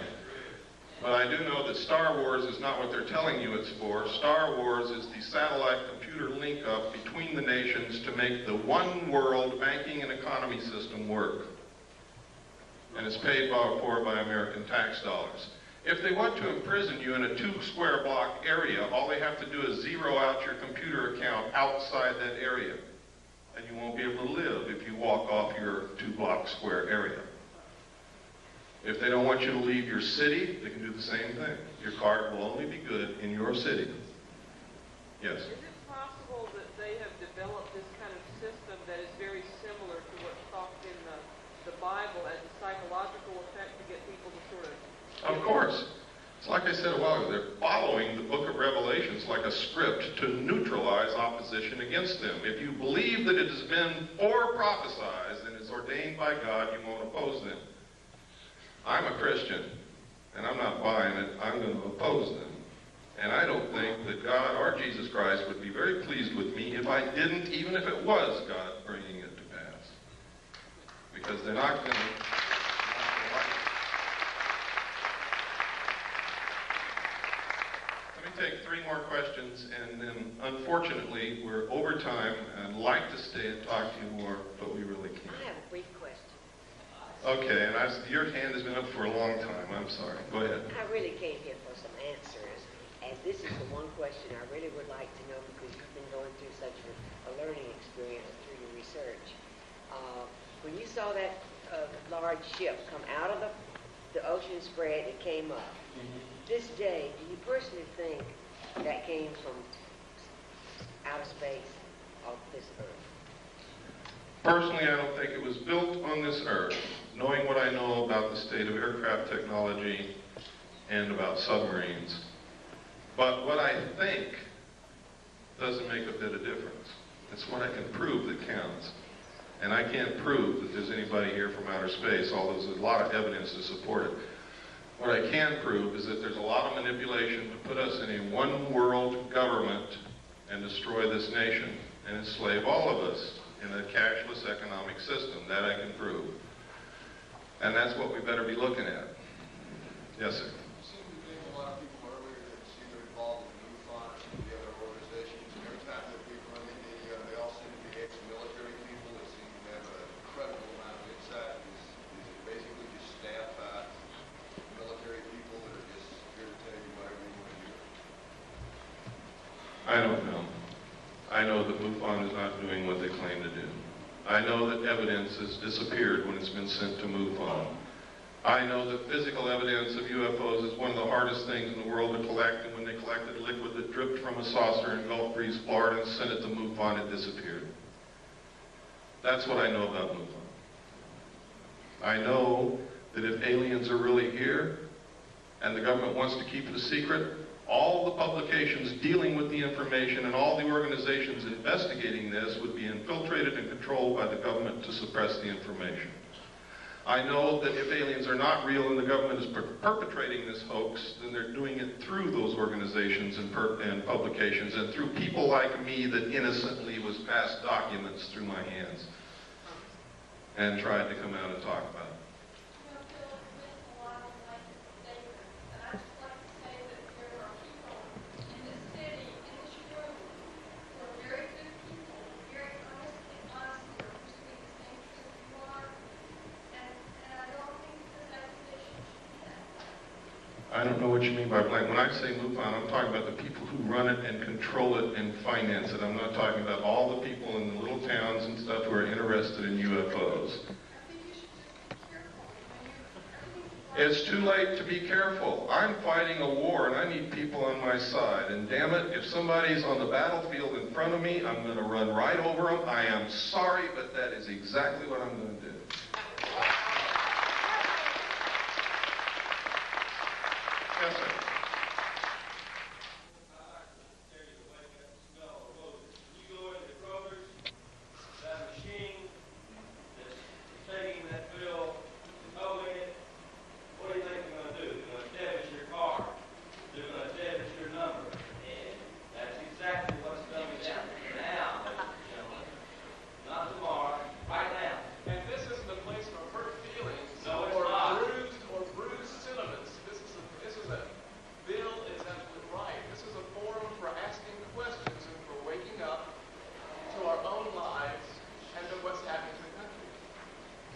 But I do know that Star Wars is not what they're telling you it's for. Star Wars is the satellite computer link-up between the nations to make the one world banking and economy system work. And it's paid for by American tax dollars. If they want to imprison you in a 2-square block area, all they have to do is zero out your computer account outside that area. And you won't be able to live if you walk off your 2-block square area. If they don't want you to leave your city, they can do the same thing. Your card will only be good in your city. Yes? Is it possible that they have developed this kind of system that is very similar to what's talked in the Bible as a psychological effect to get people to sort of... Of course. It's like I said a while ago, they're following the book of Revelations like a script to neutralize opposition against them. If you believe that it has been prophesized and it's ordained by God, you won't oppose them. I'm a Christian, and I'm not buying it. I'm going to oppose them. And I don't think that God or Jesus Christ would be very pleased with me if I didn't, even if it was God bringing it to pass. Because they're not going to like it. Let me take 3 more questions, and then unfortunately we're over time. I'd like to stay and talk to you more, but we really can't. I have a brief question. Okay, and your hand has been up for a long time. I'm sorry. Go ahead. I really came here for some answers, and this is the one question I really would like to know because you've been going through such a learning experience through your research. When you saw that large ship come out of the ocean spread that came up, this day, do you personally think that came from outer space of this earth? Personally, I don't think it was built on this earth. Knowing what I know about the state of aircraft technology and about submarines. But what I think doesn't make a bit of difference. It's what I can prove that counts. And I can't prove that there's anybody here from outer space, although there's a lot of evidence to support it. What I can prove is that there's a lot of manipulation to put us in a one-world government and destroy this nation and enslave all of us in a cashless economic system. That I can prove. And that's what we better be looking at. Yes, sir. You seem to be getting a lot of people earlier that seem to involved in MUFON or some of the other organizations. And every time that we run into any of them, they all seem to be ex-military people that seem to have an incredible amount of insight. Is it basically just staffed by military people that are just here to tell you whatever you want to hear? I don't know. I know that MUFON is not doing what they claim to do. I know that evidence has disappeared when it's been sent to MUFON. I know that physical evidence of UFOs is one of the hardest things in the world to collect, and when they collected liquid that dripped from a saucer in Gulf Breeze, Florida, and sent it to MUFON, it disappeared. That's what I know about MUFON. I know that if aliens are really here, and the government wants to keep it a secret, all the publications dealing with the information and all the organizations investigating this would be infiltrated and controlled by the government to suppress the information. I know that if aliens are not real and the government is perpetrating this hoax, then they're doing it through those organizations and publications and through people like me that innocently was passed documents through my hands and tried to come out and talk about it. I don't know what you mean by blank. When I say MUFON, I'm talking about the people who run it and control it and finance it. I'm not talking about all the people in the little towns and stuff who are interested in UFOs. It's too late to be careful. I'm fighting a war and I need people on my side. And damn it, if somebody's on the battlefield in front of me, I'm going to run right over them. I am sorry, but that is exactly what I'm going to do. Yes, sir.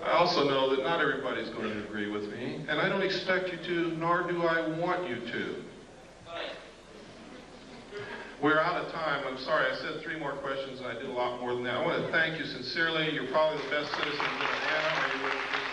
I also know that not everybody's going to agree with me, and I don't expect you to, nor do I want you to. We're out of time. I'm sorry, I said 3 more questions, and I did a lot more than that. I want to thank you sincerely. You're probably the best citizens in Atlanta, or you wouldn't be